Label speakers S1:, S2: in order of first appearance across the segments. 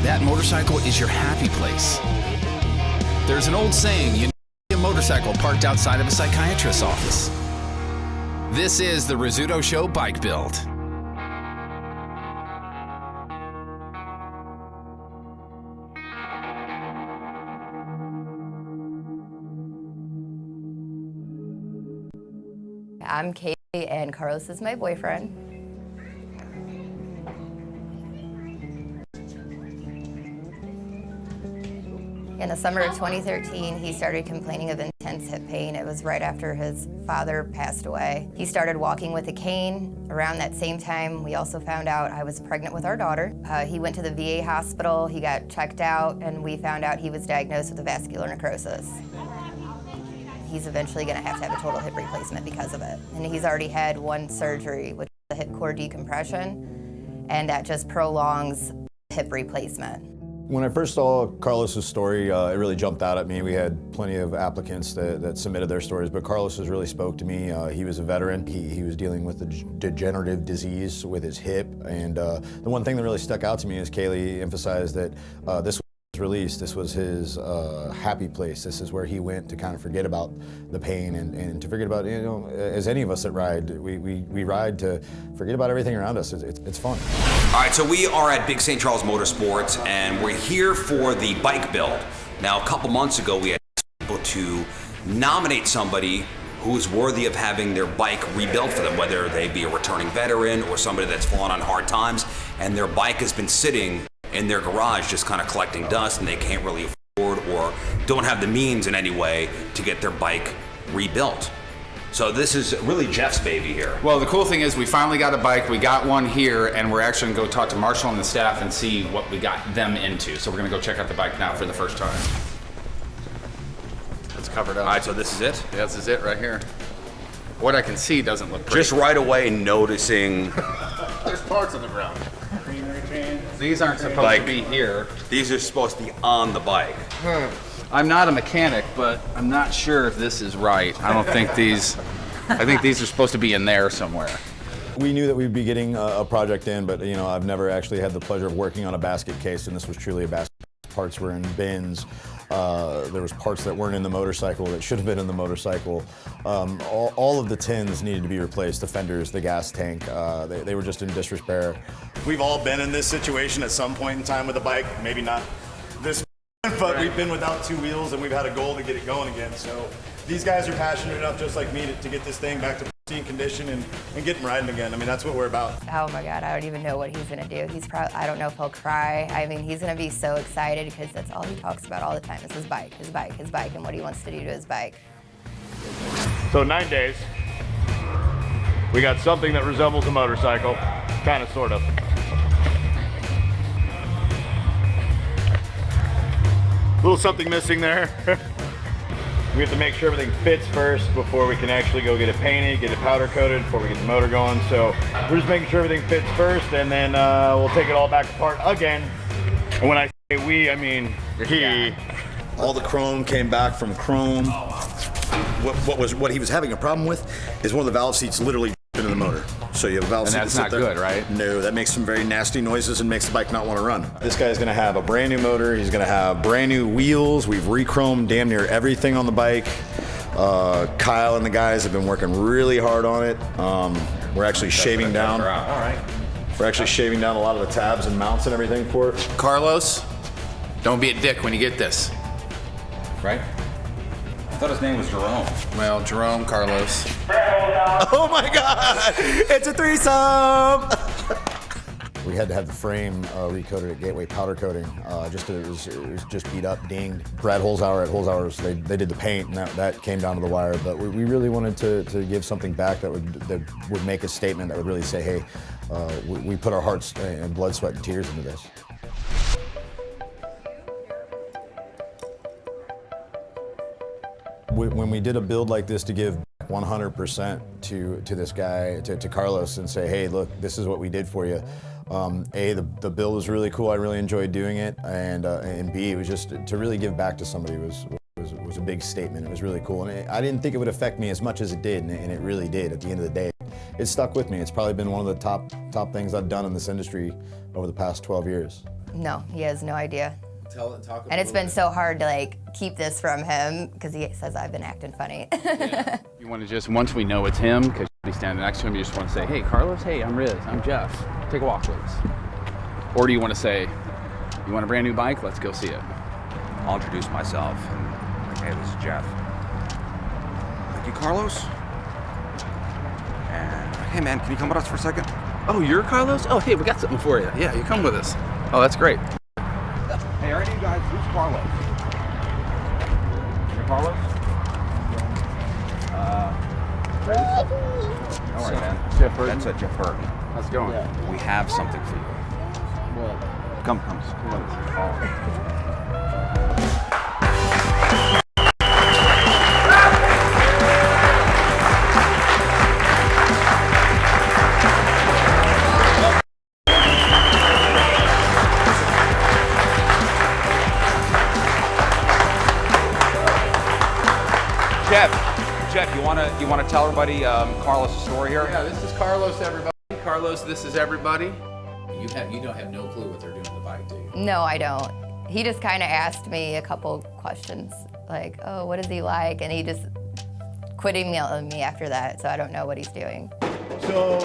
S1: that motorcycle is your happy place. There's an old saying, you need a motorcycle parked outside of a psychiatrist's office. This is the Rizzuto Show Bike Build.
S2: I'm Katie, and Carlos is my boyfriend. In the summer of 2013, he started complaining of intense hip pain. It was right after his father passed away. He started walking with a cane. Around that same time, we also found out I was pregnant with our daughter. He went to the VA hospital, he got checked out, and we found out he was diagnosed with a vascular necrosis. He's eventually going to have a total hip replacement because of it. And he's already had one surgery, which is a hip core decompression, and that just prolongs hip replacement.
S3: When I first saw Carlos's story, it really jumped out at me. We had plenty of applicants that submitted their stories, but Carlos's really spoke to me. He was a veteran. He was dealing with a degenerative disease with his hip, and the one thing that really stuck out to me is Kaylee emphasized that this release. This was his happy place. This is where he went to kind of forget about the pain and to forget about, you know, as any of us that ride, we ride to forget about everything around us. It's fun.
S4: All right, so we are at Big St. Charles Motorsports, and we're here for the bike build. Now, a couple months ago, we had people to nominate somebody who's worthy of having their bike rebuilt for them, whether they be a returning veteran or somebody that's fallen on hard times, and their bike has been sitting in their garage just kind of collecting dust, and they can't really afford or don't have the means in any way to get their bike rebuilt. So this is really Jeff's baby here.
S1: Well, the cool thing is we finally got a bike. We got one here, and we're actually gonna go talk to Marshall and the staff and see what we got them into. So we're gonna go check out the bike now for the first time.
S5: It's covered up.
S4: All right, so this is it?
S5: Yeah, this is it right here. What I can see doesn't look pretty.
S4: Just right away noticing.
S5: There's parts on the ground. These aren't supposed to be here.
S4: These are supposed to be on the bike.
S5: I'm not a mechanic, but I'm not sure if this is right. I don't think these, I think these are supposed to be in there somewhere.
S3: We knew that we'd be getting a project in, but you know, I've never actually had the pleasure of working on a basket case, and this was truly a basket. Parts were in bins. There was parts that weren't in the motorcycle that should have been in the motorcycle. All of the tins needed to be replaced, the fenders, the gas tank, they were just in disrepair.
S6: We've all been in this situation at some point in time with a bike, maybe not this, but we've been without two wheels and we've had a goal to get it going again. So these guys are passionate enough, just like me, to get this thing back to pristine condition and get them riding again. I mean, that's what we're about.
S2: Oh my God, I don't even know what he's gonna do. He's probably, I don't know if he'll cry. I mean, he's gonna be so excited because that's all he talks about all the time is his bike, his bike, his bike, and what he wants to do to his bike.
S6: So 9 days, we got something that resembles a motorcycle, kind of, sort of. A little something missing there. We have to make sure everything fits first before we can actually go get it painted, get it powder coated before we get the motor going. So we're just making sure everything fits first, and then we'll take it all back apart again. And when I say we, I mean he. All the chrome came back from chrome. What he was having a problem with is one of the valve seats literally into the motor. So you have a valve seat.
S5: And that's not good, right?
S6: No, that makes some very nasty noises and makes the bike not want to run. This guy's gonna have a brand new motor. He's gonna have brand new wheels. We've re-chromed damn near everything on the bike. Kyle and the guys have been working really hard on it. We're actually shaving down. All right. We're actually shaving down a lot of the tabs and mounts and everything for it.
S1: Carlos, don't be a dick when you get this. Right? I thought his name was Jerome. Well, Jerome, Carlos.
S6: Oh my God! It's a threesome!
S3: We had to have the frame recoated at Gateway powder coating. It was just beat up, dinged. Brad Holzhauer at Holzhauer's, they did the paint, and that came down to the wire. But we really wanted to give something back that would make a statement that would really say, hey, we put our hearts and blood, sweat, and tears into this. When we did a build like this to give 100% to this guy, to Carlos, and say, hey, look, this is what we did for you. The build was really cool. I really enjoyed doing it, and B, it was just to really give back to somebody was a big statement. It was really cool, and I didn't think it would affect me as much as it did, and it really did. At the end of the day, it's stuck with me. It's probably been one of the top things I've done in this industry over the past 12 years.
S2: No, he has no idea.
S1: Talk.
S2: And it's been so hard to like keep this from him because he says I've been acting funny.
S5: Yeah. You want to just, once we know it's him, because you'll be standing next to him, you just want to say, hey, Carlos, hey, I'm Riz, I'm Jeff. Take a walk with us. Or do you want to say, you want a brand new bike? Let's go see it.
S4: I'll introduce myself. Like, hey, this is Jeff. Thank you, Carlos. And hey, man, can you come with us for a second?
S5: Oh, you're Carlos? Oh, hey, we got something for you. Yeah, you come with us. Oh, that's great.
S4: Hey, are any of you guys? Who's Carlos? You're Carlos? Riz? All right, man.
S5: Jeff Burton.
S4: That's Jeff Burton.
S5: How's it going?
S7: Yeah.
S4: We have something for you.
S7: Well,
S4: Come. Jeff, you wanna tell everybody Carlos' story here?
S5: Yeah, this is Carlos, everybody. Carlos, this is everybody. You don't have no clue what they're doing with the bike, do you?
S2: No, I don't. He just kind of asked me a couple questions like, oh, what is he like? And he just quit emailing me after that, so I don't know what he's doing.
S6: So,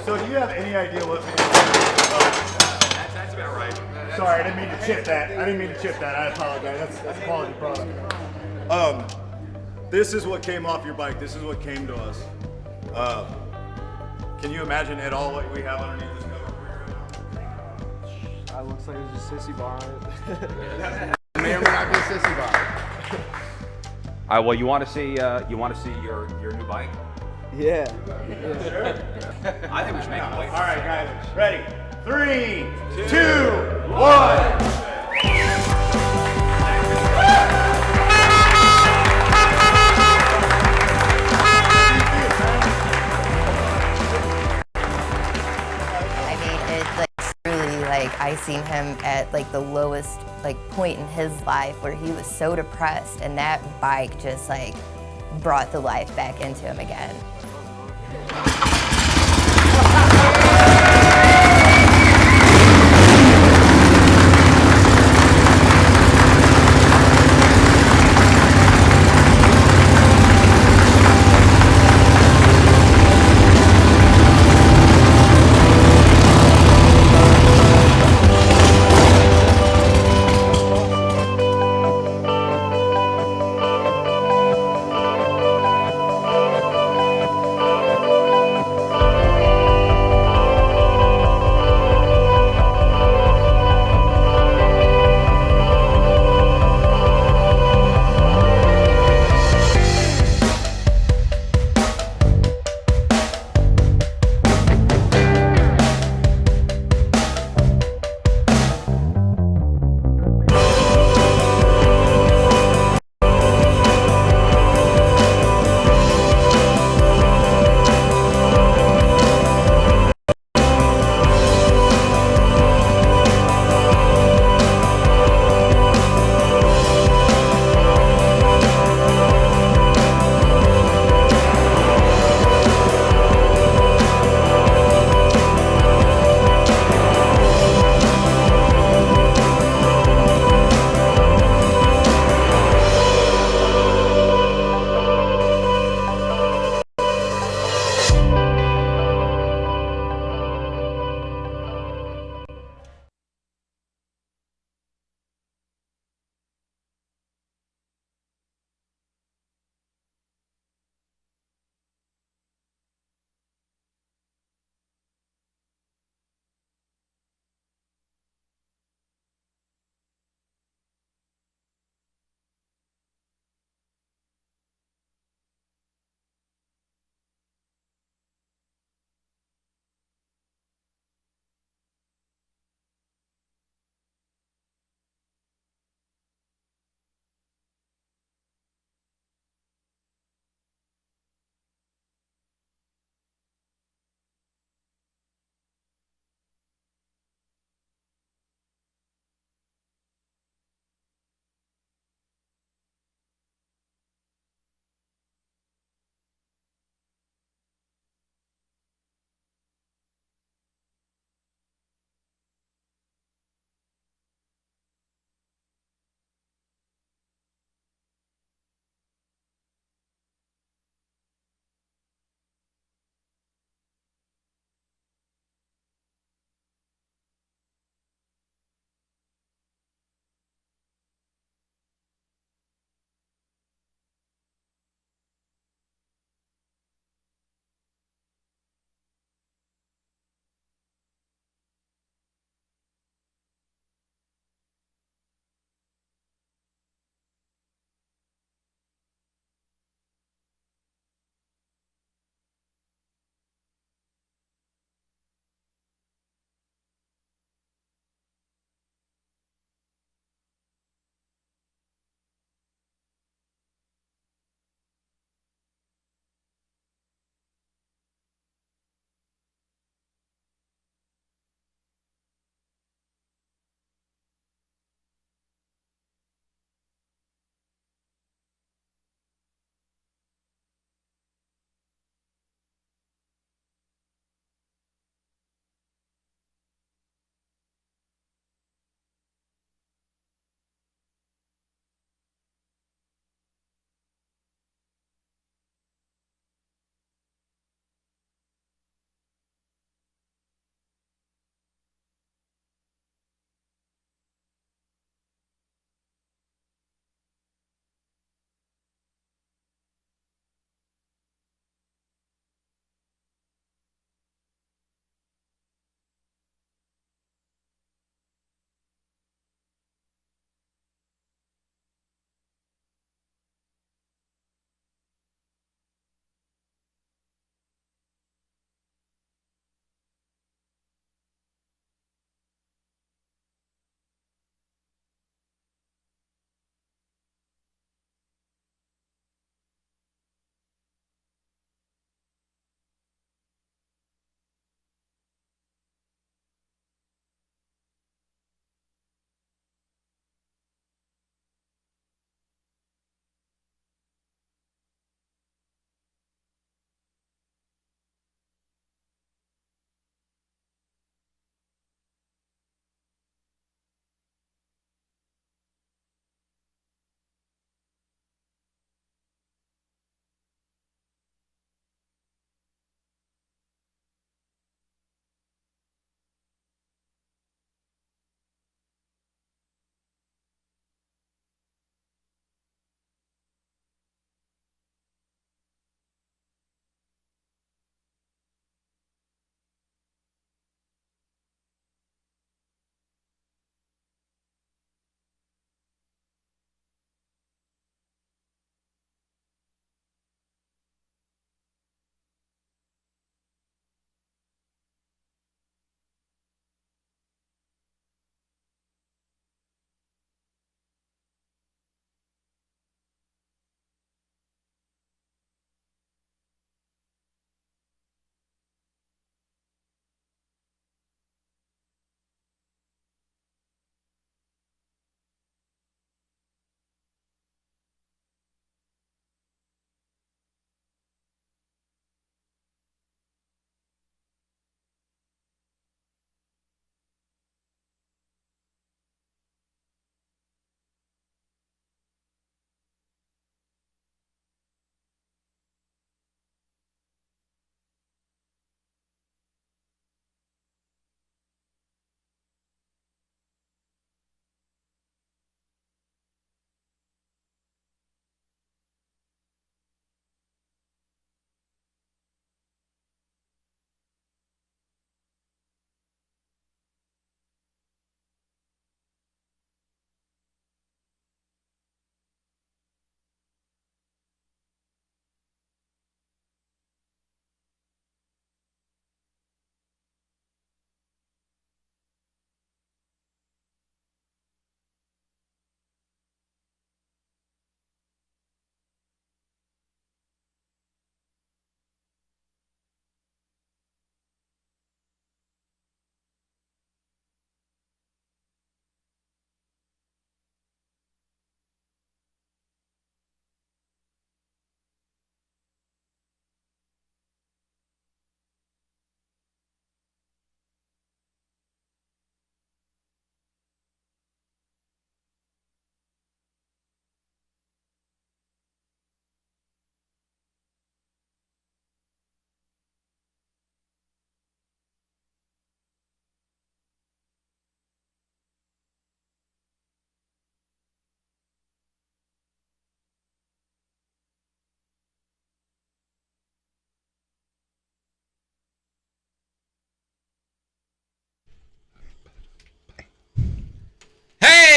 S6: so do you have any idea what?
S4: That's about right.
S6: Sorry, I didn't mean to chip that. I apologize. That's a quality product. This is what came off your bike. This is what came to us. Can you imagine at all what we have underneath this cover?
S7: looks like there's a sissy bar on it.
S5: May or may not be a sissy bar.
S4: Well, you want to see your new bike?
S7: Yeah.
S4: I think we should make it.
S6: All right, guys, ready? 3, 2, 1.
S2: I seen him at like the lowest point in his life where he was so depressed, and that bike just like brought the life back into him again.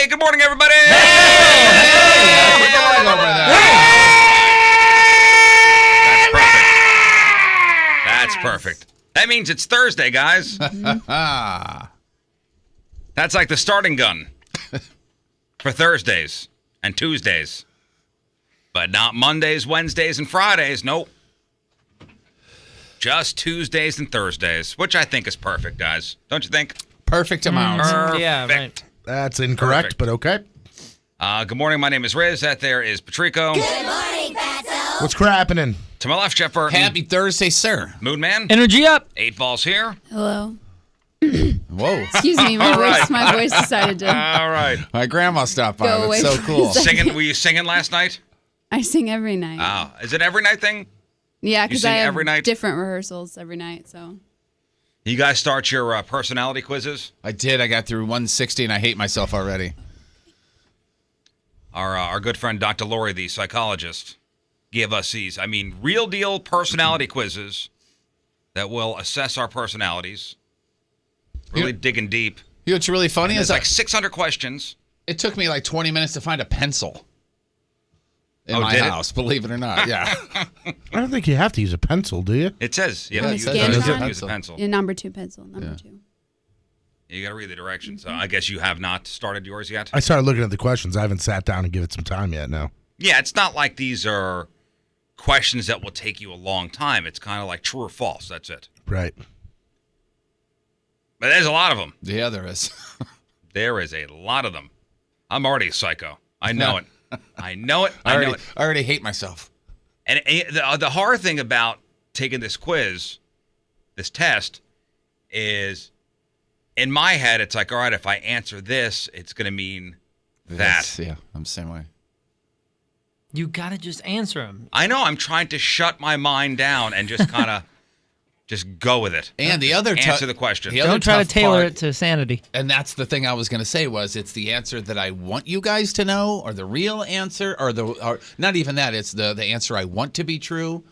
S4: Hey, good morning, everybody. That's perfect. That means it's Thursday, guys. That's like the starting gun for Thursdays and Tuesdays. But not Mondays, Wednesdays, and Fridays. Nope. Just Tuesdays and Thursdays, which I think is perfect, guys. Don't you think?
S8: Perfect amount.
S9: Yeah, right.
S10: That's incorrect, but okay.
S4: Good morning. My name is Riz. That there is Patrico.
S2: Good morning, Fatso.
S10: What's crappening?
S4: To my left, Jeff Burton.
S8: Happy Thursday, sir.
S4: Moon Man.
S9: Energy up.
S4: 8 Balls here.
S11: Hello.
S8: Whoa.
S11: Excuse me, my voice decided to.
S4: All right.
S8: My grandma stopped by.
S11: Go
S8: It's
S11: away
S8: so
S11: for a
S8: cool.
S11: second.
S4: Were you singing last night?
S11: I sing every night.
S4: Oh, is it every night thing?
S11: Yeah,
S4: You
S11: because
S4: sing
S11: I have
S4: every night?
S11: different rehearsals every night. So
S4: You guys start your personality quizzes?
S8: I did. I got through 160 and I hate myself already.
S4: Our good friend Dr. Lori, the psychologist, give us these, real deal personality quizzes that will assess our personalities. Really digging deep.
S8: You know what's really funny
S4: And
S8: is
S4: there's like 600 questions.
S8: it took me like 20 minutes to find a pencil in
S4: Oh,
S8: my
S4: did it?
S8: house, believe it or not. Yeah.
S10: I don't think you have to use a pencil, do you?
S4: It says you
S11: On
S4: have
S11: the
S4: to use,
S11: scan
S4: use a pencil.
S11: yeah, number 2 pencil, number 2.
S4: You got to read the directions. So I guess you have not started yours yet?
S10: I started looking at the questions. I haven't sat down and give it some time yet, no.
S4: Yeah, it's not like these are questions that will take you a long time. It's kind of like true or false. That's it.
S10: Right.
S4: But there's a lot of them.
S8: Yeah, there is.
S4: There is a lot of them. I'm already a psycho. I know it. I know it.
S8: I
S4: know it.
S8: already hate myself.
S4: And the hard thing about taking this quiz, this test, is in my head, it's like, all right, if I answer this, it's going to mean that.
S8: Yeah, I'm the same way.
S9: You gotta just answer them.
S4: I know. I'm trying to shut my mind down and just kind of just go with it.
S8: And the other
S4: Answer the question.
S8: the other
S9: Don't try to
S8: tough
S9: tailor
S8: part-
S9: it to sanity.
S8: And that's the thing I was going to say was it's the answer that I want you guys to know, or the real answer, or not even that. It's the answer I want to be true,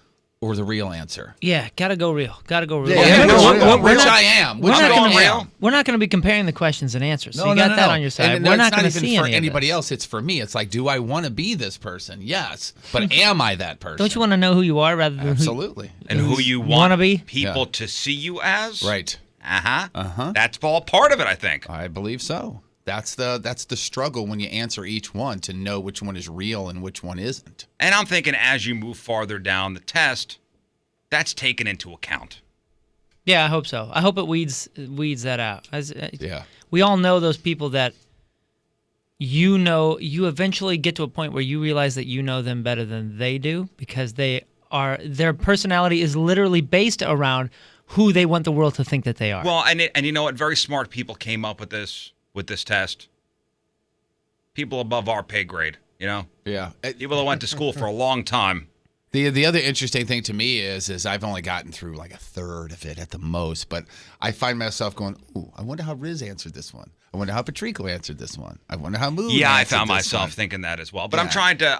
S8: or the real answer.
S9: Yeah, gotta go real. Gotta go real.
S10: Yeah,
S9: Remember,
S10: go real.
S9: we're
S8: Which
S9: not-
S8: I am.
S9: We're
S8: Which
S9: not
S8: I
S9: gonna
S8: am.
S9: We're not going to be comparing the questions and answers. So you got that on your side.
S8: And
S9: We're
S8: it's
S9: not going to
S8: even
S9: see
S8: for
S9: any of
S8: anybody
S9: this.
S8: else. It's for me. It's like, do I want to be this person? Yes, but am I that person?
S9: Don't you want to know who you are rather than
S8: Absolutely.
S4: And who you
S9: Wanna
S4: want
S9: be?
S4: people to see you as.
S8: Right.
S4: Uh-huh.
S8: Uh-huh.
S4: That's all part of it, I think.
S8: I believe so. That's the struggle when you answer each one to know which one is real and which one isn't.
S4: And I'm thinking as you move farther down the test, that's taken into account.
S9: Yeah, I hope so. I hope it weeds that out.
S8: Yeah.
S9: We all know those people that you eventually get to a point where you realize that you know them better than they do because their personality is literally based around who they want the world to think that they are.
S4: Well, and you know what? Very smart people came up with this test. People above our pay grade, you know?
S8: Yeah.
S4: People that went to school for a long time.
S8: The other interesting thing to me is I've only gotten through like a third of it at the most, but I find myself going, ooh, I wonder how Riz answered this one. I wonder how Patrico answered this one. I wonder how Moon
S4: Yeah, I
S8: answered
S4: found
S8: this
S4: myself
S8: one.
S4: thinking that as well. But
S8: Yeah.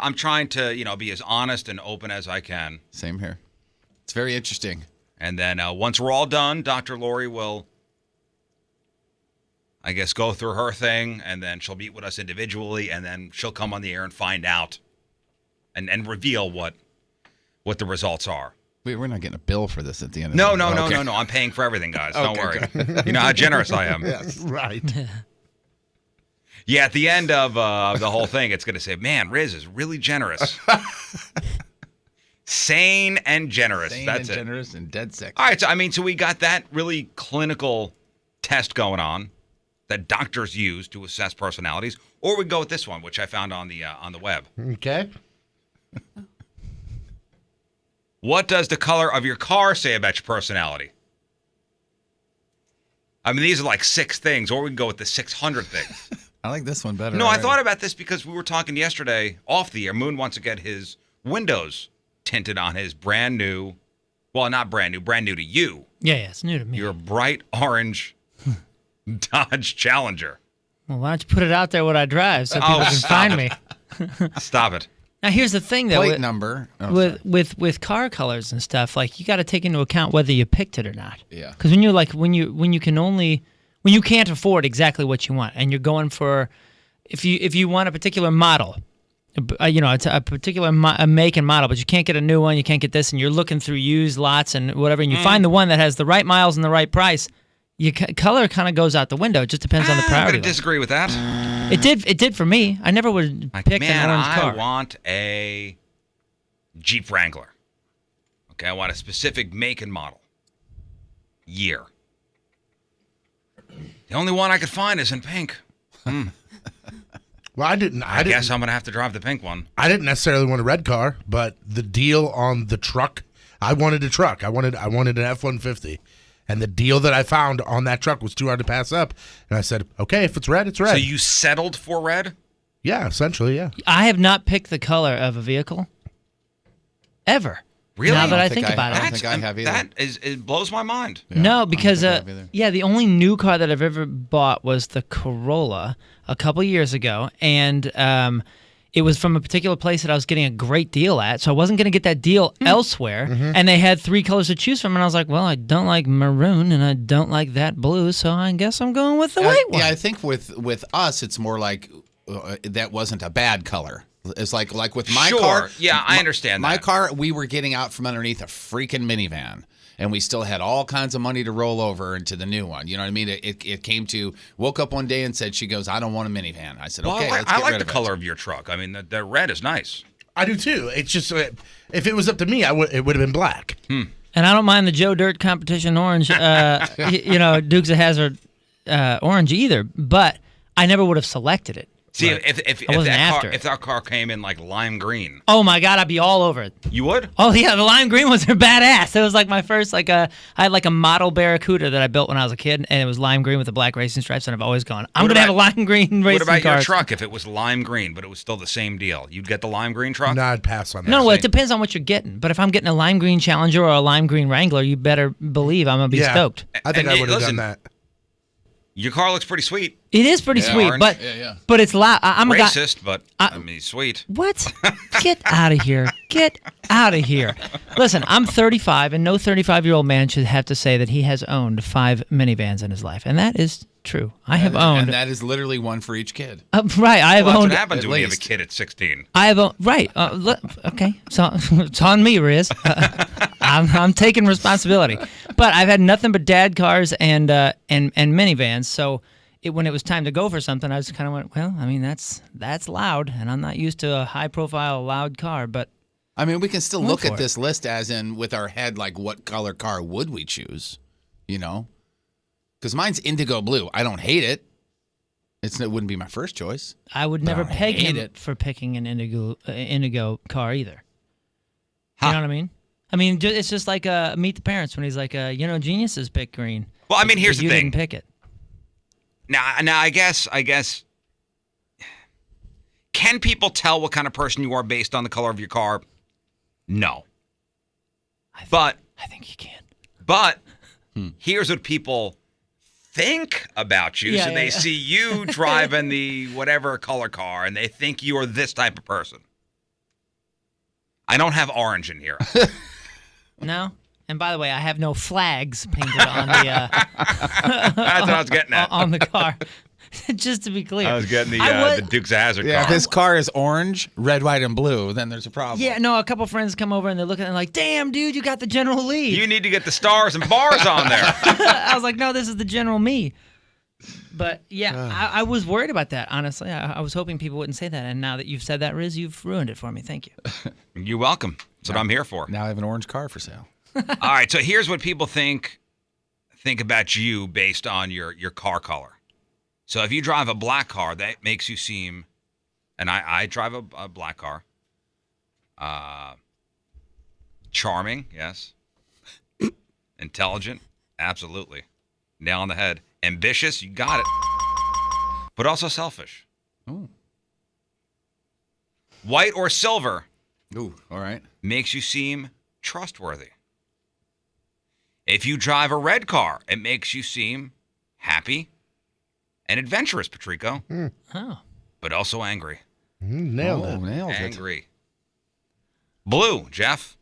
S4: I'm trying to, be as honest and open as I can.
S8: Same here. It's very interesting.
S4: And then once we're all done, Dr. Lori will, I guess, go through her thing, and then she'll meet with us individually, and then she'll come on the air and find out and reveal what the results are.
S8: We're not getting a bill for this at the end of
S4: No.
S8: the day.
S4: No. I'm paying for everything, guys. Don't
S8: Okay,
S4: worry. You know how generous I am.
S10: Yes, right.
S4: Yeah, at the end of the whole thing, it's going to say, man, Riz is really generous. Sane and generous.
S8: Sane
S4: That's
S8: and
S4: it.
S8: generous and dead sick.
S4: All right, so we got that really clinical test going on that doctors use to assess personalities, or we go with this one, which I found on the web.
S10: Okay.
S4: What does the color of your car say about your personality? These are like 6 things, or we can go with the 600 things.
S8: I like this one better.
S4: No, I
S8: already.
S4: thought about this because we were talking yesterday off the air. Moon wants to get his windows tinted on his brand new, well, not brand new to you.
S9: yeah, it's new to me.
S4: Your bright orange Dodge Challenger.
S9: Well, why don't you put it out there what I drive so people can
S4: stop
S9: find
S4: it.
S9: me?
S4: Stop it.
S9: Now, here's the thing, though.
S8: Plate number. Oh,
S9: with car colors and stuff, like you got to take into account whether you picked it or not.
S8: Yeah.
S9: Because when you can't afford exactly what you want, and you're going for if you want a particular model, it's a particular make and model, but you can't get a new one, you can't get this, and you're looking through used lots and whatever, and you find the one that has the right miles and the right price, your color kind of goes out the window. It just depends on the priority.
S4: I'm going to
S9: level.
S4: disagree with that.
S9: It did for me. I never would pick an orange car.
S4: I want a Jeep Wrangler. Okay, I want a specific make and model. Year. The only one I could find is in pink.
S10: Well, I
S4: guess I'm going to have to drive the pink one.
S10: I didn't necessarily want a red car, but the deal on the truck, I wanted a truck. I wanted an F-150. And the deal that I found on that truck was too hard to pass up. And I said, okay, if it's red, it's red.
S4: So you settled for red?
S10: Yeah, essentially, yeah.
S9: I have not picked the color of a vehicle ever.
S4: Really?
S9: Now that I think about it.
S8: I don't think I have either.
S4: It blows my mind.
S8: Yeah,
S9: No, because
S8: either.
S9: the only new car that I've ever bought was the Corolla a couple years ago, and it was from a particular place that I was getting a great deal at, so I wasn't going to get that deal elsewhere. And they had 3 colors to choose from, and I was like, well, I don't like maroon, and I don't like that blue, so I guess I'm going with the white one.
S8: Yeah, I think with us, it's more like that wasn't a bad color. It's like with my car.
S4: Yeah, I understand
S8: my
S4: that.
S8: car, we were getting out from underneath a freaking minivan, and we still had all kinds of money to roll over into the new one. You know what I mean? It came to, woke up one day and said, she goes, I don't want a minivan. I said, okay, let's
S4: I
S8: get
S4: like
S8: rid
S4: the
S8: of
S4: color
S8: it.
S4: of your truck. I mean, the red is nice.
S10: I do too. It's just, if it was up to me, it would have been black.
S9: And I don't mind the Joe Dirt competition orange, Dukes of Hazzard orange either, but I never would have selected it.
S4: See,
S9: Right.
S4: if that car came in like lime green,
S9: Oh my God, I'd be all over it.
S4: you would?
S9: Oh yeah, the lime green ones are badass. It was like my first I had like a model Barracuda that I built when I was a kid, and it was lime green with the black racing stripes, and I've always gone, I'm gonna have a lime green racing
S4: What about
S9: car.
S4: your truck if it was lime green, but it was still the same deal? You'd get the lime green truck?
S10: No, I'd pass on that.
S9: No, well, it depends on what you're getting. But if I'm getting a lime green Challenger or a lime green Wrangler, you better believe I'm gonna be stoked.
S10: I think
S4: And
S10: I would have
S4: listen,
S10: done that.
S4: Your car looks pretty sweet.
S9: It is pretty sweet,
S4: orange.
S9: but it's loud. I'm a guy.
S4: Racist, but I mean, sweet.
S9: What? Get out of here. Get out of here. Listen, I'm 35, and no 35-year-old man should have to say that he has owned 5 minivans in his life. And that is true. I have owned.
S8: And that is literally one for each kid.
S9: Right. I have
S4: Well, that's
S9: owned.
S4: what happens
S8: at
S4: when you have a
S8: least.
S4: kid at 16.
S9: I have owned. Right. Okay. So it's on me, Riz. I'm taking responsibility. But I've had nothing but dad cars and minivans. So when it was time to go for something, I just kind of went, well, I mean, that's loud, and I'm not used to a high-profile, loud car, but
S8: I mean, we can still
S9: Went
S8: look
S9: for
S8: at
S9: it.
S8: this list as in with our head, like what color car would we choose? You know, because mine's indigo blue. I don't hate it. It wouldn't be my first choice.
S9: I would never
S8: I
S9: peg
S8: hate
S9: him
S8: it.
S9: for picking an indigo car either. You know what I mean? I mean, it's just like Meet the Parents when he's like, geniuses pick green.
S4: Well, I mean, here's
S9: But
S4: the
S9: you
S4: thing.
S9: didn't pick it.
S4: Now, I guess, can people tell what kind of person you are based on the color of your car? No.
S9: I think you can.
S4: But here's what people think about you.
S9: Yeah,
S4: So
S9: yeah,
S4: they
S9: yeah.
S4: see you driving the whatever color car, and they think you are this type of person. I don't have orange in here.
S9: No? And by the way, I have no flags painted on the
S4: That's what I was getting at.
S9: on the car. Just to be clear.
S4: I was getting
S9: I
S4: the Dukes of Hazzard
S8: Yeah,
S4: car.
S8: if his car is orange, red, white, and blue, then there's a problem.
S9: Yeah, no, a couple friends come over and they're looking and like, damn, dude, you got the General Lee.
S4: You need to get the stars and bars on there.
S9: I was like, no, this is the General Me. But yeah, I was worried about that, honestly. I was hoping people wouldn't say that. And now that you've said that, Riz, you've ruined it for me. Thank you.
S4: You're welcome. That's what I'm here for.
S8: Now I have an orange car for sale.
S4: All right, so here's what people think about you based on your car color. So if you drive a black car, that makes you seem, and I drive a black car, charming, yes. Intelligent, absolutely. Nail on the head. Ambitious, you got it. But also selfish.
S8: Ooh.
S4: White or silver
S8: Ooh, all right.
S4: makes you seem trustworthy. If you drive a red car, it makes you seem happy and adventurous, Patrico,
S9: Oh.
S4: but also angry.
S10: Nailed it.
S8: Nailed it.
S4: Angry. Blue, Jeff.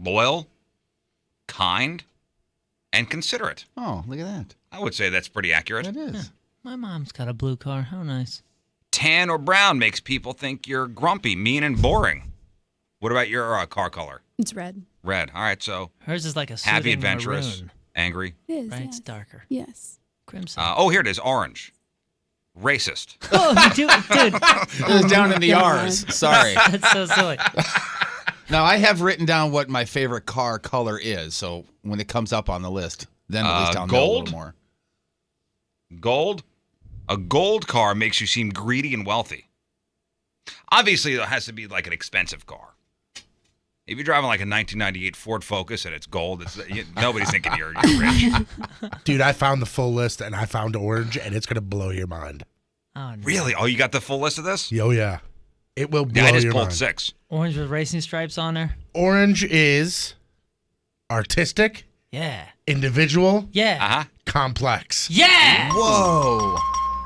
S4: Loyal, kind, and considerate.
S8: Oh, look at that.
S4: I would say that's pretty accurate.
S8: It is.
S9: My mom's got a blue car. How nice.
S4: Tan or brown makes people think you're grumpy, mean, and boring. What about your car color?
S11: It's red.
S4: Red. All right, so
S9: Hers is like a
S4: happy,
S9: soothing
S4: adventurous,
S9: maroon,
S4: angry.
S11: It is.
S9: right?
S11: Yes.
S9: It's darker.
S11: Yes.
S9: Crimson.
S4: Here it is, orange. Racist.
S9: Oh, dude,
S8: It was down in the R's. Sorry.
S9: that's so silly.
S8: Now, I have written down what my favorite car color is, so when it comes up on the list, then at least I'll know a
S4: gold?
S8: little more.
S4: Gold? A gold car makes you seem greedy and wealthy. Obviously, it has to be like an expensive car. If you're driving like a 1998 Ford Focus and it's gold, nobody's thinking you're rich.
S10: Dude, I found the full list and I found orange, and it's gonna blow your mind.
S9: Oh, no.
S4: Really? Oh, you got the full list of this?
S10: Oh yeah, it will blow
S4: Yeah, I just
S10: your
S4: pulled
S10: mind.
S4: 6.
S9: Orange with racing stripes on there.
S10: Orange is artistic,
S9: Yeah.
S10: individual,
S9: Yeah.
S4: Uh-huh.
S10: complex.
S9: Yeah.
S8: Whoa.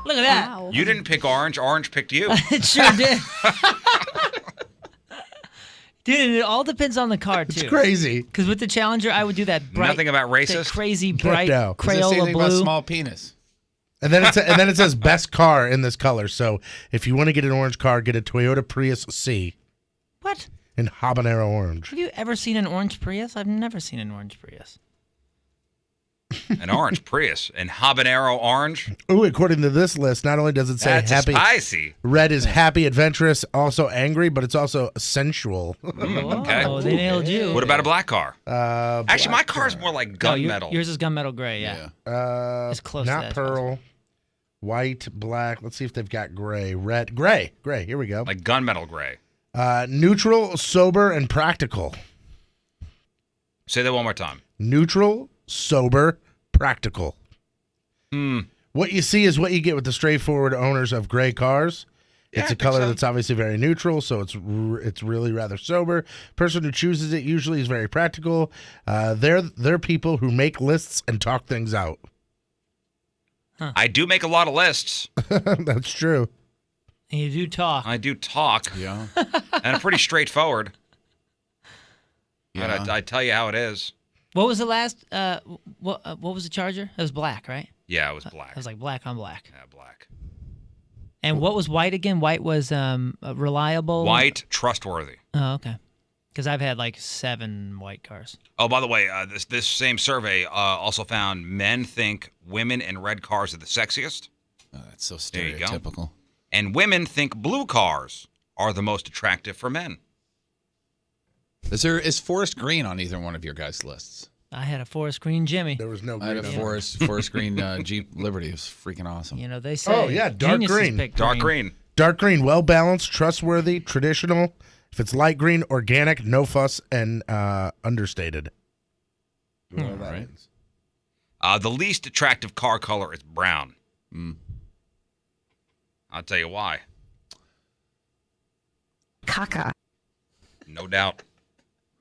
S9: Look at that.
S11: Wow.
S4: You didn't pick orange. Orange picked you.
S9: It sure did. Dude, it all depends on the car, too.
S10: It's crazy.
S9: Because with the Challenger, I would do that bright,
S4: Nothing about
S9: that
S4: racist?
S9: crazy bright
S10: No.
S8: Does it say
S9: Crayola
S8: anything about
S9: blue.
S8: small penis?
S10: And then it says best car in this color. So if you want to get an orange car, get a Toyota Prius C
S9: What?
S10: in habanero orange.
S9: Have you ever seen an orange Prius? I've never seen an orange Prius.
S4: An orange Prius. And habanero orange.
S10: Ooh, according to this list, not only does it say
S4: That's
S10: happy,
S4: spicy.
S10: red is happy, adventurous, also angry, but it's also sensual.
S4: Okay.
S9: Oh, they nailed you.
S4: What about a black car? Actually, my
S10: black
S4: car's more like
S9: No,
S4: gunmetal.
S9: yours is gunmetal gray, yeah. It's close to
S10: Not
S9: that,
S10: pearl, white, black. Let's see if they've got gray, red, gray. Here we go.
S4: Like gunmetal gray.
S10: Neutral, sober, and practical.
S4: Say that one more time.
S10: Neutral, sober, practical.
S4: Hmm.
S10: What you see is what you get with the straightforward owners of gray cars.
S4: Yeah,
S10: It's
S4: I
S10: a
S4: think
S10: color
S4: so.
S10: that's obviously very neutral, so it's really rather sober. Person who chooses it usually is very practical. They're people who make lists and talk things out.
S4: I do make a lot of lists.
S10: That's true.
S9: And you do talk.
S4: I do talk.
S8: Yeah.
S4: And I'm pretty straightforward.
S8: Yeah.
S4: But I tell you how it is.
S9: What was the last, what was the Charger? It was black, right?
S4: Yeah, it was black.
S9: It was like black on black.
S4: Yeah, black.
S9: And what was white again? White was reliable.
S4: White, trustworthy.
S9: Oh, okay. Because I've had like 7 white cars.
S4: Oh, by the way, this same survey also found men think women in red cars are the sexiest,
S8: Oh, that's so
S4: There you go.
S8: stereotypical.
S4: and women think blue cars are the most attractive for men.
S8: Is forest green on either one of your guys' lists?
S9: I had a forest green Jimmy.
S10: There was no
S8: I had a
S10: green.
S8: forest green Jeep Liberty. It was freaking awesome.
S9: You know, they say.
S10: Oh, yeah, dark
S9: geniuses
S10: green.
S9: pick
S4: Dark green.
S10: Dark green, well balanced, trustworthy, traditional. If it's light green, organic, no fuss, and understated.
S8: All right.
S4: The least attractive car color is brown. I'll tell you why.
S12: Caca.
S4: No doubt.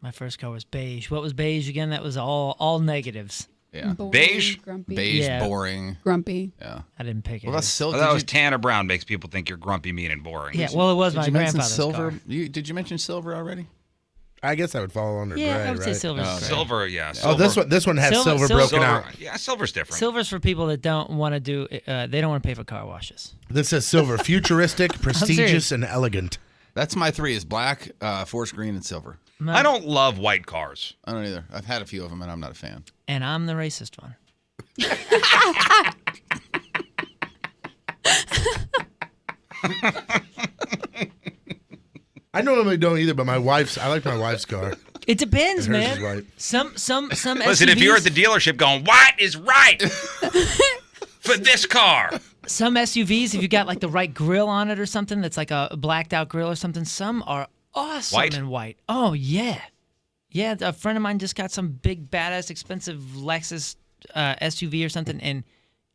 S9: My first car was beige. What was beige again? That was all negatives.
S8: Yeah.
S11: Boring,
S4: Beige?
S11: Grumpy.
S8: Beige,
S9: Yeah.
S8: boring.
S11: Grumpy.
S8: Yeah.
S9: I didn't pick it.
S8: What about silver?
S4: Well, that was tan or brown makes people think you're grumpy, mean, and boring.
S9: Yeah, well, it was
S8: Did
S9: my
S8: you mention
S9: grandfather's
S8: silver?
S9: car.
S8: Did you mention silver already?
S10: I guess that would fall under
S9: Yeah,
S10: gray,
S9: I would say
S10: right?
S9: silver's
S8: Oh,
S9: gray.
S4: Silver, yeah.
S10: Oh,
S4: Silver.
S10: this one has silver broken
S4: Silver,
S10: out.
S4: yeah, silver's different.
S9: Silver's for people that don't want to do. They don't want to pay for car washes.
S10: This says silver, futuristic, prestigious,
S9: serious.
S10: and elegant.
S8: That's my 3 is black, forest green, and silver.
S4: I don't love white cars.
S8: I don't either. I've had a few of them, and I'm not a fan.
S9: And I'm the racist one.
S10: I normally don't either, but I like my wife's car.
S9: It depends,
S10: And hers
S9: man.
S10: is white.
S9: Some
S4: Listen, if you're at the
S9: SUVs
S4: dealership going, what is right for this car?
S9: some SUVs, if you got like the right grill on it or something, that's like a blacked out grill or something. Some are awesome
S4: White?
S9: in white. Oh yeah, yeah. A friend of mine just got some big badass expensive Lexus SUV or something, and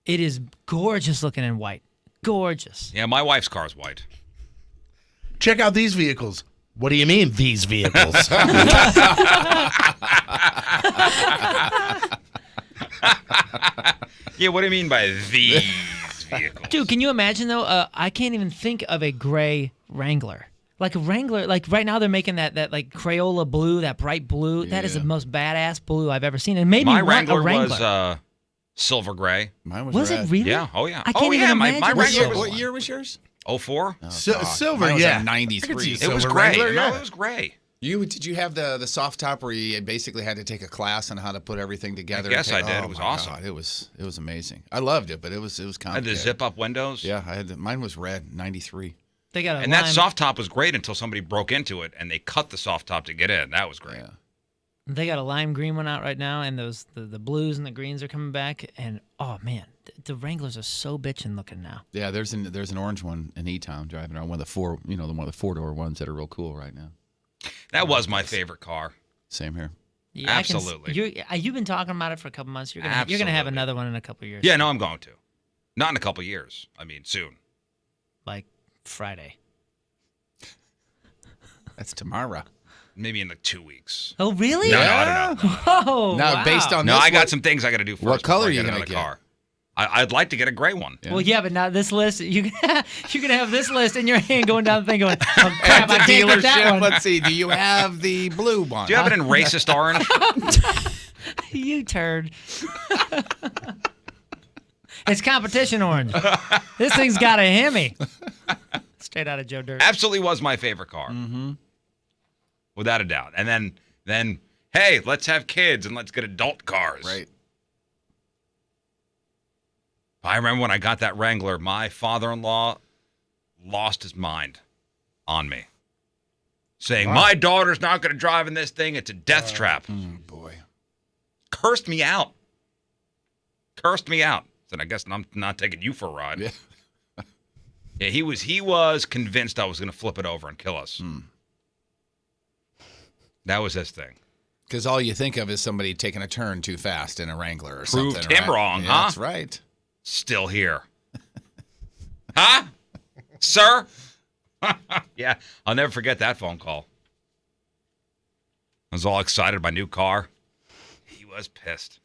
S9: it is gorgeous looking in white. Gorgeous.
S4: Yeah, my wife's car's white.
S10: Check out these vehicles. What do you mean, these vehicles?
S4: Yeah, what do you mean by these vehicles?
S9: Dude, can you imagine though? I can't even think of a gray Wrangler. Like a Wrangler, like right now they're making that like Crayola blue, that bright blue. That is the
S8: Yeah.
S9: most badass blue I've ever seen. And made
S4: My
S9: me want a
S4: Wrangler
S9: Wrangler.
S4: was silver gray.
S8: Mine was
S9: Was
S8: red.
S9: it really?
S4: Yeah, oh yeah.
S9: I can't
S4: oh
S9: even
S4: yeah,
S9: imagine
S4: my
S9: that.
S4: Wrangler
S8: What
S4: was
S8: year was yours?
S4: 04?
S10: Silver,
S8: Mine was
S10: yeah.
S8: a 93.
S10: I could see
S4: It was
S10: silver
S4: gray.
S10: Wrangler,
S4: No,
S10: yeah.
S4: it was gray.
S8: Did you have the soft top where you basically had to take a class on how to put everything together?
S4: Yes, I did.
S8: Oh
S4: It was
S8: my
S4: awesome.
S8: God, it was amazing. I loved it, but it was
S4: I had the
S8: complicated.
S4: zip-up windows.
S8: Yeah, mine was red, 93.
S9: They got a
S4: And
S9: lime.
S4: that soft top was great until somebody broke into it and they cut the soft top to get in. That was great.
S8: Yeah.
S9: They got a lime green one out right now, and the blues and the greens are coming back. And oh man, the Wranglers are so bitchin' looking now.
S8: Yeah, there's an orange one in E-Town driving around, one of the four-door ones that are real cool right now.
S4: That was my favorite car.
S8: Same here.
S9: Yeah,
S4: Absolutely.
S9: You've been talking about it for a couple months. You're gonna have
S4: Absolutely.
S9: another one in a couple years.
S4: Yeah, no, I'm going to. Not in a couple years. I mean, soon.
S9: Like Friday.
S8: That's tomorrow.
S4: Maybe in like 2 weeks.
S9: Oh really?
S4: No, I don't know.
S9: Oh,
S8: Now,
S9: wow.
S8: based on
S4: No,
S8: this,
S4: I got
S8: what-
S4: some things I got to do first.
S8: what color
S4: before I
S8: are you
S4: get
S8: gonna
S4: another
S8: get?
S4: car. I'd like to get a gray one.
S8: Yeah.
S9: Well, yeah, but now this list, you're gonna have this list in your hand going down the thing, going, oh crap,
S8: At the
S9: I can't get that
S8: dealership,
S9: one.
S8: let's see. Do you have the blue one?
S4: Do you have it in racist orange?
S9: You turd. It's competition orange. This thing's got a Hemi. Straight out of Joe Dirt.
S4: Absolutely was my favorite car. Mm-hmm. Without a doubt. And then, hey, let's have kids and let's get adult cars.
S8: Right.
S4: I remember when I got that Wrangler, my father-in-law lost his mind on me, saying, my daughter's not going to drive in this thing. It's a death trap.
S8: Boy.
S4: Cursed me out. Said, I guess I'm not taking you for a ride.
S8: Yeah.
S4: Yeah, he was convinced I was going to flip it over and kill us. That was his thing.
S8: Because all you think of is somebody taking a turn too fast in a Wrangler or something.
S4: Proved him
S8: right?
S4: wrong,
S8: Yeah,
S4: huh?
S8: That's right.
S4: Still here. Huh? Sir? Yeah, I'll never forget that phone call. I was all excited, my new car. He was pissed.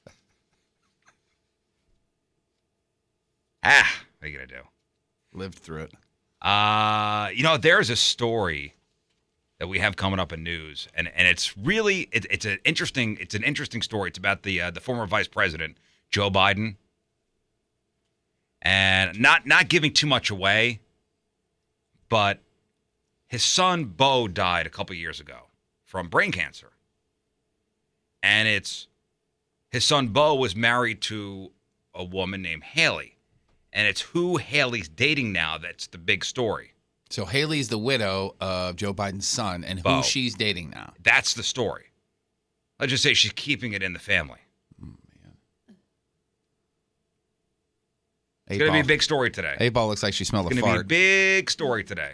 S4: What are you going to do?
S8: Lived through it.
S4: There's a story that we have coming up in news, and it's really it's an interesting story. It's about the former vice president, Joe Biden. And not giving too much away, but his son Beau died a couple years ago from brain cancer. And his son Beau was married to a woman named Haley. And it's who Haley's dating now that's the big story.
S8: So Haley's the widow of Joe Biden's son, and
S4: Beau.
S8: who she's dating now.
S4: That's the story. Let's just say she's keeping it in the family. It's going to be a big story today.
S8: A-Ball looks like she smelled a
S4: It's going to
S8: fart.
S4: be a big story today.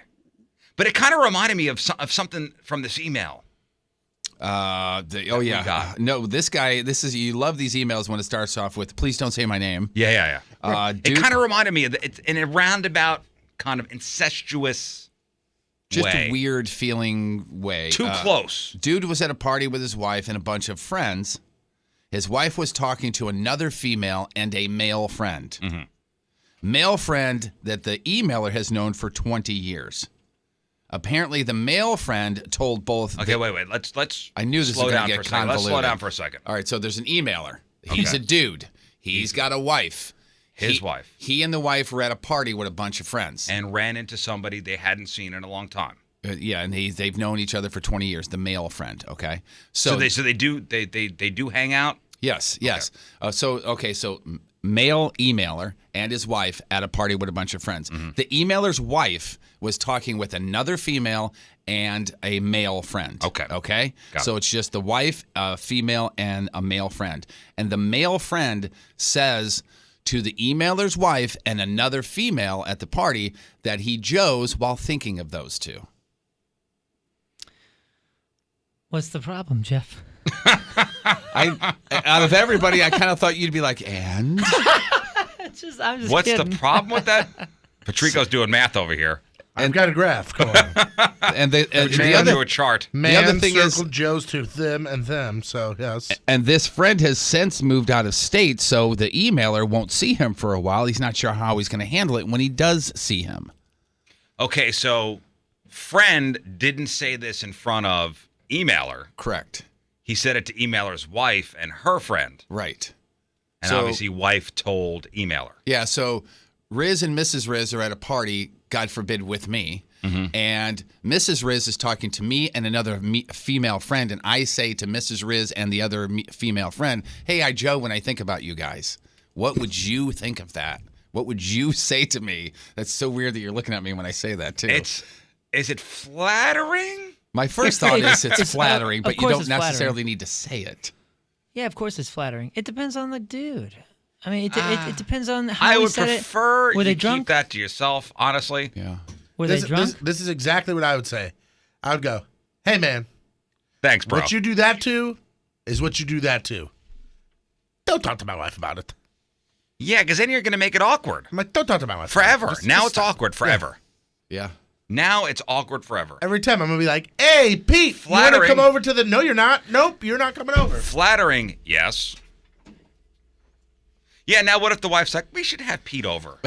S4: But it kind of reminded me of something from this email.
S8: Yeah.
S4: got.
S8: No, this guy, you love these emails when it starts off with, please don't say my name.
S4: Yeah. It
S8: Dude,
S4: kind of reminded me of it's in a roundabout kind of incestuous
S8: just
S4: way.
S8: a weird feeling way.
S4: Too close.
S8: Dude was at a party with his wife and a bunch of friends. His wife was talking to another female and a male friend.
S4: Mm-hmm.
S8: Male friend that the emailer has known for 20 years. Apparently, the male friend told both.
S4: Okay, wait. Let's.
S8: I knew this
S4: slow
S8: was going
S4: down
S8: to
S4: for
S8: get
S4: a second. Let's slow
S8: convoluted.
S4: down for a second.
S8: All right, so there's an emailer. He's
S4: Okay.
S8: a dude. He's got a wife.
S4: His wife.
S8: He and the wife were at a party with a bunch of friends.
S4: And ran into somebody they hadn't seen in a long time.
S8: Yeah, and they've known each other for 20 years. The male friend. Okay,
S4: So they do hang out.
S8: Yes. So male emailer and his wife at a party with a bunch of friends.
S4: Mm-hmm.
S8: The emailer's wife was talking with another female and a male friend. Okay.
S4: Got
S8: So
S4: it.
S8: it's just the wife, a female, and a male friend. And the male friend says to the emailer's wife and another female at the party that he Joes while thinking of those two.
S9: What's the problem, Jeff?
S8: Out of everybody, I kind of thought you'd be like, and?
S9: I'm just
S4: What's
S9: kidding.
S4: the problem with that? Patrico's doing math over here.
S10: I've got a graph going.
S8: And the
S4: Man
S8: other
S4: to a chart.
S10: Man
S8: other thing is-
S10: circled Joe's to them and them, so yes.
S8: And this friend has since moved out of state, so the emailer won't see him for a while. He's not sure how he's going to handle it when he does see him.
S4: Okay, so friend didn't say this in front of emailer.
S8: Correct.
S4: He said it to emailer's wife and her friend.
S8: Right.
S4: And
S8: So-
S4: obviously wife told emailer.
S8: Yeah, so Riz and Mrs. Riz are at a party, God forbid, with me. And Mrs. Riz is talking to me and another female friend, and I say to Mrs. Riz and the other female friend, hey, Joe, when I think about you guys, what would you think of that? What would you say to me? That's so weird that you're looking at me when I say that, too.
S4: Is it flattering?
S8: My first thought is it's flattering, but you
S9: course
S8: don't
S9: it's
S8: necessarily
S9: flattering.
S8: need to say it.
S9: Yeah, of course it's flattering. It depends on the dude. I mean, it depends on how
S4: I
S9: he
S4: would
S9: said
S4: prefer
S9: it. Were they
S4: you
S9: drunk?
S4: keep that to yourself, honestly.
S8: Yeah.
S9: Were they drunk?
S10: This is exactly what I would say. I would go, hey, man,
S4: Thanks, bro.
S10: what you do that to is what you do that to. Don't talk to my wife about it.
S4: Yeah, because then you're going to make it awkward.
S10: I'm like, don't talk to my wife about it.
S4: Forever.
S10: Just
S4: Now it's
S10: stop.
S4: awkward forever.
S8: Yeah.
S4: Now it's awkward forever.
S10: Every time I'm going to be like, hey, Pete, you want to
S4: Flattering.
S10: come over to the... No, you're not. Nope, you're not coming over.
S4: Flattering, yes. Yeah, now what if the wife's like, we should have Pete over.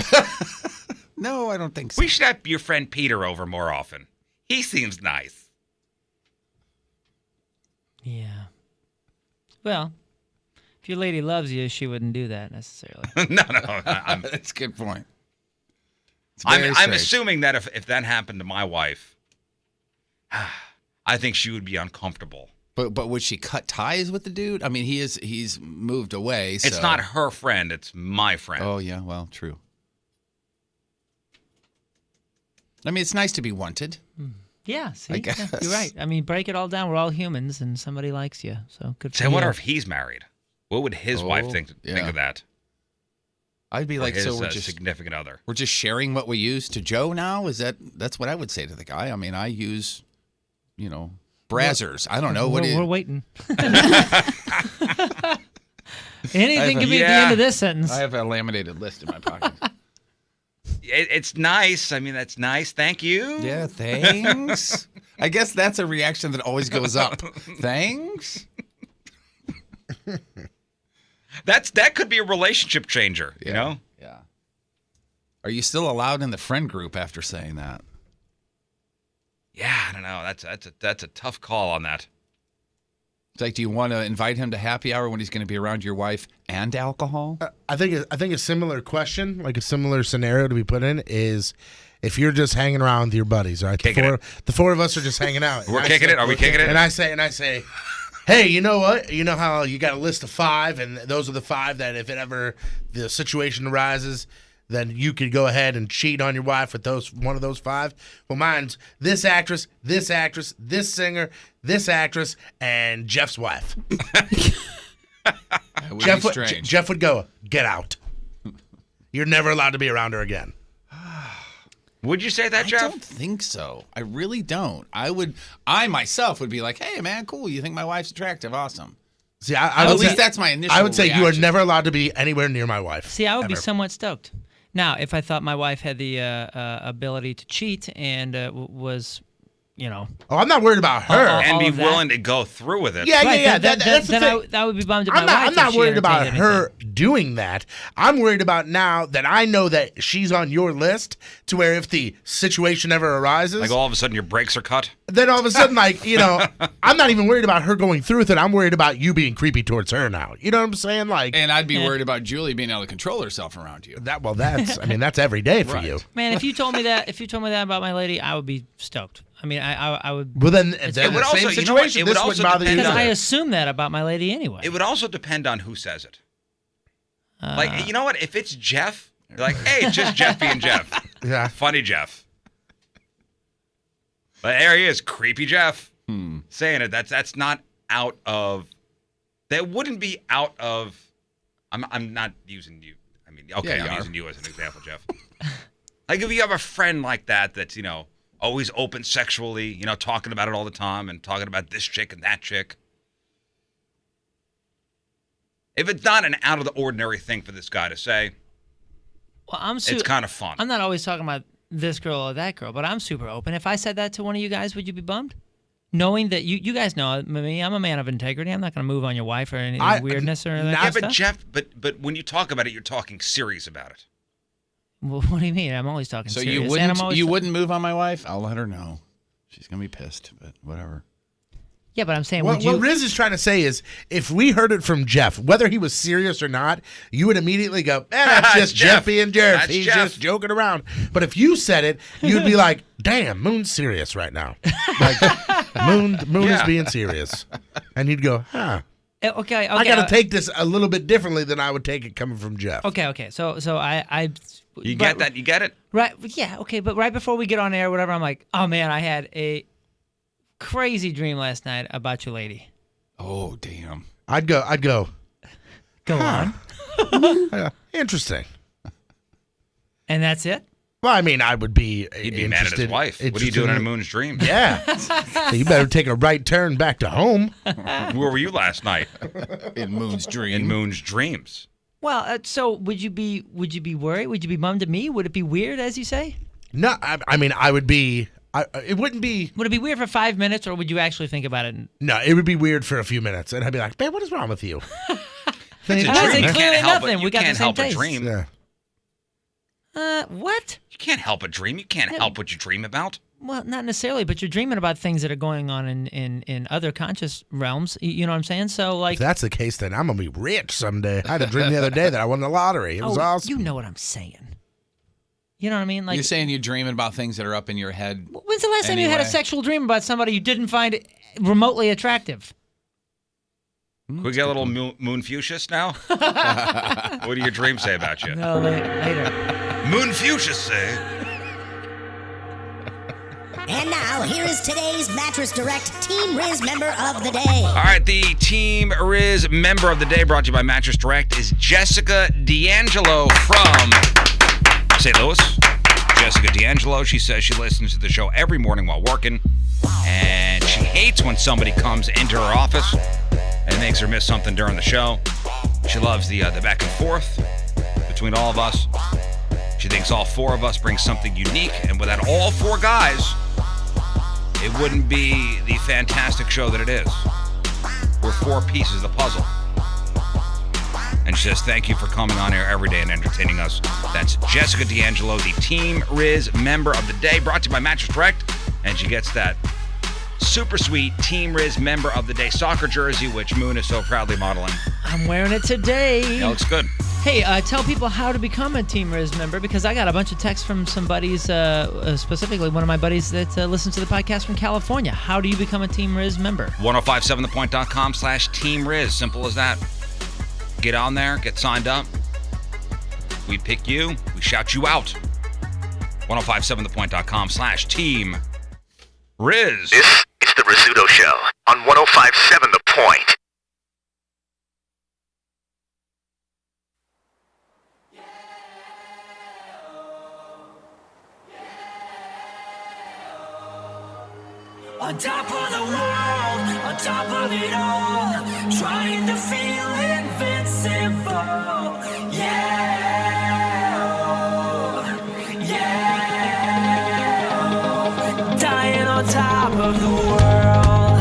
S8: No, I don't think so.
S4: We should have your friend Peter over more often. He seems nice.
S9: Yeah. Well, if your lady loves you, she wouldn't do that necessarily.
S4: No.
S8: That's a good point. It's very
S4: I'm
S8: strange.
S4: assuming that if that happened to my wife, I think she would be uncomfortable.
S8: But would she cut ties with the dude? I mean, he's moved away. So.
S4: It's not her friend, it's my friend.
S8: Oh, yeah, well, true. I mean, it's nice to be wanted.
S9: Yeah, see,
S8: I
S9: yeah,
S8: guess.
S9: you're right. I mean, break it all down. We're all humans, and somebody likes you, so good for
S4: So I
S9: you.
S4: wonder if he's married. What would his wife think
S8: yeah.
S4: of that?
S8: I'd be
S4: Or
S8: like,
S4: his
S8: so we're just
S4: significant other.
S8: we're just sharing what we use to Joe now? That's what I would say to the guy. I mean, I use, brazzers. I don't know what
S9: we're
S8: it.
S9: waiting. Anything can be at the end of this sentence.
S8: I have a laminated list in my pocket.
S4: It's nice. I mean, that's nice. Thank you.
S8: Yeah, thanks. I guess that's a reaction that always goes up. Thanks.
S4: That could be a relationship changer, you know?
S8: Yeah. Are you still allowed in the friend group after saying that?
S4: Yeah, I don't know. That's a tough call on that.
S8: It's like, do you want to invite him to happy hour when he's going to be around your wife and alcohol?
S10: I think a similar question, like a similar scenario to be put in, is if you're just hanging around with your buddies, right?
S4: Kicking
S10: The four of us are just hanging out.
S4: We're kicking it? Are we kicking it?
S10: And I say, hey, you know what? You know how you got a list of 5, and those are the 5 that if it ever the situation arises, then you could go ahead and cheat on your wife with one of those 5. Well, mine's this actress, this singer, this actress, and Jeff's wife.
S8: That would be strange.
S10: Jeff would go, get out. You're never allowed to be around her again.
S4: Would you say that,
S8: I
S4: Jeff?
S8: don't think so. I really don't. I myself would be like, hey, man, cool. You think my wife's attractive? Awesome.
S10: See, I
S8: At
S10: would
S8: least
S10: say,
S8: that's my initial
S10: I would say you are
S8: reaction.
S10: never allowed to be anywhere near my wife.
S9: See, I would be
S10: ever.
S9: somewhat stoked. Now, if I thought my wife had the ability to cheat and was,
S10: Oh, I'm not worried about her.
S4: And
S9: all
S4: be
S9: of that.
S4: willing to go through with it.
S10: Yeah,
S9: right,
S10: yeah.
S9: then
S10: That's the thing.
S9: I would be bummed at my
S10: I'm
S9: wife.
S10: not
S9: if
S10: not
S9: she
S10: worried about
S9: entertained
S10: her
S9: anything.
S10: doing that. I'm worried about now that I know that she's on your list to where if the situation ever arises,
S4: Like all of a sudden your brakes are cut.
S10: then all of a sudden, I'm not even worried about her going through with it. I'm worried about you being creepy towards her now. You know what I'm saying? Like
S8: And I'd be worried about Julie being able to control herself around you.
S10: that. Well, that's every day for
S8: Right.
S10: you.
S9: Man, if you told me that about my lady, I would be stoked. I mean, I would.
S10: Well, then
S4: It
S10: the
S4: would
S10: same
S4: also- you know what?
S10: situation.
S4: It would
S10: This
S4: also
S10: wouldn't bother you.
S4: depend
S9: Because
S4: on-
S9: I
S10: either.
S9: assume that about my lady anyway.
S4: It would also depend on who says it. Like, you know what? If it's Jeff, you're like, hey, it's just Jeff being Jeff.
S10: Yeah.
S4: Funny Jeff. But there he is, creepy Jeff, saying it. That's not out of. That wouldn't be out of. I'm not using you. I mean, okay,
S8: Yeah, you
S4: I'm
S8: are.
S4: using you as an example, Jeff. Like if you have a friend like that that's always open sexually, talking about it all the time and talking about this chick and that chick. If it's not an out of the ordinary thing for this guy to say,
S9: Well,
S4: it's kind of fun.
S9: I'm not always talking about this girl or that girl, but I'm super open. If I said that to one of you guys, would you be bummed? Knowing that you guys know me, I'm a man of integrity. I'm not going to move on your wife or any weirdness or that
S4: Yeah,
S9: kind of
S4: but
S9: stuff.
S4: Jeff, but when you talk about it, you're talking serious about it.
S9: Well, what do you mean? I'm always talking
S8: So
S9: serious.
S8: you
S9: and I'm always
S8: wouldn't move on my wife? I'll let her know. She's gonna be pissed, but whatever.
S9: Yeah, but I'm saying,
S10: What Riz is trying to say is, if we heard it from Jeff, whether he was serious or not, you would immediately go, that's just Jeff being Jeff.
S8: That's
S10: He's
S8: Jeff.
S10: just joking around. But if you said it, you'd be like, damn, Moon's serious right now. Like, Moon is being serious. And you'd go, huh.
S9: Okay.
S10: I got to take this a little bit differently than I would take it coming from Jeff.
S9: Okay. So I
S4: You get that? You get it?
S9: Right. Yeah. Okay. But right before we get on air, whatever, I'm like, oh man, I had a crazy dream last night about your lady.
S8: Oh, damn.
S10: I'd go.
S9: Go on.
S10: Interesting.
S9: And that's it?
S10: Well, I mean, I would be
S4: He'd be mad at his wife. What are you doing in a Moon's dream?
S10: Yeah. You better take a right turn back to home.
S4: Where were you last night?
S8: In Moon's dream.
S4: In Moon's dreams.
S9: Well, so would you be worried? Would you be bummed at me? Would it be weird, as you say?
S10: No, I mean, I would be. It wouldn't be.
S9: Would it be weird for 5 minutes, or would you actually think about it?
S10: No, it would be weird for a few minutes, and I'd be like, "Man, what is wrong with you?"
S4: It's a
S9: I
S4: dream.
S9: said
S4: You
S9: clearly
S4: can't help
S9: nothing.
S4: it.
S9: We
S4: You
S9: got the
S4: can't
S9: same
S4: help a
S9: taste.
S4: dream.
S10: Yeah.
S9: What?
S4: You can't help a dream. You can't help what you dream about.
S9: Well, not necessarily, but you're dreaming about things that are going on in other conscious realms. You know what I'm saying? So, like,
S10: If that's the case, then I'm gonna be rich someday. I had a dream the other day that I won the lottery. It was awesome.
S9: You know what I'm saying? You know what I mean? Like,
S8: You're saying you're dreaming about things that are up in your head.
S9: when's the last time you had a
S8: anyway.
S9: sexual dream about somebody you didn't find remotely attractive?
S4: Can we get a little moon fuchsias now? What do your dreams say about you?
S9: No, later.
S4: Moon fuchsias say.
S12: And now, here is today's Mattress Direct Team Riz member of the day.
S4: All right, the Team Riz member of the day, brought to you by Mattress Direct, is Jessica D'Angelo from St. Louis. Jessica D'Angelo, she says she listens to the show every morning while working, and she hates when somebody comes into her office and makes her miss something during the show. She loves the back and forth between all of us. She thinks all four of us bring something unique, and without all four guys, it wouldn't be the fantastic show that it is. We're four pieces of the puzzle. And she says, thank you for coming on air every day and entertaining us. That's Jessica D'Angelo, the Team Riz member of the day, brought to you by Mattress Direct. And she gets that super sweet Team Riz member of the day soccer jersey, which Moon is so proudly modeling.
S9: I'm wearing it today.
S4: It looks good.
S9: Hey, tell people how to become a Team Riz member, because I got a bunch of texts from some buddies, specifically one of my buddies that listens to the podcast from California. How do you become a Team Riz member?
S4: 1057thepoint.com/Team Riz. Simple as that. Get on there, get signed up. We pick you, we shout you out. 1057thepoint.com/Team Riz.
S13: This is the Rizzuto Show on 1057 The Point.
S14: On top of the world, on top of it all, trying to feel invincible. Yeah, yeah, dying on top of the world.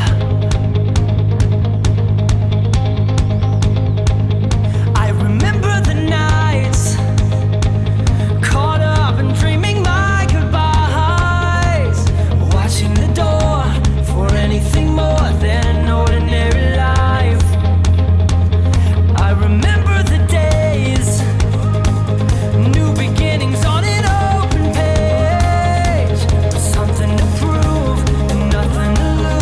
S14: I remember the nights caught up and dreaming my goodbyes, watching the door for anything more than an ordinary life. I remember the days, new beginnings on an open page, something to prove and nothing to lose.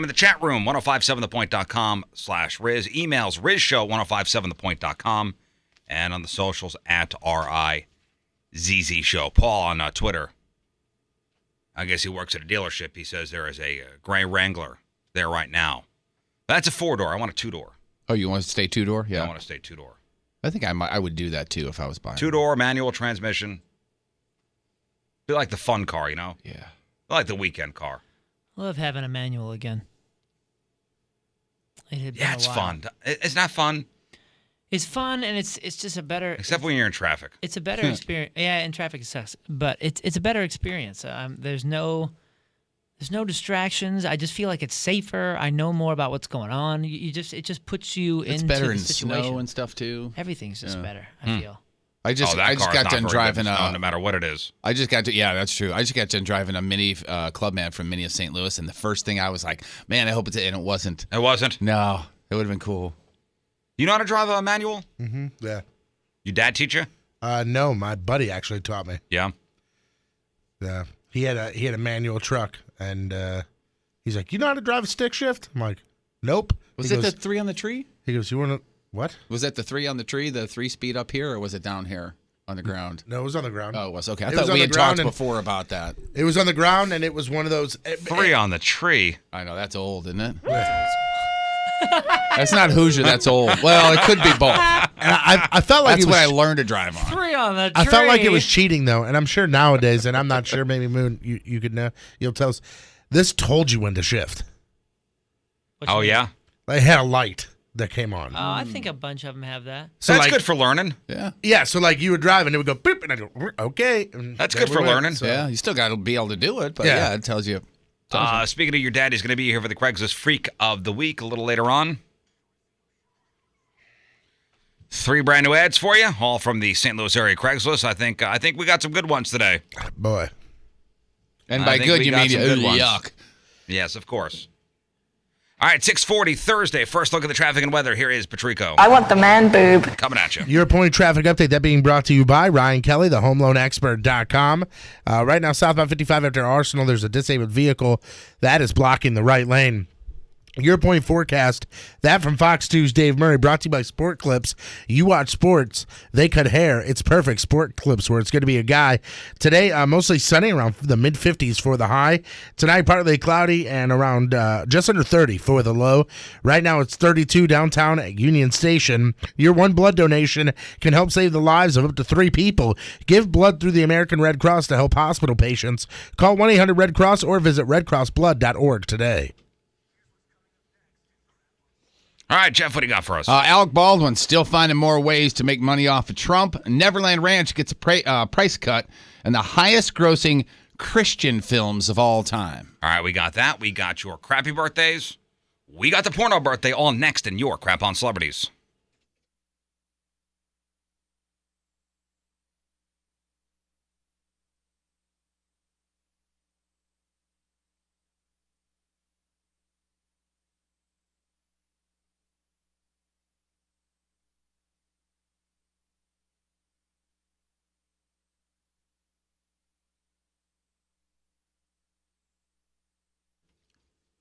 S4: in the chat room, 1057thepoint.com/Riz. Emails, rizshow1057thepoint.com. And on the socials, at RIZZ Show. Paul on Twitter. I guess he works at a dealership. He says there is a gray Wrangler there right now. That's a 4-door. I want a 2-door.
S8: Oh, you want to stay 2-door? Yeah.
S4: I want to stay 2-door.
S8: I think I would do that too if I was buying.
S4: 2-door, manual transmission. Be like the fun car, you know?
S8: Yeah.
S4: Be like the weekend car.
S9: Love having a manual again.
S4: It's fun. It's not fun.
S9: It's fun, and it's just a better.
S4: Except when you're in traffic.
S9: It's a better experience. Yeah, in traffic sucks, but it's a better experience. There's no distractions. I just feel like it's safer. I know more about what's going on. It just puts you
S8: It's
S9: into
S8: better
S9: the
S8: in
S9: situation.
S8: snow and stuff too.
S9: Everything's just better. I feel.
S8: I just
S4: that car is
S8: got
S4: not
S8: done
S4: very
S8: driving
S4: good in snow, no matter what it is.
S8: that's true. I just got done driving a Mini Clubman from Mini of St. Louis, and the first thing I was like, man, I hope it's, and it wasn't.
S4: It wasn't?
S8: No, it would have been cool.
S4: You know how to drive a manual?
S10: Mm-hmm. Yeah.
S4: Your dad teach you?
S10: No, my buddy actually taught me.
S4: Yeah.
S10: Yeah. He had a manual truck, and he's like, "You know how to drive a stick shift?" I'm like, "Nope."
S8: Was it the 3 on the tree?
S10: He goes, "You want to what?"
S8: Was that the 3 on the tree, the 3-speed up here, or was it down here on the ground?
S10: No, it was on the ground.
S8: Oh, it was okay. I
S10: It
S8: thought
S10: was on
S8: we
S10: the
S8: had talked
S10: ground,
S8: before about that.
S10: It was on the ground, and it was one of those
S4: 3 on the tree.
S8: I know that's old, isn't it? That's not Hoosier. That's old. Well, it could be both.
S10: And I felt like
S8: That's
S10: it was,
S8: what I learned to drive on.
S9: 3 on the tree.
S10: I felt like it was cheating though, and I'm sure nowadays, and I'm not sure. Maybe Moon, you could know. You'll tell us. This told you when to shift.
S4: Oh, yeah?
S10: They had a light that came on.
S9: Oh, I think a bunch of them have that.
S10: So
S4: That's
S10: like,
S4: good for learning.
S8: Yeah.
S10: Yeah, so like you would drive and it would go boop, and I'd go, okay. And
S4: That's
S10: there
S4: good
S10: we
S4: for
S10: went.
S8: Yeah,
S4: learning.
S8: you still got to be able to do it, but
S10: Yeah.
S8: yeah, it tells you.
S4: Speaking of your dad, he's going to be here for the Craigslist Freak of the Week a little later on. 3 brand new ads for you, all from the St. Louis area Craigslist. I think we got some good ones today.
S10: Boy.
S8: And
S4: I
S8: by
S4: think
S8: good,
S4: we
S8: you
S4: got
S8: mean
S4: some good ones.
S8: yuck.
S4: Yes, of course. All right, 6:40 Thursday. First look at the traffic and weather. Here is Patrico.
S15: I want the man boob.
S4: Coming at you.
S10: Your point traffic update, that being brought to you by Ryan Kelly, the homeloanexpert.com. Right now, southbound 55 after Arsenal, there's a disabled vehicle that is blocking the right lane. Your point forecast, that from Fox 2's Dave Murray, brought to you by Sport Clips. You watch sports, they cut hair. It's perfect. Sport Clips, where it's going to be a guy. Today, mostly sunny, around the mid-50s for the high. Tonight, partly cloudy and around just under 30 for the low. Right now, it's 32 downtown at Union Station. Your one blood donation can help save the lives of up to 3 people. Give blood through the American Red Cross to help hospital patients. Call 1-800-RED-CROSS or visit redcrossblood.org today.
S4: All right, Jeff, what do you got for us?
S8: Alec Baldwin still finding more ways to make money off of Trump. Neverland Ranch gets a price cut and the highest grossing Christian films of all time.
S4: All right, we got that. We got your crappy birthdays. We got the porno birthday all next in your Crap on Celebrities.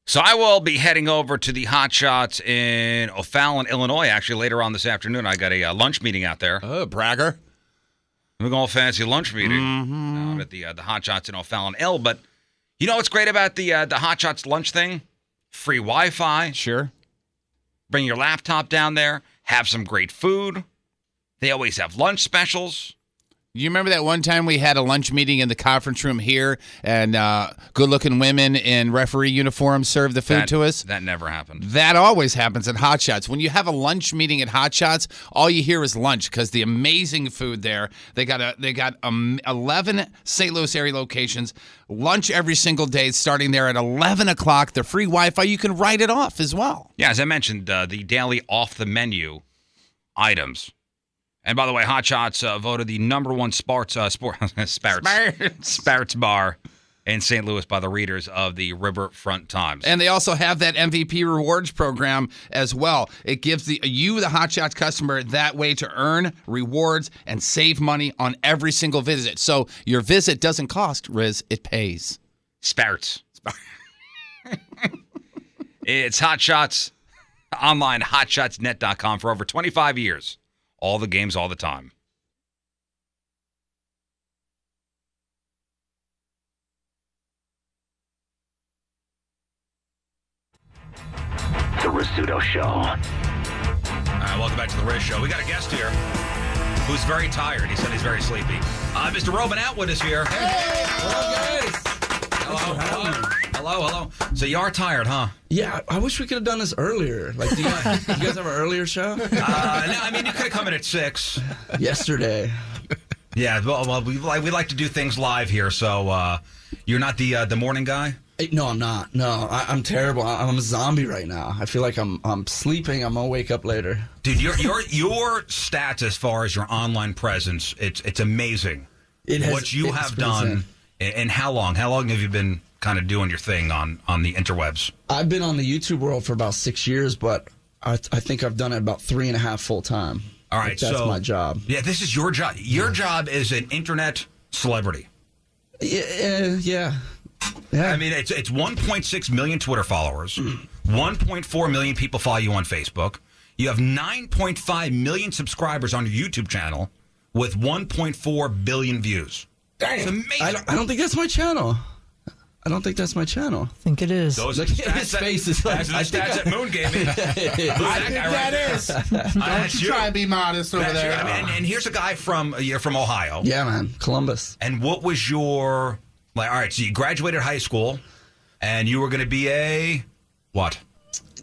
S4: So I will be heading over to the Hot Shots in O'Fallon, Illinois, actually later on this afternoon. I got a lunch meeting out there.
S8: Oh, bragger.
S4: We're going to fancy lunch meeting out at the Hot Shots in O'Fallon, Ill. But you know what's great about the Hot Shots lunch thing? Free Wi-Fi.
S8: Sure.
S4: Bring your laptop down there. Have some great food. They always have lunch specials.
S8: You remember that one time we had a lunch meeting in the conference room here, and good-looking women in referee uniforms served the food to us?
S4: That never happened.
S8: That always happens at Hot Shots. When you have a lunch meeting at Hot Shots, all you hear is lunch because the amazing food there. They got 11 St. Louis area locations. Lunch every single day, starting there at 11 o'clock. The free Wi-Fi, you can write it off as well.
S4: Yeah, as I mentioned, the daily off-the-menu items. And by the way, Hot Shots voted the number one Sparts bar in St. Louis by the readers of the Riverfront Times.
S8: And they also have that MVP rewards program as well. It gives you, the Hot Shots customer, that way to earn rewards and save money on every single visit. So your visit doesn't cost, Riz, it pays.
S4: Sparts. It's Hot Shots online, hotshotsnet.com for over 25 years. All the games, all the time.
S13: The Rizzuto Show.
S4: All right, welcome back to the Riz Show. We got a guest here who's very tired. He said he's very sleepy. Mr. Robin Atwood is here.
S15: Hey! Hello, guys.
S4: Hello. So you are tired, huh?
S15: Yeah, I wish we could have done this earlier. Like, do you guys have an earlier show?
S4: No, I mean, you could have come in at 6.
S15: Yesterday.
S4: Yeah, well, we like to do things live here, so you're not the morning guy?
S15: No, I'm not. No, I'm terrible. I'm a zombie right now. I feel like I'm sleeping. I'm gonna wake up later.
S4: Dude, your stats as far as your online presence, it's amazing. What you have done, and how long? How long have you been kind of doing your thing on the interwebs?
S15: I've been on the YouTube world for about 6 years, but I think I've done it about 3.5 full time.
S4: All right,
S15: that's my job.
S4: Yeah, this is your job. Your job is an internet celebrity.
S15: Yeah.
S4: I mean, it's 1.6 million Twitter followers. 1.4 million people follow you on Facebook. You have 9.5 million subscribers on your YouTube channel with 1.4 billion views. That's amazing.
S15: I don't think that's my channel. I
S9: think it is.
S4: Those are the stats
S15: his face is like,
S4: that's the stats that Moon gave me.
S10: I think that is. Don't you try to be modest over there.
S4: And here's a guy from Ohio.
S15: Yeah, man, Columbus.
S4: And what was your all right? So you graduated high school, and you were going to be a what?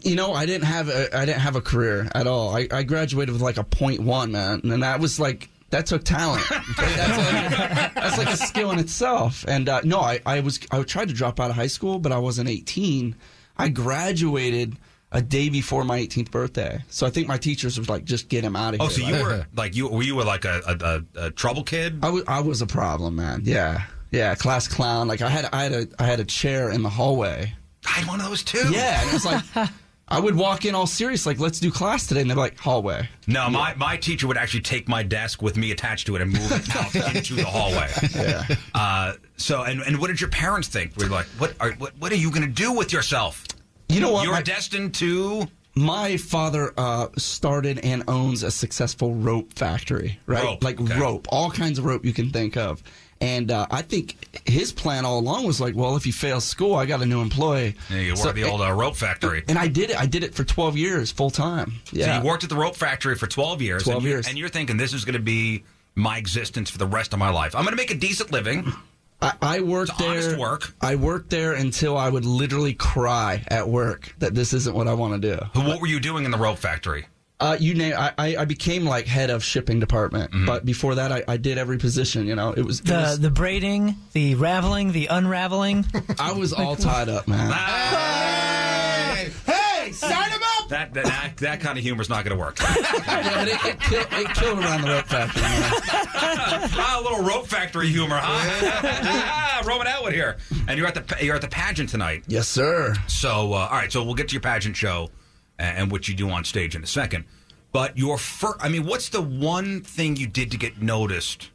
S15: You know, I didn't have a career at all. I graduated with like a 0.1, man, and that was like. That took talent. That's like a skill in itself. And no, I tried to drop out of high school, but I wasn't 18. I graduated a day before my 18th birthday. So I think my teachers were like, just get him out of here.
S4: Oh, so you were like you were like a trouble kid?
S15: I was a problem, man. Yeah, class clown. Like I had a chair in the hallway.
S4: I had one of those too.
S15: Yeah, and it was like. I would walk in all serious, like, let's do class today, and they'd be like, hallway.
S4: No, my teacher would actually take my desk with me attached to it and move it out into the hallway.
S15: Yeah.
S4: So, and what did your parents think? Were like, what are you going to do with yourself?
S15: You know what?
S4: You're destined to...
S15: My father started and owns a successful rope factory, right? Rope, all kinds of rope you can think of. And I think his plan all along was like, well, if you fail school, I got a new employee.
S4: Yeah, you worked at the old rope factory.
S15: And I did it. I did it for 12 years, full time. Yeah.
S4: So you worked at the rope factory for 12 years.
S15: 12 years.
S4: And you're thinking, this is going to be my existence for the rest of my life. I'm going to make a decent living.
S15: I worked there.
S4: Honest work.
S15: I worked there until I would literally cry at work that this isn't what I want to do.
S4: What were you doing in the rope factory?
S15: You name. I became like head of shipping department, but before that, I did every position. You know, it was
S9: the braiding, the raveling, the unraveling.
S15: I was all tied up, man.
S10: Hey, sign him up.
S4: That kind of humor is not going to work.
S15: Yeah, but it killed around the rope factory. Man.
S4: A little rope factory humor, huh? Roman Atwood here, and you're at the pageant tonight.
S15: Yes, sir.
S4: So, all right. So we'll get to your pageant show and what you do on stage in a second. But what's the one thing you did to get noticed?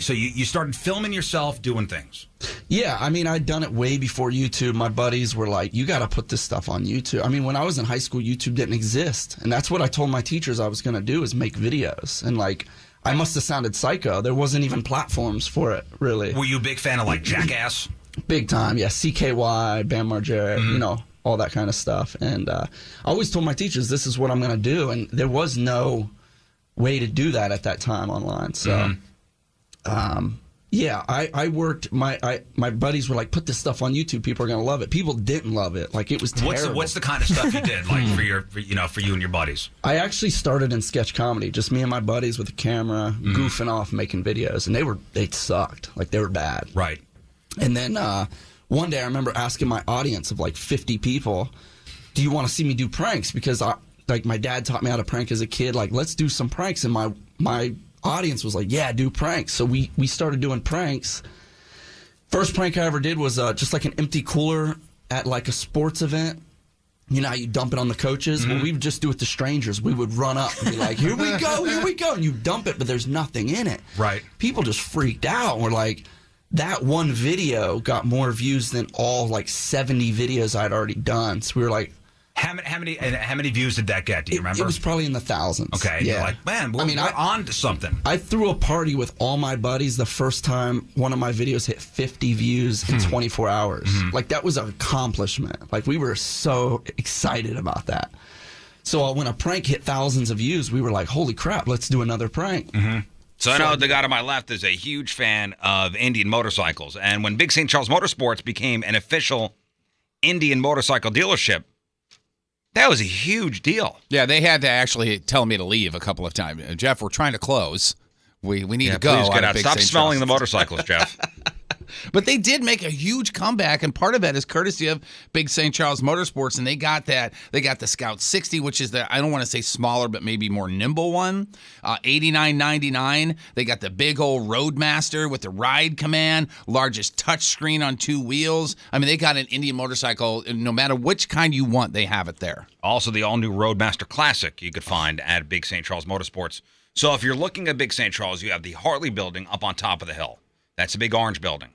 S4: So you started filming yourself doing things.
S15: Yeah, I mean, I'd done it way before YouTube. My buddies were like, you got to put this stuff on YouTube. I mean, when I was in high school, YouTube didn't exist. And that's what I told my teachers I was going to do, is make videos. And like, I must have sounded psycho. There wasn't even platforms for it, really.
S4: Were you a big fan of like Jackass?
S15: Big time, yeah. CKY, Bam Margera, you know, all that kind of stuff. And I always told my teachers, this is what I'm going to do. And there was no way to do that at that time online. So... yeah, I worked. My buddies were like, put this stuff on YouTube. People are gonna love it. People didn't love it. Like, it was terrible.
S4: What's the kind of stuff you did, like for you and your buddies?
S15: I actually started in sketch comedy, just me and my buddies with a camera, goofing off, making videos, and they sucked. Like, they were bad.
S4: Right.
S15: And then one day I remember asking my audience of like 50 people, "Do you want to see me do pranks?" Because my dad taught me how to prank as a kid. Like, let's do some pranks. And my audience was like, yeah, do pranks. So we started doing pranks. First prank I ever did was just like an empty cooler at like a sports event. You know how you dump it on the coaches? Well, we would just do it to strangers. We would run up and be like, here we go. And you dump it, but there's nothing in it.
S4: Right.
S15: People just freaked out and were like, that one video got more views than all like 70 videos I'd already done. So we were like,
S4: How many views did that get? Do you remember?
S15: It was probably in the thousands.
S4: Okay.
S15: Yeah.
S4: You're like, man, we're on to something.
S15: I threw a party with all my buddies the first time one of my videos hit 50 views in 24 hours. Like, that was an accomplishment. Like, we were so excited about that. So when a prank hit thousands of views, we were like, holy crap, let's do another prank.
S4: So I know the guy to my left is a huge fan of Indian motorcycles. And when Big St. Charles Motorsports became an official Indian motorcycle dealership, that was a huge deal.
S8: Yeah, they had to actually tell me to leave a couple of times. Jeff, we're trying to close. We need to go.
S4: Please get out.
S8: Big
S4: Stop
S8: St.
S4: smelling the
S8: Charles.
S4: motorcycles, Jeff.
S8: But they did make a huge comeback, and part of that is courtesy of Big St. Charles Motorsports, and they got that. They got the Scout 60, which is the, I don't want to say smaller, but maybe more nimble one. $89.99. They got the big old Roadmaster with the ride command, largest touchscreen on 2 wheels. I mean, they got an Indian motorcycle. No matter which kind you want, they have it there.
S4: Also, the all-new Roadmaster Classic you could find at Big St. Charles Motorsports. So if you're looking at Big St. Charles, you have the Hartley building up on top of the hill. That's a big orange building.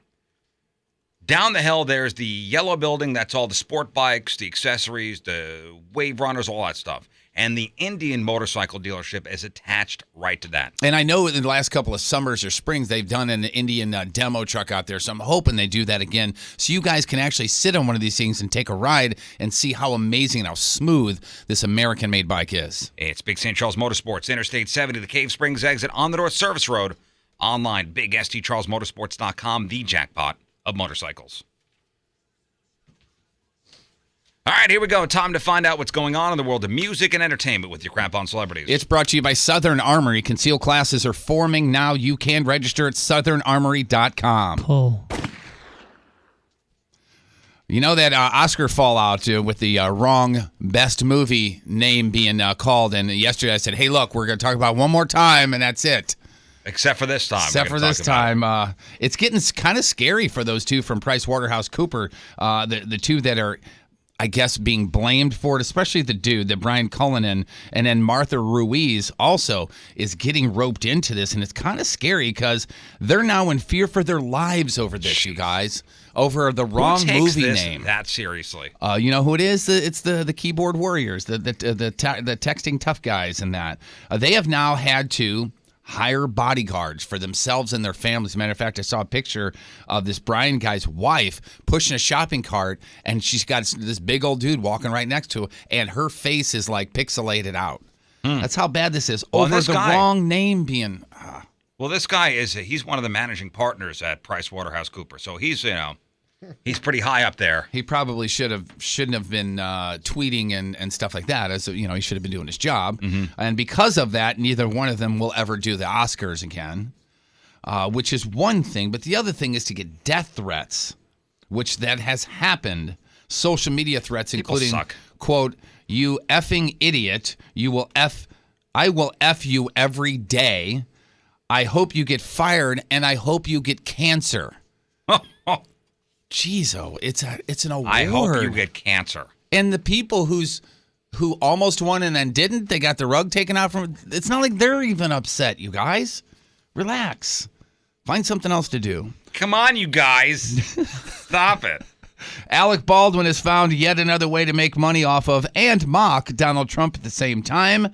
S4: Down the hill, there's the yellow building. That's all the sport bikes, the accessories, the wave runners, all that stuff. And the Indian motorcycle dealership is attached right to that.
S8: And I know in the last couple of summers or springs, they've done an Indian demo truck out there. So I'm hoping they do that again so you guys can actually sit on one of these things and take a ride and see how amazing and how smooth this American-made bike is.
S4: It's Big St. Charles Motorsports, Interstate 70, the Cave Springs exit on the North Service Road. Online, bigstcharlesmotorsports.com, the jackpot of motorcycles. All right, here we go. Time to find out what's going on in the world of music and entertainment with your Crap on Celebrities.
S8: It's brought to you by Southern Armory. Concealed classes are forming now. You can register at southernarmory.com.
S9: Pull.
S8: You know that Oscar fallout with the wrong best movie name being called. And yesterday I said, hey, look, we're going to talk about it one more time, and that's it.
S4: Except for this time.
S8: Except for this time. It's getting kind of scary for those two from PricewaterhouseCoopers, the two that are, I guess, being blamed for it, especially the dude, the Brian Cullinan, and then Martha Ruiz also is getting roped into this, and it's kind of scary because they're now in fear for their lives over this, you guys, over the wrong movie name.
S4: That seriously.
S8: You know who it is? It's the keyboard warriors, the texting tough guys, and that they have now had to hire bodyguards for themselves and their families. As a matter of fact, I saw a picture of this Brian guy's wife pushing a shopping cart, and she's got this big old dude walking right next to her, and her face is like pixelated out. That's how bad this is. Over the wrong name being...
S4: Well, this guy he's one of the managing partners at PricewaterhouseCoopers, so he's pretty high up there.
S8: He probably shouldn't have been tweeting and stuff like that. As he should have been doing his job. And because of that, neither one of them will ever do the Oscars again, which is one thing. But the other thing is to get death threats, which that has happened. Social media threats, including, quote, "You effing idiot! I will F you every day. I hope you get fired, and I hope you get cancer." Jeez, it's an award.
S4: I hope you get cancer.
S8: And the people who almost won and then didn't, they got the rug taken out from. It's not like they're even upset. You guys, relax. Find something else to do.
S4: Come on, you guys, stop it.
S8: Alec Baldwin has found yet another way to make money off of and mock Donald Trump at the same time.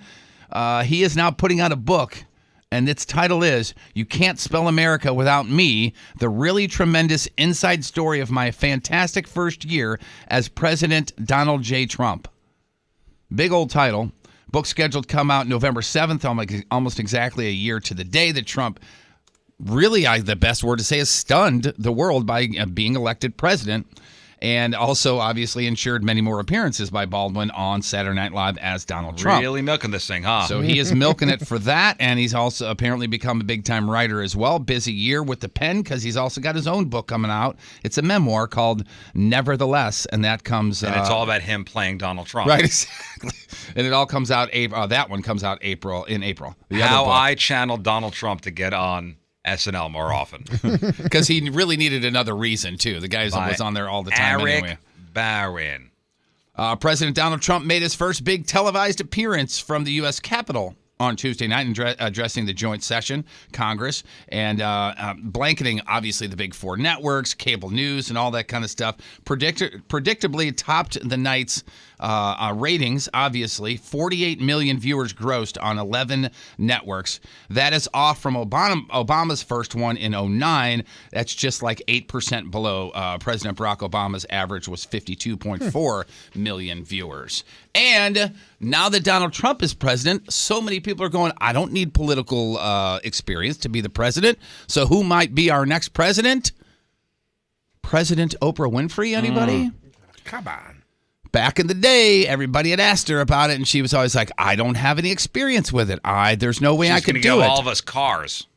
S8: He is now putting out a book. And its title is, You Can't Spell America Without Me, the really tremendous inside story of my fantastic first year as President Donald J. Trump. Big old title. Book scheduled to come out November 7th, almost exactly a year to the day that Trump really, the best word to say is stunned the world by being elected president. And also, obviously, ensured many more appearances by Baldwin on Saturday Night Live as Donald Trump.
S4: Really milking this thing, huh?
S8: So he is milking it for that, and he's also apparently become a big-time writer as well. Busy year with the pen because he's also got his own book coming out. It's a memoir called Nevertheless, and that comes...
S4: And it's all about him playing Donald Trump.
S8: Right, exactly. And it all comes out... that one comes out in April.
S4: How I channeled Donald Trump to get on SNL more often.
S8: Because he really needed another reason, too. The guy was on there all the time anyway.
S4: Barron.
S8: President Donald Trump made his first big televised appearance from the U.S. Capitol on Tuesday night addressing the joint session, Congress, and blanketing, obviously, the big four networks, cable news, and all that kind of stuff. Predictably topped the night's ratings, obviously. 48 million viewers grossed on 11 networks. That is off from Obama's first one in 2009. That's just like 8% below. President Barack Obama's average was 52.4 million viewers. And now that Donald Trump is president, so many people are going, I don't need political experience to be the president. So who might be our next president? President Oprah Winfrey, anybody?
S10: Come on.
S8: Back in the day, everybody had asked her about it, and she was always like, I don't have any experience with it. There's no way I could do it.
S4: She's going to give all of us cars.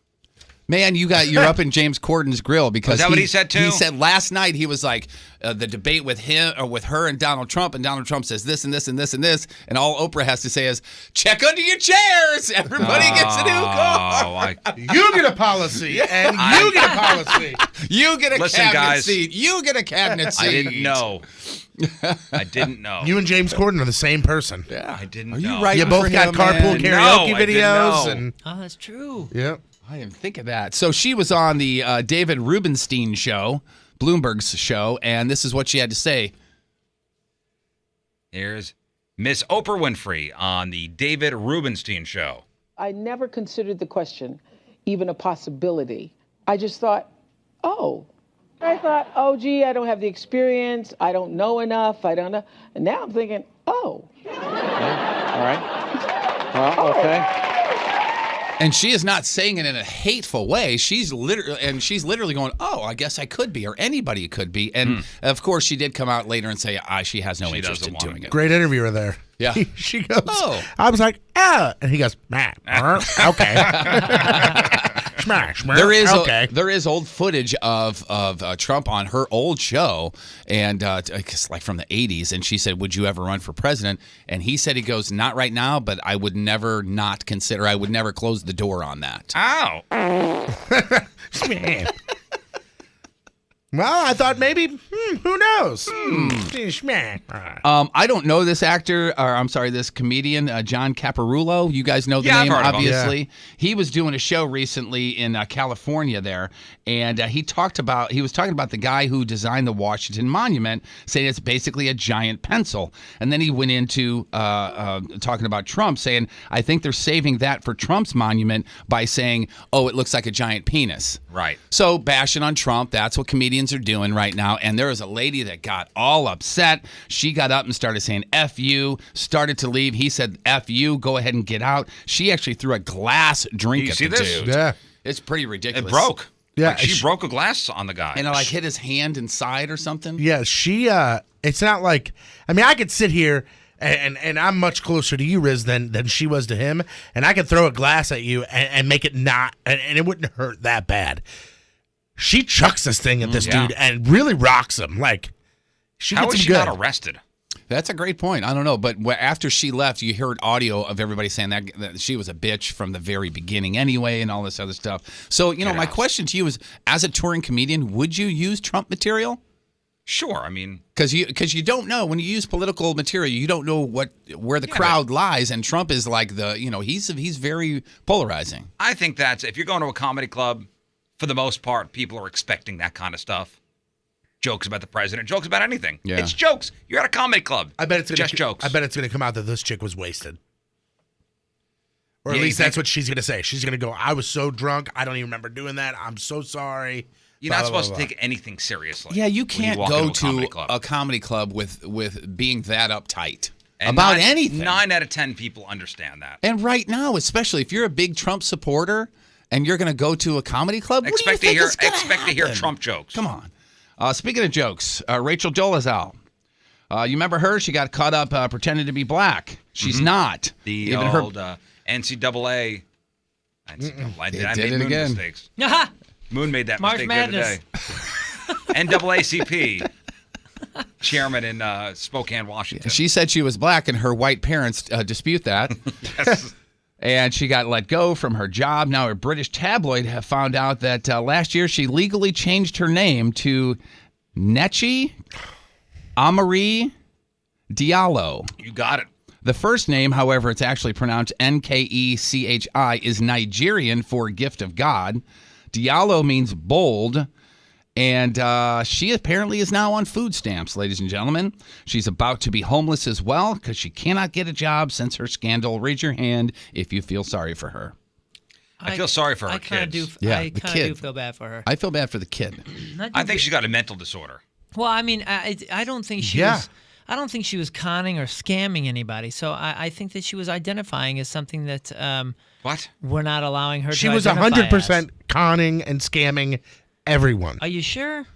S8: Man, you're up in James Corden's grill because
S4: is that what he said too?
S8: He said last night he was like the debate with him or with her and Donald Trump says this and this and this and this, and all Oprah has to say is check under your chairs. Everybody gets a new car.
S10: You get a policy, and you get a policy.
S8: You get a cabinet
S4: guys,
S8: seat. You get a cabinet seat.
S4: I didn't know. I didn't know.
S10: You and James Corden are the same person.
S8: Yeah,
S4: I didn't
S8: know.
S4: You
S8: right?
S10: You both got carpool karaoke videos, and
S9: oh, that's true.
S10: Yep.
S8: I didn't think of that. So she was on the David Rubenstein show, Bloomberg's show, and this is what she had to say.
S4: Here's Miss Oprah Winfrey on the David Rubenstein show.
S16: I never considered the question even a possibility. I just thought, oh, gee, I don't have the experience. I don't know enough. I don't know. And now I'm thinking, oh.
S6: All right. Well, okay.
S8: And she is not saying it in a hateful way. She's literally going, "Oh, I guess I could be, or anybody could be." And of course, she did come out later and say she has no interest in doing it.
S10: Great interviewer there.
S8: Yeah,
S10: she goes.
S8: Oh,
S10: I was like, and he goes, okay. Smash.
S8: There is old footage of Trump on her old show, and like from the 80s. And she said, "Would you ever run for president?" And he said, "He goes, not right now, but I would never not consider. I would never close the door on that."
S4: Ow.
S10: Man. Well, I thought maybe, who knows?
S8: I don't know this actor, or I'm sorry, this comedian, John Caparulo. You guys know the name,
S4: I've heard
S8: obviously.
S4: of him.
S8: He was doing a show recently in California there, and he was talking about the guy who designed the Washington Monument, saying it's basically a giant pencil. And then he went into talking about Trump, saying, I think they're saving that for Trump's monument by saying, oh, it looks like a giant penis.
S4: Right.
S8: So bashing on Trump, that's what comedians are doing right now. And there was a lady that got all upset. She got up and started saying F you, started to leave. He said F you, go ahead and get out. She actually threw a glass drink at the dude.
S10: Yeah.
S8: It's pretty ridiculous.
S4: It broke.
S10: Yeah,
S4: like she broke a glass on the guy.
S8: And it hit his hand inside or something.
S10: Yeah, it's not like, I mean, I could sit here and I'm much closer to you, Riz, than she was to him, and I could throw a glass at you and make it not, and it wouldn't hurt that bad. She chucks this thing at this dude and really rocks him. Like,
S4: How was she not arrested?
S8: That's a great point. I don't know, but after she left, you heard audio of everybody saying that she was a bitch from the very beginning anyway, and all this other stuff. So, my question to you is, as a touring comedian, would you use Trump material?
S4: Sure, I mean,
S8: because you don't know when you use political material, you don't know where the crowd lies, and Trump is like he's very polarizing.
S4: I think that's, if you're going to a comedy club, for the most part, people are expecting that kind of stuff. Jokes about the president, jokes about anything.
S8: Yeah.
S4: It's jokes. You're at a comedy club.
S10: I bet it's
S4: just jokes.
S10: I bet it's going to come out that this chick was wasted. Or at least that's what she's going to say. She's going to go, I was so drunk, I don't even remember doing that. I'm so sorry.
S4: You're not supposed to take anything seriously.
S8: Yeah, you can't go to a comedy club with being that uptight about anything.
S4: 9 out of 10 people understand that.
S8: And right now, especially if you're a big Trump supporter and you're going to go to a comedy club,
S4: expect to hear Trump jokes.
S8: Come on. Speaking of jokes, Rachel Dolezal. You remember her? She got caught up pretending to be black. She's not.
S4: The old NCAA. I made Moon mistakes. Moon made that
S9: March
S4: mistake
S9: Madness.
S4: the other day. NAACP chairman in Spokane, Washington.
S8: She said she was black, and her white parents dispute that.
S4: Yes.
S8: And she got let go from her job. Now, a British tabloid have found out that last year she legally changed her name to Nechi Amari Diallo.
S4: You got it.
S8: The first name, however, it's actually pronounced Nkechi, is Nigerian for gift of God. Diallo means bold. And she apparently is now on food stamps, ladies and gentlemen. She's about to be homeless as well because she cannot get a job since her scandal. Raise your hand if you feel sorry for her.
S4: I feel sorry for her
S9: I kind of do.
S8: Yeah,
S9: I
S8: the
S9: kind
S8: kid.
S9: of do feel bad for her.
S8: I feel bad for the kid.
S4: I think she's got a mental disorder.
S9: Well, I mean, I don't think she was. I don't think she was conning or scamming anybody. So I think that she was identifying as something that
S4: what
S9: we're not allowing her.
S10: She
S9: to
S10: was
S9: identify
S10: 100% conning and scamming everyone.
S9: Are you sure?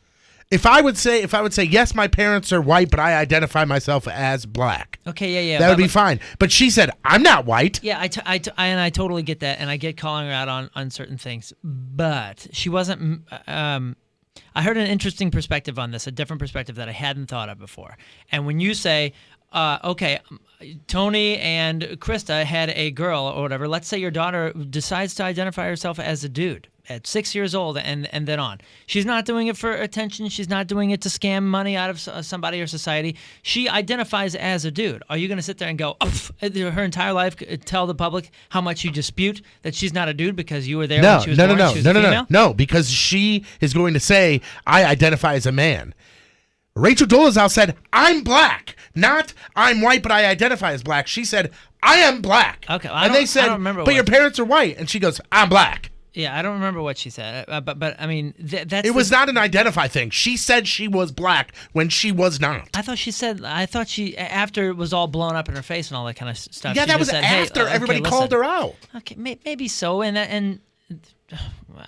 S10: If I would say yes, my parents are white, but I identify myself as black.
S9: Okay, yeah.
S10: That would be fine. But she said, I'm not white.
S9: Yeah, I totally get that, and I get calling her out on certain things. But she wasn't. I heard an interesting perspective on this, a different perspective that I hadn't thought of before. And when you say, okay, Tony and Krista had a girl or whatever, let's say your daughter decides to identify herself as a dude at 6 years old and then on. She's not doing it for attention. She's not doing it to scam money out of somebody or society. She identifies as a dude. Are you going to sit there and go, her entire life, tell the public how much you dispute that she's not a dude because you were there when she was born? She was a female?
S10: No, because she is going to say, I identify as a man. Rachel Dolezal said, I'm black, not I'm white, but I identify as black. She said, I am black.
S9: Okay,
S10: and they said, but your parents are white. And she goes, I'm black.
S9: Yeah, I don't remember what she said, but I mean, that's.
S10: It was not an identify thing. She said she was black when she was not.
S9: I thought she after it was all blown up in her face and all that kind of stuff.
S10: Yeah,
S9: she
S10: that was
S9: just said,
S10: after
S9: hey,
S10: everybody called her out.
S9: Okay, maybe so, and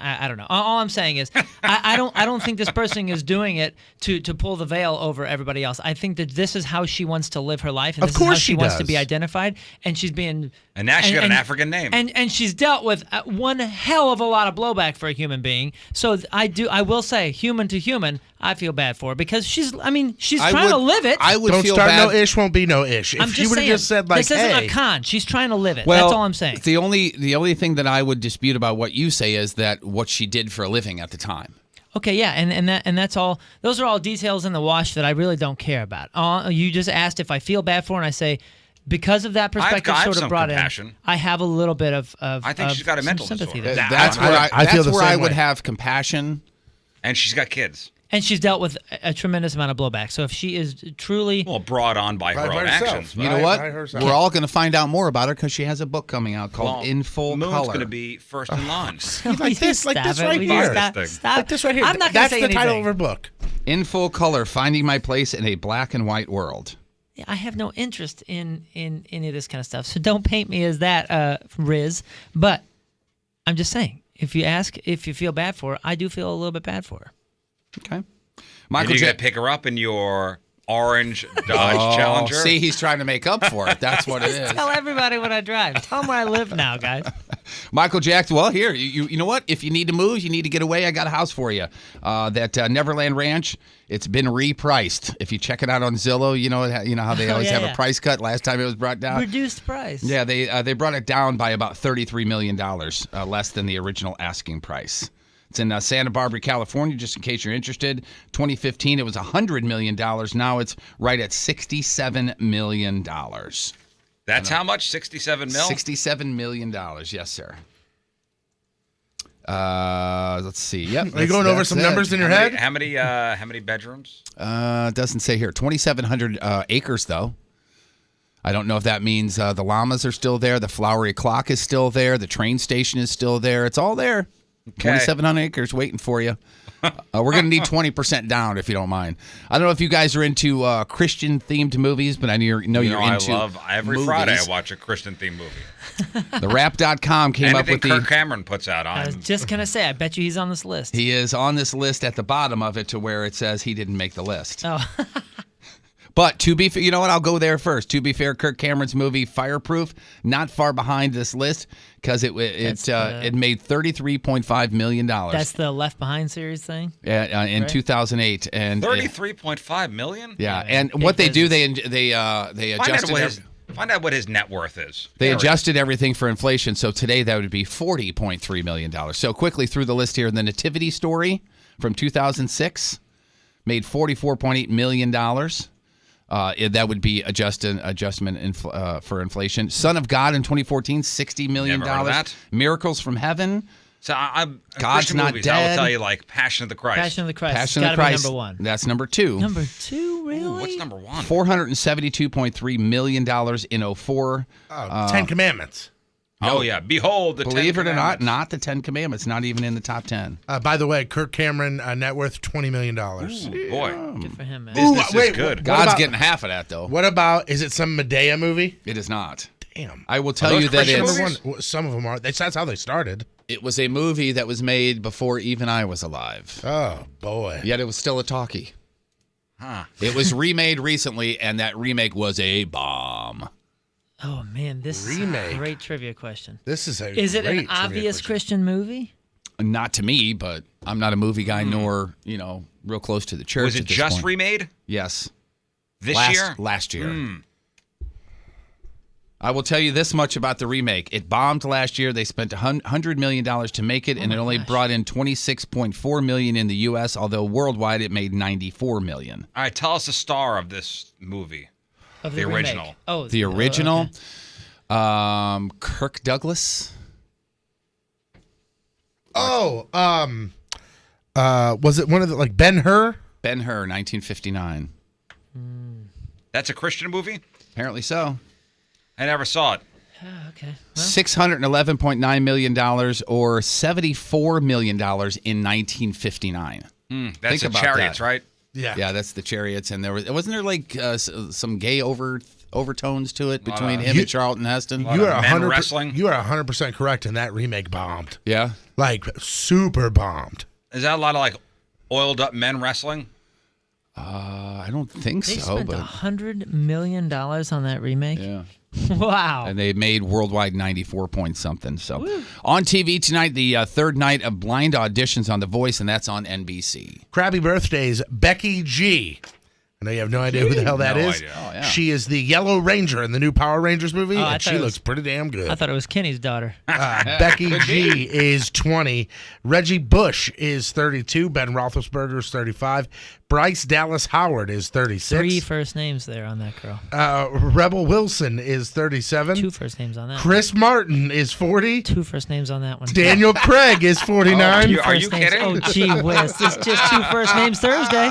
S9: I don't know. All I'm saying is I don't think this person is doing it to pull the veil over everybody else. I think that this is how she wants to live her life, and this is how she wants to be identified, and she's being.
S4: And now she's got an African name.
S9: And she's dealt with one hell of a lot of blowback for a human being. So I will say, human to human, I feel bad for her because she's trying to live it.
S8: I would
S10: Don't
S8: feel
S10: start
S8: bad.
S10: no ish, won't be no ish.
S9: I'm
S10: If she would have just said like,
S9: this isn't
S10: hey,
S9: a con. She's trying to live it.
S8: Well,
S9: that's all I'm saying.
S8: The only thing that I would dispute about what you say is that what she did for a living at the time.
S9: Okay, yeah, and that's all. Those are all details in the wash that I really don't care about. You just asked if I feel bad for her, and I say because of that perspective,
S4: I have
S9: sort of
S4: some
S9: brought
S4: compassion.
S9: in. I have a little bit of
S4: I think she's got a mental
S9: sympathy
S4: disorder.
S9: there.
S8: That's where
S10: I feel the
S8: I
S10: same
S8: would
S10: way.
S8: have compassion.
S4: And she's got kids.
S9: And she's dealt with a tremendous amount of blowback. So if she is truly
S4: brought on by her own actions.
S8: You know what? We're all going to find out more about her because she has a book coming out called In Full
S4: Moon's
S8: Color.
S4: going to be first in line.
S10: like this right here.
S9: Stop.
S10: Like this right here.
S9: I'm not going to
S10: That's
S9: say
S10: the
S9: anything.
S10: title of her book.
S8: In Full Color: Finding My Place in a Black and White World.
S9: Yeah, I have no interest in any of this kind of stuff. So don't paint me as that, Riz. But I'm just saying, if you ask if you feel bad for her, I do feel a little bit bad for her.
S8: Okay.
S4: Michael, you going to pick her up in your orange Dodge Challenger?
S8: See, he's trying to make up for it. That's what it is.
S9: Tell everybody what I drive. Tell them where I live now, guys.
S8: Michael Jackson. Well, here, you know what? If you need to move, you need to get away, I got a house for you. That Neverland Ranch, it's been repriced. If you check it out on Zillow, you know how they always have a price cut. Last time it was brought down.
S9: Reduced price.
S8: Yeah, they brought it down by about $33 million, less than the original asking price. It's in Santa Barbara, California, just in case you're interested. 2015, it was $100 million. Now it's right at $67 million.
S4: That's how much? 67 mil?
S8: $67 million, yes, sir. Let's see. Yep.
S10: Are you going over some numbers in your head?
S4: How many bedrooms?
S8: Doesn't say here. 2,700 acres, though. I don't know if that means the llamas are still there, the flowery clock is still there, the train station is still there. It's all there.
S4: Okay.
S8: 2,700 acres waiting for you. We're going to need 20% down if you don't mind. I don't know if you guys are into Christian-themed movies, but I know you're into
S4: I love every
S8: movies.
S4: Friday I watch a Christian-themed movie.
S8: The Rap.com came up with the...
S4: Kirk Cameron puts out.
S9: I was just going to say, I bet you he's on this list.
S8: He is on this list at the bottom of it to where it says he didn't make the list.
S9: Oh.
S8: But to be fair, you know what? I'll go there first. To be fair, Kirk Cameron's movie Fireproof, not far behind this list because it made $33.5 million.
S9: That's the Left Behind series thing?
S8: In 2008. And
S4: $33.5 million?
S8: Yeah, and what they do, they adjusted
S4: Find out what his net worth is.
S8: They adjusted everything for inflation, so today that would be $40.3 million. So quickly through the list here, The Nativity Story from 2006 made $44.8 million. That would be adjustment for inflation. Son of God in 2014, $60 million.
S17: Never heard of that.
S8: Miracles from Heaven.
S17: So I'm
S8: God's
S17: Christian
S8: Not
S17: movies, I will
S8: Dead.
S17: tell you, like Passion of the Christ.
S9: Passion of the Christ.
S8: Passion
S9: It's
S8: of the
S9: gotta be
S8: Christ.
S9: number one.
S8: That's number 2.
S9: Number 2, really?
S17: What's number 1?
S8: $472.3 million in 04.
S10: Ten Commandments.
S17: Oh yeah, behold the
S8: Believe
S17: 10
S8: it or not,
S17: Commandments.
S8: not the 10 Commandments, not even in the top 10.
S10: By the way, Kirk Cameron net worth $20 million.
S17: Ooh, boy,
S9: Good for him, man.
S17: business
S10: wait,
S17: is good.
S10: what
S8: God's
S10: about-
S8: getting half of that, though.
S10: What about, is it some Medea movie?
S8: It is not.
S10: Damn.
S8: I will tell
S17: those
S8: you that
S17: Christian
S8: it's,
S17: movies?
S10: Some of them are. That's how they started.
S8: it was a movie that was made before even I was alive.
S10: Oh, boy.
S8: Yet it was still a talkie.
S17: Huh.
S8: It was remade recently, and that remake was a bomb.
S9: Oh man, this
S10: Remake.
S9: is a great trivia question.
S10: This is a
S9: Is it an
S10: great trivia
S9: obvious
S10: question.
S9: Christian movie?
S8: Not to me, but I'm not a movie guy, nor, real close to the church.
S17: Was it
S8: at this
S17: just
S8: point.
S17: remade
S8: Yes.
S17: this
S8: last,
S17: year?
S8: Last year. I will tell you this much about the remake. It bombed last year. They spent $100 million to make it, and it only brought in $26.4 million in the U.S., although worldwide it made $94 million.
S17: All right, tell us the star of this movie.
S9: Of
S17: The
S9: remake?
S17: original.
S9: Oh,
S8: The original,
S9: okay.
S8: Kirk Douglas.
S10: Oh, was it one of the, like, Ben-Hur?
S8: Ben-Hur, 1959.
S17: That's a Christian movie?
S8: Apparently so.
S17: I never saw it.
S9: Okay. Well,
S8: $611.9 million or $74 million in 1959.
S17: That's
S8: Think
S17: the
S8: about
S17: Chariots,
S8: that.
S17: right?
S10: Yeah.
S8: Yeah, that's the Chariots, and wasn't there like some gay overtones to it between him and Charlton Heston?
S10: You are
S17: men
S10: 100%
S17: wrestling?
S10: You are 100% correct, and that remake bombed.
S8: Yeah,
S10: Like, super bombed.
S17: Is that a lot of like oiled up men wrestling?
S8: I don't think
S9: they
S8: so,
S9: spent
S8: but
S9: $100 million on that remake.
S8: yeah.
S9: Wow.
S8: And they made worldwide 94 point something. So on TV tonight, the third night of blind auditions on The Voice, and that's on NBC.
S10: Crappy birthdays, Becky G. I know you have no idea who the hell that
S17: No
S10: is.
S17: idea.
S8: Oh, yeah.
S10: She is the Yellow Ranger in the new Power Rangers movie,
S9: I
S10: and she
S9: thought it
S10: looks
S9: was-
S10: pretty damn good.
S9: I thought it was Kenny's daughter.
S10: Becky G is 20. Reggie Bush is 32. Ben Roethlisberger is 35. Bryce Dallas Howard is 36.
S9: 3 first names there on that girl.
S10: Rebel Wilson is 37.
S9: 2 first names on that.
S10: Chris Martin is 40.
S9: 2 first names on that one.
S10: Daniel Craig is 49.
S17: you- Are you
S9: First names-
S17: kidding?
S9: Oh, gee whiz. It's just 2 first names Thursday.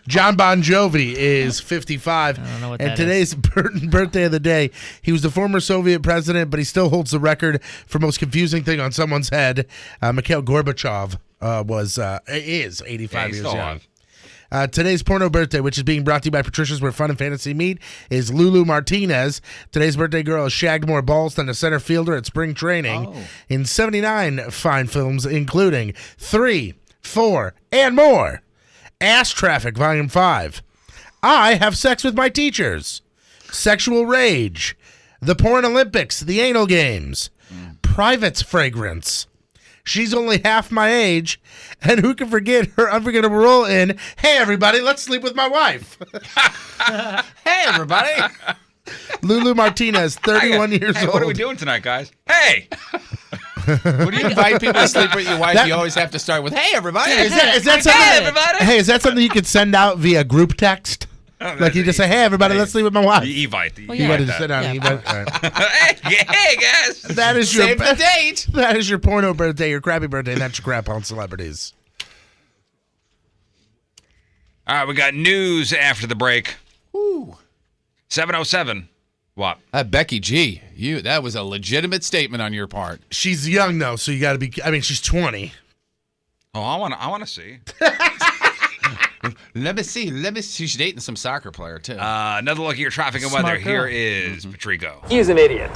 S10: John Bon Jovi is 55.
S9: I don't know what
S10: and
S9: that
S10: today's birthday of the day. He was the former Soviet president, but he still holds the record for most confusing thing on someone's head. Mikhail Gorbachev is 85
S17: Yeah, he's
S10: years
S17: still
S10: young.
S17: alive.
S10: Today's porno birthday, which is being brought to you by Patricia's Where Fun and Fantasy Meet, is Lulu Martinez. Today's birthday girl has shagged more balls than a center fielder at spring training in 79 fine films, including 3, 4, and more. Ass Traffic, Volume 5. I Have Sex with My Teachers. Sexual Rage. The Porn Olympics, The Anal Games. Private's Fragrance. She's only half my age, and who can forget her unforgettable role in Hey Everybody, Let's Sleep with My Wife.
S8: Hey, everybody.
S10: Lulu Martinez, 31 years
S17: Hey,
S10: old.
S17: what are we doing tonight, guys? Hey!
S8: When you invite people to sleep with your wife,
S10: That-
S8: you always have to start with, hey, everybody.
S10: Is that something,
S17: Hey, everybody!
S10: Hey, is that something you could send out via group text? Like you just say, hey everybody, let's sleep with my wife.
S17: The Evite. The
S9: Well,
S10: You
S9: yeah.
S10: got to
S17: Evite
S10: just sit
S17: that.
S10: down and eat. All right.
S17: Hey, guys!
S10: That is your
S8: Save the date.
S10: That is your porno birthday, your crappy birthday, and that's your crap on celebrities.
S17: All right, we got news after the break.
S8: Ooh.
S17: 7:07. What?
S8: Becky G, that was a legitimate statement on your part.
S10: She's young though, so you got to be. I mean, she's 20.
S17: Oh, I want to see.
S8: Let me see. She's dating some soccer player, too.
S17: Another look at your traffic and
S9: Smart
S17: weather.
S9: girl.
S17: Here is Patrico.
S18: He is an idiot.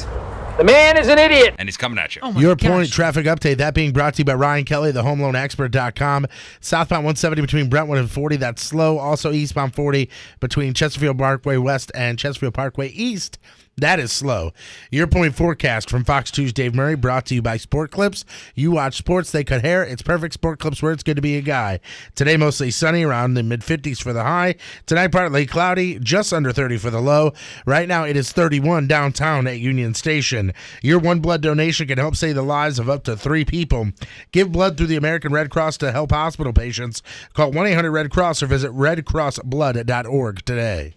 S18: The man is an idiot.
S17: And he's coming at you.
S9: Oh my
S10: Your
S9: gosh.
S10: point traffic update, that being brought to you by Ryan Kelly, the homeloanexpert.com. Southbound 170 between Brentwood and 40, that's slow. Also eastbound 40 between Chesterfield Parkway West and Chesterfield Parkway East. That is slow. Your point forecast from Fox 2's Dave Murray, brought to you by Sport Clips. You watch sports, they cut hair. It's perfect. Sport Clips where it's good to be a guy. Today, mostly sunny, around the mid-50s for the high. Tonight, partly cloudy, just under 30 for the low. Right now, it is 31 downtown at Union Station. Your one blood donation can help save the lives of up to 3 people. Give blood through the American Red Cross to help hospital patients. Call 1-800-RED-CROSS or visit redcrossblood.org today.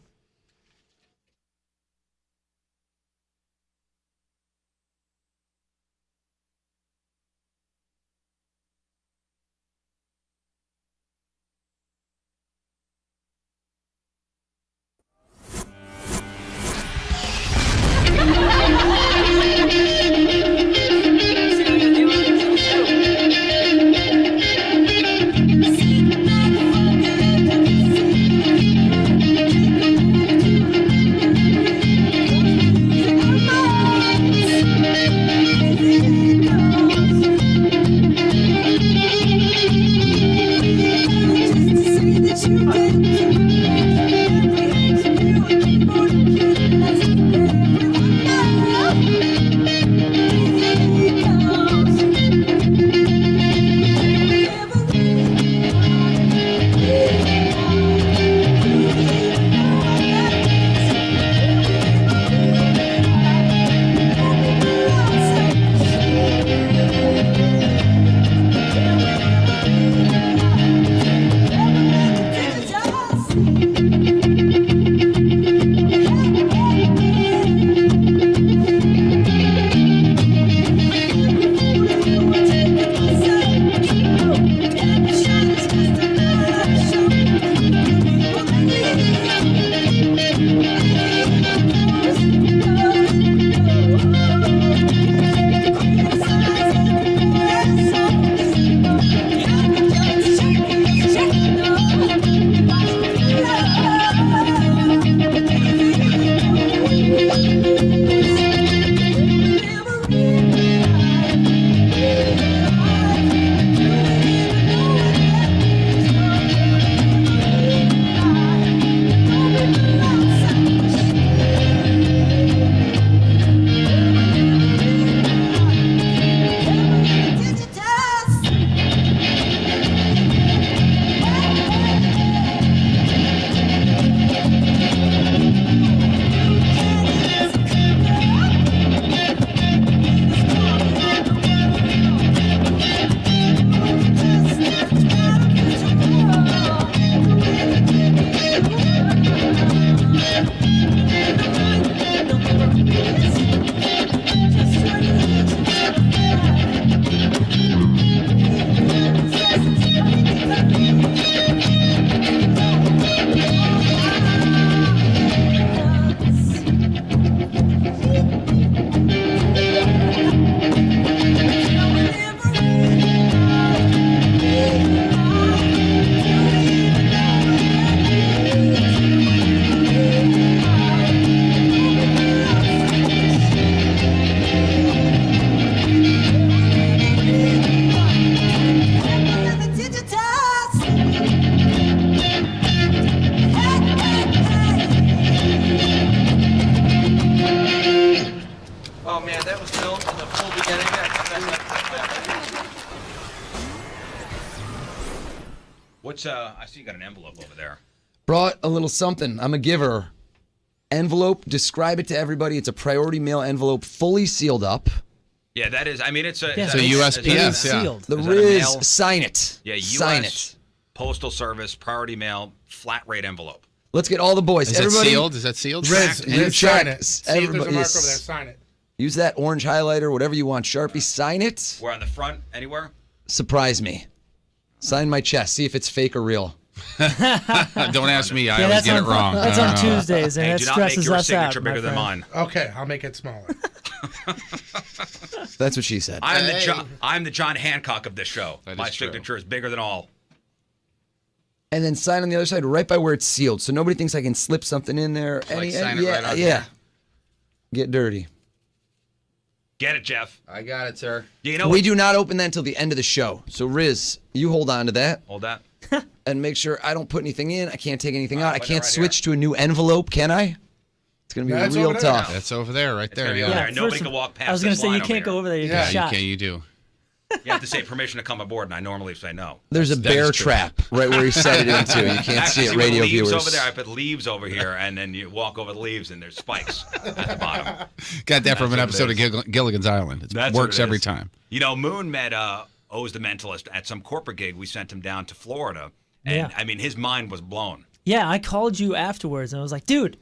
S4: What's I see you got an envelope over there.
S19: Brought a little something. I'm a giver. Envelope, describe it to everybody. It's a priority mail envelope, fully sealed up.
S4: Yeah, that is. I mean, it's a
S8: USPS
S9: sealed.
S19: The
S4: Is that a mail?
S19: Riz, sign it.
S4: Yeah,
S19: sign
S4: U.S.
S19: it.
S4: Postal Service priority mail flat rate envelope.
S19: Let's get all the boys.
S8: Is
S19: Everybody,
S8: it sealed? Is that sealed?
S10: Riz,
S19: you
S10: Riz,
S19: check.
S10: sign it. See if there's a mark over there. Sign it.
S19: Use that orange highlighter, whatever you want. Sharpie, sign it.
S4: Where on the front, anywhere?
S19: Surprise me. Sign my chest. See if it's fake or real.
S8: Don't ask me. I
S9: Yeah,
S8: always
S9: that's
S8: get
S9: on,
S8: it wrong.
S9: That's on Tuesdays, and
S4: Hey,
S9: that
S4: do not make
S9: stresses
S4: your
S9: us
S4: signature
S9: out.
S4: bigger
S9: my
S4: than
S9: friend.
S4: mine.
S10: Okay, I'll make it smaller.
S19: That's what she said.
S4: I'm the John Hancock of this show.
S8: That
S4: My
S8: is true.
S4: signature is bigger than all.
S19: And then sign on the other side, right by where it's sealed, so nobody thinks I can slip something in there.
S8: Sign it
S19: yeah,
S8: right on
S19: yeah.
S8: there.
S19: Get dirty.
S4: Get it, Jeff.
S8: I got it, sir.
S4: You know
S19: We
S4: what?
S19: do not open that until the end of the show. So Riz, you hold on to that
S4: Hold that.
S19: and make sure I don't put anything in. I can't take anything out. I
S4: put it
S19: can't
S4: right
S19: switch to a new envelope, can I? It's gonna be
S10: That's
S19: real
S10: over there
S19: tough.
S8: That's over there, right there.
S4: gonna be
S8: Yeah.
S4: over there. Nobody
S9: first
S4: can walk past
S9: I was gonna
S4: this
S9: say you
S4: line over
S9: can't go
S4: here.
S9: over there. You
S10: Yeah,
S9: get
S8: You
S9: shot.
S8: can. You do.
S4: You have to say permission to come aboard, and I normally say no.
S19: There's a
S8: That is
S19: bear
S8: true.
S19: trap right where you set it into. You can't
S4: Actually,
S19: see it,
S4: with
S19: radio
S4: leaves
S19: viewers.
S4: over there. I put leaves over here, and then you walk over the leaves, and there's spikes at the bottom.
S8: Got that from an
S4: That's what
S8: episode of Gilligan's Island. It
S4: That's what
S8: works
S4: it
S8: every
S4: is.
S8: time.
S4: You know, Moon met O's the Mentalist at some corporate gig. We sent him down to Florida, and
S9: Yeah.
S4: I mean, his mind was blown.
S9: Yeah, I called you afterwards, and I was like, dude,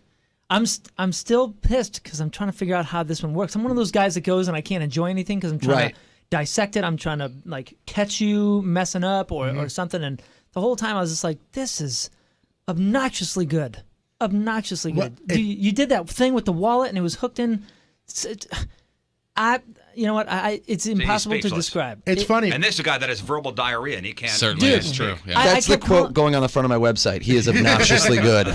S9: I'm still pissed because I'm trying to figure out how this one works. I'm one of those guys that goes and I can't enjoy anything because I'm trying
S19: Right.
S9: to dissect it. I'm trying to like catch you messing up or something. And the whole time I was just like, this is obnoxiously good. Obnoxiously good. You did that thing with the wallet and it was hooked in. You know what? It's impossible to
S4: speechless.
S9: describe.
S10: It's funny.
S4: And this is a guy that has verbal diarrhea, and he can't.
S8: Certainly
S9: Dude,
S8: is true. Yeah.
S19: That's the
S9: kept
S19: quote going on the front of my website. He is obnoxiously good.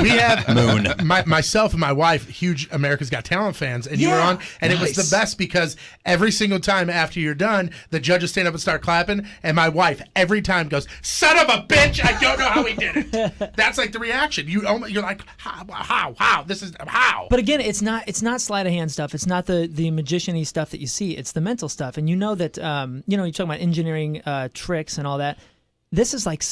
S10: We have
S19: Moon.
S10: myself and my wife, huge America's Got Talent fans, and you were
S9: Yeah.
S10: on, and it was
S19: Nice.
S10: the best because every single time after you're done, the judges stand up and start clapping, and my wife every time goes, "Son of a bitch! I don't know how he did it." That's like the reaction. You're like, how? This is how.
S9: But again, it's not sleight of hand stuff. It's not the magician-y stuff that you see. It's the mental stuff. And you know that you're talking about engineering tricks and all that. This is like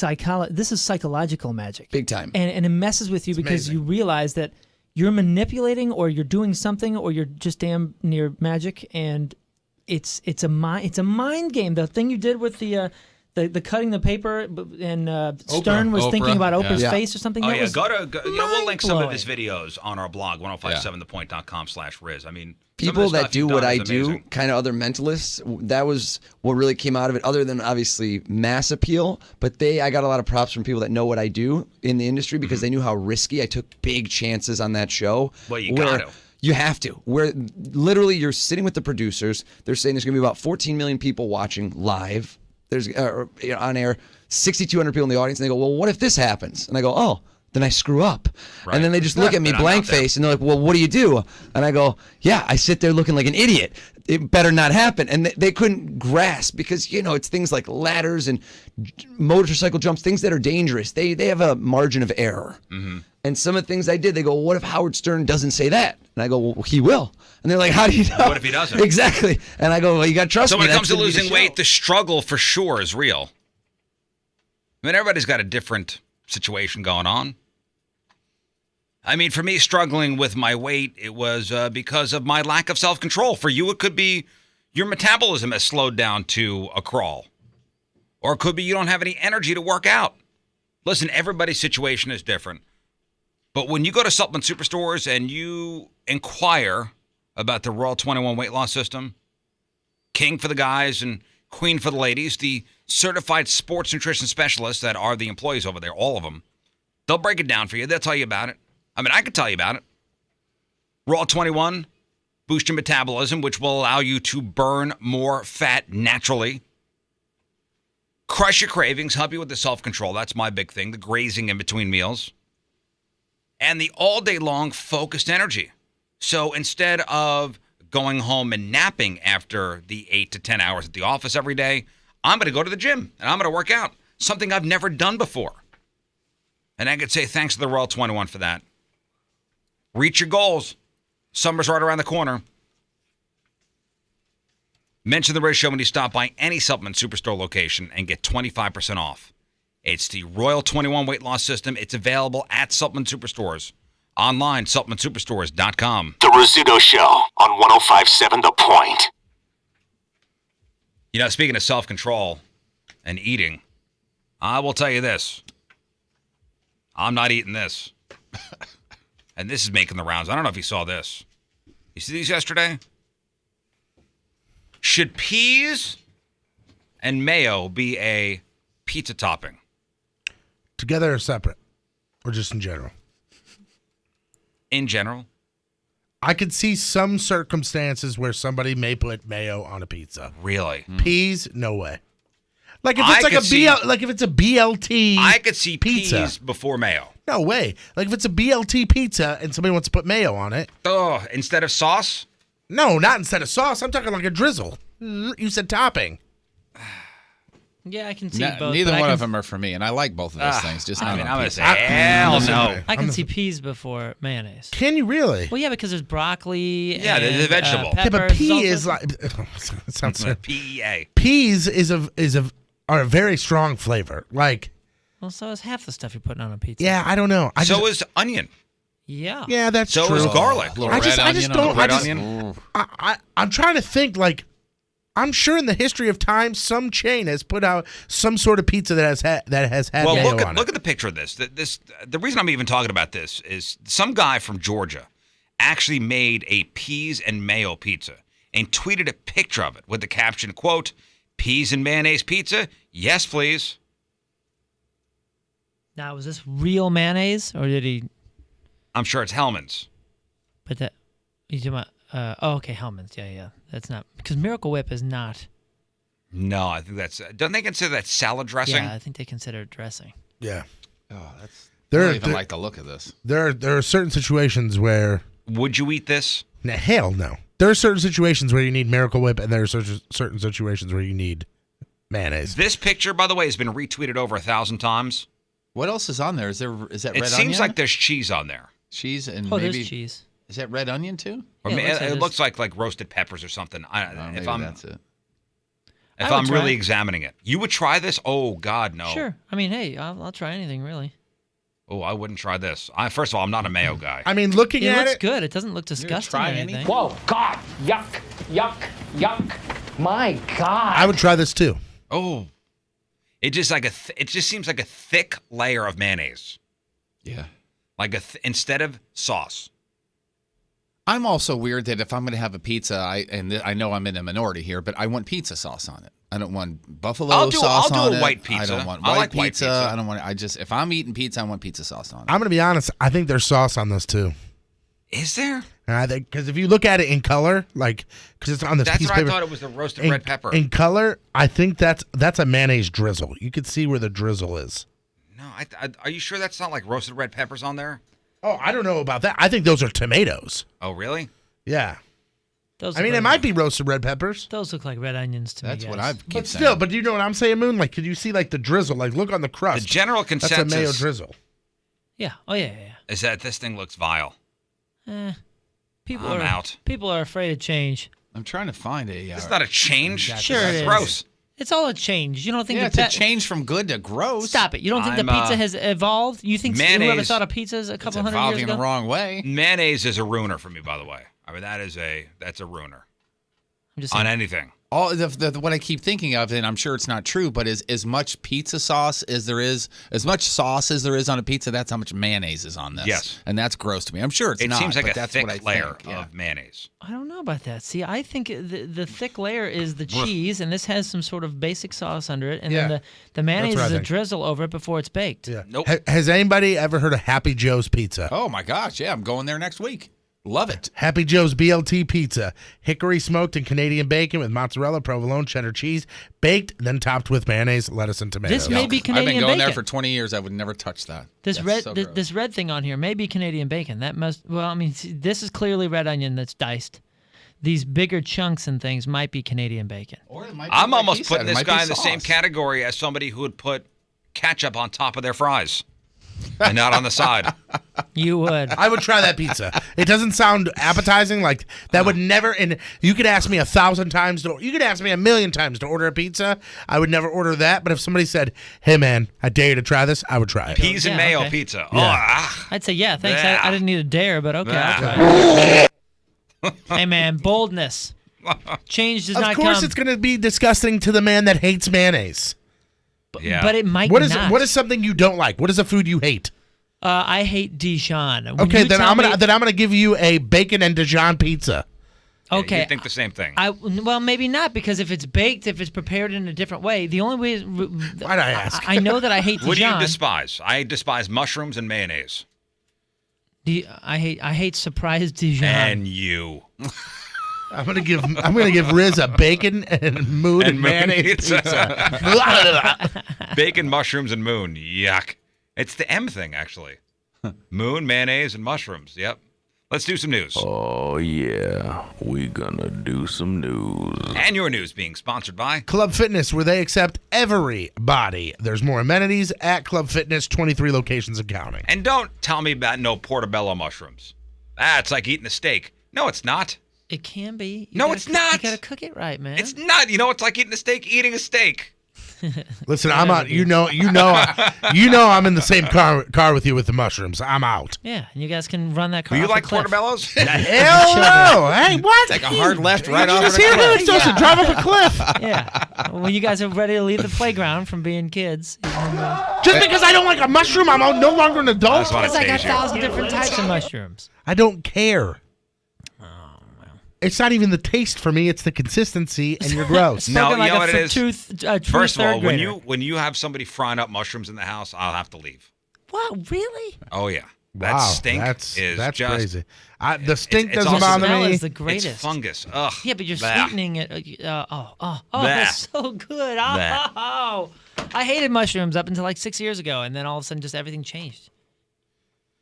S9: This is psychological magic,
S19: Big time.
S9: and it messes with you because
S10: amazing.
S9: you realize that you're manipulating or you're doing something or you're just damn near magic, and it's a mind game. The thing you did with the cutting the paper and Stern was thinking about Oprah's
S19: Yeah.
S9: face or something.
S4: Oh
S9: That
S4: yeah,
S9: was
S4: we'll link some of his
S9: mind-blowing.
S4: videos on our blog 1057thepoint.com/Riz. I mean, some of
S19: People
S4: the
S19: that
S4: stuff
S19: do
S4: you've
S19: what
S4: done
S19: I
S4: is
S19: do,
S4: amazing.
S19: kind of other mentalists, that was what really came out of it, other than obviously mass appeal. But I got a lot of props from people that know what I do in the industry because they knew how risky. I took big chances on that show.
S4: Well, you
S19: where
S4: got to.
S19: You have to. Where literally you're sitting with the producers. They're saying there's going to be about 14 million people watching live. There's on air, 6,200 people in the audience, and they go, well, what if this happens? And I go, oh, then I screw up.
S4: Right.
S19: And then they just look at me
S4: Then I'm
S19: blank
S4: out there.
S19: face, and they're like, well, what do you do? And I go, yeah, I sit there looking like an idiot. It better not happen. And they couldn't grasp because, it's things like ladders and motorcycle jumps, things that are dangerous. They have a margin of error.
S4: Mm-hmm.
S19: And some of the things I did, they go, well, what if Howard Stern doesn't say that? And I go, well, he will. And they're like, how do you know?
S4: What if he doesn't?
S19: Exactly. And I go, well, you got to trust
S4: So
S19: me.
S4: when it
S19: That's
S4: comes to
S19: gonna be the
S4: losing
S19: show.
S4: weight, the struggle for sure is real. I mean, everybody's got a different situation going on. I mean, for me, struggling with my weight, it was because of my lack of self-control. For you, it could be your metabolism has slowed down to a crawl. Or it could be you don't have any energy to work out. Listen, everybody's situation is different. But when you go to supplement superstores and you inquire about the Royal 21 weight loss system, King for the guys and Queen for the ladies, the certified sports nutrition specialists that are the employees over there, all of them, they'll break it down for you. They'll tell you about it. I mean, I could tell you about it. Raw 21, boost your metabolism, which will allow you to burn more fat naturally. Crush your cravings, help you with the self-control. That's my big thing, the grazing in between meals. And the all-day long focused energy. So instead of going home and napping after the 8 to 10 hours at the office every day, I'm going to go to the gym and I'm going to work out. Something I've never done before. And I could say thanks to the Royal 21 for that. Reach your goals. Summer's right around the corner. Mention the Riz Show when you stop by any supplement superstore location and get 25% off. It's the Royal 21 weight loss system. It's available at Supplement Superstores. Online, supplementsuperstores.com.
S13: The Rizzuto Show on 105.7 The Point.
S4: You know, speaking of self-control and eating, I will tell you this. I'm not eating this. And this is making the rounds. I don't know if you saw this. You see these yesterday? Should peas and mayo be a pizza topping?
S10: Together or separate? Or just in general?
S4: In general?
S10: I could see some circumstances where somebody may put mayo on a pizza.
S4: Really?
S10: Peas, no way. Like if it's if it's a BLT
S4: I could see
S10: pizza.
S4: peas before mayo.
S10: No way. Like if it's a BLT pizza and somebody wants to put mayo on it.
S4: Oh, instead of sauce?
S10: No, not instead of sauce. I'm talking like a drizzle. You said topping.
S9: Yeah, I can see both.
S8: Neither
S9: but
S8: one of them are for me, and I like both of those things. Just
S4: I'm
S8: not
S4: going
S8: on
S4: to
S8: pizza.
S4: say, hell no.
S9: I can see peas before mayonnaise.
S10: Can you really?
S9: Well, yeah, because there's broccoli.
S4: Yeah,
S9: and,
S4: there's a vegetable.
S10: Yeah, but
S9: peppers,
S10: pea is
S9: salsa.
S10: like it sounds so.
S4: PEA.
S10: Peas are a very strong flavor. Like,
S9: Well, so is half the stuff you're putting on a pizza.
S10: yeah, I don't know.
S4: So is onion.
S9: Yeah.
S10: Yeah, that's
S4: So
S10: true.
S4: is garlic.
S8: Little
S10: I
S8: red
S10: just
S8: onion on
S10: don't.
S8: the
S10: I
S8: red
S10: just,
S8: onion.
S10: I'm trying to think. Like, I'm sure in the history of time, some chain has put out some sort of pizza that has had
S4: Well,
S10: mayo
S4: look
S10: on
S4: at
S10: it.
S4: the picture of this. The reason I'm even talking about this is some guy from Georgia actually made a peas and mayo pizza and tweeted a picture of it with the caption, quote, "Peas and mayonnaise pizza? Yes, please."
S9: Now, was this real mayonnaise, or did he
S4: I'm sure it's Hellman's.
S9: put that? You talking about? Okay, Hellman's. Yeah. That's not because Miracle Whip is not.
S4: No, I think that's. Don't they consider that salad dressing?
S9: Yeah, I think they consider it dressing.
S10: Yeah.
S8: Oh, that's. I
S10: There,
S8: don't even
S10: there,
S8: like the look of this.
S10: there are certain situations where.
S4: Would you eat this?
S10: Nah, hell no. There are certain situations where you need Miracle Whip, and there are certain situations where you need mayonnaise.
S4: This picture, by the way, has been retweeted over 1,000 times.
S8: What else is on there? Is that
S4: It
S8: red onion?
S4: seems like there's cheese on there.
S8: cheese and
S9: Oh,
S8: maybe
S9: there's cheese.
S8: Is that red onion too?
S4: Or
S9: Yeah,
S4: it looks like roasted peppers or something.
S8: Maybe that's it.
S4: If
S9: I
S4: I'm
S9: would
S4: really
S9: try it.
S4: examining it, you would try this? Oh God, no.
S9: Sure. I mean, hey, I'll try anything really.
S4: Oh, I wouldn't try this. First of all, I'm not a mayo guy.
S10: I mean, looking
S9: It
S10: at
S9: looks
S10: it,
S9: good. It doesn't look disgusting or
S8: try
S9: anything.
S8: anything?
S14: Whoa, God, yuck, yuck, yuck. My God.
S10: I would try this too.
S4: Oh, it just it just seems like a thick layer of mayonnaise,
S8: Yeah.
S4: like instead of sauce.
S8: I'm also weird that if I'm going to have a pizza, I know I'm in a minority here, but I want pizza sauce on it. I don't want buffalo sauce
S4: I'll
S8: on
S4: do a
S8: it.
S4: white pizza.
S8: I don't want
S4: I
S8: white
S4: like
S8: pizza.
S4: white pizza.
S8: I don't want. If I'm eating pizza, I want pizza sauce on it.
S10: I'm gonna be honest. I think there's sauce on this too.
S4: Is there?
S10: And I think because if you look at it in color, like because it's on this
S4: That's
S10: piece
S4: what
S10: of
S4: I
S10: paper,
S4: thought it was the roasted
S10: in,
S4: red pepper.
S10: in color, I think that's a mayonnaise drizzle. You could see where the drizzle is.
S4: No, are you sure that's not like roasted red peppers on there?
S10: Oh, I don't know about that. I think those are tomatoes.
S4: Oh, really?
S10: Yeah.
S9: Those
S10: I mean,
S9: look
S10: it might be roasted red peppers.
S9: Those look like red onions to
S8: That's
S9: me.
S8: what
S9: guys.
S8: I keep
S10: But
S8: saying.
S10: still, but do you know what I'm saying, Moon? Like, could you see like the drizzle? Like, look on the crust.
S4: The general
S10: That's a mayo
S4: consensus
S10: drizzle.
S9: Yeah. Oh yeah.
S4: is that this thing looks vile.
S9: People
S4: I'm
S9: are
S4: out.
S9: People are afraid of change.
S8: I'm trying to find a.
S4: It's not a change.
S9: Sure
S4: That's
S9: it is.
S4: gross.
S9: It's all a change. You don't think
S8: Yeah,
S9: the
S8: it's a change from good to gross.
S9: Stop it. You don't think
S4: I'm,
S9: the pizza has evolved? You think whoever
S4: mayonnaise-
S9: thought of pizzas a couple
S8: It's
S9: hundred
S8: evolving
S9: years
S8: in the
S9: ago?
S8: wrong way.
S4: Mayonnaise is a ruiner for me, by the way. I mean, that's a ruiner
S9: I'm just
S4: on
S9: saying.
S4: anything.
S8: All what I keep thinking of, and I'm sure it's not true, but is as much pizza sauce as there is, as much sauce as there is on a pizza. That's how much mayonnaise is on this.
S4: Yes.
S8: and that's gross to me. I'm sure it's
S4: It
S8: not.
S4: seems like
S8: but
S4: a
S8: that's
S4: thick
S8: what I
S4: layer
S8: think. Yeah.
S4: of mayonnaise.
S9: I don't know about that. See, I think the thick layer is the cheese, and this has some sort of basic sauce under it, and
S10: Yeah.
S9: then the mayonnaise
S10: That's what I
S9: is a
S10: think.
S9: drizzle over it before it's baked.
S10: Yeah.
S4: Nope.
S10: Has anybody ever heard of Happy Joe's Pizza?
S8: Oh my gosh, yeah, I'm going there next week. Love it.
S10: Happy Joe's BLT Pizza. Hickory smoked and Canadian bacon with mozzarella, provolone, cheddar cheese, baked, then topped with mayonnaise, lettuce, and tomatoes.
S9: This may be
S8: I've
S9: Canadian
S8: been going
S9: bacon.
S8: there for 20 years. I would never touch that.
S9: This
S8: That's
S9: red
S8: so
S9: th-
S8: gross.
S9: this red thing on here may be Canadian bacon. That must see, this is clearly red onion that's diced. These bigger chunks and things might be Canadian bacon.
S8: Or it might be
S4: I'm
S8: like
S4: almost
S8: he
S4: putting
S8: said, it
S4: this
S8: might
S4: guy
S8: be
S4: in the same
S8: sauce.
S4: category as somebody who would put ketchup on top of their fries.
S17: and not on the side.
S9: You would.
S10: I would try that pizza. It doesn't sound appetizing. Like that would never. And you could ask me 1,000 times you could ask me 1,000,000 times to order a pizza. I would never order that. But if somebody said, "Hey man, I dare you to try this," I would try it.
S17: Peas and mayo pizza. Oh,
S9: I'd say yeah, thanks.
S17: Yeah.
S9: I didn't need a dare, but okay, I'll try it. Hey man, boldness. Change does not
S10: Of
S9: come.
S10: course, it's going to be disgusting to the man that hates mayonnaise.
S9: But it might
S10: What is
S9: not.
S10: what is something you don't like? What is a food you hate?
S9: I hate Dijon. When
S10: Okay,
S9: you
S10: then
S9: tell
S10: I'm gonna
S9: me-
S10: then I'm gonna give you a bacon and Dijon pizza.
S9: Okay.
S17: You think the same thing.
S9: Well, maybe not, because if it's baked, if it's prepared in a different way, the only way.
S10: Why'd I ask?
S9: I know that I hate
S17: What do you
S9: Dijon.
S17: despise? I despise mushrooms and mayonnaise.
S9: I hate surprise Dijon.
S17: And you.
S10: I'm gonna give Riz a bacon and moon and mayonnaise pizza.
S17: Bacon, mushrooms, and moon. Yuck. It's the M thing, actually. Moon, mayonnaise, and mushrooms. Yep. Let's do some news.
S20: Oh, yeah. We gonna do some news.
S17: And your news being sponsored by
S10: Club Fitness, where they accept everybody. There's more amenities at Club Fitness, 23 locations and counting.
S17: And don't tell me about no portobello mushrooms. That's like eating a steak. No, it's not.
S9: It can be.
S17: It's not.
S9: You gotta cook it right, man.
S17: It's not. You know, it's like eating a steak, eating a steak.
S10: Listen, I'm out. You know, I'm in the same car with you with the mushrooms. I'm out.
S9: Yeah, and you guys can run that car.
S17: Do you
S9: off a
S17: like
S9: cliff.
S17: portobellos?
S10: Hell no! Hey, what?
S8: Take a hard left right off
S10: Just
S8: of the
S10: hear
S8: cliff.
S10: who supposed to drive off a cliff.
S9: Yeah. When you guys are ready to leave the playground from being kids.
S10: Just because I don't like a mushroom, I'm no longer an adult.
S17: That's what
S9: Because I got
S17: tastes you.
S9: 1,000 different types of mushrooms.
S10: I don't care. It's not even the taste for me; it's the consistency, and you're gross.
S17: No,
S9: Spoken
S17: you know
S9: like
S17: what
S9: a
S17: it is?
S9: true
S17: First of all,
S9: third
S17: when
S9: grader.
S17: you have somebody frying up mushrooms in the house, I'll have to leave.
S9: Wow, really?
S17: Oh yeah, that
S10: Wow,
S17: stink
S10: that's
S17: is
S10: that's
S17: just
S10: crazy. The stink
S17: it's
S10: doesn't
S17: also-
S10: bother
S9: smell
S10: me.
S9: is the greatest.
S17: It's fungus. Ugh.
S9: Yeah, but you're
S17: Blah.
S9: sweetening it.
S17: Blah.
S9: That's so good.
S17: Blah.
S9: Oh, I hated mushrooms up until like 6 years ago, and then all of a sudden, just everything changed.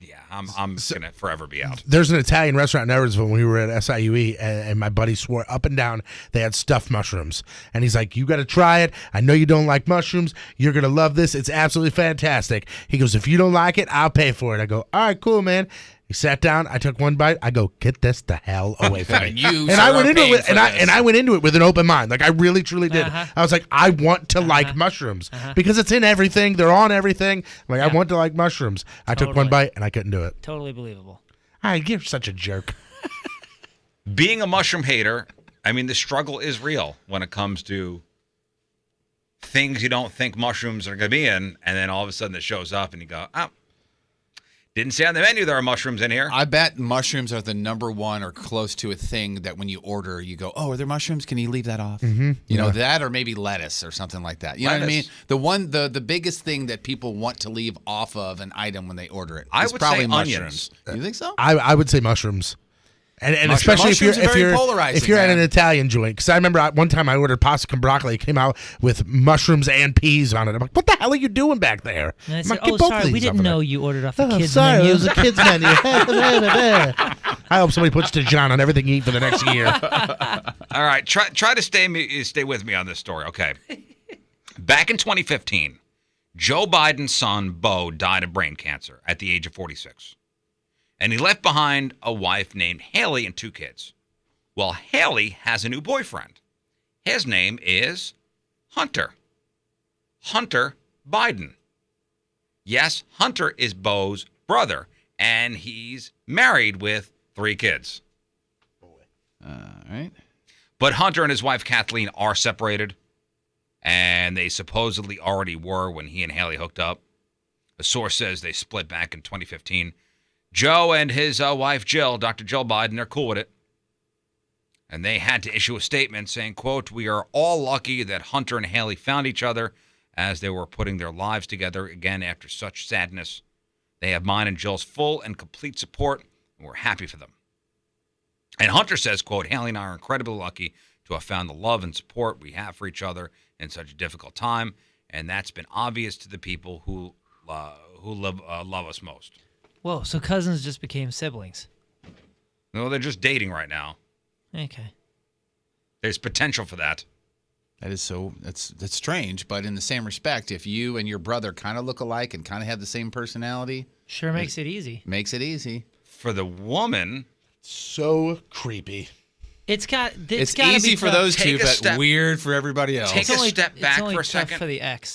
S17: Yeah, I'm gonna forever be out.
S10: There's an Italian restaurant in Evansville when we were at SIUE, and my buddy swore up and down they had stuffed mushrooms. And he's like, "You got to try it. I know you don't like mushrooms. You're going to love this. It's absolutely fantastic." He goes, "If you don't like it, I'll pay for it." I go, "All right, cool, man." He sat down. I took one bite. I go, "Get this the hell away from me!"
S8: You
S10: and I
S8: sir,
S10: went
S8: are
S10: into it
S8: paying
S10: with,
S8: for this.
S10: and I went into it with an open mind. Like I really, truly did.
S9: Uh-huh.
S10: I was like, I want to like mushrooms because it's in everything. They're on everything. I'm like, I want to like mushrooms. I took one
S9: Totally.
S10: bite and I couldn't do it.
S9: Totally believable.
S10: You're such a jerk.
S17: Being a mushroom hater, I mean, the struggle is real when it comes to things you don't think mushrooms are going to be in, and then all of a sudden it shows up, and you go, "Oh, didn't say on the menu there are mushrooms in here."
S8: I bet mushrooms are the number one or close to a thing that when you order, you go, "Oh, are there mushrooms? Can you leave that off?"
S10: Mm-hmm.
S8: You know, that or maybe lettuce or something like that. You know what I mean?
S17: Lettuce.
S8: The biggest thing that people want to leave off of an item when they order it
S17: I
S8: is
S17: would
S8: probably
S17: say
S8: mushrooms.
S17: onions.
S8: You think so?
S10: I would say mushrooms. And
S8: Mushroom-
S10: especially
S8: mushrooms are
S10: if
S8: very
S10: you're
S8: polarizing,
S10: if you're at
S8: man.
S10: an Italian joint, because I remember one time I ordered pasta con broccoli, it came out with mushrooms and peas on it. I'm like, what the hell are you doing back there?
S9: And I
S10: I'm
S9: said,
S10: like, "Get
S9: "Oh,
S10: both
S9: sorry,
S10: of
S9: we
S10: these off
S9: didn't
S10: of
S9: know
S10: there."
S9: you ordered off the
S10: Oh,
S9: kids'
S10: sorry,
S9: menu."
S10: it was a kids menu. I hope somebody puts Dijon on everything you eat for the next year.
S17: All right, try to stay with me on this story. Okay. Back in 2015, Joe Biden's son, Beau, died of brain cancer at the age of 46. And he left behind a wife named Haley and 2 kids. Well, Haley has a new boyfriend. His name is Hunter. Hunter Biden. Yes, Hunter is Beau's brother, and he's married with 3 kids.
S8: All right.
S17: But Hunter and his wife Kathleen are separated, and they supposedly already were when he and Haley hooked up. A source says they split back in 2015. Joe and his wife Jill, Dr. Jill Biden, they're cool with it. And they had to issue a statement saying, quote, "We are all lucky that Hunter and Haley found each other as they were putting their lives together again after such sadness. They have mine and Jill's full and complete support, and we're happy for them." And Hunter says, quote, "Haley and I are incredibly lucky to have found the love and support we have for each other in such a difficult time, and that's been obvious to the people who love us most."
S9: Whoa, so cousins just became siblings.
S17: No, they're just dating right now.
S9: Okay.
S17: There's potential for that.
S8: That is so. That's strange, but in the same respect, if you and your brother kind of look alike and kind of have the same personality,
S9: sure makes it easy.
S8: Makes it easy
S17: for the woman.
S10: So creepy.
S9: It's
S8: it's
S9: gotta
S8: easy
S9: be
S8: for
S9: tough.
S8: those two, but weird for everybody else.
S17: Take a step back
S9: it's only
S17: for a
S9: tough
S17: second.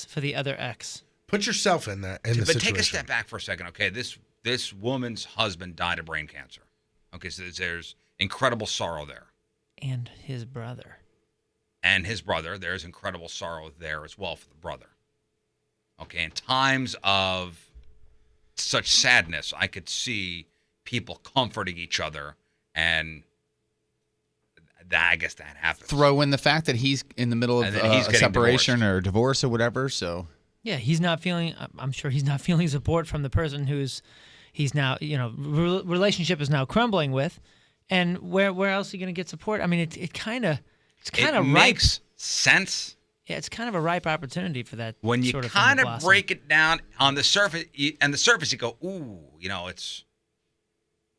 S9: for the other ex.
S10: Put yourself in that. In the
S17: but
S10: situation.
S17: take a step back for a second. Okay, this woman's husband died of brain cancer. Okay, so there's incredible sorrow there.
S9: And his brother.
S17: There's incredible sorrow there as well for the brother. Okay, in times of such sadness, I could see people comforting each other, and I guess that happens.
S8: Throw in the fact that he's in the middle of a separation or divorce or whatever. So
S9: yeah, he's not feeling. I'm sure he's not feeling support from the person he's now relationship is now crumbling with, and where else are you going to get support? I mean, it's kind of ripe.
S17: Makes sense.
S9: Yeah, it's kind of a ripe opportunity for that.
S17: When you
S9: sort of
S17: kind
S9: thing to
S17: of
S9: blossom.
S17: break it down on the surface, you go, ooh, it's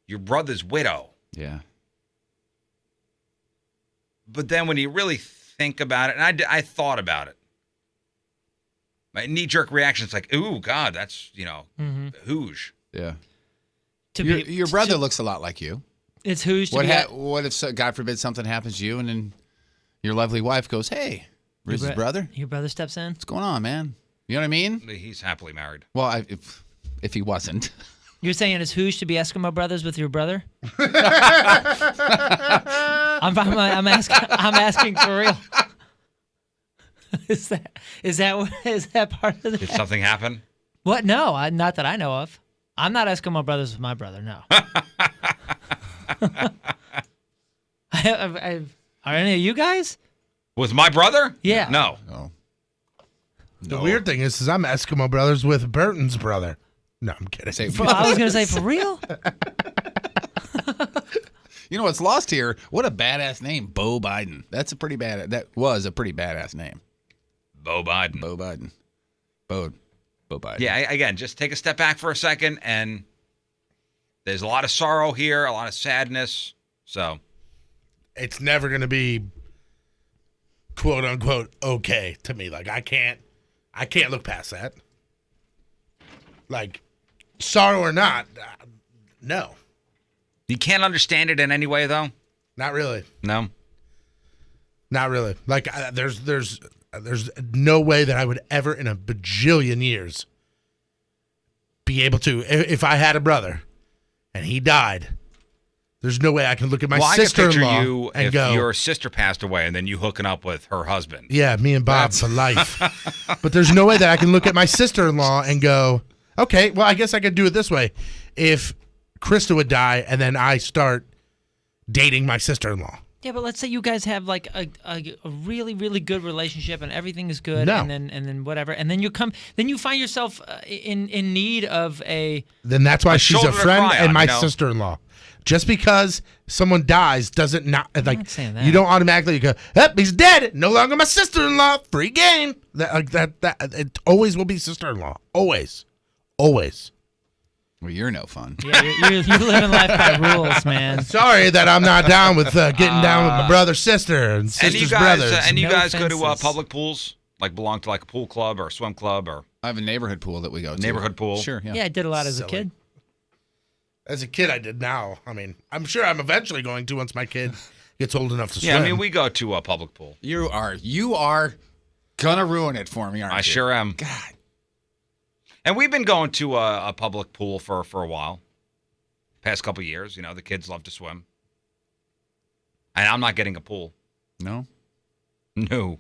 S17: your brother's widow.
S8: Yeah.
S17: But then when you really think about it, and I thought about it, my knee-jerk reaction is like, ooh, God, that's, hooge.
S8: Yeah. Your brother looks a lot like you.
S9: It's who's to
S8: what if, God forbid, something happens to you and then your lovely wife goes, hey, Riz's brother?
S9: Your brother steps in?
S8: What's going on, man? You know what I mean?
S17: He's happily married.
S8: Well, if he wasn't.
S9: You're saying it's who's to be Eskimo brothers with your brother? I'm asking for real. Is that part of it?
S17: Did something happen?
S9: What? No, not that I know of. I'm not Eskimo brothers with my brother. No. Are any of you guys?
S17: With my brother?
S9: Yeah.
S17: No.
S10: The weird thing is I'm Eskimo brothers with Burton's brother. No, I'm kidding.
S9: I was going to say, for real?
S8: You know what's lost here? What a badass name, Bo Biden. That was a pretty badass name.
S17: Bo Biden.
S8: Bo Biden.
S17: Yeah, again, just take a step back for a second, and there's a lot of sorrow here, a lot of sadness. So
S10: it's never going to be quote unquote okay to me. Like I can't look past that. Like sorrow or not, no.
S17: You can't understand it in any way, though?
S10: Not really.
S17: No?
S10: Not really. Like, there's no way that I would ever in a bajillion years be able to, if I had a brother and he died, there's no way I can look at my sister-in-law
S17: I can picture you
S10: and
S17: if
S10: go,
S17: your sister passed away and then you hooking up with her husband.
S10: yeah, me and Bob for life. But there's no way that I can look at my sister-in-law and go, okay, well, I guess I could do it this way. If Krista would die and then I start dating my sister-in-law.
S9: Yeah, but let's say you guys have like a really, really good relationship and everything is good,
S10: No.
S9: and then whatever, and then you find yourself in need of a.
S10: Then that's why she's a
S9: shoulder to
S10: friend
S9: cry
S10: and
S9: on,
S10: my
S9: you know?
S10: sister-in-law. Just because someone dies doesn't not like
S9: not saying that.
S10: you don't automatically go, he's dead. No longer my sister-in-law. Free game. That it always will be sister-in-law. Always.
S8: Well, you're no fun.
S9: Yeah, you're living life by rules, man.
S10: Sorry that I'm not down with getting down with my brother, sister, and
S17: And
S10: sister's
S17: you guys,
S10: brothers.
S17: you guys go to public pools? Like belong to like a pool club or a swim club? Or
S8: I have a neighborhood pool that we go to.
S17: Neighborhood pool?
S8: Sure, yeah.
S9: Yeah, I did a lot as a
S10: Silly.
S9: kid.
S10: As a kid, I did now. I mean, I'm sure I'm eventually going to once my kid gets old enough to swim.
S17: Yeah, I mean, we go to a public pool.
S8: You are gonna ruin it for me, aren't you?
S17: I sure am.
S8: God.
S17: And we've been going to a public pool for a while. Past couple of years, the kids love to swim. And I'm not getting a pool.
S8: No?
S17: No.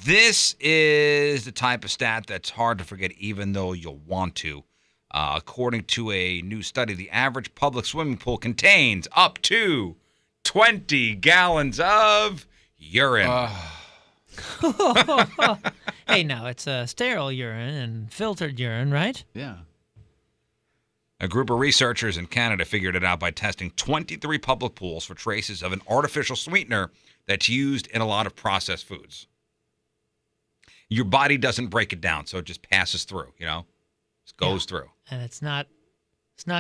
S17: This is the type of stat that's hard to forget even though you'll want to. According to a new study, the average public swimming pool contains up to 20 gallons of urine.
S9: Hey, now it's sterile urine and filtered urine, right?
S8: Yeah.
S17: A group of researchers in Canada figured it out by testing 23 public pools for traces of an artificial sweetener that's used in a lot of processed foods. Your body doesn't break it down, so it just passes through, Just goes through.
S9: And it's not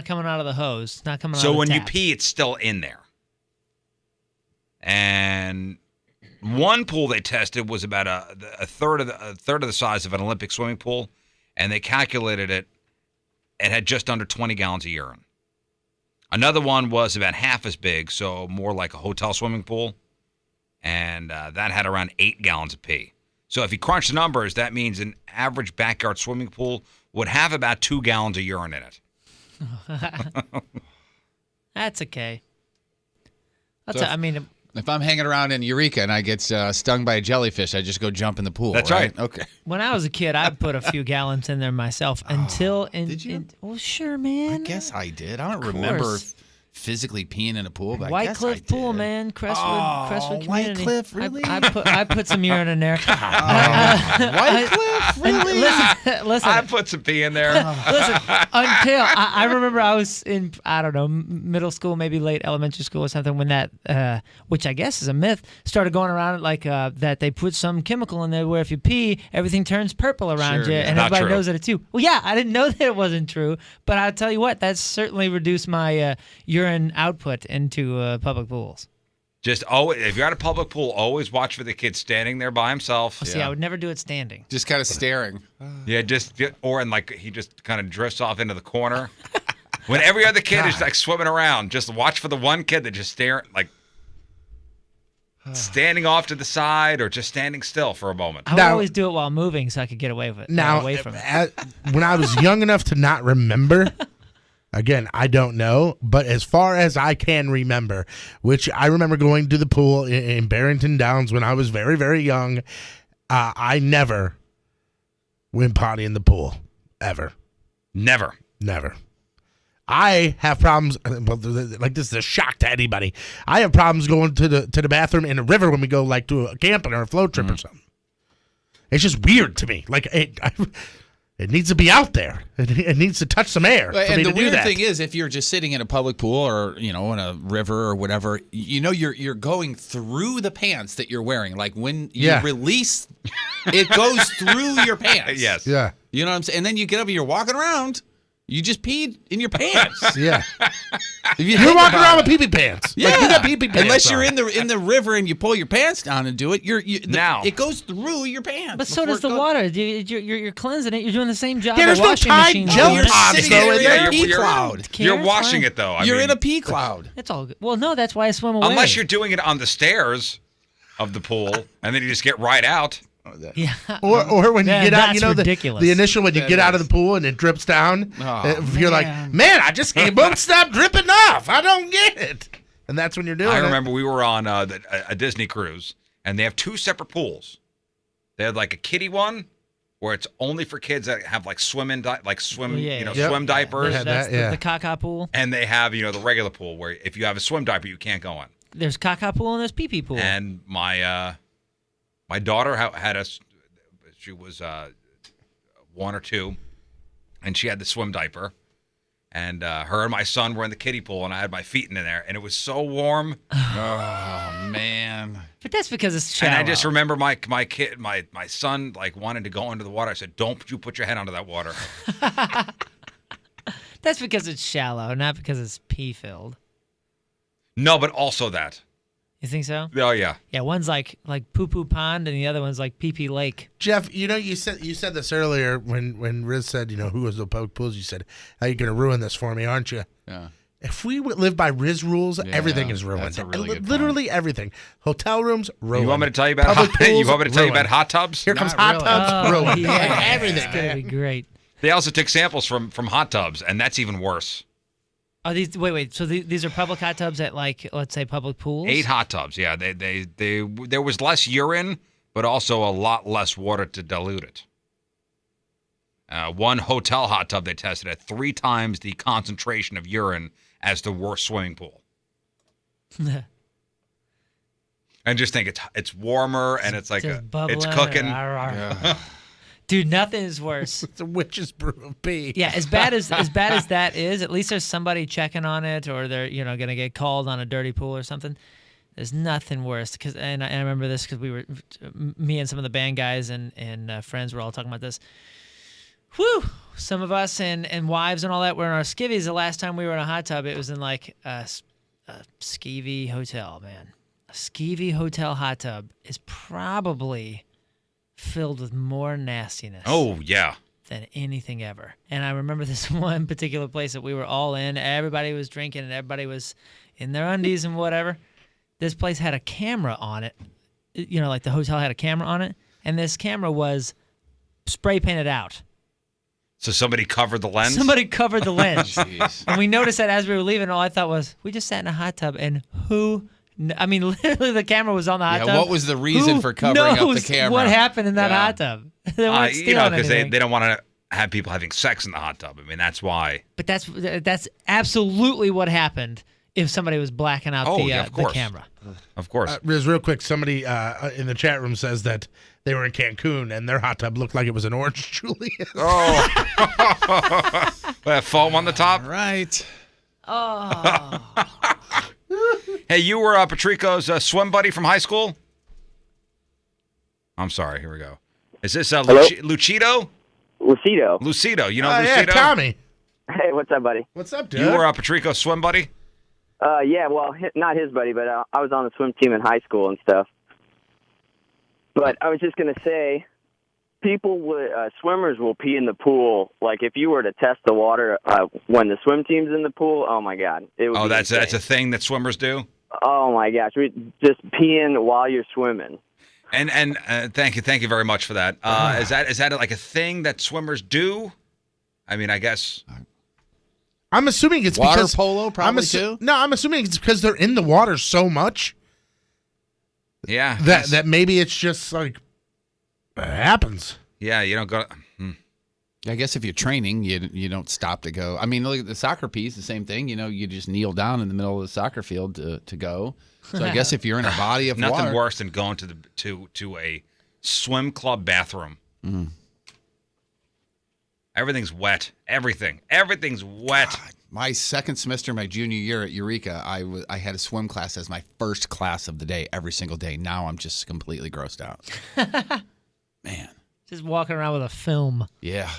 S9: coming out of the hose. It's not coming out
S17: So
S9: of the
S17: when you
S9: tap.
S17: pee, it's still in there. And one pool they tested was about a third of the size of an Olympic swimming pool, and they calculated it. It had just under 20 gallons of urine. Another one was about half as big, so more like a hotel swimming pool, and that had around 8 gallons of pee. So if you crunch the numbers, that means an average backyard swimming pool would have about 2 gallons of urine in it.
S9: That's okay.
S8: If I'm hanging around in Eureka and I get stung by a jellyfish, I just go jump in the pool.
S17: That's right.
S8: Okay.
S9: When I was a kid, I put a few gallons in there myself until.
S8: Did you?
S9: Well, sure, man.
S8: I guess I did. I don't remember physically peeing in a pool, but
S9: White
S8: I guess
S9: Cliff
S8: I did.
S9: Pool, man. Crestwood Community.
S8: White Cliff, really?
S9: I put some urine in there.
S8: White Cliff, really?
S9: Listen.
S17: I put some pee in there.
S9: Listen, until I remember I was in, I don't know, middle school, maybe late elementary school or something, when that, which I guess is a myth, started going around like that they put some chemical in there where if you pee, everything turns purple around
S8: Sure,
S9: you,
S8: yeah.
S9: and
S17: Not
S9: everybody
S17: true.
S9: knows it too. Well, yeah, I didn't know that it wasn't true, but I'll tell you what, that's certainly reduced my urine output into public pools.
S17: Just always, if you're at a public pool, always watch for the kid standing there by himself.
S9: See, I would never do it standing.
S8: Just kind of staring.
S17: Yeah, he just kind of drifts off into the corner. When every other kid is like swimming around, just watch for the one kid that just standing off to the side or just standing still for a moment.
S9: I would always do it while moving so I could get away with it.
S10: Now,
S9: away from it.
S10: when I was young enough to not remember, again, I don't know, but as far as I can remember, which I remember going to the pool in Barrington Downs when I was very, very young, I never went potty in the pool, ever.
S17: Never.
S10: I have problems, like this is a shock to anybody. I have problems going to the bathroom in a river when we go like to a camping or a float trip or something. It's just weird to me. Like it needs to be out there. It needs to touch some air.
S8: And
S10: for me
S8: the
S10: to do
S8: weird
S10: that.
S8: thing is, if you're just sitting in a public pool or in a river or whatever, you're going through the pants that you're wearing. Like when you release, it goes through your pants.
S17: Yes.
S10: Yeah.
S8: You know what I'm saying? And then you get up and you're walking around. You just peed in your pants.
S10: Yeah.
S8: If you
S10: You're
S8: think
S10: walking
S8: about
S10: around
S8: it.
S10: with pee-pee pants.
S8: Yeah.
S10: Like, you got pee-pee pants
S8: Unless you're
S10: on.
S8: in the river and you pull your pants down and do it,
S17: Now
S8: it goes through your pants.
S9: But so does the water. You're cleansing it. You're doing the same job.
S10: Yeah,
S9: a
S10: there's no
S9: washing
S10: Tide
S9: machine
S10: gel
S9: does.
S10: pods,
S8: sitting
S10: though,
S8: there
S10: in
S8: in
S10: there.
S8: a pee cloud.
S17: You're
S9: It's
S17: washing
S9: fine.
S17: it though.
S8: You're in a pee cloud.
S9: It's all good. Well, no, that's why I swim away.
S17: Unless you're doing it on the stairs of the pool, and then you just get right out.
S9: Yeah.
S10: Or when you get out,
S9: that's ridiculous.
S10: the initial when you
S8: That
S10: get out of
S8: is.
S10: the pool and it drips down,
S8: Oh,
S10: you're like, man, I just it won't stop dripping off. I don't get it. And that's when you're doing
S17: I
S10: it.
S17: remember we were on a Disney cruise, and they have two separate pools. They had like a kiddie one, where it's only for kids that have like swim diapers.
S10: Had
S9: That's
S10: that, yeah.
S9: the caca pool.
S17: And they have the regular pool where if you have a swim diaper, you can't go in.
S9: There's caca pool and there's pee pee pool.
S17: And my daughter she was 1 or 2, and she had the swim diaper. And her and my son were in the kiddie pool, and I had my feet in there, and it was so warm.
S8: Oh man!
S9: But that's because it's shallow.
S17: And I just remember my son like wanted to go into the water. I said, "Don't you put your head under that water."
S9: That's because it's shallow, not because it's pee filled.
S17: No, but also that.
S9: You think so?
S17: Oh yeah.
S9: Yeah, one's like poo poo pond, and the other one's like pee pee lake.
S10: Jeff, you said this earlier when Riz said, who was the public pools, you said, how you going to ruin this for me, aren't you?
S8: Yeah.
S10: If we would live by Riz rules, everything is ruined.
S8: that's a really good
S10: Literally everything. Hotel rooms, ruined.
S17: You want me to tell you about
S10: Public pools,
S17: about hot tubs?
S10: Here comes
S8: Not
S10: hot
S8: really.
S10: tubs, ruined.
S9: Yeah,
S10: Everything.
S9: It's gonna be great.
S17: They also took samples from hot tubs, and that's even worse.
S9: Are these wait? So these are public hot tubs at let's say public pools?
S17: 8 hot tubs. Yeah, they there was less urine, but also a lot less water to dilute it. One hotel hot tub they tested at 3 times the concentration of urine as the worst swimming pool. And just think it's warmer and it's like
S9: Just
S17: it's
S9: bubbling.
S17: cooking.
S8: Yeah.
S9: Dude, nothing is worse.
S10: It's a witch's brew of pee.
S9: Yeah, as bad as that is, at least there's somebody checking on it, or they're gonna get called on a dirty pool or something. There's nothing worse and I remember this because me and some of the band guys and friends were all talking about this. Whew! Some of us and wives and all that were in our skivvies. The last time we were in a hot tub, it was in like a skeevy hotel, man. A skeevy hotel hot tub is probably filled with more nastiness.
S17: Oh, yeah.
S9: Than anything ever. And I remember this one particular place that we were all in. Everybody was drinking and everybody was in their undies and whatever. This place had a camera on it. You know, like the hotel had a camera on it. And this camera was spray painted out.
S17: So somebody covered the lens?
S9: Somebody covered the lens. And we noticed that as we were leaving, all I thought was, we just sat in a hot tub and I mean, literally the camera was on the hot tub.
S8: What was the reason for covering up the camera?
S9: What happened in that hot tub? They weren't stealing
S17: because
S9: anything.
S17: they don't want to have people having sex in the hot tub. I mean, that's why.
S9: But that's absolutely what happened if somebody was blacking out the camera.
S17: Of course.
S10: Riz, real quick, somebody in the chat room says that they were in Cancun and their hot tub looked like it was an orange Julius.
S17: Oh. Foam on the top?
S8: Right.
S9: Oh.
S17: Hey, you were Patrico's swim buddy from high school? I'm sorry. Here we go. Is this Lucido?
S19: Lucido.
S17: You know Lucido?
S10: Yeah, Tommy.
S19: Hey, what's up, buddy?
S10: What's up, dude?
S17: You were Patrico's swim buddy?
S19: Yeah, well, not his buddy, but I was on the swim team in high school and stuff. But I was just going to say, swimmers will pee in the pool. Like, if you were to test the water when the swim team's in the pool, oh, my God.
S17: That's a thing that swimmers do?
S19: Oh, my gosh. Just peeing while you're swimming.
S17: And thank you very much for that. Is that like a thing that swimmers do? I mean, I guess.
S10: I'm assuming it's
S8: water
S10: because
S8: polo probably too.
S10: No, I'm assuming it's because they're in the water so much.
S17: Yeah.
S10: That maybe it's just like it happens.
S17: Yeah, you don't go.
S8: I guess if you're training, you don't stop to go. I mean, look at the soccer piece, the same thing. You know, you just kneel down in the middle of the soccer field to go. So I guess if you're in a body of
S17: nothing
S8: water,
S17: worse than going to a swim club bathroom.
S8: Mm.
S17: Everything's wet. Everything's wet.
S8: God, my second semester, my junior year at Eureka, I had a swim class as my first class of the day every single day. Now I'm just completely grossed out. Man,
S9: just walking around with a film.
S8: Yeah,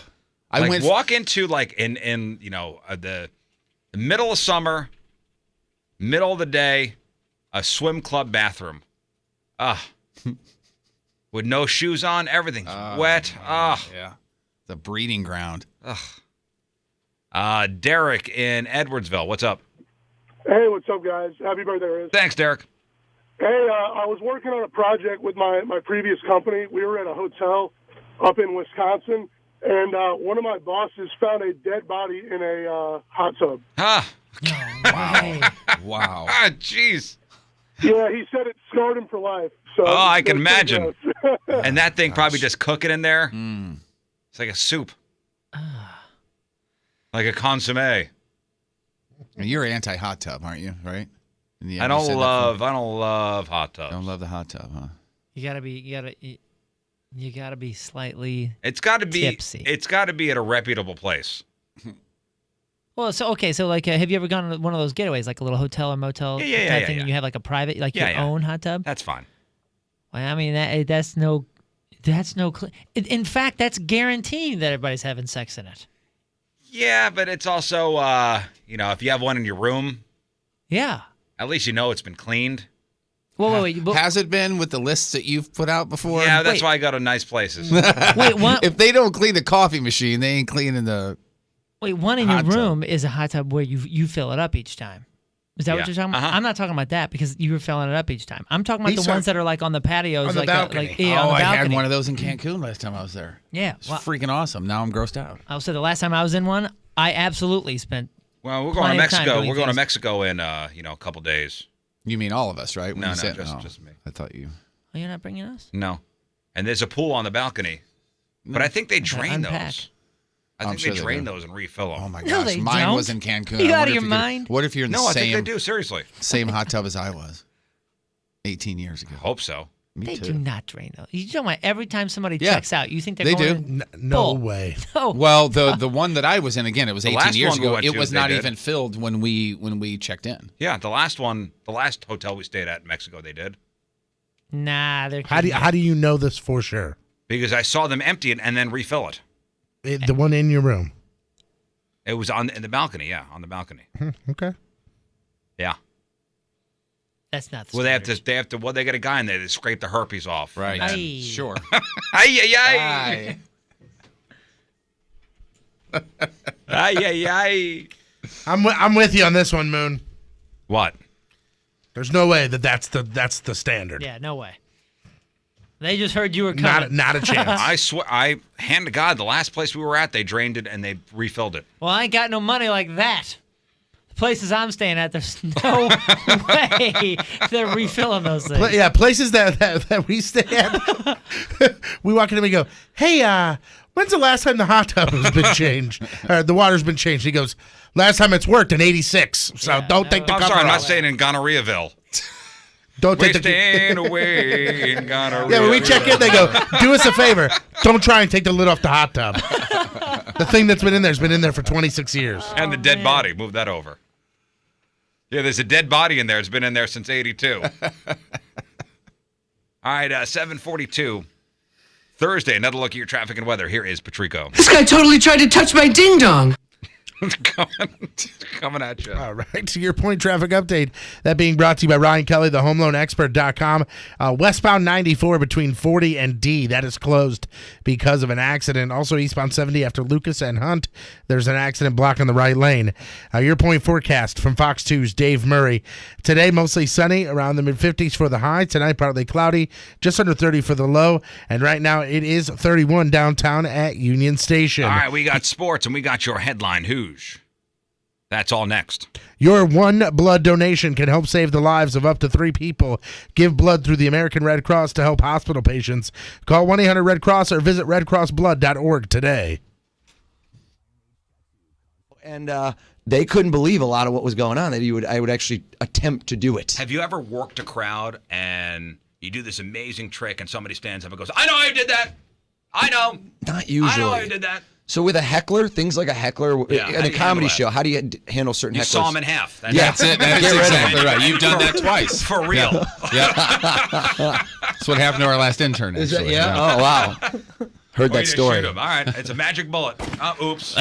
S17: walk into like in the middle of summer, middle of the day, a swim club bathroom. With no shoes on, everything's wet.
S8: Yeah. The breeding ground.
S17: Derek in Edwardsville. What's up?
S21: Hey, what's up, guys? Happy birthday, Riz.
S17: Thanks, Derek.
S21: Hey, I was working on a project with my previous company. We were at a hotel up in Wisconsin, and one of my bosses found a dead body in a hot tub.
S8: Wow.
S17: Jeez.
S21: Yeah, he said it scarred him for life. So
S17: I can imagine. And that thing probably just cooking in there. It's like a soup. Like a consommé.
S8: You're anti-hot tub, aren't you? Right?
S17: I don't love hot tubs.
S8: Don't love the hot tub, huh?
S9: You gotta be slightly.
S17: It's got to be
S9: tipsy.
S17: It's got to be at a reputable place.
S9: Well, so like, have you ever gone to one of those getaways, like a little hotel or motel type thing, and you have like a private, like your own hot tub?
S17: That's fine.
S9: Well, I mean, that's no. In fact, that's guaranteeing that everybody's having sex in it.
S17: Yeah, but it's also, if you have one in your room.
S9: Yeah.
S17: At least you know it's been cleaned.
S9: Well, wait.
S8: Has it been with the lists that you've put out before?
S17: Yeah, that's why I go to nice places.
S9: Wait, what?
S8: If they don't clean the coffee machine, they ain't cleaning the.
S9: Wait, one in your room is a hot tub where you fill it up each time. Is that what you're talking about? I'm not talking about that because you were filling it up each time. I'm talking about the ones that are like on the patios,
S8: on the balcony.
S9: on the balcony.
S8: I had one of those in Cancun last time I was there.
S9: Yeah,
S8: it's freaking awesome. Now I'm grossed out.
S9: I said the last time I was in one, I absolutely spent.
S17: Well, we're going to Mexico. We're going to Mexico in a couple days.
S8: You mean all of us, right?
S17: No, just me.
S8: I thought you.
S9: Oh, you're not bringing us?
S17: No, and there's a pool on the balcony, but I think they drain those. I think they drain those and refill them.
S8: Oh my gosh, mine was in Cancun.
S9: You out of your mind?
S8: What if you're in the
S17: same? No, I
S8: think
S17: they do. Seriously,
S8: same hot tub as I was 18 years ago.
S17: Hope so.
S9: They do not drain those. You talking about every time somebody checks out, you think they're
S8: they
S9: going
S8: do?
S10: No way.
S9: No.
S8: Well, the one that I was in, again, it was 18 years ago. It was not
S17: did.
S8: even filled when we checked in.
S17: Yeah, the last hotel we stayed at in Mexico, they did.
S9: Nah, they're.
S10: How do you know this for sure?
S17: Because I saw them empty it and then refill it.
S10: The one in your room.
S17: It was in the balcony. Yeah, on the balcony.
S10: Okay.
S17: Yeah.
S9: That's not the
S17: Well, they have to. Well, they got a guy in there. They scrape the herpes off.
S8: Right.
S17: And then-
S9: Aye.
S8: Sure.
S17: Ay, ay, ay. Ay, ay, ay.
S10: I'm with you on this one, Moon.
S17: What?
S10: There's no way that's the standard.
S9: Yeah, no way. They just heard you were coming.
S10: Not a chance.
S17: I swear, I hand to God, the last place we were at, they drained it and they refilled it.
S9: Well, I ain't got no money like that. The places I'm staying at, there's no way they're refilling those things.
S10: Yeah, places that we stay at. We walk in and we go, "Hey, when's the last time the hot tub has been changed? Or the water's been changed?" He goes, "Last time it's worked in '86. So don't take the
S17: I'm
S10: cover
S17: sorry, I'm not
S10: off.
S17: staying in Gonorrheaville.
S10: Don't
S17: We're
S10: take the
S17: staying away in Gonorrhea.
S10: Yeah, when we check in, they go, "Do us a favor. Don't try and take the lid off the hot tub. The thing that's been in there's been in there for 26 years."
S17: And the dead body. Move that over. Yeah, there's a dead body in there. It's been in there since 82. All right, 7:42. Thursday, another look at your traffic and weather. Here is Patrico.
S3: This guy totally tried to touch my ding dong.
S17: Coming at you.
S10: All right, to your point traffic update. That being brought to you by Ryan Kelly, the homeloanexpert.com. Westbound 94 between 40 and D. That is closed because of an accident. Also, eastbound 70 after Lucas and Hunt. There's an accident blocking the right lane. Your point forecast from Fox 2's Dave Murray. Today, mostly sunny, around the mid-50s for the high. Tonight, partly cloudy, just under 30 for the low. And right now, it is 31 downtown at Union Station.
S17: All right, we got sports and we got your headline Who's. That's all next.
S10: Your one blood donation can help save the lives of up to 3 people. Give blood through the American Red Cross to help hospital patients. Call 1-800-RED-CROSS or visit redcrossblood.org today.
S19: And they couldn't believe a lot of what was going on, that I would actually attempt to do it.
S17: Have you ever worked a crowd and you do this amazing trick and somebody stands up and goes, "I know how you did that. I know.
S19: Not usually.
S17: I know how you did that."
S19: So with a heckler, things like a heckler
S17: Yeah,
S19: in
S17: how do
S19: a
S17: you
S19: comedy
S17: handle
S19: show, how do you handle certain
S17: You
S19: hecklers?
S17: saw them in half.
S8: That's it. That's
S19: Get rid of
S8: exactly
S19: them.
S8: right. You've done that twice.
S17: For real.
S8: Yep. That's what happened to our last intern.
S19: Is that-
S8: actually.
S19: yeah? Oh, wow. Heard
S17: Or
S19: that
S17: you
S19: story.
S17: shoot 'em. All right, it's a magic bullet. Oops.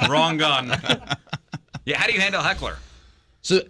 S17: Wrong gun. Yeah, how do you handle a heckler?
S19: So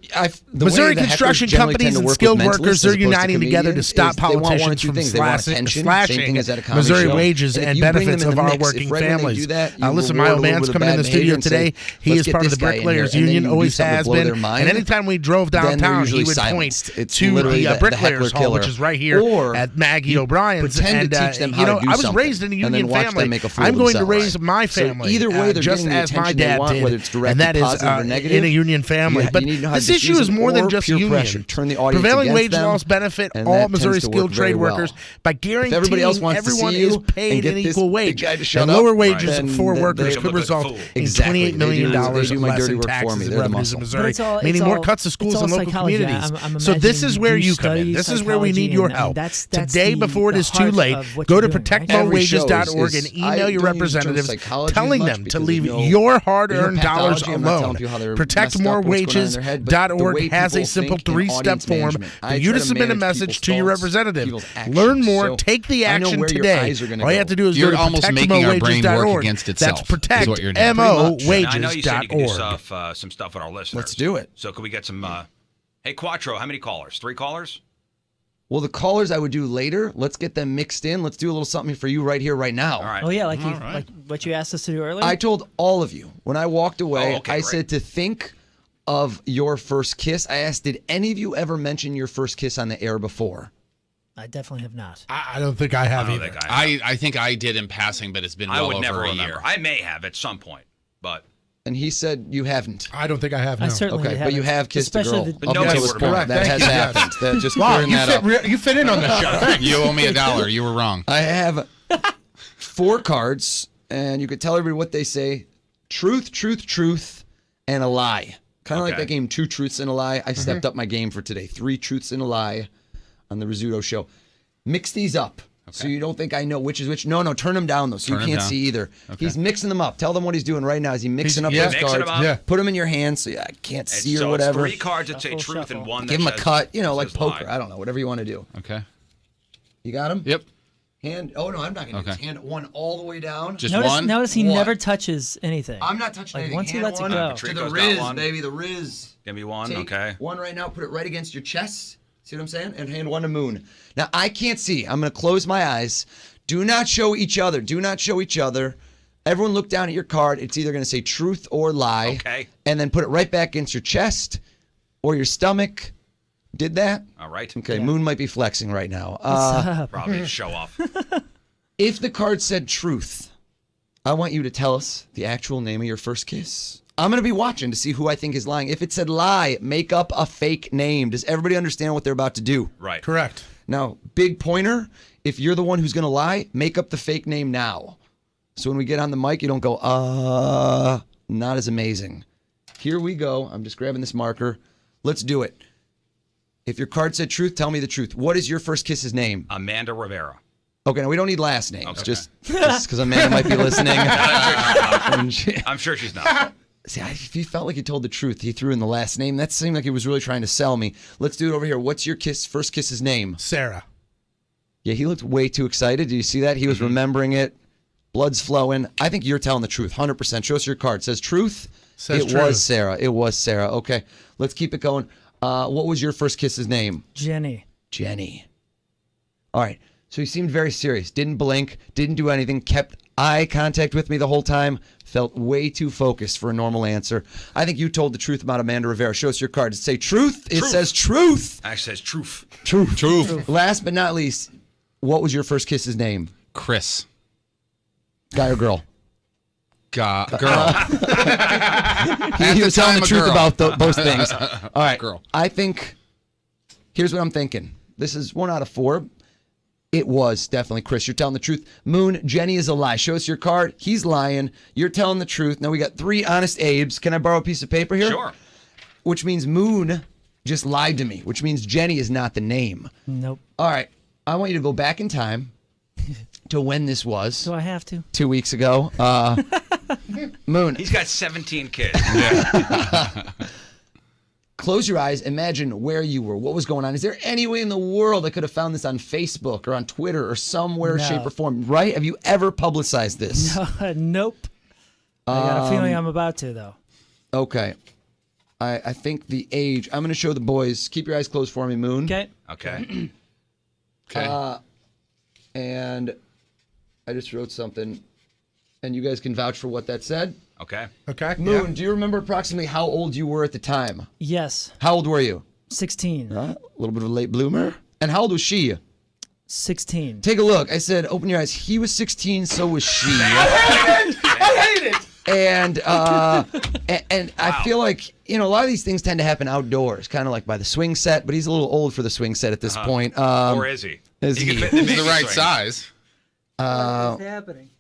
S10: Missouri construction companies and skilled workers, they're uniting together to stop politicians from slashing Missouri wages and benefits of our working families. Listen, my old man's coming in the studio today. He is part of the Bricklayers Union, always has been. And anytime we drove downtown, he would point to the Bricklayers Hall, which is right here at Maggie O'Brien's. And, I was raised in a union family. I'm going to raise my family just as my dad did, and that is in a union family. But this issue is more than just union. Prevailing wage laws benefit all Missouri skilled trade workers by guaranteeing everyone is paid an equal wage. And lower wages for workers could result in $28 million less in taxes and revenues in Missouri, meaning more cuts to schools and local communities. So this is where you come in. This is where we need your help. Today, before it is too late, go to protectmowages.org and email your representatives telling them to leave your hard-earned dollars alone. Protectmorewages.org has a simple 3-step form for you to submit a message to your representative. Learn more, take the action today. All you have to do is go to protectmowages.org. That's protectmowages.org.
S17: I know you said you can do some stuff with our listeners.
S19: Let's do it.
S17: So can we get some? Hey, Quattro, how many callers? 3 callers?
S19: Well, the callers I would do later. Let's get them mixed in. Let's do a little something for you right here, right now.
S17: All right.
S9: Oh yeah, like what you asked us to do earlier.
S19: I told all of you when I walked away. I said to think of your first kiss. I asked, did any of you ever mention your first kiss on the air before?
S9: I definitely have not.
S10: I don't think I have either.
S8: I think I did in passing, but it's been well
S17: I would
S8: over
S17: never
S8: a
S17: a year.
S8: number.
S17: I may have at some point, but.
S19: And he said you haven't.
S10: I don't think I have. No.
S9: I certainly
S19: okay,
S9: haven't.
S19: but you have kissed a girl.
S17: But nobody would have
S19: correct. That has happened. That just clearing that up.
S10: You fit in on this show. Thanks.
S8: You owe me $1. You were wrong.
S19: I have 4 cards, and you could tell everybody what they say: truth, truth, truth, and a lie. Kind of like that game, 2 Truths and a Lie. I stepped up my game for today. 3 Truths and a Lie on the Rizzuto Show. Mix these up. So you don't think I know which is which. No, turn them down, though, so you can't see either. Okay. He's mixing them up. Tell them what he's doing right now. Is he mixing up those cards? Put them in your hands so I can't see or whatever.
S17: It's 3 cards that say truth and 1 that
S19: give him a cut, like poker.
S17: lie.
S19: I don't know, whatever you want to do.
S8: Okay.
S19: You got him?
S8: Yep.
S19: Hand. Oh no, I'm not gonna do this.
S8: Okay.
S19: Hand one all the way down.
S8: Just
S9: Notice,
S8: one?
S9: notice he
S19: One.
S9: never touches anything.
S19: I'm not touching
S9: Like
S19: anything.
S9: once he
S19: Hand
S9: lets it
S19: one
S9: go.
S19: to the
S17: Patrico's got
S19: Riz,
S17: one.
S19: baby, the Riz.
S17: Give me one.
S19: Take
S17: Okay.
S19: one right now. Put it right against your chest. See what I'm saying? And hand one to Moon. Now I can't see. I'm gonna close my eyes. Do not show each other. Do not show each other. Everyone look down at your card. It's either gonna say truth or lie.
S17: Okay.
S19: And then put it right back against your chest or your stomach. Did that?
S17: All right.
S19: Okay. Moon might be flexing right now.
S17: Probably a show off.
S19: If the card said truth, I want you to tell us the actual name of your first kiss. I'm going to be watching to see who I think is lying. If it said lie, make up a fake name. Does everybody understand what they're about to do?
S17: Right.
S10: Correct.
S19: Now, big pointer, if you're the one who's going to lie, make up the fake name now. So when we get on the mic, you don't go, not as amazing. Here we go. I'm just grabbing this marker. Let's do it. If your card said truth, tell me the truth. What is your first kiss's name?
S17: Amanda Rivera.
S19: Okay, now we don't need last names.
S17: Okay.
S19: Just because Amanda might be listening.
S17: I'm sure she's not.
S19: See, if you felt like you told the truth, he threw in the last name. That seemed like he was really trying to sell me. Let's do it over here. What's your first kiss's name?
S10: Sarah.
S19: Yeah, he looked way too excited. Do you see that? He was remembering it. Blood's flowing. I think you're telling the truth, 100%. Show us your card. Says truth.
S10: Says
S19: it
S10: truth.
S19: was Sarah. It was Sarah. Okay, let's keep it going. What was your first kiss's name?
S9: Jenny.
S19: Jenny. All right. So he seemed very serious. Didn't blink. Didn't do anything. Kept eye contact with me the whole time. Felt way too focused for a normal answer. I think you told the truth about Amanda Rivera. Show us your card. Does it say truth? It says truth.
S17: Actually says truth.
S19: Truth. Last but not least, what was your first kiss's name?
S8: Chris.
S19: Guy or girl?
S8: Girl.
S19: He was telling the truth about those things. All right.
S8: Girl.
S19: I think, here's what I'm thinking. This is 1 out of 4. It was definitely Chris. You're telling the truth. Moon, Jenny is a lie. Show us your card. He's lying. You're telling the truth. Now we got 3 honest Abes. Can I borrow a piece of paper here?
S17: Sure.
S19: Which means Moon just lied to me, which means Jenny is not the name.
S9: Nope.
S19: All right. I want you to go back in time to when this was.
S9: Do I have to?
S19: 2 weeks ago. Moon.
S17: He's got 17 kids.
S19: Close your eyes. Imagine where you were. What was going on? Is there any way in the world I could have found this on Facebook or on Twitter or somewhere,
S9: No.
S19: shape, or form? Right? Have you ever publicized this?
S9: Nope. I got a feeling I'm about to, though.
S19: Okay. I think the age. I'm going to show the boys. Keep your eyes closed for me, Moon.
S9: Okay.
S17: Okay.
S8: Okay.
S19: And I just wrote something, and you guys can vouch for what that said.
S17: Okay.
S10: Okay.
S19: Moon, do you remember approximately how old you were at the time?
S9: Yes.
S19: How old were you?
S9: 16.
S19: A little bit of a late bloomer. And how old was she?
S9: 16.
S19: Take a look. I said, open your eyes. He was 16, so was she.
S10: I hate it.
S19: And I feel like, a lot of these things tend to happen outdoors, kind of like by the swing set, but he's a little old for the swing set at this point.
S17: Or is he?
S19: Is
S17: He
S19: he?
S17: can fit in the
S8: He's the
S17: baby
S8: right
S17: swing.
S8: size.
S9: What's happening?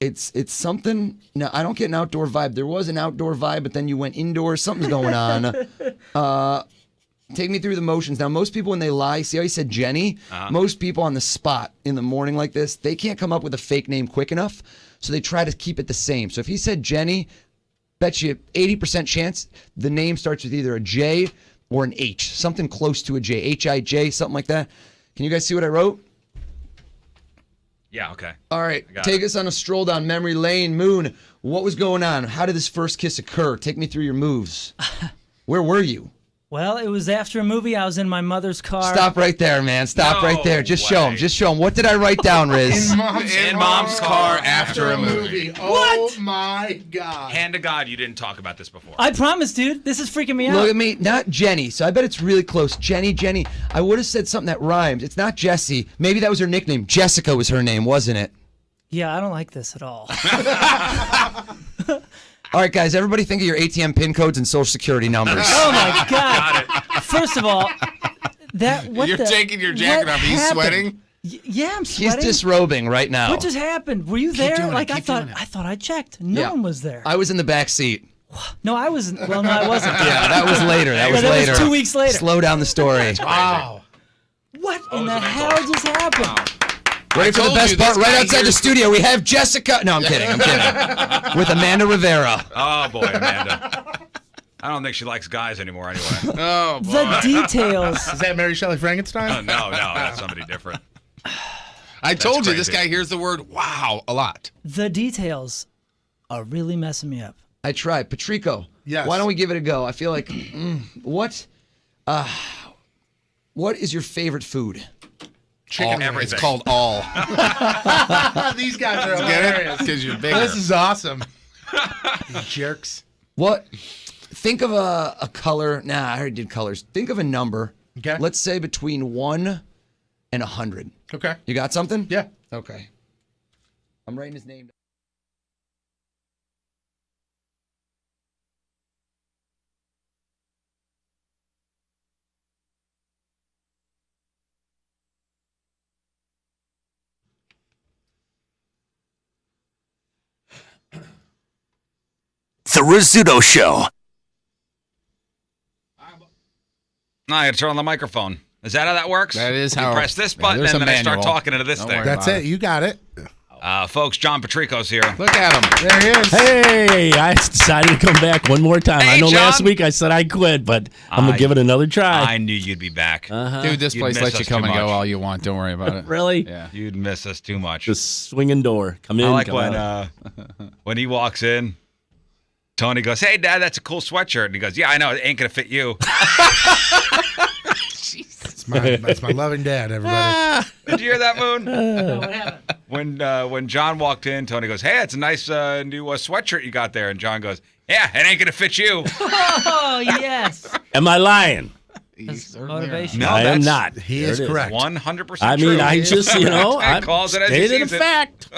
S19: It's something. No, I don't get an outdoor vibe. There was an outdoor vibe, but then you went indoors. Something's going on. Take me through the motions. Now, most people, when they lie, see how he said Jenny? Most people on the spot in the morning like this, they can't come up with a fake name quick enough, so they try to keep it the same. So if he said Jenny, bet you 80% chance the name starts with either a J or an H, something close to a J, H-I-J, something like that. Can you guys see what I wrote?
S17: Yeah, okay.
S19: All right,
S17: got
S19: take us on a stroll down memory lane. Moon, what was going on? How did this first kiss occur? Take me through your moves. Where were you?
S9: Well, it was after a movie. I was in my mother's car.
S19: Stop right there, man. Stop right there. Just show him. Just show him. What did I write down, Riz?
S17: In mom's car
S8: after a movie.
S10: Oh my God.
S17: Hand to God, you didn't talk about this before.
S9: I promise, dude. This is freaking me out.
S19: Look at me. Not Jenny. So I bet it's really close. Jenny. I would have said something that rhymes. It's not Jessie. Maybe that was her nickname. Jessica was her name, wasn't it?
S9: Yeah, I don't like this at all.
S19: All right, guys. Everybody think of your ATM PIN codes and Social Security numbers.
S9: Oh my God! First of all,
S8: You're taking your jacket off. Are you sweating?
S9: Yeah, I'm
S19: He's
S9: sweating.
S19: disrobing right now.
S9: What just happened? Were you there?
S8: doing it,
S9: Like I
S8: keep
S9: thought.
S8: doing it.
S9: I thought I checked. No
S19: Yeah.
S9: one was there.
S19: I was in the back seat.
S9: No, I wasn't. Well, no, I wasn't.
S19: Yeah, that was later. That was
S9: that
S19: later.
S9: was 2 weeks later.
S19: Slow down the story.
S10: Wow.
S9: What in the hell just happened?
S19: Ready for the
S8: told
S19: best
S8: you,
S19: part?
S8: this
S19: Right
S8: guy
S19: outside the
S8: here's-
S19: studio, we have Jessica. No, I'm kidding. With Amanda Rivera.
S17: Oh, boy, Amanda. I don't think she likes guys anymore anyway.
S8: Oh, boy.
S9: The details.
S10: Is that Mary Shelley Frankenstein?
S17: Oh, no, that's somebody different.
S8: I told you this
S17: crazy.
S8: guy hears the word wow a lot.
S1: The details are really messing me up.
S19: I tried. Patrico.
S10: Yes.
S19: Why don't we give it a go? I feel like what is your favorite food?
S10: Chicken
S8: All,
S10: wings.
S8: it's called all.
S10: These guys are hilarious.
S8: Because you're bigger.
S10: This is awesome. You jerks.
S19: What? Think of a color. Nah, I already did colors. Think of a number.
S10: Okay.
S19: Let's say between 1 and 100.
S10: Okay.
S19: You got something?
S10: Yeah.
S19: Okay. I'm writing his name.
S13: The Rizzuto Show.
S17: No, I got to turn on the microphone. Is that how that works?
S8: That is
S17: You
S8: how.
S17: press this
S8: yeah,
S17: button
S8: there's
S17: and
S8: a
S17: then I start
S8: manual.
S17: talking into this
S8: Don't
S17: thing.
S8: worry
S10: That's
S8: about
S10: it. You got it.
S17: Folks, John Patrico's here.
S8: Look at him.
S10: There he is.
S22: Hey, I decided to come back one more time.
S17: Hey,
S22: I know
S17: John.
S22: last week I said I'd quit, but I'm going to give it another try.
S17: I knew you'd be back.
S8: Dude, this
S17: You'd
S8: place
S17: miss
S8: lets you
S17: us
S8: come
S17: too
S8: and go
S17: much.
S8: all you want. Don't worry about it.
S22: Really?
S8: Yeah.
S17: You'd miss us too much.
S22: Just swinging door. Come in,
S17: I like
S22: come
S17: when
S22: out.
S17: when he walks in, Tony goes, "Hey, Dad, that's a cool sweatshirt." And he goes, "Yeah, I know. It ain't gonna fit you."
S10: That's my loving dad, everybody.
S17: Did you hear that, Moon?
S9: What happened?
S17: When John walked in, Tony goes, "Hey, it's a nice new sweatshirt you got there." And John goes, "Yeah, it ain't gonna fit you."
S9: Oh, yes.
S22: Am I lying?
S9: That's motivation.
S17: No,
S22: I am
S17: that's
S22: not.
S10: He
S22: There
S10: is
S22: it
S10: correct.
S17: 100%.
S22: I mean,
S17: true.
S22: I just, I
S17: calls it as he
S22: stated a
S17: sees it.
S22: fact.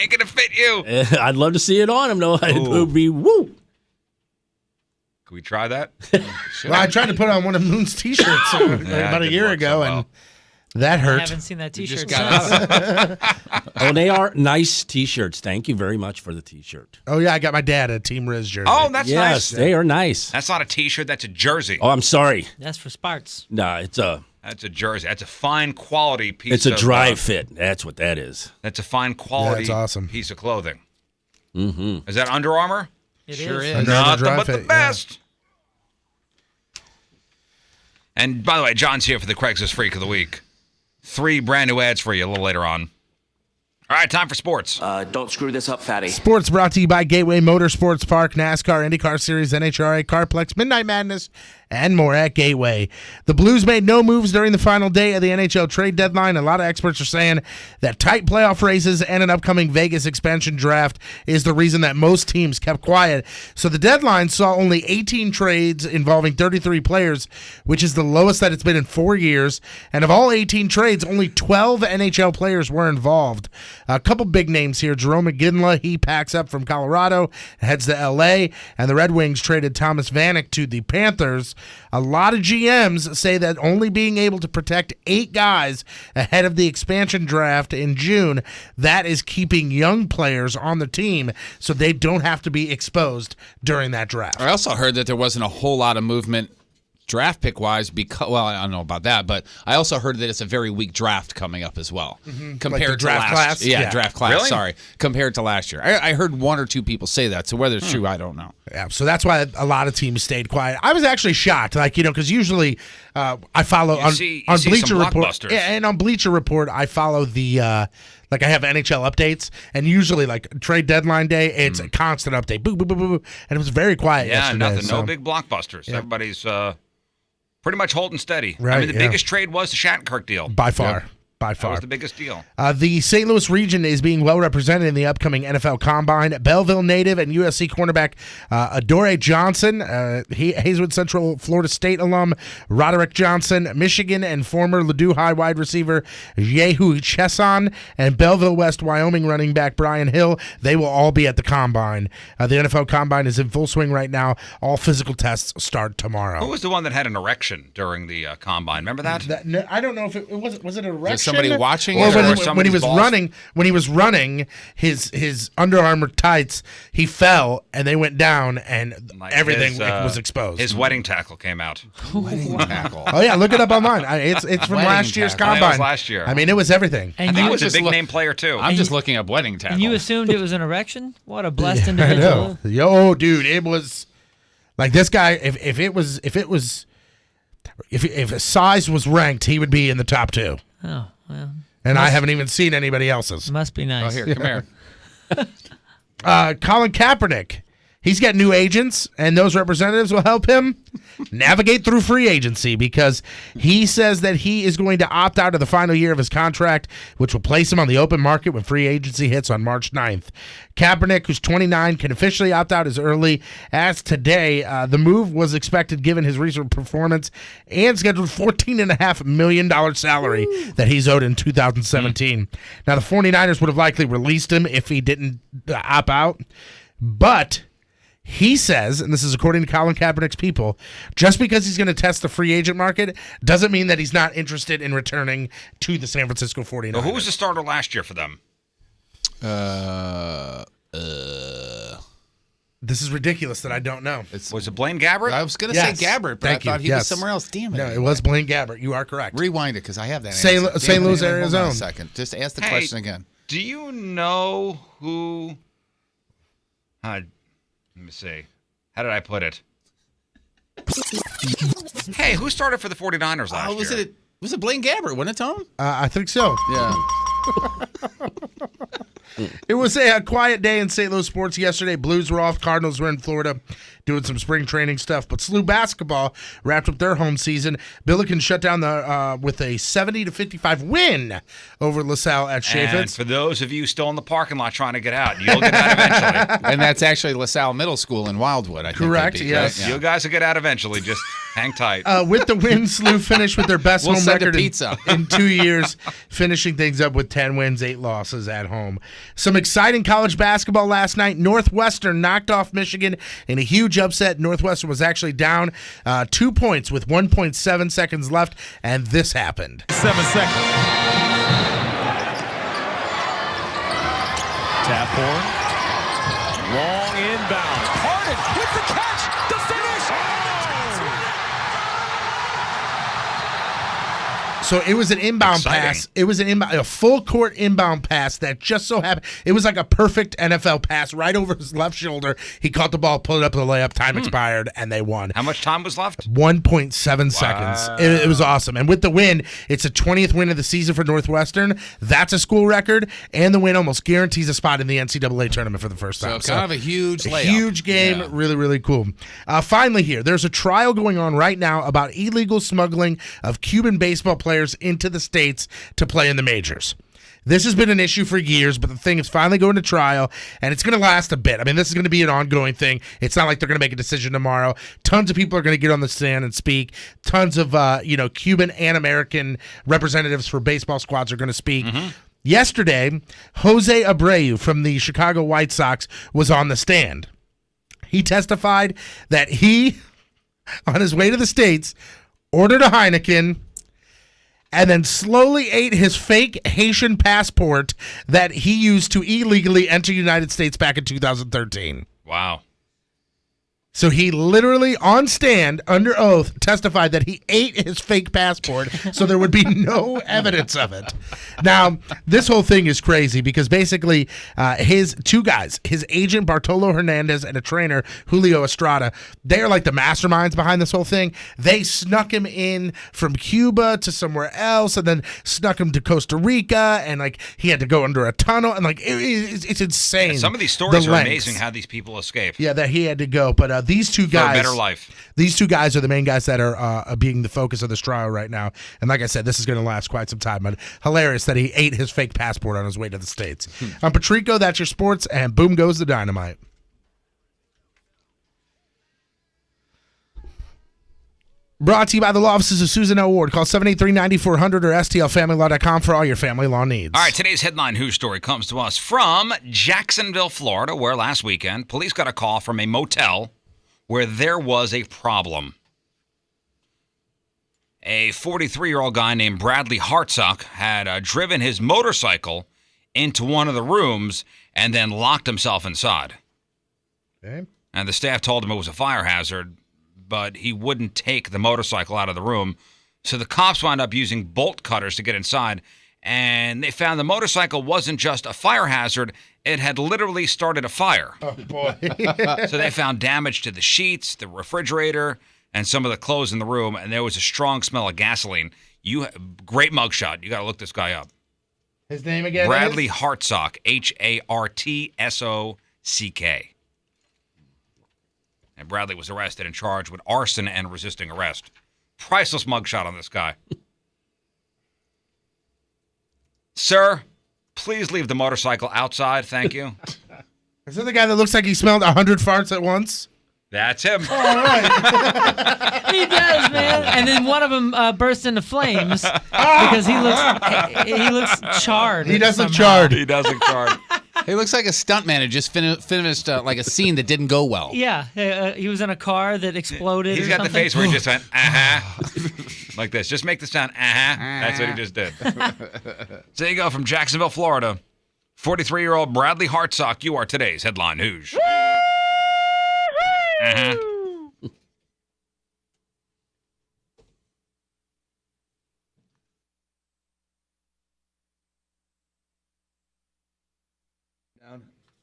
S17: ain't gonna fit you.
S22: I'd love to see it on him, though. It
S17: Ooh.
S22: would be woo.
S17: Can we try that?
S10: Well, I tried to put on one of Moon's T-shirts about
S17: it
S10: a year
S17: didn't work
S10: ago,
S17: so
S10: and
S17: well.
S10: that
S9: I
S10: hurt.
S9: haven't seen that
S8: You just
S9: T-shirt
S8: got
S9: since.
S8: out of it.
S22: Oh, they are nice T-shirts. Thank you very much for the T-shirt.
S10: Oh yeah, I got my dad a Team Riz jersey.
S17: Oh, that's
S22: Yes,
S17: nice.
S22: they are nice.
S17: That's not a T-shirt. That's a jersey.
S22: Oh, I'm sorry.
S9: That's for Sparts.
S22: Nah, it's a
S17: That's a jersey. That's a fine quality piece.
S22: it's a
S17: of,
S22: dry fit. That's what that is.
S17: That's a fine quality
S10: that's awesome.
S17: piece of clothing.
S22: Mm-hmm.
S17: Is that Under Armour?
S9: It
S8: Sure
S9: is.
S8: is.
S10: Under Armour
S17: Nothing
S10: dry
S17: but the
S10: fit, yeah.
S17: best. And by the way, John's here for the Craigslist Freak of the Week. 3 brand new ads for you a little later on. All right, time for sports.
S18: Don't screw this up, fatty.
S10: Sports brought to you by Gateway Motorsports Park, NASCAR, IndyCar Series, NHRA, Carplex, Midnight Madness, and more at Gateway. The Blues made no moves during the final day of the NHL trade deadline. A lot of experts are saying that tight playoff races and an upcoming Vegas expansion draft is the reason that most teams kept quiet. So the deadline saw only 18 trades involving 33 players, which is the lowest that it's been in 4 years. And of all 18 trades, only 12 NHL players were involved. A couple big names here. Jerome McGinley, he packs up from Colorado, heads to L.A., and the Red Wings traded Thomas Vanek to the Panthers. A lot of GMs say that only being able to protect 8 guys ahead of the expansion draft in June, that is keeping young players on the team so they don't have to be exposed during that draft.
S8: I also heard that there wasn't a whole lot of movement draft pick wise because, well, I don't know about that, but I also heard that it's a very weak draft coming up as well compared
S10: Like the
S8: to
S10: draft
S8: last
S10: class?
S8: Yeah,
S10: Yeah.
S8: draft class.
S17: Really?
S8: Sorry, compared to last year. I heard 1 or 2 people say that. So whether it's true, I don't know.
S10: Yeah, so that's why a lot of teams stayed quiet. I was actually shocked, because usually I follow
S17: You
S10: on
S17: see
S10: Bleacher
S17: some
S10: Report,
S17: blockbusters.
S10: and on Bleacher Report I follow the I have NHL updates, and usually like trade deadline day, it's a constant update, boo boo boo boo, boo. And it was very quiet
S17: Yeah,
S10: yesterday.
S17: nothing.
S10: so-
S17: No big blockbusters.
S10: Yeah.
S17: Everybody's pretty much holding steady. I
S10: Right,
S17: mean, the
S10: yeah.
S17: biggest trade was the Shattenkirk deal.
S10: by far.
S8: Yep.
S10: By
S17: That
S10: far.
S17: was the biggest deal.
S10: The St. Louis region is being well represented in the upcoming NFL Combine. Belleville native and USC cornerback Adoree Johnson, Hazelwood Central Florida State alum Roderick Johnson, Michigan and former Ladue High wide receiver Yehu Chesson, and Belleville West Wyoming running back Brian Hill. They will all be at the Combine. The NFL Combine is in full swing right now. All physical tests start tomorrow.
S17: Who was the one that had an erection during the combine? Remember that?
S10: No, I don't know if it was it an erection.
S8: somebody watching
S10: or
S8: it,
S10: when,
S8: or
S10: when
S17: somebody's
S10: he was
S17: balls?
S10: running, his Under Armour tights, he fell and they went down and
S17: Like
S10: everything
S17: his,
S10: was exposed.
S17: His wedding tackle came out.
S8: Wedding tackle.
S10: Oh yeah, look it up online. It's from
S8: Wedding
S10: last year's
S8: tackle.
S17: I think it
S10: combine.
S17: was last year.
S10: I mean, it was everything.
S17: I
S9: And
S17: think
S9: you,
S17: he was a
S8: just
S17: big
S8: look-
S17: name player too.
S8: I'm just looking up wedding tackle.
S9: and you assumed it was an erection? What a blessed
S10: I
S9: individual.
S10: know. Yo, dude, it was like this guy. If a size was ranked, he would be in the top 2.
S9: Oh, well.
S10: And I haven't even seen anybody else's.
S9: Must be nice.
S8: Oh, here, come here.
S10: Colin Kaepernick. He's got new agents, and those representatives will help him navigate through free agency because he says that he is going to opt out of the final year of his contract, which will place him on the open market when free agency hits on March 9th. Kaepernick, who's 29, can officially opt out as early as today. The move was expected given his recent performance and scheduled $14.5 million salary that he's owed in 2017. Now, the 49ers would have likely released him if he didn't opt out, but he says, and this is according to Colin Kaepernick's people, just because he's going to test the free agent market doesn't mean that he's not interested in returning to the San Francisco 49ers.
S17: Well, who was the starter last year for them?
S10: This is ridiculous that I don't know.
S17: Was it Blaine Gabbert?
S8: I was going to say Gabbert, but I thought he was somewhere else. Damn it.
S10: No, it was Blaine Gabbert. You are correct.
S8: Rewind it because I have that
S10: St.
S8: answer.
S10: St. Louis,
S8: Hold on
S10: Arizona.
S8: a second. Just ask the
S17: Hey,
S8: question again.
S17: Do you know who... let me see. How did I put it? Hey, who started for the 49ers last year?
S8: Was it Blaine Gabbert, wasn't it, Tom?
S10: I think so.
S8: Yeah.
S10: It was a quiet day in St. Louis sports yesterday. Blues were off. Cardinals were in Florida doing some spring training stuff. But SLU basketball wrapped up their home season. Billiken shut down with a 70-55 win over LaSalle at Chaffetz.
S17: And for those of you still in the parking lot trying to get out, you'll get out eventually.
S8: And that's actually LaSalle Middle School in Wildwood, I think.
S10: Correct,
S8: that'd be,
S10: yes.
S8: right? Yeah.
S17: You guys will get out eventually. Just hang tight.
S10: With the win, SLU finished with their best
S8: We'll
S10: home
S8: send a
S10: record
S8: pizza.
S10: in 2 years, finishing things up with 10 wins, 8 losses at home. Some exciting college basketball last night. Northwestern knocked off Michigan in a huge upset. Northwestern was actually down 2 points with 1.7 seconds left, and this happened.
S5: 7 seconds. Tap horn. Long inbound. Harden with the catch. The finish.
S10: So it was an inbound
S17: Exciting.
S10: pass. It was a full court inbound pass that just so happened. It was like a perfect NFL pass right over his left shoulder. He caught the ball, pulled it up to the layup. Time expired, and they won.
S17: How much time was left?
S10: 1.7 seconds. It was awesome. And with the win, it's a 20th win of the season for Northwestern. That's a school record, and the win almost guarantees a spot in the NCAA tournament for the first time.
S8: So kind of a huge layup.
S10: Huge game.
S8: Yeah.
S10: Really, really cool. Finally here, there's a trial going on right now about illegal smuggling of Cuban baseball players into the States to play in the majors. This has been an issue for years, but the thing is finally going to trial, and it's going to last a bit. I mean, this is going to be an ongoing thing. It's not like they're going to make a decision tomorrow. Tons of people are going to get on the stand and speak. Tons of Cuban and American representatives for baseball squads are going to speak. Yesterday, Jose Abreu from the Chicago White Sox was on the stand. He testified that he, on his way to the States, ordered a Heineken and then slowly ate his fake Haitian passport that he used to illegally enter the United States back in 2013.
S17: Wow.
S10: So he literally, on stand, under oath, testified that he ate his fake passport so there would be no evidence of it. Now, this whole thing is crazy because basically his two guys, his agent Bartolo Hernandez and a trainer, Julio Estrada, they are like the masterminds behind this whole thing. They snuck him in from Cuba to somewhere else and then snuck him to Costa Rica, and like he had to go under a tunnel, and like it's insane.
S17: Yeah, some of these stories
S10: the
S17: are
S10: lengths.
S17: amazing how these people escape.
S10: Yeah, that he had to go, but these two guys,
S17: For a better life.
S10: These two guys are the main guys that are being the focus of this trial right now. And like I said, this is going to last quite some time. But hilarious that he ate his fake passport on his way to the States. I'm Patrico, that's your sports, and boom goes the dynamite. Brought to you by the law offices of Susan L. Ward. Call 783-9400 or stlfamilylaw.com for all your family law needs.
S17: All right, today's headline news story comes to us from Jacksonville, Florida, where last weekend police got a call from a motel where there was a problem. A 43-year-old guy named Bradley Hartsock had driven his motorcycle into one of the rooms and then locked himself inside.
S10: Okay.
S17: And the staff told him it was a fire hazard, but he wouldn't take the motorcycle out of the room. So the cops wound up using bolt cutters to get inside, and they found the motorcycle wasn't just a fire hazard, it had literally started a fire.
S10: Oh, boy.
S17: So they found damage to the sheets, the refrigerator, and some of the clothes in the room, and there was a strong smell of gasoline. Great mugshot. You got to look this guy up.
S10: His name again
S17: Bradley
S10: is?
S17: Hartsock, Hartsock. And Bradley was arrested and charged with arson and resisting arrest. Priceless mugshot on this guy. Sir, please leave the motorcycle outside. Thank you.
S10: Is that the guy that looks like he smelled 100 farts at once?
S17: That's him.
S10: All right.
S9: He does, man. And then one of them bursts into flames because he looks charred.
S10: He does look
S9: somehow.
S10: charred.
S17: He does look charred.
S8: He looks like a stuntman who just finished like a scene that didn't go well.
S9: Yeah, he was in a car that exploded.
S17: He's
S9: or
S17: got the
S9: something.
S17: face where he just went, like this. Just make the sound, That's what he just did. So you go from Jacksonville, Florida. 43-year-old Bradley Hartsock, you are today's headline news.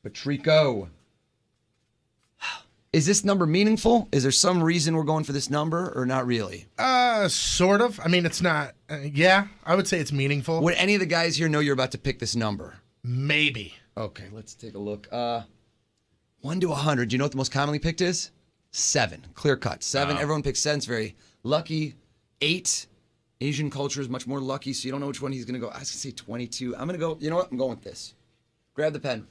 S19: Patrico. Is this number meaningful? Is there some reason we're going for this number or not really?
S10: Sort of. I mean, it's not. Yeah, I would say it's meaningful.
S19: Would any of the guys here know you're about to pick this number?
S10: Maybe.
S19: Okay, let's take a look. 1 to 100. Do you know what the most commonly picked is? 7. Clear cut. 7. Everyone picks 7. It's very lucky. 8. Asian culture is much more lucky, so you don't know which one he's going to go. I was going to say 22. I'm going to go. You know what? I'm going with this. Grab the pen.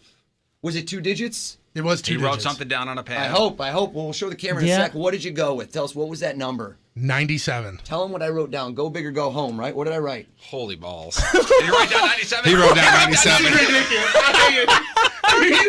S19: Was it 2 digits?
S10: It was 2
S17: He
S10: digits.
S17: wrote something down on a pad.
S19: I hope. We'll show the camera in a sec. What did you go with? Tell us, what was that number?
S10: 97.
S19: Tell him what I wrote down. Go big or go home, right? What did I write?
S8: Holy balls.
S17: Did you write down 97?
S8: He wrote down 97.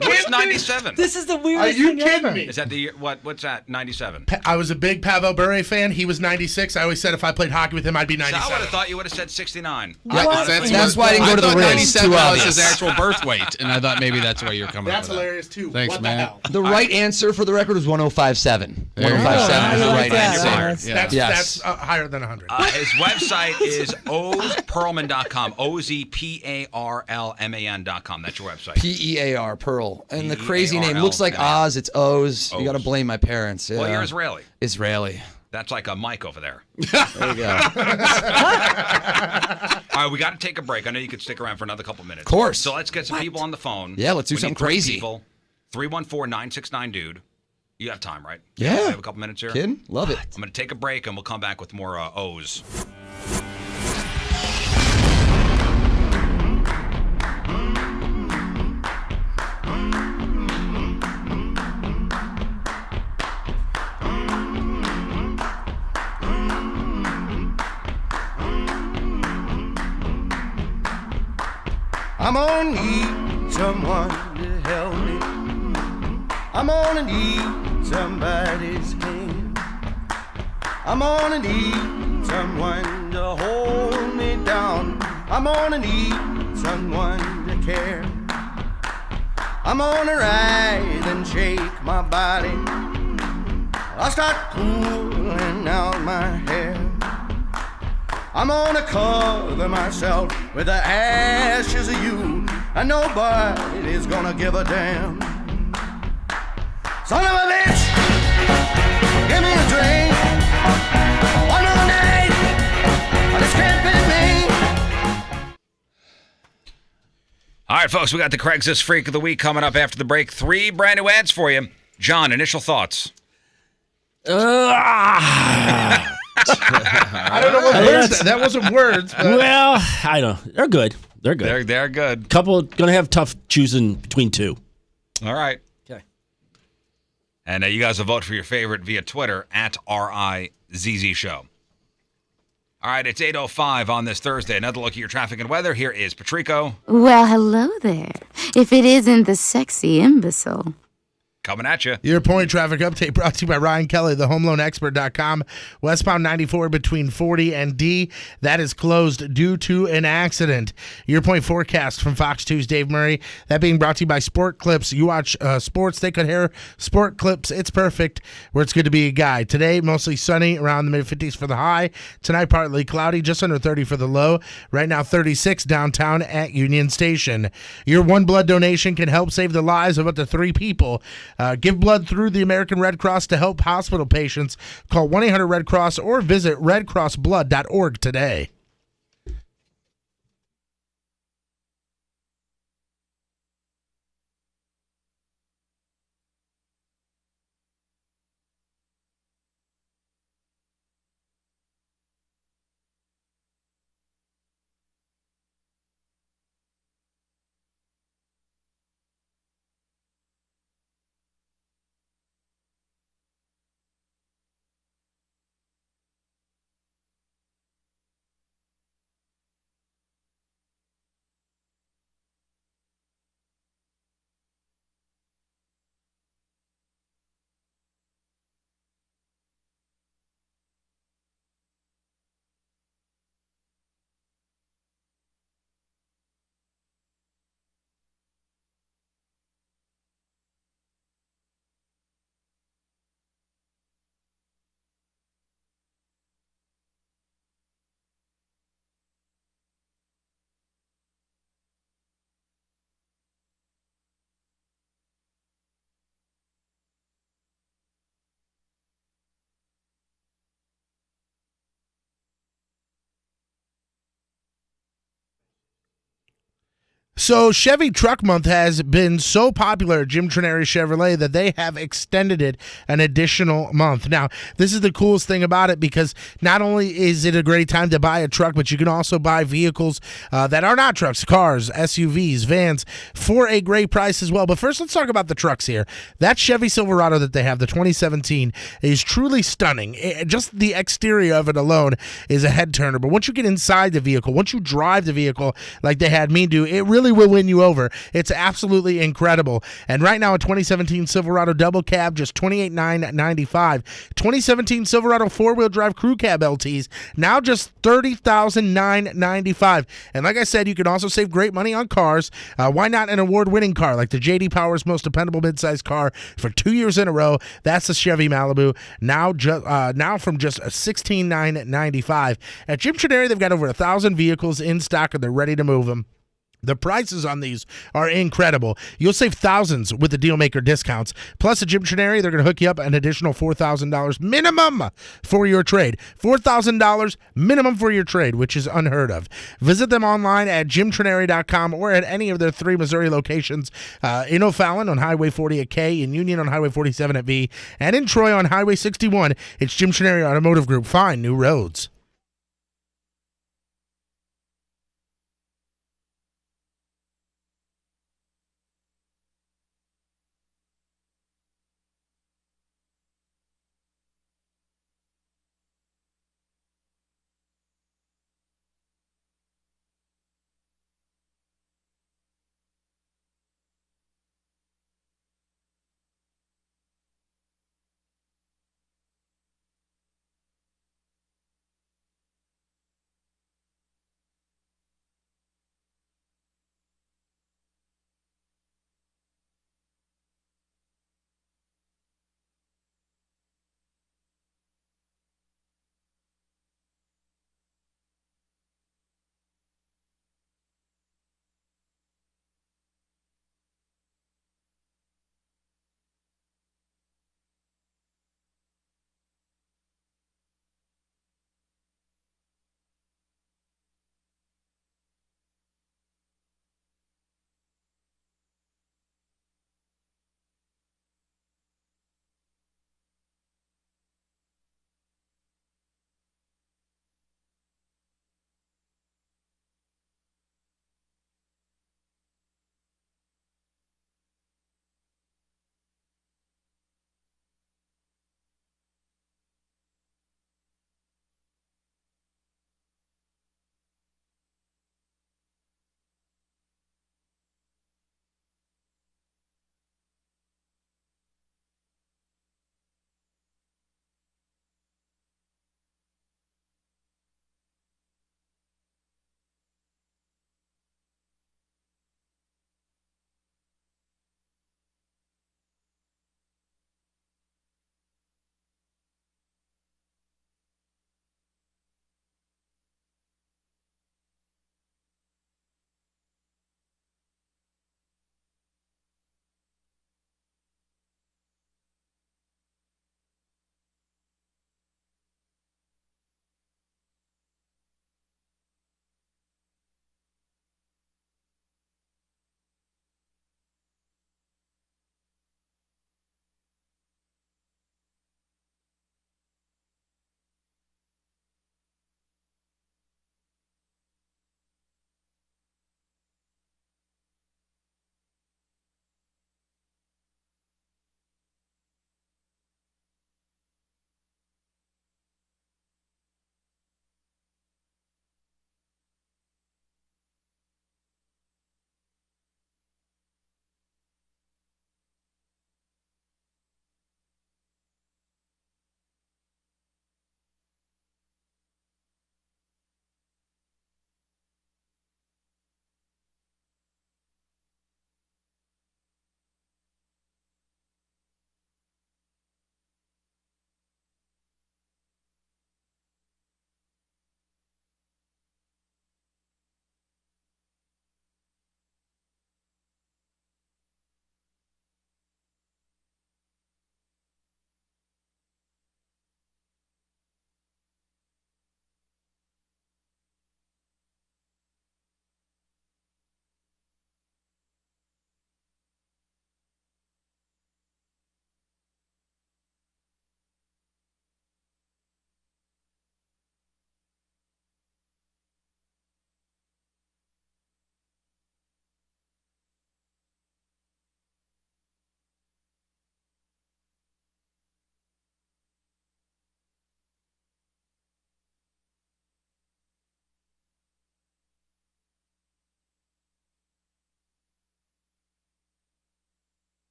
S17: What's 97?
S9: This is the weirdest
S10: Are you
S9: thing
S10: kidding
S9: ever.
S10: me?
S17: Is that the year? What's that? 97.
S10: I was a big Pavel Bure fan. He was 96. I always said if I played hockey with him, I'd be
S17: So
S10: 97.
S17: I would have thought you would have said 69.
S19: That's why I didn't go to the
S8: thought
S19: Riz.
S8: 97
S19: Too
S8: was
S19: obvious.
S8: his actual birth weight, and I thought maybe that's why you're coming
S10: That's
S8: up with
S10: hilarious, too.
S8: Thanks,
S10: What
S8: man.
S10: the hell?
S19: The right answer for the record was 1057.
S8: There you go.
S19: 1057 is the
S9: I
S19: right
S9: like that.
S19: answer.
S8: Yeah.
S10: That's higher than 100.
S17: His website is ozperlman.com. OZPARLMAN.com. That's your website.
S19: PEAR, Pearl. And the crazy name
S17: P-E-A-R-L,
S19: looks like
S17: yeah.
S19: Oz. It's O's. You
S17: O's.
S19: got to blame my parents.
S17: Well,
S19: Yeah.
S17: you're Israeli.
S19: Israeli.
S17: That's like a mic over there.
S19: There you go.
S17: All right, we got to take a break. I know you could stick around for another couple minutes.
S19: Of course.
S17: So let's get some people on the phone.
S19: Yeah, let's do
S17: We need
S19: something
S17: 3
S19: crazy.
S17: people. 314-969-DUDE. You have time, right?
S19: Yeah.
S17: We have a couple minutes here.
S19: Kidding? Love it.
S17: I'm going to take a break, and we'll come back with more O's.
S2: I'm gonna need someone to help me. I'm gonna need somebody's hand. I'm gonna need someone to hold me down. I'm gonna need someone to care. I'm gonna rise and shake my body. I'll start pulling out my hair. I'm gonna cover myself with the ashes of you, and nobody's gonna give a damn. Son of a bitch, give me a drink. One more night, I just can't be me.
S17: All right, folks, we got the Craigslist Freak of the Week coming up after the break. 3 brand new ads for you. John, initial thoughts.
S10: I don't know what words that wasn't words. But
S22: Well, I don't know. They're good. They're good.
S17: They're good.
S22: Couple gonna have tough choosing between 2.
S17: All right.
S22: Okay.
S17: And you guys will vote for your favorite via Twitter at RIZZ Show. All right, it's 8:05 on this Thursday. Another look at your traffic and weather. Here is Patrico.
S7: Well, hello there. If it isn't the sexy imbecile.
S17: Coming at you.
S10: Your point traffic update brought to you by Ryan Kelly, thehomeloanexpert.com. Westbound 94 between 40 and D. That is closed due to an accident. Your point forecast from Fox 2's Dave Murray. That being brought to you by Sport Clips. You watch sports, they cut hair. Sport Clips, it's perfect where it's good to be a guy. Today, mostly sunny, around the mid-50s for the high. Tonight, partly cloudy, just under 30 for the low. Right now, 36 downtown at Union Station. Your one blood donation can help save the lives of up to 3 people. Give blood through the American Red Cross to help hospital patients. Call 1-800-RED-CROSS or visit redcrossblood.org today. So Chevy Truck Month has been so popular at Jim Trineri Chevrolet that they have extended it an additional month. Now, this is the coolest thing about it because not only is it a great time to buy a truck, but you can also buy vehicles that are not trucks, cars, SUVs, vans, for a great price as well. But first, let's talk about the trucks here. That Chevy Silverado that they have, the 2017, is truly stunning. Just the exterior of it alone is a head turner. But once you get inside the vehicle, once you drive the vehicle like they had me do, it really will win you over. It's absolutely incredible. And right now, a 2017 Silverado double cab, just $28,995. 2017 Silverado four-wheel drive crew cab LTs, now just $30,995. And like I said, you can also save great money on cars. Why not an award-winning car like the J.D. Power's most dependable midsize car for 2 years in a row? That's the Chevy Malibu. Now from just $16,995. At Jim Trineri, they've got over 1,000 vehicles in stock, and they're ready to move them. The prices on these are incredible. You'll save thousands with the Dealmaker discounts. Plus, at Jim Trineri, they're going to hook you up an additional $4,000 minimum for your trade. $4,000 minimum for your trade, which is unheard of. Visit them online at jimtrineri.com or at any of their 3 Missouri locations, in O'Fallon on Highway 40 at K, in Union on Highway 47 at V, and in Troy on Highway 61. It's Jim Trineri Automotive Group. Find new roads.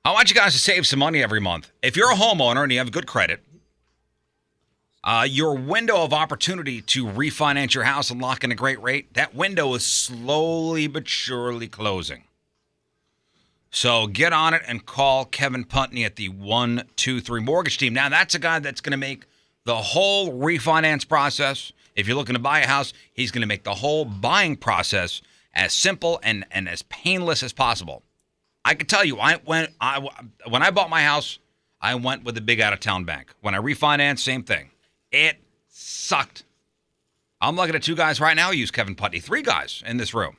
S17: I want you guys to save some money every month. If you're a homeowner and you have good credit, your window of opportunity to refinance your house and lock in a great rate, that window is slowly but surely closing. So get on it and call Kevin Putney at the 123 Mortgage Team. Now, that's a guy that's going to make the whole refinance process. If you're looking to buy a house, he's going to make the whole buying process as simple and as painless as possible. I can tell you, when I bought my house, I went with a big out-of-town bank. When I refinanced, same thing. It sucked. I'm looking at 2 guys right now who use Kevin Putney. 3 guys in this room.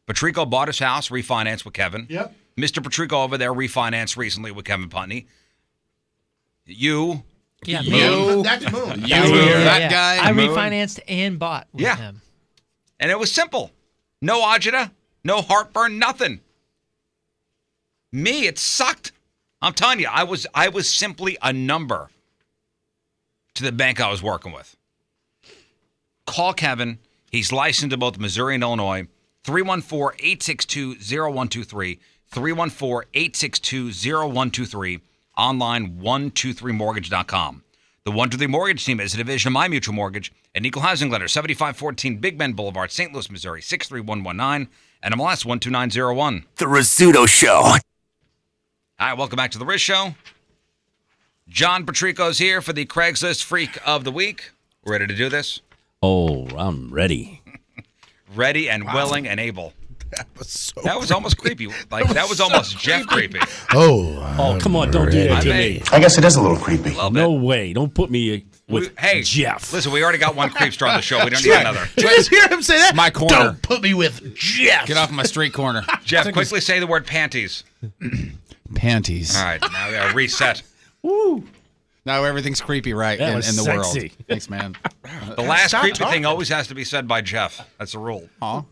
S17: Patrico bought his house, refinanced with Kevin.
S10: Yep.
S17: Mr. Patrico over there refinanced recently with Kevin Putney. You.
S9: Yeah,
S17: you.
S10: That's Moon.
S17: You. That guy.
S9: I
S17: Moon.
S9: refinanced and bought with him.
S17: And it was simple. No agita, no heartburn, nothing. Me, it sucked. I'm telling you, I was simply a number to the bank I was working with. Call Kevin. He's licensed in both Missouri and Illinois. 314-862-0123. 314-862-0123. Online, 123mortgage.com. The 123 Mortgage Team is a division of My Mutual Mortgage, an equal housing lender, 7514 Big Bend Boulevard, St. Louis, Missouri, 63119, and MLS 12901.
S13: The Rizzuto Show.
S17: All right, welcome back to the Riz Show. John Patrico's here for the Craigslist Freak of the Week. Ready to do this?
S22: Oh, I'm ready.
S17: Ready and willing and able.
S10: That
S17: was almost creepy. Like that was almost Jeff creepy.
S22: Oh, come on, don't do that to me.
S13: I guess it is a little creepy.
S22: No way. Don't put me with
S17: Hey,
S22: Jeff.
S17: Listen, we already got one creepster on the show. We don't need another.
S10: Did you just hear him say that?
S8: My corner.
S10: Don't put me with Jeff.
S8: Get off my street corner.
S17: Jeff, quickly say the word panties.
S8: Panties.
S17: All right, now we gotta reset.
S22: Woo.
S8: Now everything's creepy, right?
S22: That
S8: in
S22: was
S8: the
S22: sexy.
S8: world. Thanks, man.
S17: The last
S10: Stop
S17: creepy
S10: talking.
S17: thing always has to be said by Jeff. That's the rule.
S8: Huh?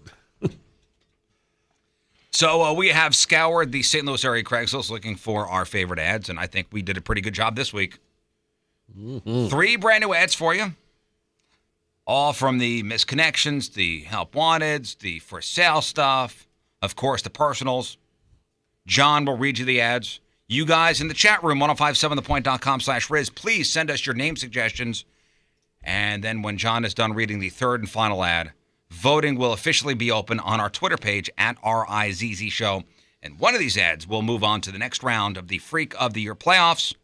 S17: So we have scoured the St. Louis area Craigslist looking for our favorite ads, and I think we did a pretty good job this week. 3 brand new ads for you. All from the misconnections, the help wanteds, the for sale stuff, of course, the personals. John will read you the ads. You guys in the chat room, 1057thepoint.com/Riz, please send us your name suggestions. And then when John is done reading the 3rd and final ad, voting will officially be open on our Twitter page at RIZZ Show. And one of these ads will move on to the next round of the Freak of the Year playoffs,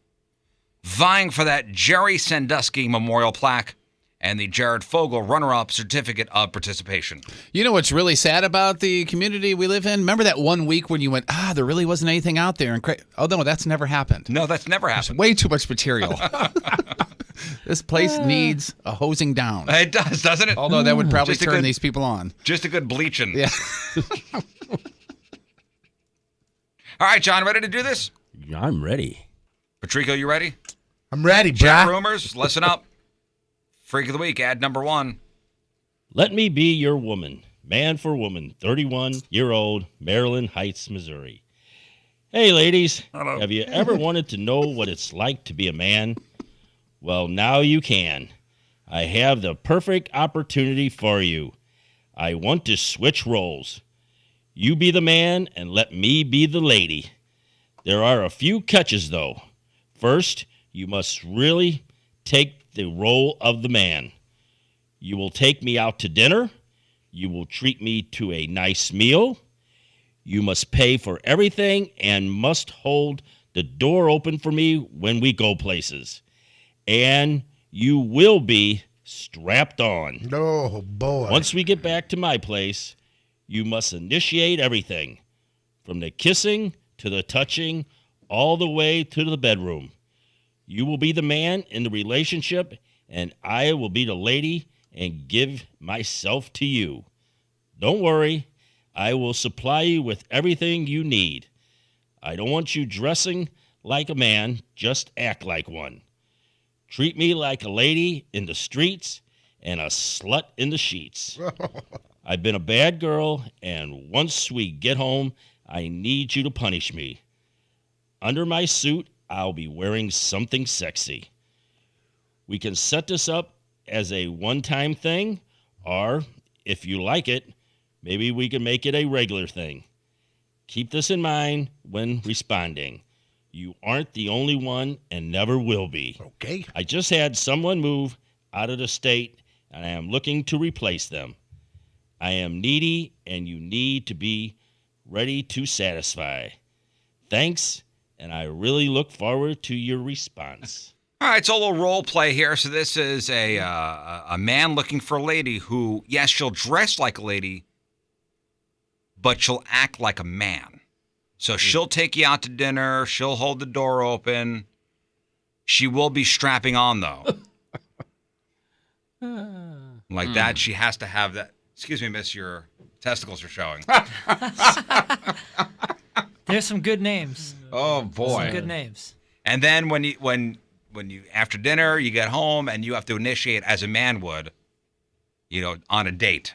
S17: vying for that Jerry Sandusky Memorial Plaque and the Jared Fogle runner-up certificate of participation.
S8: You know what's really sad about the community we live in? Remember that one week when you went, there really wasn't anything out there? Oh, no, that's never happened.
S17: No, that's never happened.
S8: There's way too much material. This place needs a hosing down.
S17: It does, doesn't it?
S8: Although that would probably
S17: Just a
S8: turn
S17: good-
S8: these people on.
S17: Just a good bleaching.
S8: Yeah.
S17: All right, John, ready to do this?
S22: I'm ready.
S17: Patrico, you ready?
S10: I'm ready,
S17: Chat
S10: brah.
S17: rumors, listen up. Freak of the Week, ad number 1.
S11: Let me be your woman. Man for woman, 31-year-old, Maryland Heights, Missouri. Hey, ladies.
S17: Hello.
S11: Have you ever wanted to know what it's like to be a man? Well, now you can. I have the perfect opportunity for you. I want to switch roles. You be the man and let me be the lady. There are a few catches, though. First, you must really take the role of the man. You will take me out to dinner. You will treat me to a nice meal. You must pay for everything and must hold the door open for me when we go places. And you will be strapped on.
S10: Oh, boy.
S11: Once we get back to my place, you must initiate everything, from the kissing to the touching, all the way to the bedroom. You will be the man in the relationship, and I will be the lady and give myself to you. Don't worry, I will supply you with everything you need. I don't want you dressing like a man, just act like one. Treat me like a lady in the streets and a slut in the sheets. I've been a bad girl, and once we get home, I need you to punish me. Under my suit, I'll be wearing something sexy. We can set this up as a one-time thing, or if you like it, maybe we can make it a regular thing. Keep this in mind when responding. You aren't the only one and never will be.
S10: Okay.
S11: I just had someone move out of the state, and I am looking to replace them. I am needy, and you need to be ready to satisfy. Thanks, and I really look forward to your response.
S17: All right, it's a little role play here. So this is a man looking for a lady who, yes, she'll dress like a lady, but she'll act like a man. So she'll take you out to dinner. She'll hold the door open. She will be strapping on, though. Like that, she has to have that. Excuse me, miss, your testicles are showing.
S9: There's some good names.
S17: Oh, boy.
S9: Some good names.
S17: And then when you after dinner, you get home and you have to initiate as a man would, on a date.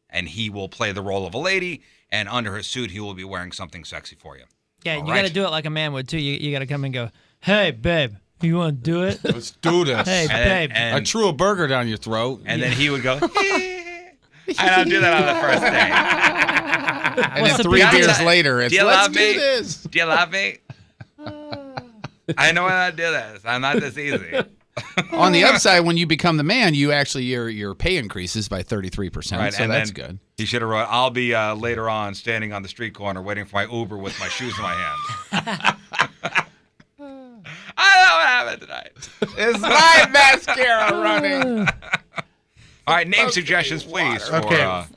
S17: And he will play the role of a lady, and under his suit, he will be wearing something sexy for you.
S9: Yeah,
S17: All
S9: you
S17: right?
S9: got to do it like a man would, too. You got to come and go, hey, babe, you want to do it?
S8: Let's do this.
S9: Hey, babe.
S8: I threw a burger down your throat.
S17: And then he would go, I don't do that on the first date.
S8: And then 3 beers later, it's, let's do this.
S17: Do you love me? I know how to do this. I'm not this easy.
S8: On the upside, when you become the man, you actually your pay increases by 33%.
S17: Right,
S8: so
S17: and
S8: that's
S17: then
S8: good.
S17: He should have wrote, I'll be later on standing on the street corner waiting for my Uber with my shoes in my hand. I don't know what happened tonight.
S8: It's my mascara running.
S17: All right, name suggestions, please, for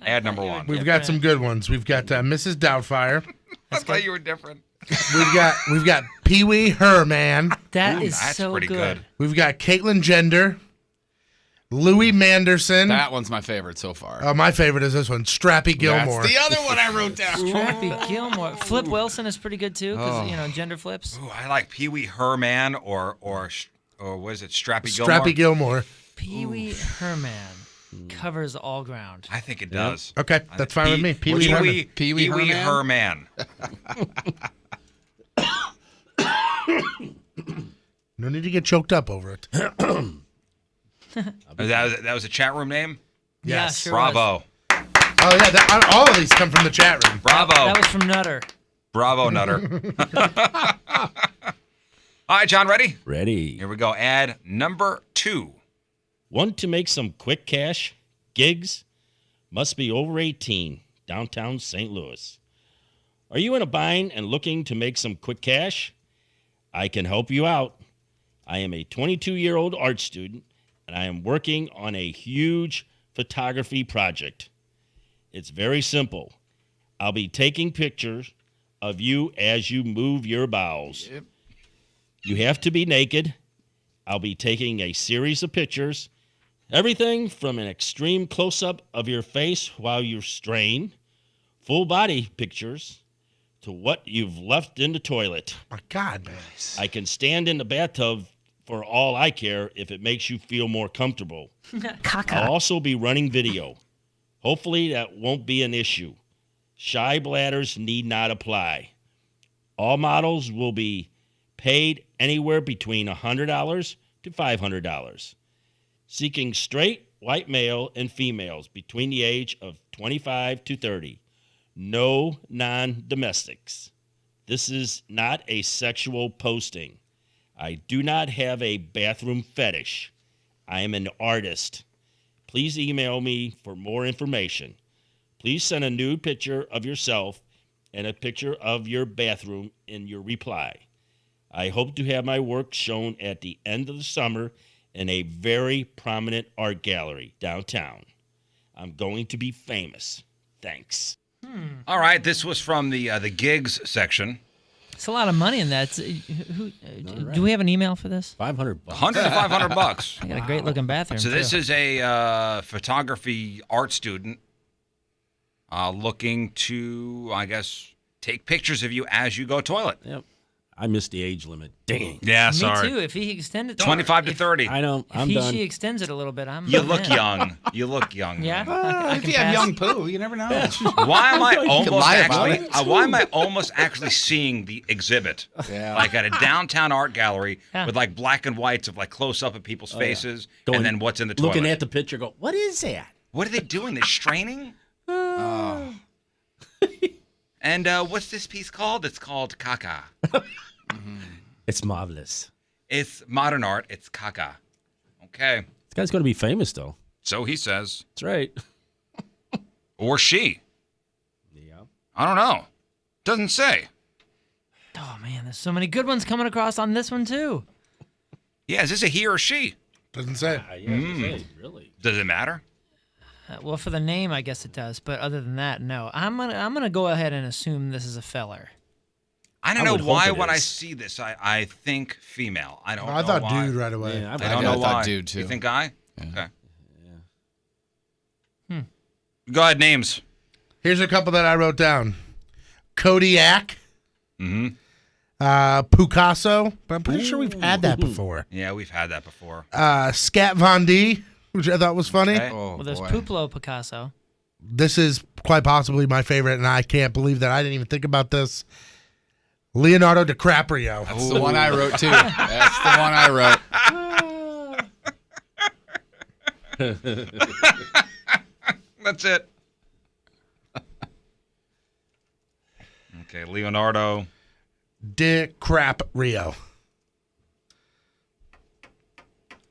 S17: ad number 1.
S10: We've got some good ones. We've got Mrs. Doubtfire.
S17: I thought you were different.
S10: We've got Pee Wee Herman.
S17: That's so pretty good.
S10: We've got Caitlyn Jenner, Louis Manderson.
S8: That one's my favorite so far.
S10: My favorite is this one, Strappy Gilmore.
S8: That's the other one I wrote down.
S9: Strappy Gilmore. Flip Wilson is pretty good, too, because, gender flips.
S17: Ooh, I like Pee Wee Herman or what is it, Strappy Gilmore?
S10: Strappy Gilmore.
S9: Pee Wee Herman covers all ground.
S17: I think it does.
S10: Okay, that's fine with me. Pee Wee Herman.
S17: Pee Wee Herman.
S10: No need to get choked up over it.
S17: that was a chat room name?
S10: Yes.
S9: Yeah, sure
S17: Bravo.
S9: was.
S10: Oh, yeah. All of these come from the chat room.
S17: Bravo.
S9: That was from Nutter.
S17: Bravo, Nutter. All right, John, ready?
S11: Ready.
S17: Here we go. Ad number 2.
S11: Want to make some quick cash? Gigs? Must be over 18, downtown St. Louis. Are you in a bind and looking to make some quick cash? I can help you out. I am a 22-year-old art student, and I am working on a huge photography project. It's very simple. I'll be taking pictures of you as you move your bowels.
S8: Yep.
S11: You have to be naked. I'll be taking a series of pictures. Everything from an extreme close-up of your face while you strain, full body pictures, to what you've left in the toilet.
S10: My God, man.
S11: I can stand in the bathtub for all I care if it makes you feel more comfortable. I'll also be running video. Hopefully that won't be an issue. Shy bladders need not apply. All models will be paid anywhere between $100 to $500. Seeking straight white male and females between the age of 25 to 30. No non-domestics. This is not a sexual posting. I do not have a bathroom fetish. I am an artist. Please email me for more information. Please send a nude picture of yourself and a picture of your bathroom in your reply. I hope to have my work shown at the end of the summer in a very prominent art gallery downtown. I'm going to be famous. Thanks.
S17: All right, this was from the gigs section.
S9: It's a lot of money in that. Do we have an email for this?
S11: $500.
S17: $100 to $500.
S9: I got a great looking bathroom.
S17: So this
S9: too.
S17: is a photography art student looking to, I guess, take pictures of you as you go toilet.
S11: Yep. I missed the age limit. Dang.
S17: Yeah,
S9: Me
S17: sorry.
S9: too. If he extended
S17: 25 to 30.
S11: I know. I'm
S9: if
S11: done.
S9: she extends it a little bit, I'm.
S17: You look
S9: in.
S17: young. You look young.
S9: Yeah.
S17: man.
S9: I
S8: If
S9: can
S8: you have
S9: pass.
S8: young poo, you never know.
S17: Why am I almost
S8: lie about
S17: actually? Why am I almost actually seeing the exhibit?
S8: Yeah.
S17: Like at a downtown art gallery
S9: Yeah.
S17: with like black and whites of like close up of people's faces,
S11: Going-
S17: and then what's in the toilet.
S11: Looking at the picture, go, what is that?
S17: What are they doing? They're straining. Oh. And what's this piece called? It's called caca.
S22: It's marvelous.
S17: It's modern art. It's caca. Okay.
S22: This guy's going to be famous, though.
S17: So he says.
S22: That's right.
S17: Or she.
S22: Yeah.
S17: I don't know. Doesn't say.
S9: Oh, man, there's so many good ones coming across on this one, too.
S17: Yeah, is this a he or she?
S10: Doesn't say.
S22: Really?
S17: Does it matter?
S9: Well, for the name, I guess it does. But other than that, no. I'm gonna go ahead and assume this is a feller.
S17: I don't know why when I see this, I think female. I don't know
S10: I thought
S17: why.
S10: dude right away.
S22: Yeah,
S17: I don't know
S8: I
S17: why.
S8: thought dude, too.
S17: You think guy?
S8: Yeah.
S17: Okay. Go ahead, names.
S10: Here's a couple that I wrote down. Kodiak.
S17: Mm-hmm.
S10: Picasso. But I'm pretty sure we've had that before.
S17: Yeah, we've had that before.
S10: Scat Von D, which I thought was funny.
S17: Okay.
S8: Oh,
S9: Well, there's
S8: boy.
S9: Puplo Picasso.
S10: This is quite possibly my favorite, and I can't believe that I didn't even think about this. Leonardo DiCaprio.
S8: That's the one I wrote, too. That's the one I wrote.
S17: That's it. Okay, Leonardo.
S10: DiCaprio.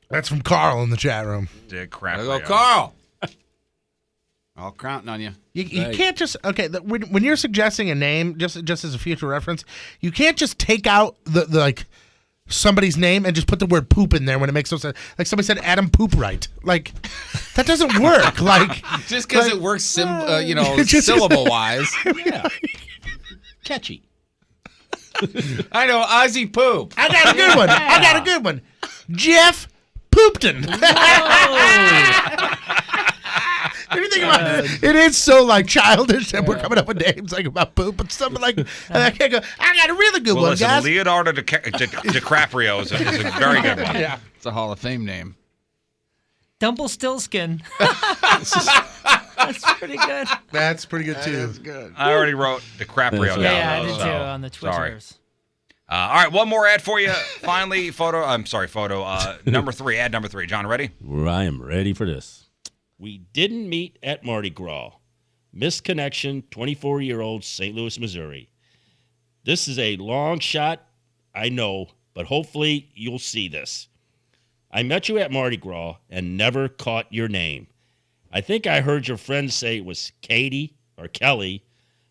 S10: That's from Carl in the chat room.
S17: DiCaprio.
S8: There you go, Carl. All counting on you.
S10: You can't just when you're suggesting a name just as a future reference, you can't just take out the like somebody's name and just put the word poop in there when it makes no sense. Like somebody said Adam Poopright. Like that doesn't work. Like
S8: just because it works syllable wise.
S22: Yeah. Catchy.
S8: I know, Ozzy Poop.
S10: I got a good one. Jeff Poopton. If you think about it is so like childish that we're coming up with names like about poop and stuff like. And I can't go. I got a really good one,
S17: listen,
S10: guys.
S17: Leonardo DiCaprio is a very good one.
S10: Yeah,
S8: it's a Hall of Fame name.
S9: Dumplestiltskin. That's pretty good.
S10: That's pretty good too.
S8: That's good.
S17: I already wrote DiCaprio down.
S9: Yeah, I
S17: though,
S9: did
S17: so
S9: too on the Twitters.
S17: Sorry. All right, one more ad for you. Finally, number 3, ad number 3. John, ready?
S22: I am ready for this. We didn't meet at Mardi Gras. Misconnection, 24-year-old St. Louis, Missouri. This is a long shot, I know, but hopefully you'll see this. I met you at Mardi Gras and never caught your name. I think I heard your friend say it was Katie or Kelly,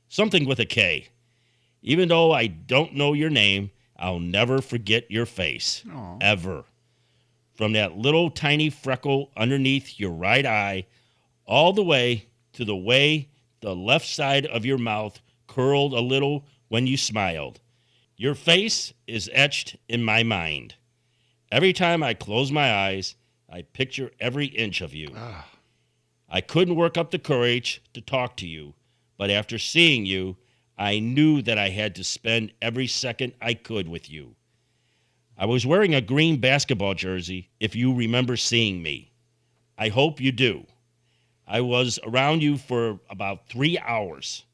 S22: something with a K. Even though I don't know your name, I'll never forget your face.
S8: Aww.
S22: Ever. From that little tiny freckle underneath your right eye, all the way to the way the left side of your mouth curled a little when you smiled. Your face is etched in my mind. Every time I close my eyes, I picture every inch of you. I couldn't work up the courage to talk to you, but after seeing you, I knew that I had to spend every second I could with you. I was wearing a green basketball jersey, if you remember seeing me. I hope you do. I was around you for about 3 hours.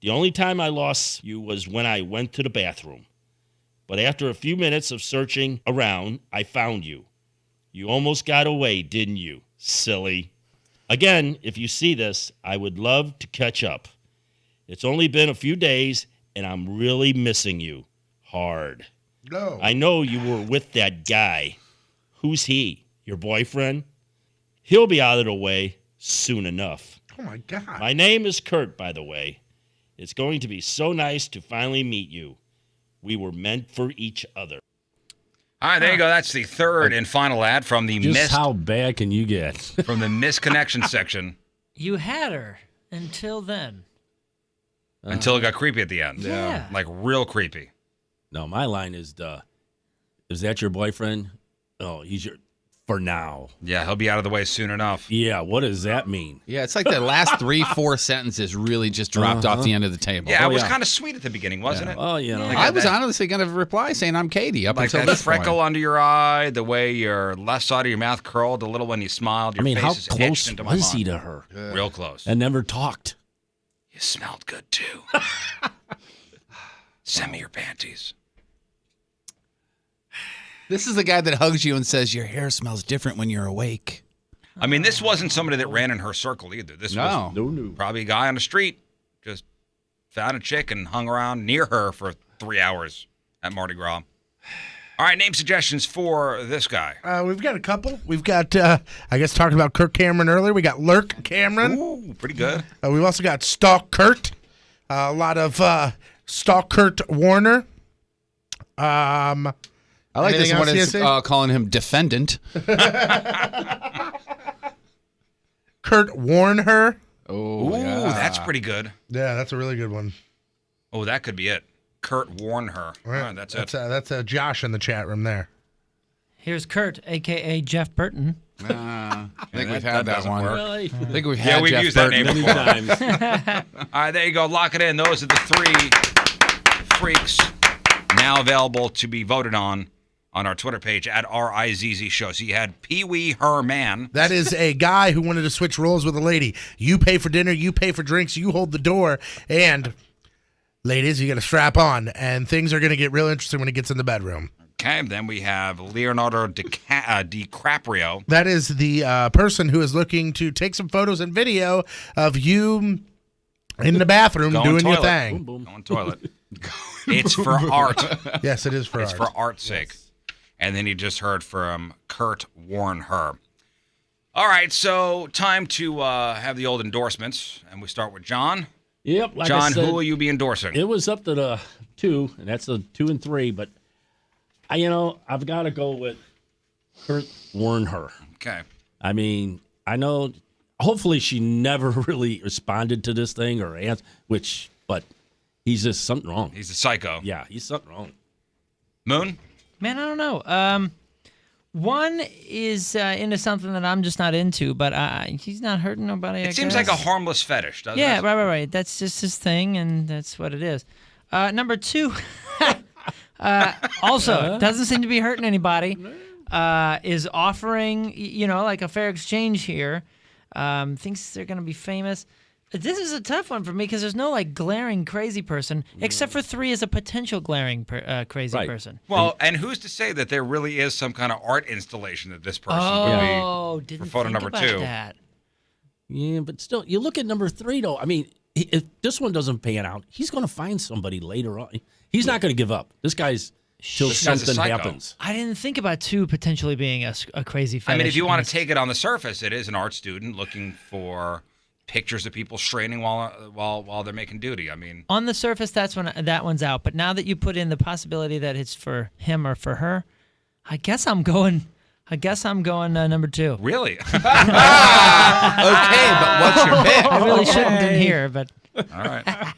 S22: The only time I lost you was when I went to the bathroom. But after a few minutes of searching around, I found you. You almost got away, didn't you? Silly. Again, if you see this, I would love to catch up. It's only been a few days, and I'm really missing you. Hard.
S10: No.
S22: I know you were with that guy. Who's he? Your boyfriend? He'll be out of the way soon enough.
S10: Oh, my God.
S22: My name is Kurt, by the way. It's going to be so nice to finally meet you. We were meant for each other.
S17: All right, there you go. That's the third and final ad from the
S22: Just how bad can you get?
S17: from the misconnection section.
S9: You had her until then.
S17: Until it got creepy at the end.
S9: Yeah.
S17: Like real creepy.
S22: No, my line is that your boyfriend? Oh, he's your, for now.
S17: Yeah, he'll be out of the way soon enough.
S22: Yeah, what does that mean?
S8: Yeah, it's like the last 3-4 sentences really just dropped off the end of the table.
S17: Yeah, it was kind of sweet at the beginning, wasn't it?
S22: Oh, you know.
S8: I was honestly going to reply saying I'm Katie up
S17: Like
S8: until
S17: that
S8: this
S17: freckle
S8: point.
S17: under your eye, the way your left side of your mouth curled a little when you smiled. Your face
S22: how
S17: is etched
S22: close
S17: into my
S22: was he
S17: mind.
S22: to her?
S17: Real close.
S22: And never talked.
S17: You smelled good too. Send me your panties.
S8: This is the guy that hugs you and says your hair smells different when you're awake.
S17: I mean, this wasn't somebody that ran in her circle either. This was probably a guy on the street, just found a chick and hung around near her for 3 hours at Mardi Gras. All right, name suggestions for this guy.
S10: We've got a couple. We've got, I guess, talking about Kirk Cameron earlier. We got Lurk Cameron.
S17: Ooh, pretty good.
S10: We've also got Stalk Kurt. A lot of Stalk Kurt Warner.
S8: I like this one. It's calling him defendant.
S10: Kurt Warn her.
S8: Oh,
S17: Ooh,
S8: yeah.
S17: that's pretty good.
S10: Yeah, that's a really good one.
S17: Oh, that could be it. Kurt warn her. All right, that's it.
S10: That's Josh in the chat room there.
S9: Here's Kurt, a.k.a. Jeff Burton.
S8: I think we've had that one.
S22: Really?
S8: I think we've had
S17: we've
S8: Jeff
S17: used
S8: Burton
S17: that name
S22: Many
S17: before.
S22: times.
S17: All right, there you go. Lock it in. Those are the 3 freaks now available to be voted on our Twitter page at RIZZ Show. So you had Pee Wee Her Man.
S10: That is a guy who wanted to switch roles with a lady. You pay for dinner, you pay for drinks, you hold the door, and ladies, you got to strap on, and things are going to get real interesting when it gets in the bedroom.
S17: Okay, then we have Leonardo DiCaprio.
S10: That is the person who is looking to take some photos and video of you in the bathroom doing your thing.
S22: Boom, boom.
S17: Going toilet. It's for art.
S10: Yes, it is for art.
S17: It's for art's sake. And then you just heard from Kurt Warn Her. All right, so time to have the old endorsements, and we start with John.
S22: Yep. Like
S17: John,
S22: I said,
S17: who will you be endorsing?
S22: It was up to the 2, and that's the 2 and 3, but I've got to go with Kurt Warn Her.
S17: Okay.
S22: I mean, I know. Hopefully, she never really responded to this thing or answered. But he's just something wrong.
S17: He's a psycho.
S22: Yeah, he's something wrong.
S17: Moon?
S9: Man, I don't know. One is into something that I'm just not into, but he's not hurting nobody.
S17: It seems like a harmless fetish, doesn't it?
S9: Yeah, right. That's just his thing, and that's what it is. Number 2, also doesn't seem to be hurting anybody. Is offering, like a fair exchange here. Thinks they're going to be famous. This is a tough one for me because there's no like glaring crazy person, except for 3 is a potential glaring crazy person.
S17: Well, and who's to say that there really is some kind of art installation that this person would be for photo number 2?
S9: That.
S22: Yeah, but still, you look at number 3 though. I mean, if this one doesn't pan out, he's going to find somebody later on. He's not going to give up. This guy's till something happens.
S9: I didn't think about 2 potentially being a crazy fetish.
S17: I mean, if you want to take it on the surface, it is an art student looking for pictures of people straining while they're making duty. I mean,
S9: on the surface, that one's out. But now that you put in the possibility that it's for him or for her, I guess I'm going number 2.
S17: Really?
S8: Okay, but what's your pick?
S9: I really shouldn't in here, but
S17: all right.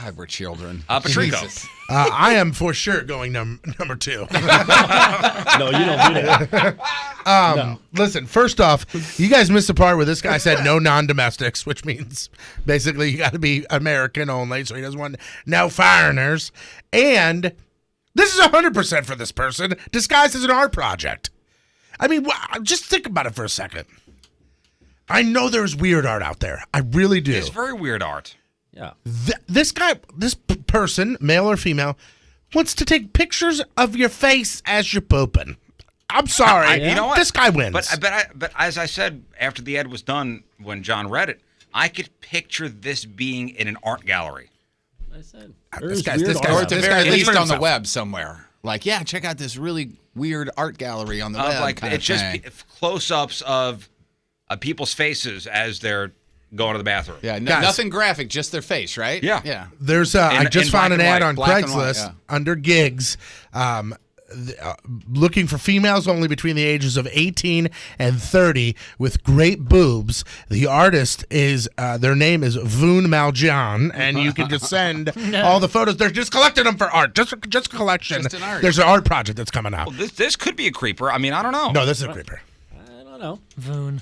S8: God, we're children.
S17: Patrico.
S10: I am for sure going number 2.
S22: No, you don't do that. No.
S10: Listen, first off, you guys missed the part where this guy said no non-domestics, which means basically you got to be American only, so he doesn't want no foreigners. And this is 100% for this person, disguised as an art project. I mean, just think about it for a second. I know there's weird art out there. I really do.
S17: It's very weird art.
S22: Yeah.
S10: This person, male or female, wants to take pictures of your face as you're pooping. I'm sorry.
S17: You know what?
S10: This guy wins.
S17: But as I said after the ad was done, when John read it, I could picture this being in an art gallery.
S22: I said,
S10: this guy's
S8: Or at the very least on the
S10: himself.
S8: web somewhere. Like, yeah, check out this really weird art gallery on the web.
S17: Like
S8: kind
S17: it's
S8: of
S17: just
S8: thing.
S17: close-ups of people's faces as they're going to the bathroom.
S8: Yeah,
S10: Guys.
S8: nothing graphic, just their face, right?
S17: Yeah.
S8: Yeah.
S10: There's I just
S17: in
S10: found an
S17: black and
S10: ad on
S8: black and white,
S10: Craigslist
S8: yeah.
S10: under gigs, looking for females only between the ages of 18 and 30 with great boobs. The artist is their name is Voon Maljan, and you can just send all the photos. They're just collecting them for art, just a collection.
S8: Just an art.
S10: There's an art project that's coming out.
S17: Well, this could be a creeper. I mean, I don't know.
S10: No, this is a creeper.
S22: I don't know.
S9: Voon.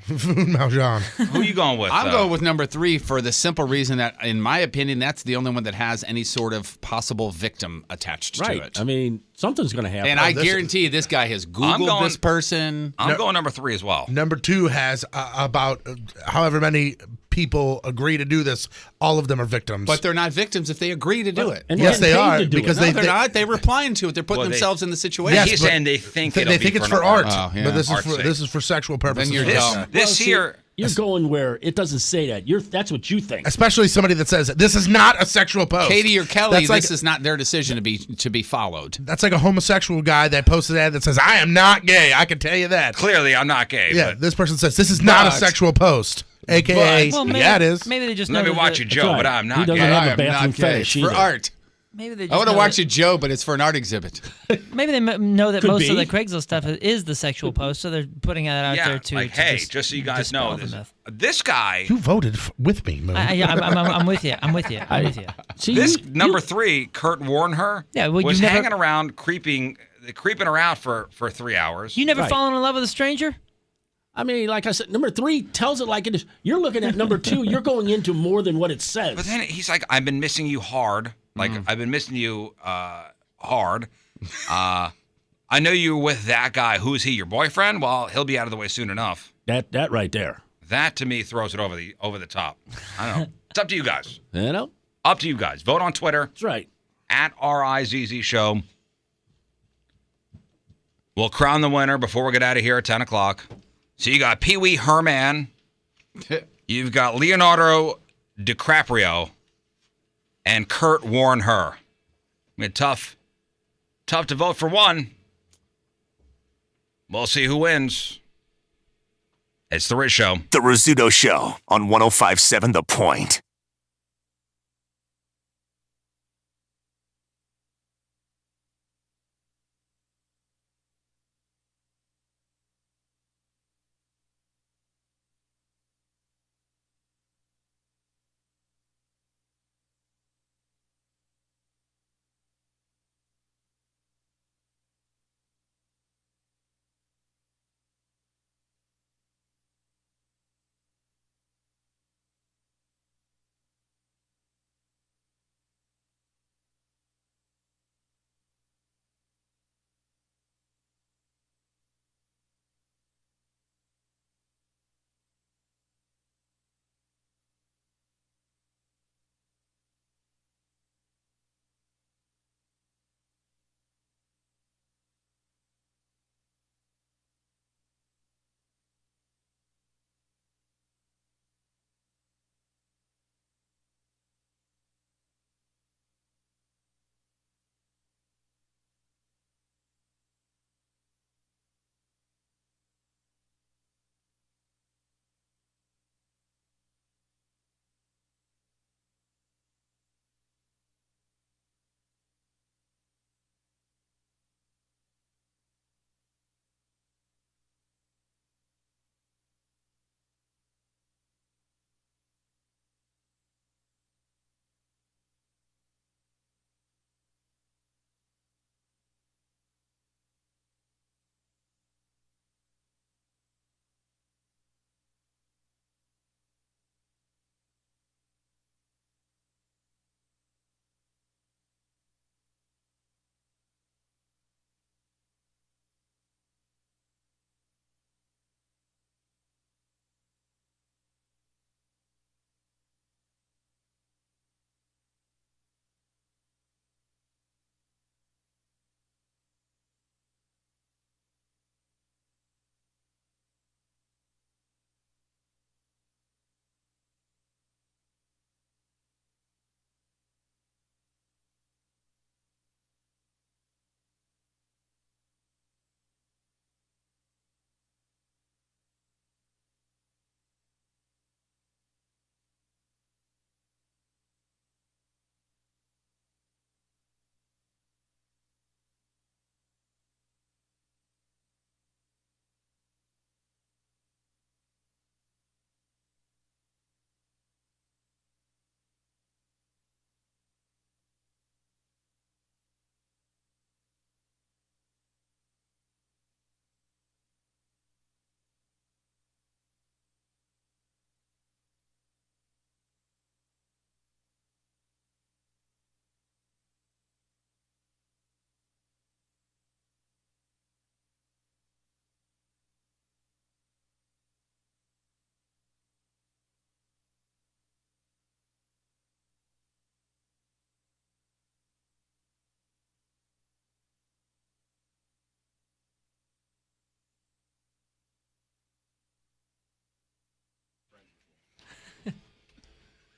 S10: Voon Maljan.
S17: Who are you going with?
S8: I'm going with number 3 for the simple reason that, in my opinion, that's the only one that has any sort of possible victim attached to it.
S22: I mean, something's going to happen.
S8: And I guarantee this guy has Googled this person.
S17: I'm going number 3 as well.
S10: Number 2 has about however many people agree to do this. All of them are victims.
S8: But they're not victims if they agree to do it.
S22: And
S10: yes, they
S22: getting paid
S10: are
S22: to do
S10: because
S8: No,
S10: they
S8: they're not. They're replying to it. They're putting themselves in the situation.
S17: He's saying they think
S10: they think it's for
S17: an
S10: art,
S8: Oh, yeah.
S10: but this
S17: Art's
S10: is
S17: sake.
S10: this is for sexual purposes.
S8: Then you're dumb.
S17: This here,
S12: You're going where it doesn't say that. That's what you think.
S10: Especially somebody that says this is not a sexual post.
S8: Katie or Kelly,
S10: That's
S8: this is not their decision to be followed.
S10: That's like a homosexual guy that posted an ad that says, I am not gay. I can tell you that.
S17: Clearly, I'm not gay.
S10: Yeah,
S17: but
S10: this person says this is not a sexual post. AKA, yeah, it is.
S9: Maybe they just
S17: let me
S9: know
S17: watch
S9: that
S17: you, Joe,
S12: right.
S17: but I'm
S12: He
S17: not
S12: doesn't
S17: gay.
S12: have
S8: I
S12: a
S8: am
S12: bathroom
S8: not gay.
S12: fetish
S8: It's for
S12: either.
S8: art.
S9: Maybe they just
S8: I want to
S9: know
S8: watch
S9: that-
S8: you, Joe, but it's for an art exhibit.
S9: Maybe they know that
S12: Could
S9: most of
S12: be.
S9: the Craigslist stuff is the sexual post, so they're putting that out
S17: Yeah,
S9: there to.
S17: like,
S9: to
S17: hey, just so you guys know,
S9: dispel the
S17: this
S9: myth.
S17: guy,
S10: You voted with me, Moon.
S9: I'm with you. I'm with you. I'm with you.
S12: See,
S17: this
S12: you-
S17: number 3, Kurt Warnher,
S9: Yeah, well,
S17: was
S9: you never-
S17: hanging around, creeping around for 3 hours.
S9: You never
S12: Right.
S9: fallen in love with a stranger?
S12: I mean, like I said, number 3 tells it like it is. You're looking at number 2. You're going into more than what it says.
S17: But then he's like, I've been missing you hard. Like, I've been missing you hard. I know you were with that guy. Who's he? Your boyfriend? Well, he'll be out of the way soon enough.
S12: That right there.
S17: That to me throws it over the top. I don't know. It's up to you guys.
S12: You know?
S17: Up to you guys. Vote on Twitter
S12: That's right.
S17: at RIZZ Show. We'll crown the winner before we get out of here at 10 o'clock. So you got Pee Wee Herman. You've got Leonardo DiCaprio and Kurt Warnher. I mean, tough to vote for one. We'll see who wins. It's The Riz Show.
S13: The Rizzuto Show on 105.7 The Point.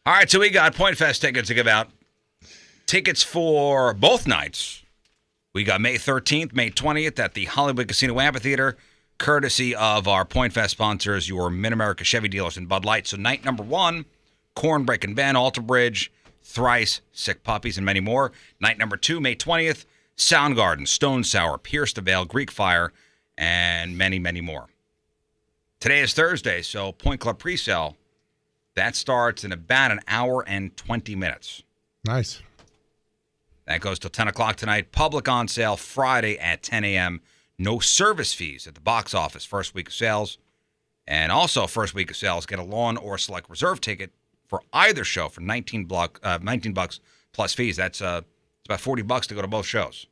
S17: All right, so we got Point Fest tickets to give out. Tickets for both nights. We got May 13th, May 20th at the Hollywood Casino Amphitheater, courtesy of our Point Fest sponsors, your Mid-America Chevy dealers and Bud Light. So night number 1, Corn Breaking Ben, Alter Bridge, Thrice, Sick Puppies, and many more. Night number 2, May 20th, Soundgarden, Stone Sour, Pierce the Veil, Greek Fire, and many, many more. Today is Thursday, so Point Club presale, that starts in about an hour and 20 minutes.
S10: Nice.
S17: That goes till 10 o'clock tonight. Public on sale Friday at 10 a.m. No service fees at the box office first week of sales. And also first week of sales, get a lawn or select reserve ticket for either show for $19 plus fees. That's it's about $40 to go to both shows.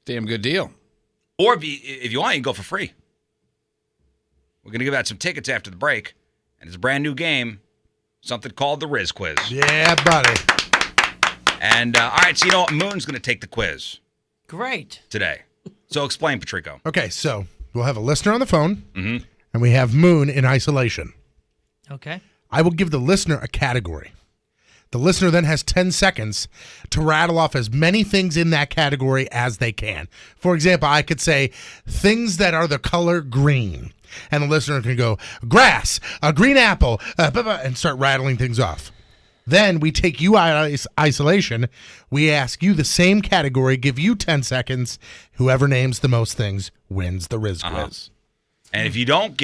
S8: Damn good deal.
S17: Or if you want, you can go for free. We're going to give out some tickets after the break. And it's a brand new game, something called the Riz Quiz.
S10: Yeah, buddy.
S17: And, all right, so you know what? Moon's going to take the quiz.
S9: Great.
S17: Today. So explain, Patrico.
S10: Okay, so we'll have a listener on the phone, and we have Moon in isolation.
S9: Okay.
S10: I will give the listener a category. The listener then has 10 seconds to rattle off as many things in that category as they can. For example, I could say things that are the color green. And the listener can go, grass, a green apple, and start rattling things off. Then we take you out of isolation. We ask you the same category, give you 10 seconds. Whoever names the most things wins the Riz Quiz.
S17: And if you don't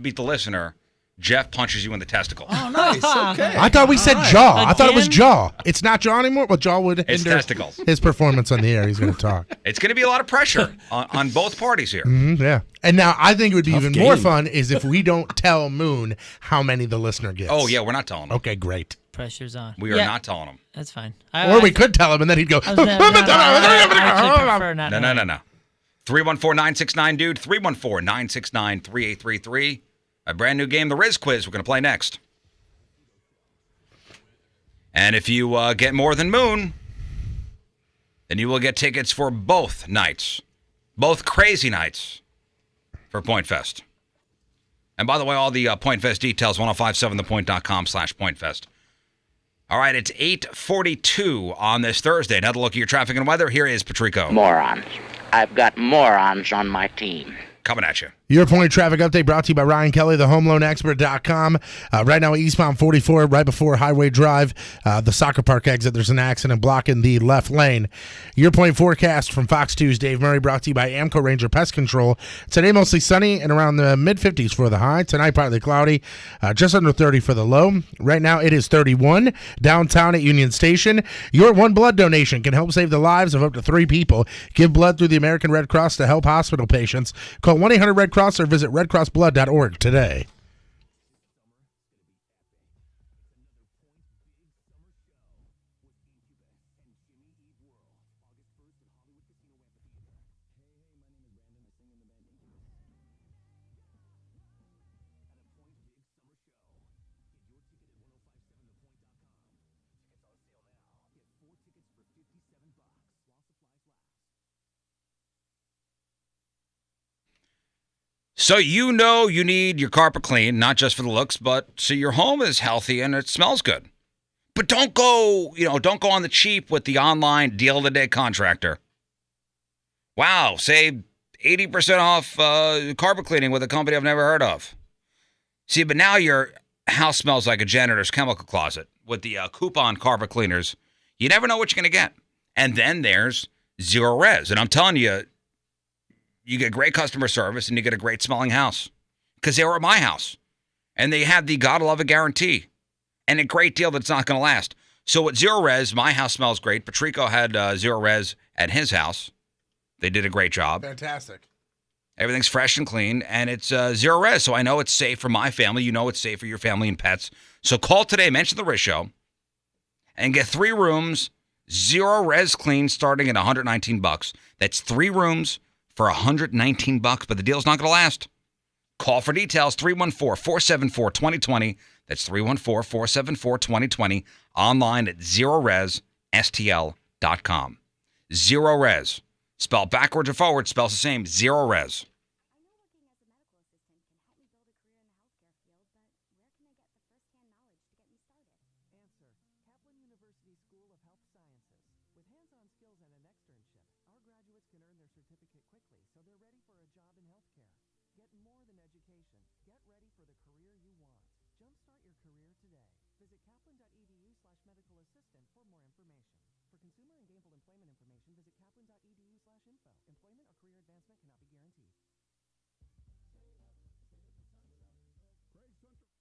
S17: beat the listener, Jeff punches you in the testicle.
S12: Oh, nice. Okay.
S10: I thought we said
S9: right.
S10: jaw.
S9: Again?
S10: I thought it was jaw. It's not jaw anymore. Well, jaw would
S17: It's
S10: hinder
S17: testicles.
S10: his performance on the air. He's going to talk.
S17: It's going to be a lot of pressure on both parties here.
S10: Yeah. And now I think it would be
S12: Tough
S10: even more
S12: game.
S10: fun is if we don't tell Moon how many the listener gets.
S17: Oh, yeah, we're not telling him.
S10: Okay, great.
S9: Pressure's on.
S17: We are
S9: Yeah,
S17: not telling him.
S9: That's fine.
S10: Or we could tell him, and then he'd go,
S9: I actually prefer not.
S17: No. 314-969-DUDE, 314-969-3833. A brand new game, the Riz Quiz, we're going to play next. And if you get more than Moon, then you will get tickets for both nights. Both crazy nights for Point Fest. And by the way, all the Point Fest details, 1057thepoint.com/PointFest. All right, it's 8:42 on this Thursday. Another look at your traffic and weather. Here is Patrico.
S15: Morons. I've got morons on my team.
S17: Coming at you.
S10: Your Point Traffic Update brought to you by Ryan Kelly, thehomeloanexpert.com. Right now, eastbound 44, right before Highway Drive, the soccer park exit, there's an accident blocking the left lane. Your Point forecast from Fox 2's Dave Murray, brought to you by Amco Ranger Pest Control. Today, mostly sunny and around the mid-50s for the high. Tonight, partly cloudy, just under 30 for the low. Right now, it is 31 downtown at Union Station. Your one blood donation can help save the lives of up to 3 people. Give blood through the American Red Cross to help hospital patients. Call 1-800-RED-CROSS or visit redcrossblood.org today.
S17: So you know you need your carpet clean, not just for the looks, but so your home is healthy and it smells good. But don't go on the cheap with the online deal of the day contractor. Wow, save 80% off carpet cleaning with a company I've never heard of. See, but now your house smells like a janitor's chemical closet with the coupon carpet cleaners. You never know what you're going to get. And then there's Zero Res. And I'm telling you, you get great customer service and you get a great smelling house because they were at my house and they have the gotta love it guarantee and a great deal that's not going to last. So at Zero Res, my house smells great. Patrico had Zero Res at his house. They did a great job.
S10: Fantastic.
S17: Everything's fresh and clean and it's Zero Res. So I know it's safe for my family. You know it's safe for your family and pets. So call today, mention the Riz Show and get 3 rooms, Zero Res clean starting at $119. That's 3 rooms for $119, but the deal's not going to last. Call for details, 314-474-2020. That's 314-474-2020. Online at ZeroResSTL.com. Zero Res. Spelled backwards or forward, spells the same. Zero Res.
S6: University School of Health Sciences. With hands-on skills and an externship, our graduates can earn their certificate quickly so they're ready for a job in healthcare. Get more than education. Get ready for the career you want. Jumpstart your career today. Visit kaplan.edu/medical assistant for more information. For consumer and gainful employment information, visit kaplan.edu/info. Employment or career advancement cannot be guaranteed.
S16: Craig Central.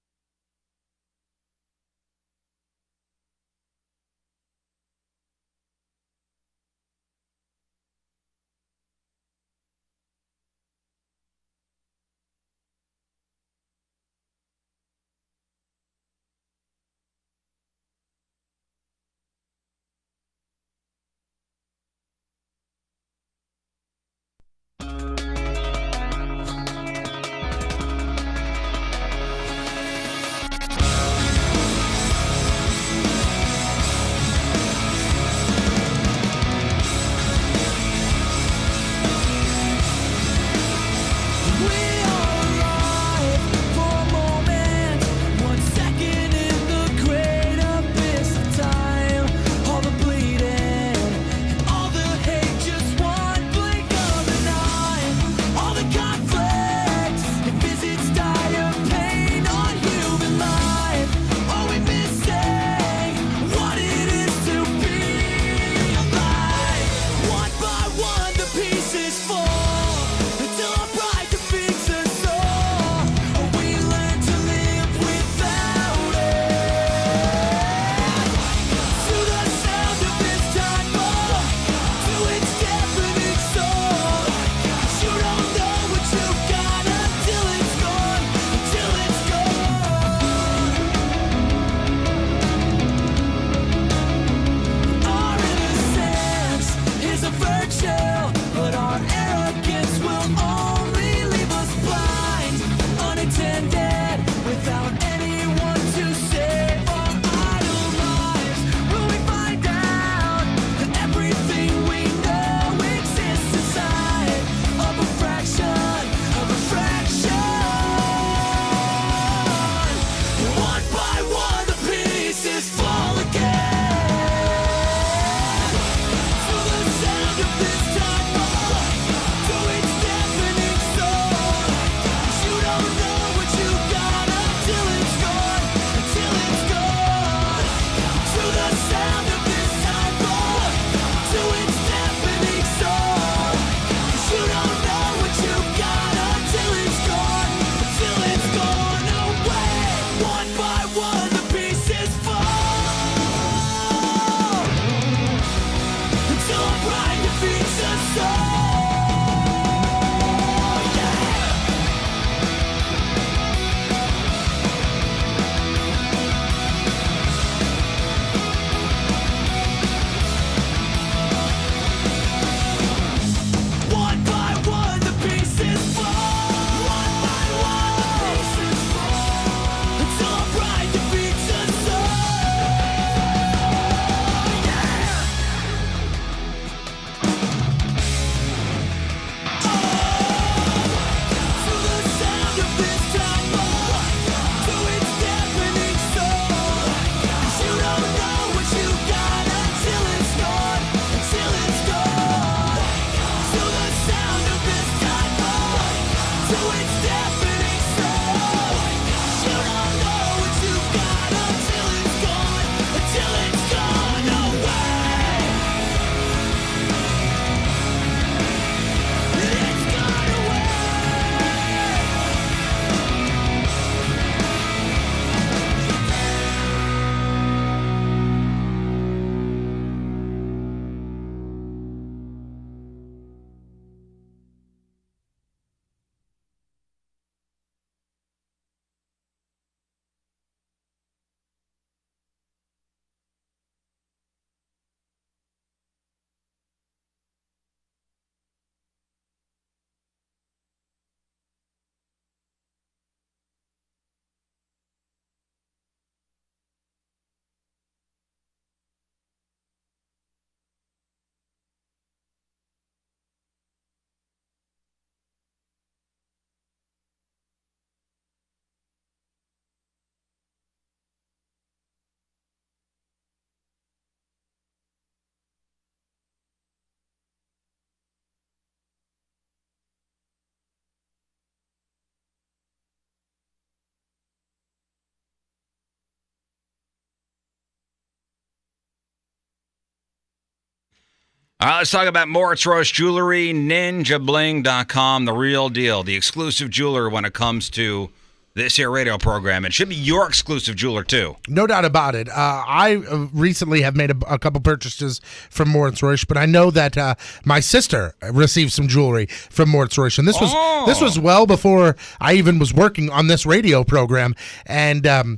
S17: All right, let's talk about Moritz Roche Jewelry, ninjabling.com, the real deal, the exclusive jeweler when it comes to this here radio program. It should be your exclusive jeweler, too.
S10: No doubt about it. I recently have made a couple purchases from Moritz Roche, but I know that my sister received some jewelry from Moritz Roche, and this was well before I even was working on this radio program, and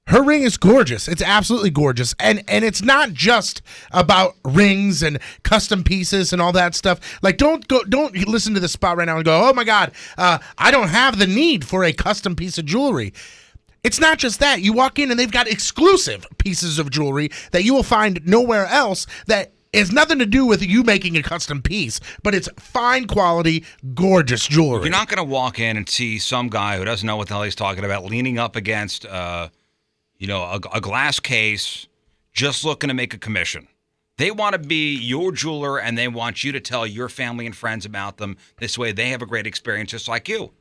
S10: her ring is gorgeous. It's absolutely gorgeous. And it's not just about rings and custom pieces and all that stuff. Like, don't listen to this spot right now and go, oh my God, I don't have the need for a custom piece of jewelry. It's not just that. You walk in and they've got exclusive pieces of jewelry that you will find nowhere else that has nothing to do with you making a custom piece, but it's fine quality, gorgeous jewelry.
S17: You're not going to walk in and see some guy who doesn't know what the hell he's talking about leaning up against a glass case, just looking to make a commission. They want to be your jeweler, and they want you to tell your family and friends about them. This way they have a great experience just like you.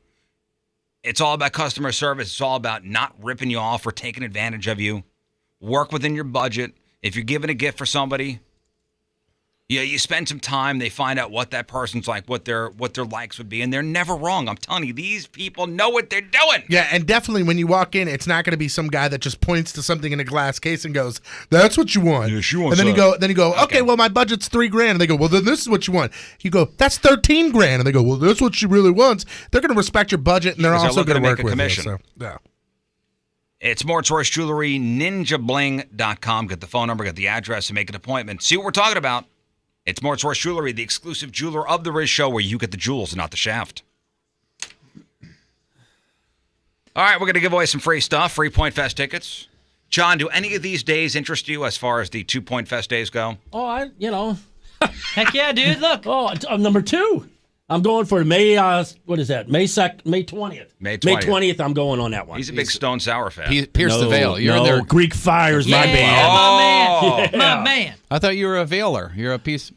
S17: It's all about customer service. It's all about not ripping you off or taking advantage of you. Work within your budget. If you're giving a gift for somebody, you spend some time, they find out what that person's like, what their likes would be, and they're never wrong. I'm telling you, these people know what they're doing.
S10: Yeah, and definitely when you walk in, it's not going to be some guy that just points to something in a glass case and goes, "That's what you want."
S17: Yeah, she wants
S10: and then
S17: that.
S10: you go, okay, well my budget's $3,000, and they go, well then this is what you want. You go, that's $13,000, and they go, well that's what she really wants. They're going to respect your budget, and they're also going to work with you. So, yeah.
S17: It's Moritz Roche Jewelry, ninjabling.com. Get the phone number, get the address, and make an appointment. See what we're talking about. It's Moritz Roche Jewelry, the exclusive jeweler of the Riz Show, where you get the jewels and not the shaft. All right, we're going to give away some free stuff, free Point Fest tickets. John, do any of these days interest you as far as the 2 Point Fest days go?
S12: Oh,
S9: Heck yeah, dude! Look.
S12: Oh, number 2. I'm going for May. What is that? May 20th.
S17: May 20th.
S12: May 20th. I'm going on that one.
S17: He's a big Stone Sour fan.
S4: Pierce the Veil. You're in there.
S12: Greek Fire's my band.
S9: My man. My man.
S4: I thought you were a Veiler. You're a Pierce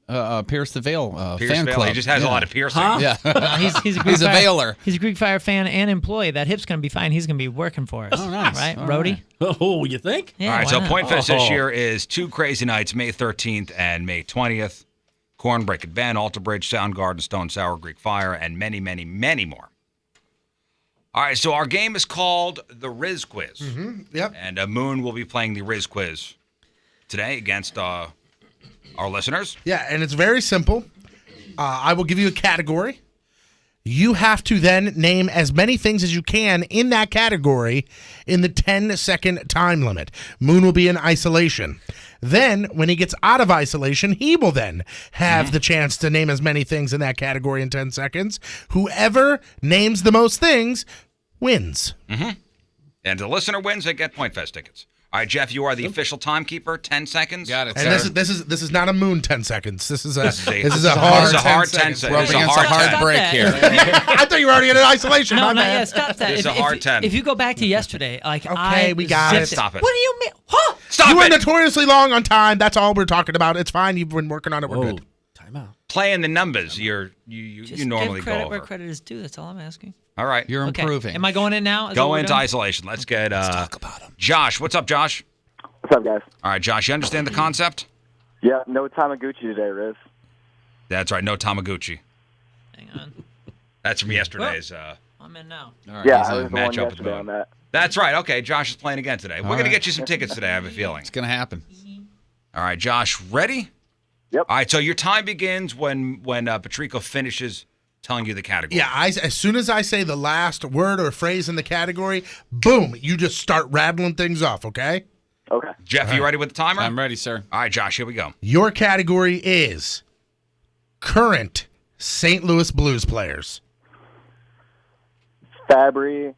S4: the Veil fan
S17: Veil.
S4: club.
S17: He just has a lot of piercing.
S12: Huh?
S4: Yeah.
S9: He's a Veiler. He's a Greek Fire fan and employee. That hip's going to be fine. He's going to be working for us.
S4: Oh, nice.
S9: Right,
S4: All
S9: Rhodey?
S4: right.
S12: Oh, you think?
S9: Yeah,
S17: All right,
S9: why
S17: so
S9: not?
S17: Point Fest this year is 2 crazy nights, May 13th and May 20th. Corn, Break It Ben, Alter Bridge, Soundgarden, Stone Sour, Greek Fire, and many, many, many more. All right, so our game is called the Riz Quiz.
S10: Mm-hmm. Yep.
S17: And Moon will be playing the Riz Quiz today against our listeners.
S10: Yeah, and it's very simple. I will give you a category. You have to then name as many things as you can in that category in the 10-second time limit. Moon will be in isolation. Then, when he gets out of isolation, he will then have the chance to name as many things in that category in 10 seconds. Whoever names the most things wins.
S17: Mm-hmm. And the listener wins, they get Point Fest tickets. All right, Jeff, you are the official timekeeper. 10 seconds.
S4: Got it.
S10: And
S4: sir.
S10: this is not a Moon 10 seconds. This is a
S17: hard 10 seconds.
S4: We're up against a hard break here.
S10: I thought you were already in isolation.
S9: No,
S10: My
S9: not
S10: bad.
S9: yet. Stop that.
S17: It's a hard 10.
S9: If you go back to yesterday,
S10: Okay, we got it.
S17: Stop it.
S9: What do you mean? Huh?
S17: Stop
S10: you were
S17: it.
S10: notoriously long on time. That's all we're talking about. It's fine. You've been working on it. We're
S12: Whoa.
S10: good.
S12: Time out.
S17: Playing the numbers, you
S9: Just
S17: normally
S9: give credit
S17: go over.
S9: where credit is due. That's all I'm asking.
S17: All right.
S4: You're
S9: Okay.
S4: improving.
S9: Am I going in now? Is that
S17: Go
S9: what we're
S17: into
S9: doing?
S17: isolation. Let's get talk about him. Josh, what's up, Josh?
S14: What's up, guys?
S17: All right, Josh, you understand the concept?
S14: Yeah, no Tamaguchi today, Riz.
S17: That's right, no Tamaguchi.
S9: Hang on.
S17: That's from yesterday's.
S9: I'm in now.
S17: All right,
S14: Yeah,
S17: he's
S14: I
S17: in
S14: was the one
S17: matchup with
S14: yesterday
S17: Moon.
S14: on that.
S17: That's right. Okay, Josh is playing again today. We're going to
S4: right.
S17: get you some tickets today, I have a feeling.
S4: It's going to happen.
S17: All right, Josh, ready?
S14: Yep.
S17: All right, so your time begins when Patrico finishes telling you the category.
S10: Yeah, as soon as I say the last word or phrase in the category, boom, you just start rattling things off, okay?
S14: Okay.
S17: Jeff, you ready with the timer?
S4: I'm ready, sir.
S17: All right, Josh, here we go.
S10: Your category is current St. Louis Blues players.
S14: Fabry,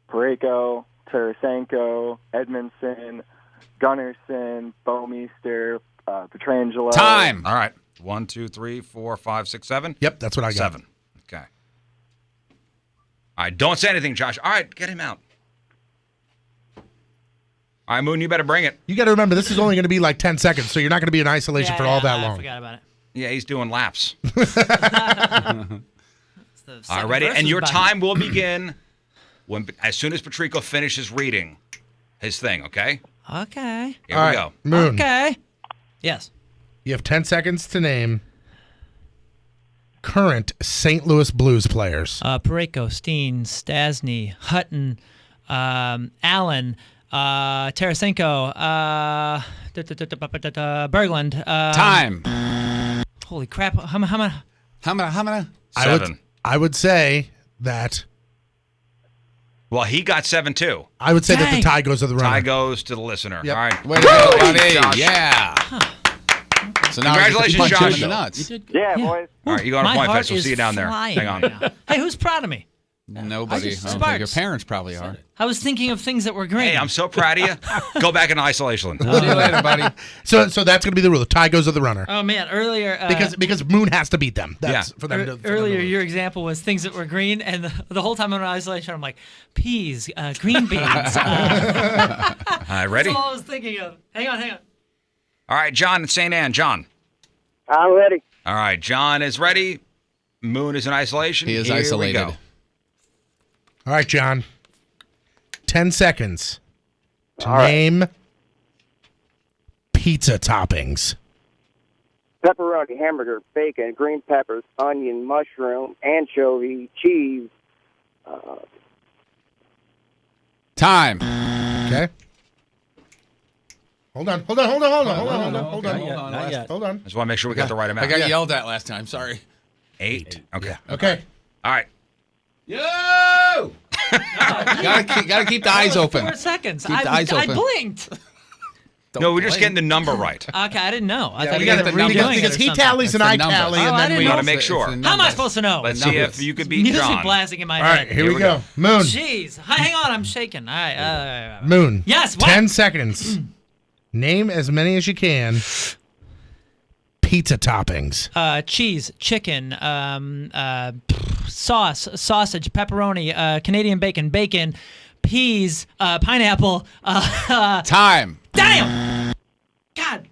S14: Parayko, Tarasenko, Edmondson, Gunnarsson, Bouwmeester, Pietrangelo.
S4: Time.
S17: All right. 1, 2, 3, 4, 5, 6, 7.
S10: Yep, that's what I got.
S17: 7. Okay. All right, don't say anything, Josh. All right, get him out. All right, Moon, you better bring it.
S10: You got to remember, this is only going to be like 10 seconds, so you're not going to be in isolation for all that
S9: I
S10: long.
S9: forgot about it.
S17: Yeah, he's doing laps.
S9: It's the
S17: All right,
S9: second
S17: ready?
S9: verse
S17: And
S9: is
S17: your
S9: behind.
S17: time will begin as soon as Patrico finishes reading his thing, okay?
S9: Okay.
S17: Here
S10: All
S17: we
S10: right,
S17: go.
S10: Moon.
S9: Okay. Yes.
S10: You have 10 seconds to name current St. Louis Blues players.
S9: Parayko, Steen, Stasny, Hutton, Allen, Tarasenko, Berglund.
S4: Time.
S9: Holy crap! How many?
S10: I would say that.
S17: Well, he got 7 too.
S10: I would say that the tie goes to the runner.
S17: Tie goes to the listener.
S10: Yep.
S17: All right.
S4: Way to go, buddy.
S17: Josh.
S4: Yeah. So now
S17: Congratulations,
S4: I get to punch him in
S17: Josh.
S4: the nuts.
S14: Yeah, boys.
S17: All right, you go on a
S9: My
S17: point
S9: heart
S17: fest. We'll
S9: is
S17: see you down there.
S9: flying
S17: Hang on.
S9: right now. Hey, who's proud of me?
S4: Nobody. I don't think
S9: Sparks.
S4: your parents probably are.
S9: I was thinking of things that were great.
S17: Hey, I'm so proud of you. Go back in isolation.
S4: See you later, buddy.
S10: So that's going to be the rule. The tie goes to the runner.
S9: Oh man, earlier
S10: because Moon has to beat them. That's for them to.
S9: Earlier, your example was things that were green, and the whole time I'm in isolation, I'm like peas, green beans.
S17: All right, ready?
S9: That's all I was thinking of. Hang on.
S17: All right, John in St. Anne. John.
S14: I'm ready.
S17: All right, John is ready. Moon is in isolation.
S4: He is
S17: Here
S4: isolated.
S17: We go.
S10: All right, John. 10 seconds to name pizza toppings.
S20: Pepperoni, hamburger, bacon, green peppers, onion, mushroom, anchovy, cheese.
S4: Time.
S10: Okay. Hold on.
S12: Not yet.
S10: Hold on.
S17: Just want to make sure we got the right amount.
S4: I got yelled at last time. Sorry.
S17: 8. Okay.
S10: Okay.
S17: All right.
S4: Yo! gotta keep the eyes open.
S9: 4 seconds.
S4: Keep the eyes
S9: I
S4: open.
S9: blinked.
S17: No, we're just getting the number right.
S9: Okay, I didn't know. I thought
S4: we
S9: you
S4: got
S9: were
S4: the number.
S9: redoing
S10: Because
S9: it or
S10: he
S9: something.
S10: tallies and
S4: That's
S10: I
S4: the number.
S10: tally,
S9: Oh,
S10: and
S9: I
S10: then
S9: didn't
S10: we
S17: We
S9: know.
S17: want to make sure.
S9: How am I supposed to know?
S17: Let's see if you could beat
S9: Music
S17: John.
S9: blasting in my
S10: All
S9: head.
S10: right, here we go. Moon.
S9: Jeez. Hang on, I'm shaking. All right.
S10: Moon.
S9: Yes, what?
S10: 10 seconds. Name as many as you can. Pizza toppings.
S9: Cheese, chicken, sauce, sausage, pepperoni, Canadian bacon, peas, pineapple.
S4: Time.
S9: Damn! God.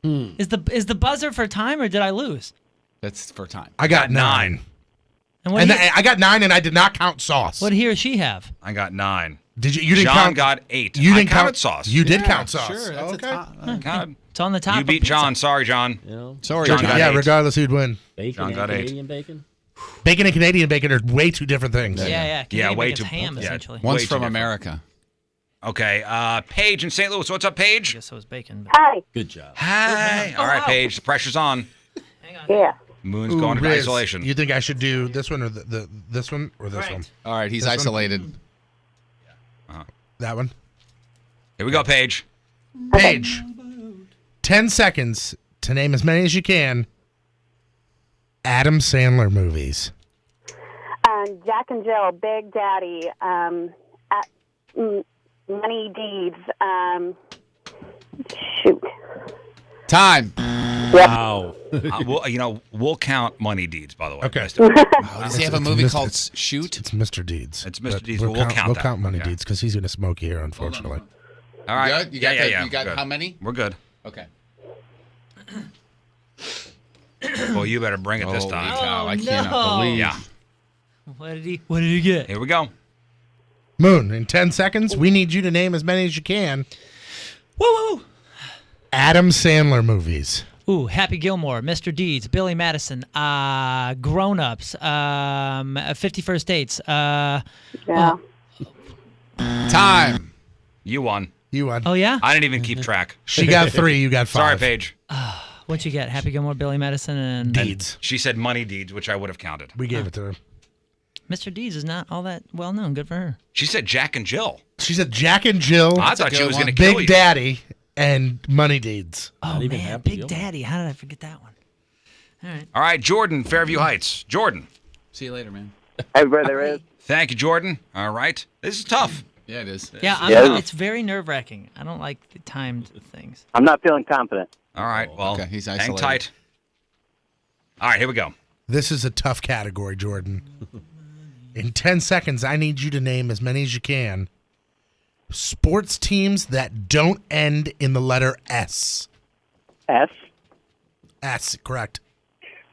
S9: Is the buzzer for time or did I lose?
S4: That's for time.
S10: I got 9.
S9: And what,
S10: And
S9: did he,
S10: I got 9, and I did not count sauce.
S9: what did he or she have?
S17: I got 9.
S10: Did you? You didn't
S17: John
S10: count.
S17: got 8.
S10: You didn't
S17: I counted
S10: count
S17: sauce.
S10: You did count sauce.
S4: Sure. That's
S10: okay.
S17: God.
S9: It's on the top.
S17: You
S9: of
S17: beat
S9: pizza.
S17: John. Sorry, John.
S4: Sorry,
S17: John
S4: John.
S17: got
S10: Yeah,
S17: 8.
S10: regardless who'd win.
S12: Bacon
S17: John
S12: and
S17: got 8.
S12: Canadian bacon.
S10: Bacon and Canadian bacon are way two different things.
S9: Yeah. Canadian
S17: way
S9: bacon's
S17: too-
S9: ham,
S17: yeah.
S9: essentially.
S4: One's
S17: Way too
S4: from
S17: different.
S4: America.
S17: Okay. Paige in St. Louis. What's up, Paige?
S9: I guess so was bacon. But...
S20: Hi.
S12: Good job.
S17: Hi. All right,
S9: wow.
S17: Paige. The pressure's on.
S9: Hang on.
S20: Yeah.
S17: Moon's
S10: Ooh,
S17: going into
S10: Riz,
S17: isolation.
S10: You think I should do this one or this one or this
S9: Right.
S10: one?
S4: All right, he's
S10: This one?
S4: isolated.
S10: That one.
S17: Here we go, Paige.
S10: Paige. 10 seconds to name as many as you can. Adam Sandler movies.
S20: Jack and Jill, Big Daddy, Money Deeds. Shoot.
S4: Time.
S12: Wow.
S17: We'll count Money Deeds, by the way.
S10: Okay.
S17: Just to-
S4: Oh, does he have a
S10: It's
S4: movie
S10: Mr.
S4: called
S10: it's-
S4: Shoot?
S10: It's Mr. Deeds.
S17: It's Mr.
S10: But
S17: Deeds, but we'll count
S10: We'll
S17: that.
S10: count Money
S17: Okay.
S10: Deeds because he's going to smoke you here, unfortunately.
S17: All right.
S4: Good? You got
S17: yeah.
S4: You got
S17: good.
S4: how many?
S17: We're good.
S4: Okay.
S17: Well, you better bring it this
S4: Holy
S17: time.
S4: cow, I
S9: no.
S4: cannot believe.
S17: Yeah.
S9: What did he get?
S17: Here we go.
S10: Moon, in 10 seconds, we need you to name as many as you can.
S9: Woo!
S10: Adam Sandler movies.
S9: Ooh, Happy Gilmore, Mr. Deeds, Billy Madison, Grown Ups, 51st Dates.
S20: Yeah.
S4: Time.
S17: You won.
S10: You won.
S9: Oh yeah.
S17: I didn't even keep track.
S10: She got 3, you got 5.
S17: Sorry, Paige.
S9: What'd you get? Happy Gilmore, Billy Madison, and
S10: Deeds.
S17: She said Money Deeds, which I would have counted.
S10: We gave it to her.
S9: Mr. Deeds is not all that well known. Good for her.
S17: She said Jack and Jill.
S10: She said Jack and Jill,
S17: I thought she was going to kill
S10: Big
S17: you.
S10: Daddy, and Money Deeds.
S9: Oh
S12: even
S9: man,
S12: Happy
S9: Big
S12: Gilmore.
S9: Daddy. How did I forget that one? All right.
S17: All right, Jordan, Fairview Heights. Jordan.
S4: See you later, man.
S20: Everybody there is.
S17: Thank you, Jordan. All right. This is tough.
S4: Yeah, it is.
S20: Yeah.
S9: It's very nerve wracking. I don't like the timed things.
S20: I'm not feeling confident.
S17: All right. Well,
S4: Okay, he's
S17: hang
S4: isolated.
S17: tight. All right, here we go.
S10: This is a tough category, Jordan. In 10 seconds, I need you to name as many as you can. Sports teams that don't end in the letter S.
S20: S.
S10: S, correct.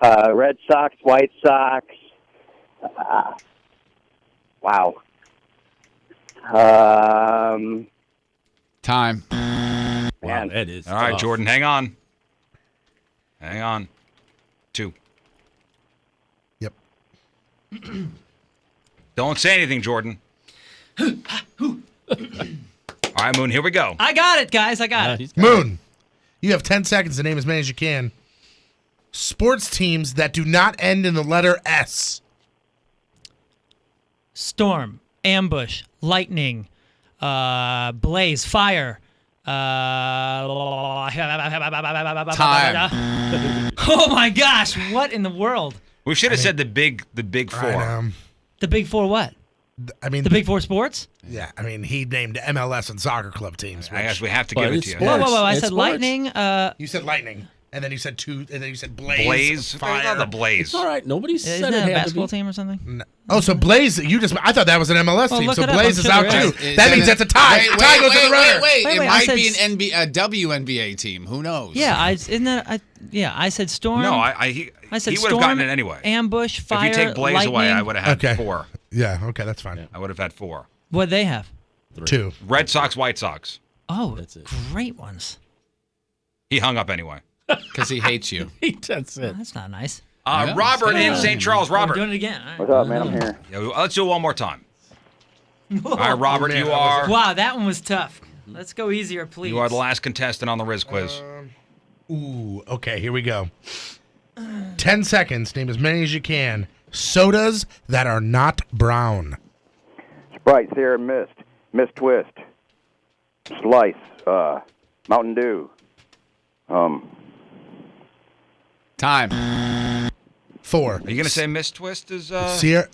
S20: Red Sox, White Sox. Wow.
S4: Time.
S12: Wow, that is
S17: All right,
S12: tough.
S17: Jordan, hang on. Hang on. 2.
S10: Yep.
S17: Don't say anything, Jordan. All right, Moon, here we go.
S9: I got it, guys. I got it.
S10: Moon, you have 10 seconds to name as many as you can. Sports teams that do not end in the letter S.
S9: Storm, ambush, lightning, blaze, fire.
S1: Time.
S9: Oh my gosh! What in the world?
S17: We should have said the big 4.
S9: The big 4 what?
S10: I mean,
S9: the big 4 sports?
S10: Yeah, I mean, he named MLS and soccer club teams.
S17: I guess we have to give it to you.
S9: Whoa! I said lightning.
S10: You said lightning, and then you said 2, and then you said blaze.
S17: Blaze.
S10: Fire.
S17: The Blaze.
S12: It's all right. Nobody
S9: Isn't
S12: said it
S9: that a
S12: had to
S9: basketball
S12: be.
S9: team or something?
S10: No. Oh, so Blaze, I thought that was an MLS
S9: Well,
S10: team.
S9: look
S10: So
S9: it up.
S10: Blaze
S9: I'm
S10: is
S9: sure
S10: out
S9: there
S10: too.
S9: is.
S10: That means that's a tie. Tie goes to the runner.
S1: Wait.
S9: Wait,
S1: It
S9: I
S1: might
S9: said
S1: be a WNBA team. Who knows?
S9: Yeah, I said storm.
S17: No,
S9: I said
S17: he would
S9: storm,
S17: have gotten it anyway.
S9: Ambush, fire,
S17: If you take Blaze
S9: lightning.
S17: away, I would have had 4.
S10: Yeah, okay, that's fine.
S17: I would have had 4.
S9: What'd they have?
S10: 2.
S17: Red Sox, White Sox.
S9: Oh, great ones.
S17: He hung up anyway.
S1: Because he hates you.
S12: That's it.
S9: That's not nice.
S17: Robert in St. Charles.
S9: We're
S17: Robert.
S9: doing it again. All right.
S14: What's up, man? I'm here.
S17: Yeah, let's do it one more time. All right, Robert, you are
S9: Wow, that one was tough. Let's go easier, please.
S17: the last contestant on the Riz quiz.
S10: Ooh, okay, here we go. 10 seconds. Name as many as you can. Sodas that are not brown.
S14: Sprite, Sierra Mist, Mist Twist, Slice, Mountain Dew.
S1: Time.
S10: 4.
S17: Are you going to say Miss Twist is...
S10: Sierra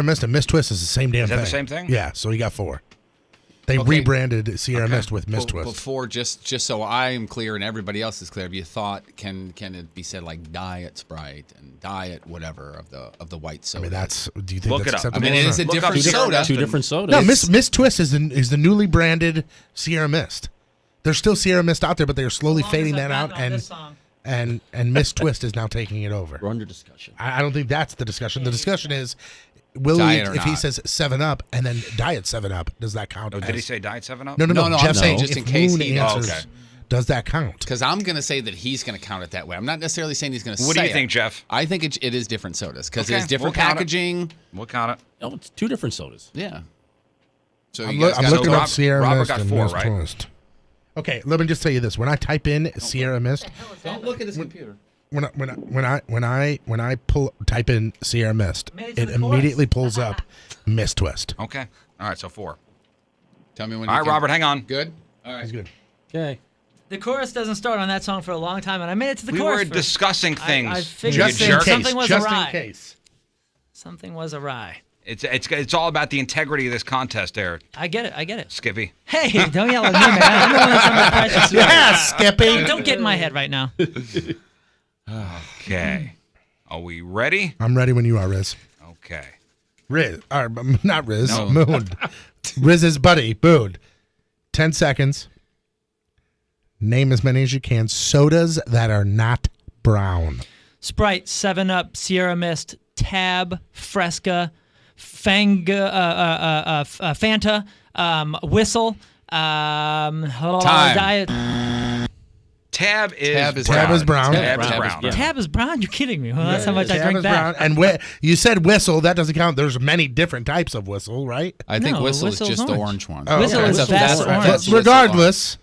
S10: Mist and Mist Twist is the same damn
S17: Is that
S10: thing.
S17: the same thing?
S10: Yeah, so you got 4. They
S1: Okay.
S10: rebranded Sierra Mist with Mist Twist.
S1: Before, just so I am clear and everybody else is clear, have you thought can it be said like Diet Sprite and Diet whatever of the white
S10: I
S1: soda?
S10: mean, do you think
S17: Look
S10: that's
S17: it up.
S10: acceptable?
S1: I mean, it is a
S17: Look up
S1: different
S17: Sierra
S1: soda.
S17: Mist.
S12: Two different sodas.
S10: No, Mist Twist is the newly branded Sierra Mist. There's still Sierra Mist out there, but they are slowly fading that out, and Mist Twist is now taking it over.
S12: We're under discussion.
S10: I don't think that's the discussion. The discussion is, will
S1: Diet or
S10: if he
S1: not.
S10: says 7-Up and then Diet 7-Up, does that count?
S17: Oh, did he say Diet 7-Up?
S10: No.
S1: No, I'm
S10: Jeff's
S1: saying
S10: saying
S1: just in
S10: if
S1: case
S10: Moon
S1: he
S10: answers,
S17: okay.
S10: does that count?
S1: Because I'm going to say that he's going to count it that way. I'm not necessarily saying he's going to say
S17: What do you
S1: it.
S17: think, Jeff?
S1: I think it is different sodas because
S17: Okay,
S1: it's different
S17: we'll count it.
S1: packaging.
S17: We'll count it.
S12: Oh, it's 2 different sodas.
S1: Yeah. So
S10: I'm,
S1: you guys got
S10: looking
S1: to
S10: up Sierra
S17: Robert
S10: Mist
S17: got
S10: and
S17: 4,
S10: Mist
S17: right?
S10: Twist. Okay, let me just tell you this: when I type in Sierra Mist,
S1: Don't look at his computer.
S10: when I type in Sierra Mist,
S9: Made it to
S10: it
S9: the
S10: immediately pulls up Mist Twist.
S17: Okay. All right, so 4.
S1: Tell me when.
S17: All
S1: you
S17: right,
S1: can-
S17: Robert, hang on.
S1: Good. All right.
S10: That's good.
S12: Okay.
S9: The chorus doesn't start on that song for a long time, and I made it to the
S17: We
S9: chorus.
S17: were discussing things.
S9: I figured
S17: You
S10: Just in
S17: jerk.
S10: case.
S9: something was
S10: Just
S9: awry.
S10: in case.
S9: Something was awry.
S17: It's all about the integrity of this contest there,
S9: I get it.
S17: Skippy.
S9: Hey, don't yell at me, man. I'm the one that's under pressure.
S10: Yeah, Skippy.
S9: Don't get in my head right now.
S17: Okay. Are we ready?
S10: I'm ready when you are, Riz.
S17: Okay.
S10: Riz, or not Riz,
S17: No.
S10: Moon. Riz's buddy, Moon. 10 seconds. Name as many as you can. Sodas that are not brown.
S9: Sprite, 7-Up, Sierra Mist, Tab, Fresca, Fanta, Whistle, Diet.
S17: Tab is
S1: Tab is
S17: brown.
S10: brown.
S17: Tab is
S1: Tab is
S17: brown.
S1: brown.
S9: Tab is brown. You're kidding me. Well, that's how much I
S10: Tab
S9: drink
S10: is
S9: that.
S10: brown. And you said Whistle. That doesn't count. There's many different types of Whistle, right?
S1: I think
S9: No,
S1: Whistle is
S9: Whistle's
S1: just the
S9: orange.
S1: orange one.
S10: Oh,
S9: Whistle
S10: okay.
S9: is
S10: That's
S9: best
S10: right.
S9: orange.
S10: But regardless,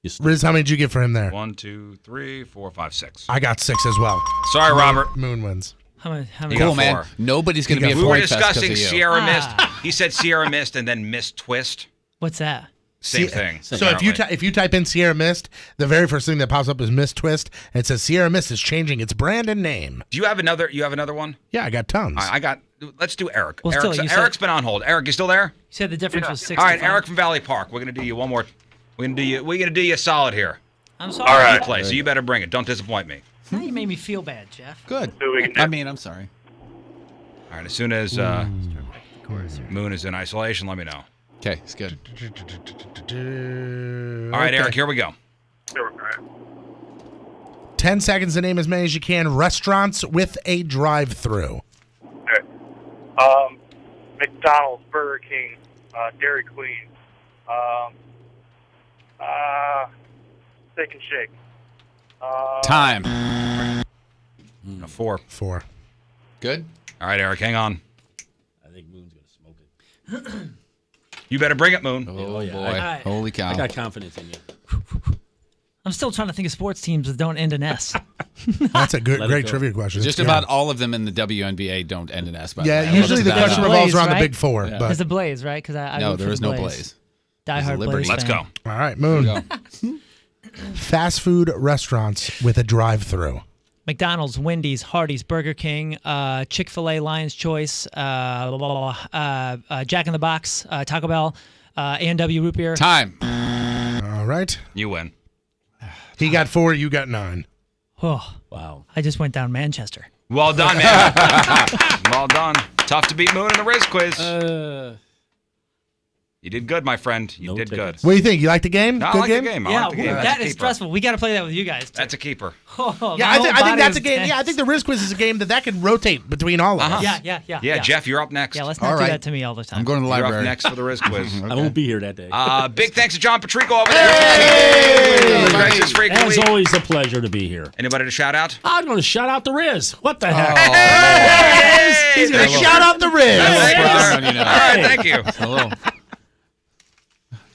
S12: Yes.
S10: Riz, how many did you get for him there?
S17: 1, 2, 3, 4, 5, 6.
S10: I got 6 as well.
S17: Sorry, Robert.
S10: Moon wins.
S9: How many?
S17: You
S1: Cool,
S17: got
S1: man.
S17: 4.
S1: Nobody's going to be a
S17: We were
S1: point fest 'cause
S17: discussing
S1: of you.
S17: Sierra
S9: Ah.
S17: Mist. He said Sierra Mist and then Mist Twist.
S9: What's that?
S17: Same thing.
S10: So if you type in Sierra Mist, the very first thing that pops up is Mist Twist, and it says Sierra Mist is changing its brand and name.
S17: Do you have another? You have another one?
S10: Yeah, I got tons.
S17: I got. Let's do Eric.
S9: Well, still,
S17: Eric's
S9: you
S17: been on hold. Eric, you still there?
S9: You said the difference was 6.
S17: All right, Eric from Valley Park. We're gonna do you one more. We're gonna do you a solid here.
S9: I'm sorry.
S17: All right, play. So you better bring it. Don't disappoint me.
S9: Now you made me feel bad, Jeff.
S1: Good. I'm sorry.
S17: All right. As soon as Moon is in isolation, let me know.
S1: Okay, it's good.
S17: All right, Eric. Here we go.
S10: 10 seconds to name as many as you can. Restaurants with a drive-through.
S3: McDonald's, Burger King, Dairy Queen, Steak and Shake.
S1: Time.
S17: A 4.
S10: 4.
S1: Good.
S17: All right, Eric, hang on.
S12: I think Moon's going to smoke it.
S17: You better bring it, Moon.
S12: Oh, yeah.
S1: Boy. Holy cow.
S12: I got confidence in you.
S9: I'm still trying to think of sports teams that don't end in S.
S10: That's a
S12: Let it
S10: great
S12: go.
S10: trivia question.
S1: Just
S10: It's
S1: about
S10: good.
S1: all of them in the WNBA don't end in S. By
S10: Yeah,
S1: the way.
S10: usually the
S1: Look at
S10: question
S1: that.
S10: revolves
S9: Blaze,
S10: around the
S9: right?
S10: big 4.
S1: Yeah.
S10: But
S9: There's the Blaze, right? Because I
S1: No,
S9: root
S1: there
S9: for
S1: is
S9: the
S1: no
S9: Blaze.
S1: Blaze.
S9: Diehard
S1: Liberty.
S9: Blaze
S17: Let's
S9: fan.
S17: go.
S10: all right, Moon.
S1: Go.
S10: Fast food restaurants with a drive-through.
S9: McDonald's, Wendy's, Hardee's, Burger King, Chick-fil-A, Lion's Choice, Jack in the Box, Taco Bell, A&W Root Beer.
S1: Time.
S10: All right.
S17: You win.
S10: He got 4. You got 9.
S9: Oh,
S12: Wow.
S9: I just went down Manchester.
S17: Well done, man. Well done. Tough to beat Moon in the Riz quiz. You did good, my friend. You did good.
S10: What do you think? You like the game?
S17: No, I
S10: Good
S17: like
S10: game?
S17: the game. I
S9: Yeah,
S17: like the game.
S9: that
S17: That's a
S9: is
S17: keeper.
S9: stressful. We got to play that with you guys. Too.
S17: That's a keeper.
S9: Oh,
S10: Yeah,
S9: my
S10: I
S9: whole
S10: think
S9: body
S10: that's a
S9: is
S10: game.
S9: tense.
S10: Yeah, I think the Riz Quiz is a game that can rotate between all of us.
S9: Yeah.
S17: Jeff, you're up next.
S9: Yeah, let's not
S1: All
S9: do
S1: right.
S9: that to me all the time.
S1: I'm going to the
S17: You're
S1: library.
S17: up next for the Riz quiz.
S12: I won't be here that day.
S17: Big thanks to John Patrico over there. Gracious freaking
S12: As
S17: week.
S12: always, a pleasure to be here.
S17: Anybody to shout out?
S12: I'm going to shout out the Riz. What the heck?
S10: He's going to shout out the Riz.
S17: Thank you,
S1: brown
S17: sir.
S1: on your nose.
S17: All right, thank you.
S1: A little,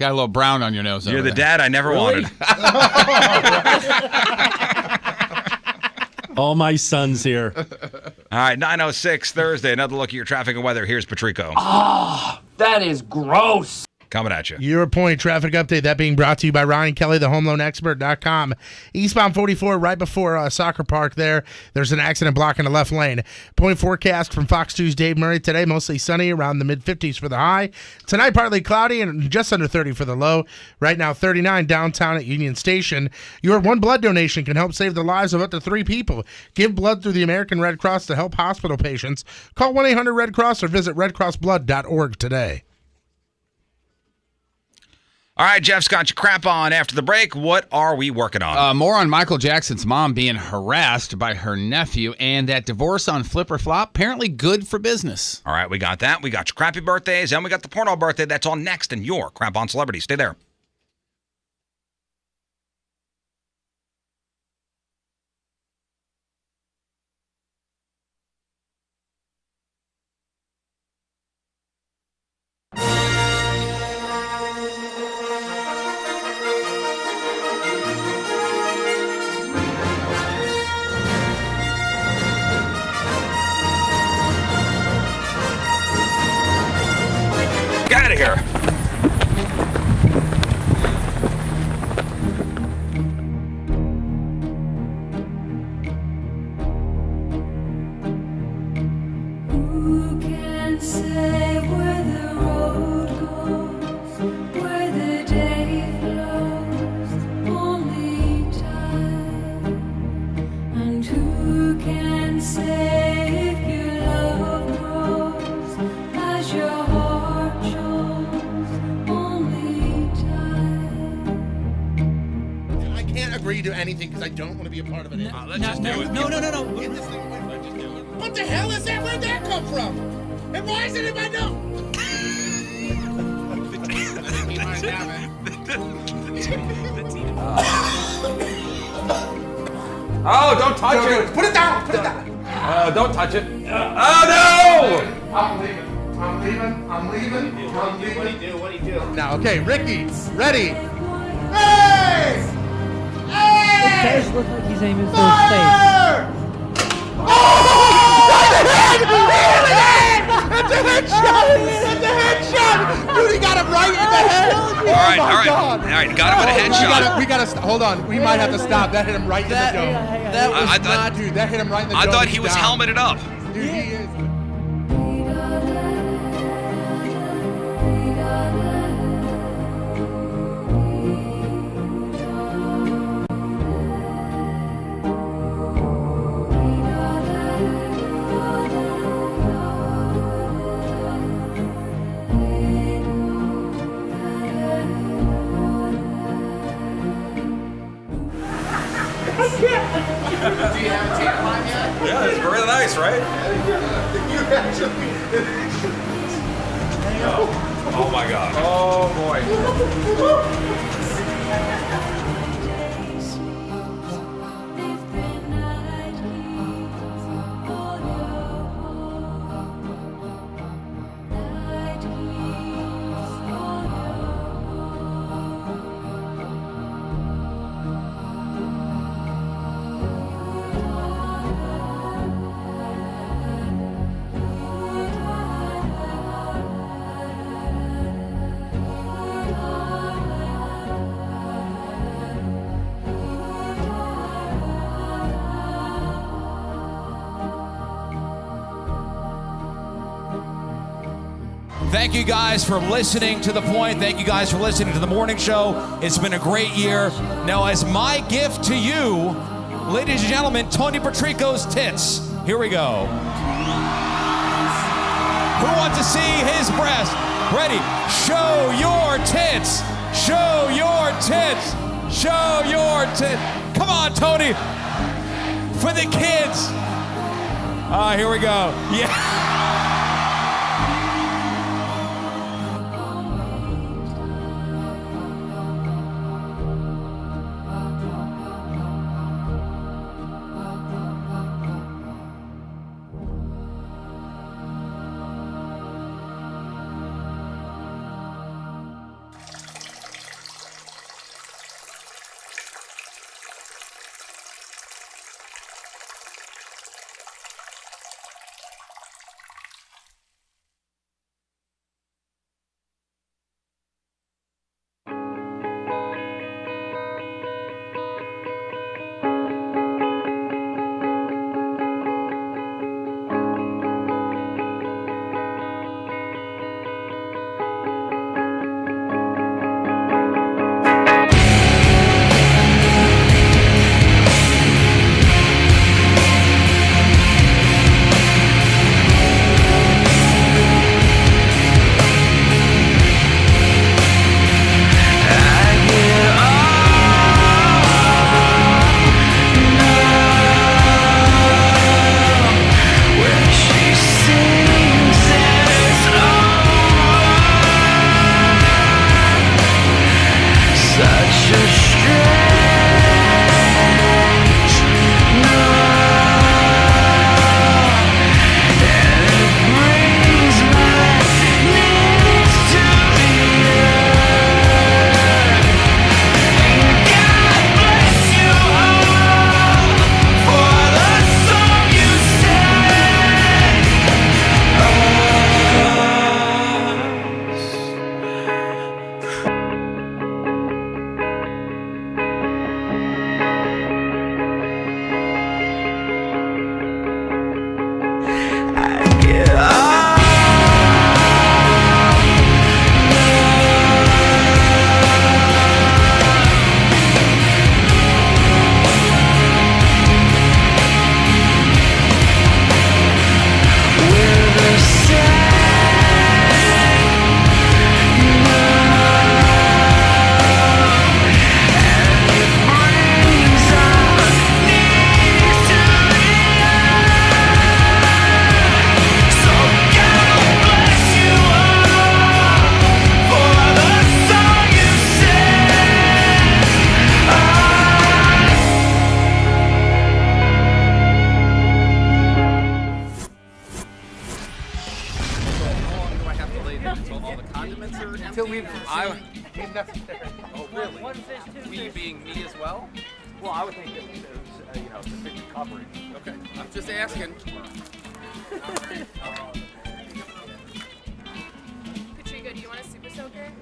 S1: got a little brown on your nose.
S17: You're
S1: over
S17: the
S1: there.
S17: dad I never wanted.
S12: All my sons here.
S17: All right, 9:06 Thursday. Another look at your traffic and weather. Here's Patrico.
S15: That is gross.
S17: Coming at you.
S10: Your point traffic update, that being brought to you by Ryan Kelly, the homeloanexpert.com. Eastbound 44, right before Soccer Park there's an accident blocking the left lane. Point forecast from Fox 2's Dave Murray today, mostly sunny, around the mid-50s for the high. Tonight, partly cloudy and just under 30 for the low. Right now, 39 downtown at Union Station. Your one blood donation can help save the lives of up to 3 people. Give blood through the American Red Cross to help hospital patients. Call 1-800-RED-CROSS or visit redcrossblood.org today.
S17: All right, Jeff's got your crap on after the break. What are we working on?
S1: More on Michael Jackson's mom being harassed by her nephew, and that divorce on Flip or Flop, apparently good for business.
S17: All right, we got that. We got your crappy birthdays, and we got the porno birthday. That's all next in your Crap on Celebrity. Stay there. Get out of here.
S18: Who can say where the road goes, where the day flows? Only time. And who can say if your love grows as your heart shows? Only time.
S10: I can't agree to anything because I don't want to be a part of it.
S17: Let's just do it.
S9: No.
S10: Get this thing away from me. What the hell is that? Where'd that come from? And why is it in my nose?
S17: Oh, don't touch it.
S10: Put it down. Put it down.
S17: Don't touch it. Oh, no.
S10: I'm leaving. What do you do? Now, okay, Ricky, ready? Hey! Hey!
S9: It does look like he's aiming for his face.
S10: Fire! Oh! That's a headshot! That's a headshot! Dude, he got him right in the head!
S17: All right,
S10: oh my
S17: all right.
S10: God.
S17: All right, got him with a headshot.
S10: We gotta hold on. We might have to stop. That hit him right in the dome. That was
S17: I thought-
S10: not, dude. That hit him right in the
S17: I
S10: dome.
S17: thought
S10: He's
S17: he was
S10: down.
S17: helmeted up.
S10: Dude, he is.
S17: Yeah, it's really nice, right? Oh my God. Oh boy.
S5: Thank you guys for listening to The Point. Thank you guys for listening to The Morning Show. It's been a great year. Now, as my gift to you, ladies and gentlemen, Tony Patrico's tits. Here we go. Who wants to see his breast? Ready? Show your tits. Show your tits. Show your tits. Come on, Tony. For the kids. Here we go. Yeah.
S1: Until we've necessary. Oh, really? We being me as well?
S21: Well, I would think it was, sufficient coverage.
S1: Okay, I'm just asking.
S23: Patrico, do you want a super soaker?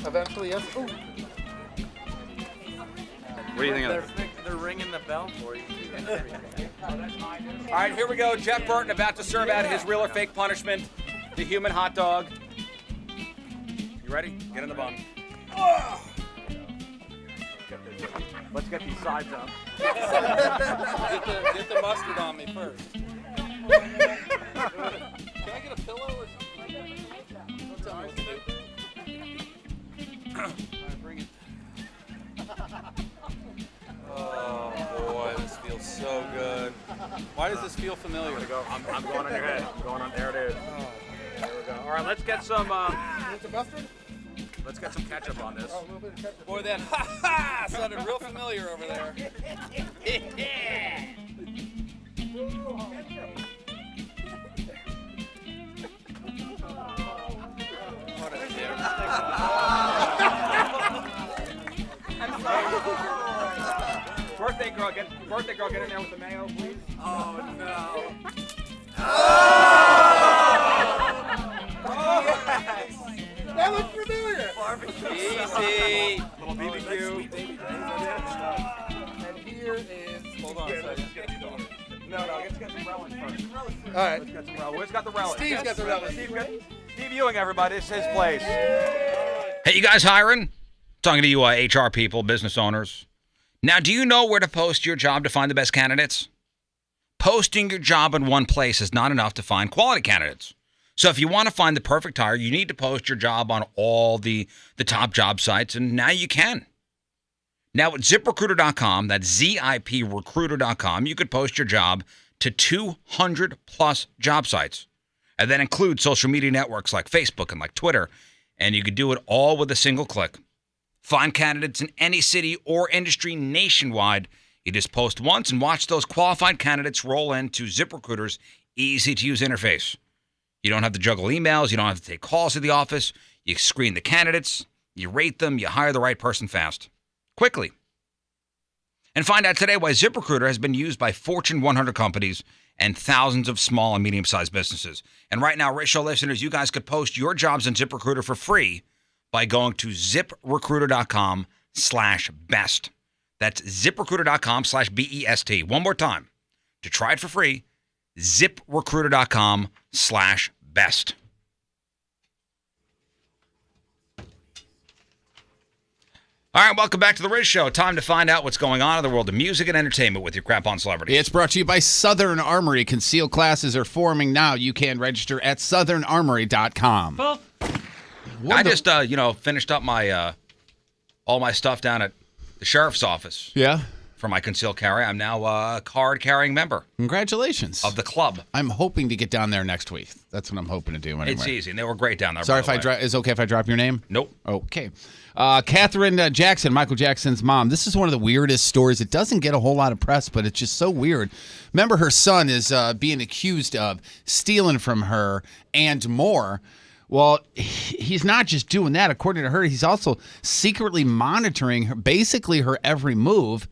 S2: Eventually, yes. Ooh.
S1: What do you think of that?
S21: They're ringing the bell for you.
S5: All right, here we go. Jeff Burton about to serve out his real or fake punishment, the human hot dog. You ready? Get in the bun.
S21: Let's get these sides up.
S1: Get the mustard on me first. Can I get a pillow or something? Don't tell me what to do. All right, bring it. Oh boy, this feels so good. Why does this feel familiar?
S21: I'm going on your head. I'm going on. There it is. There we go. All right, let's get some. Let's get some ketchup on this.
S1: Oh, a little bit of ketchup. Boy, that ha sounded real familiar over there. What a dick.
S21: I'm sorry. Birthday girl, get in there with the mayo, please.
S1: Oh no.
S21: Yes.
S2: That looks familiar.
S21: Barbecue.
S1: Easy.
S21: Little BBQ.
S2: And here is.
S1: Hold on a second.
S21: No, let's get some relish first.
S2: All right.
S21: Let's get some relish. Where's got the relish?
S2: Steve's got the relish.
S21: Steve, Steve Ewing, everybody. It's his place.
S17: Hey, you guys hiring? Talking to you HR people, business owners. Now, do you know where to post your job to find the best candidates? Posting your job in one place is not enough to find quality candidates. So if you want to find the perfect hire, you need to post your job on all the top job sites, and now you can. Now at ZipRecruiter.com, that's ZIPRecruiter.com, you could post your job to 200 plus job sites. And that includes social media networks like Facebook and like Twitter. And you could do it all with a single click. Find candidates in any city or industry nationwide. You just post once and watch those qualified candidates roll into ZipRecruiter's easy-to-use interface. You don't have to juggle emails. You don't have to take calls to the office. You screen the candidates. You rate them. You hire the right person fast. Quickly. And find out today why ZipRecruiter has been used by Fortune 100 companies and thousands of small and medium-sized businesses. And right now, Rich Show listeners, you guys could post your jobs in ZipRecruiter for free by going to ZipRecruiter.com/best. That's ZipRecruiter.com/BEST. One more time. To try it for free, ZipRecruiter.com/best. All right, welcome back to the Riz Show. Time to find out what's going on in the world of music and entertainment with your Crap on Celebrities.
S8: It's brought to you by Southern Armory. Concealed classes are forming now. You can register at southernarmory.com.
S9: Well,
S17: I just, finished up my all my stuff down at the sheriff's office.
S8: Yeah.
S17: For my concealed carry. I'm now a card-carrying member.
S8: Congratulations.
S17: Of the club.
S8: I'm hoping to get down there next week. That's what I'm hoping to do anyway.
S17: It's easy, and they were great down there.
S8: Sorry if I drop. Is it okay if I drop your name?
S17: Nope.
S8: Okay. Catherine Jackson, Michael Jackson's mom. This is one of the weirdest stories. It doesn't get a whole lot of press, but it's just so weird. Remember, her son is being accused of stealing from her and more. Well, he's not just doing that. According to her, he's also secretly monitoring her, basically her every move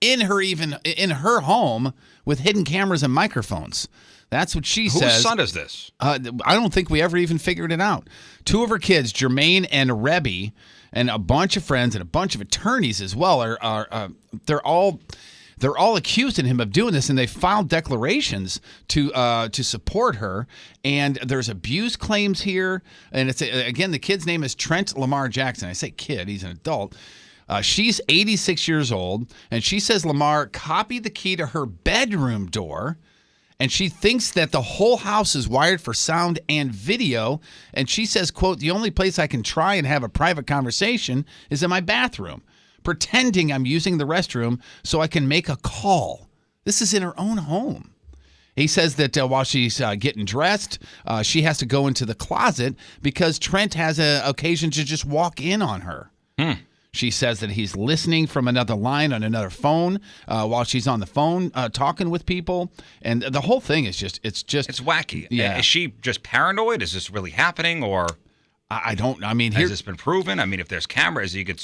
S8: in her home with hidden cameras and microphones. That's what she says.
S17: Whose son is this?
S8: I don't think we ever even figured it out. Two of her kids, Jermaine and Rebby, and a bunch of friends and a bunch of attorneys as well they're all accusing him of doing this, and they filed declarations to support her. And there's abuse claims here, and it's again, the kid's name is Trent Lamar Jackson. I say kid, he's an adult. She's 86 years old, and she says Lamar copied the key to her bedroom door, and she thinks that the whole house is wired for sound and video. And she says, quote, "The only place I can try and have a private conversation is in my bathroom, pretending I'm using the restroom so I can make a call." This is in her own home. He says that while she's getting dressed, she has to go into the closet because Trent has an occasion to just walk in on her. She says that he's listening from another line on another phone while she's on the phone talking with people. And the whole thing is it's
S17: wacky.
S8: Yeah.
S17: Is she just paranoid? Is this really happening? Or
S8: has
S17: this been proven? I mean, if there's cameras, you could...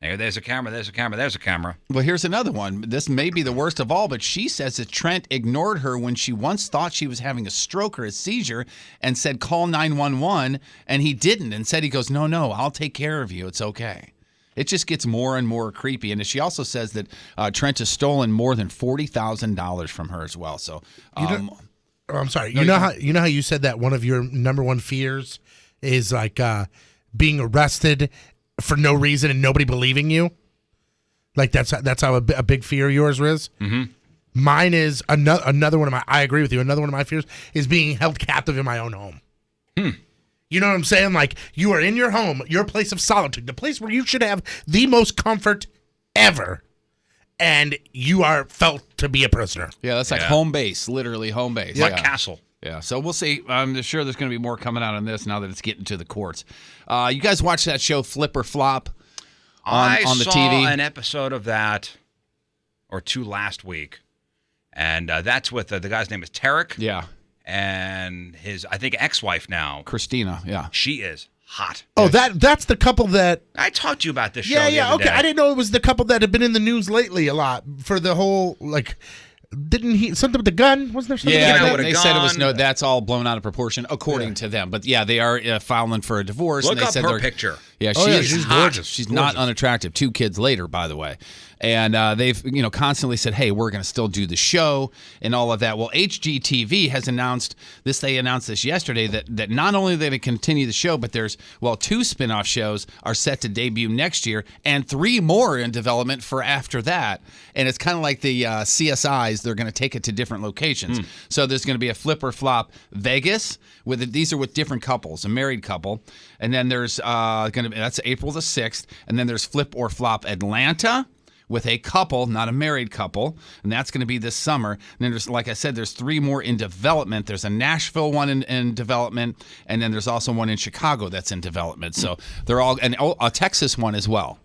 S17: There's a camera, there's a camera, there's a camera.
S8: Well, here's another one. This may be the worst of all, but she says that Trent ignored her when she once thought she was having a stroke or a seizure and said, "Call 911," and he didn't, and said, he goes, no, I'll take care of you. It's okay. It just gets more and more creepy. And she also says that Trent has stolen more than $40,000 from her as well. So,
S10: I'm sorry. You know how you said that one of your number one fears is like being arrested for no reason and nobody believing you? Like that's how a big fear of yours is.
S17: Mm-hmm.
S10: Mine is another one of my. I agree with you. Another one of my fears is being held captive in my own home. You know what I'm saying? Like, you are in your home, your place of solitude, the place where you should have the most comfort ever, and you are felt to be a prisoner.
S8: Yeah, that's like home base, literally home base.
S17: Like castle.
S8: Yeah, so we'll see. I'm sure there's going to be more coming out on this now that it's getting to the courts. You guys watch that show Flip or Flop on the TV?
S17: I saw an episode of that or two last week, and that's with the guy's name is Tarek.
S8: Yeah.
S17: And his, I think, ex-wife now.
S8: Christina, yeah.
S17: She is hot.
S10: Oh, that's the couple that...
S17: I talked to you about this show
S10: the other
S17: day.
S10: I didn't know it was the couple that had been in the news lately a lot for the whole, like... Didn't he something with the gun? Wasn't there something?
S8: Yeah, they said it was that's all blown out of proportion according to them. But yeah, they are filing for a divorce.
S17: Look
S8: and they
S17: up
S8: said
S17: her picture.
S1: Yeah,
S10: she's gorgeous.
S1: She's not unattractive. 2 kids later, by the way. And they've constantly said, hey, we're going to still do the show and all of that. Well, HGTV has announced this. They announced this yesterday that not only are they going to continue the show, but there's 2 spin-off shows are set to debut next year and 3 more in development for after that. And it's kind of like the CSIs. They're going to take it to different locations. So there's going to be a Flip or Flop Vegas. These are with different couples, a married couple. And then there's that's April the 6th. And then there's Flip or Flop Atlanta with a couple, not a married couple, and that's going to be this summer. And then there's, like I said, there's 3 more in development. There's a Nashville one in development, and then there's also one in Chicago that's in development. So they're all, and a Texas one as well.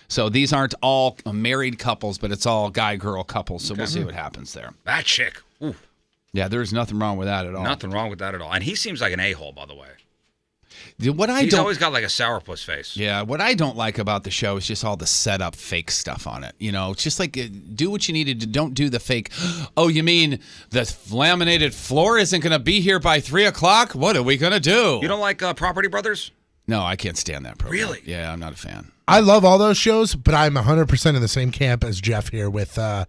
S1: So these aren't all married couples, but it's all guy-girl couples. So we'll see what happens there.
S17: That chick. Ooh.
S1: Yeah, there's nothing wrong with that at all.
S17: Nothing wrong with that at all. And he seems like an a-hole, by the way.
S1: He's
S17: always got like a sourpuss face.
S1: Yeah, what I don't like about the show is just all the setup fake stuff on it. It's just like do what you need to do. Don't do the fake. Oh, you mean the laminated floor isn't going to be here by 3:00? What are we going to do?
S17: You don't like Property Brothers?
S1: No, I can't stand that program.
S17: Really?
S1: Yeah, I'm not a fan.
S10: I love all those shows, but I'm 100% in the same camp as Jeff here with the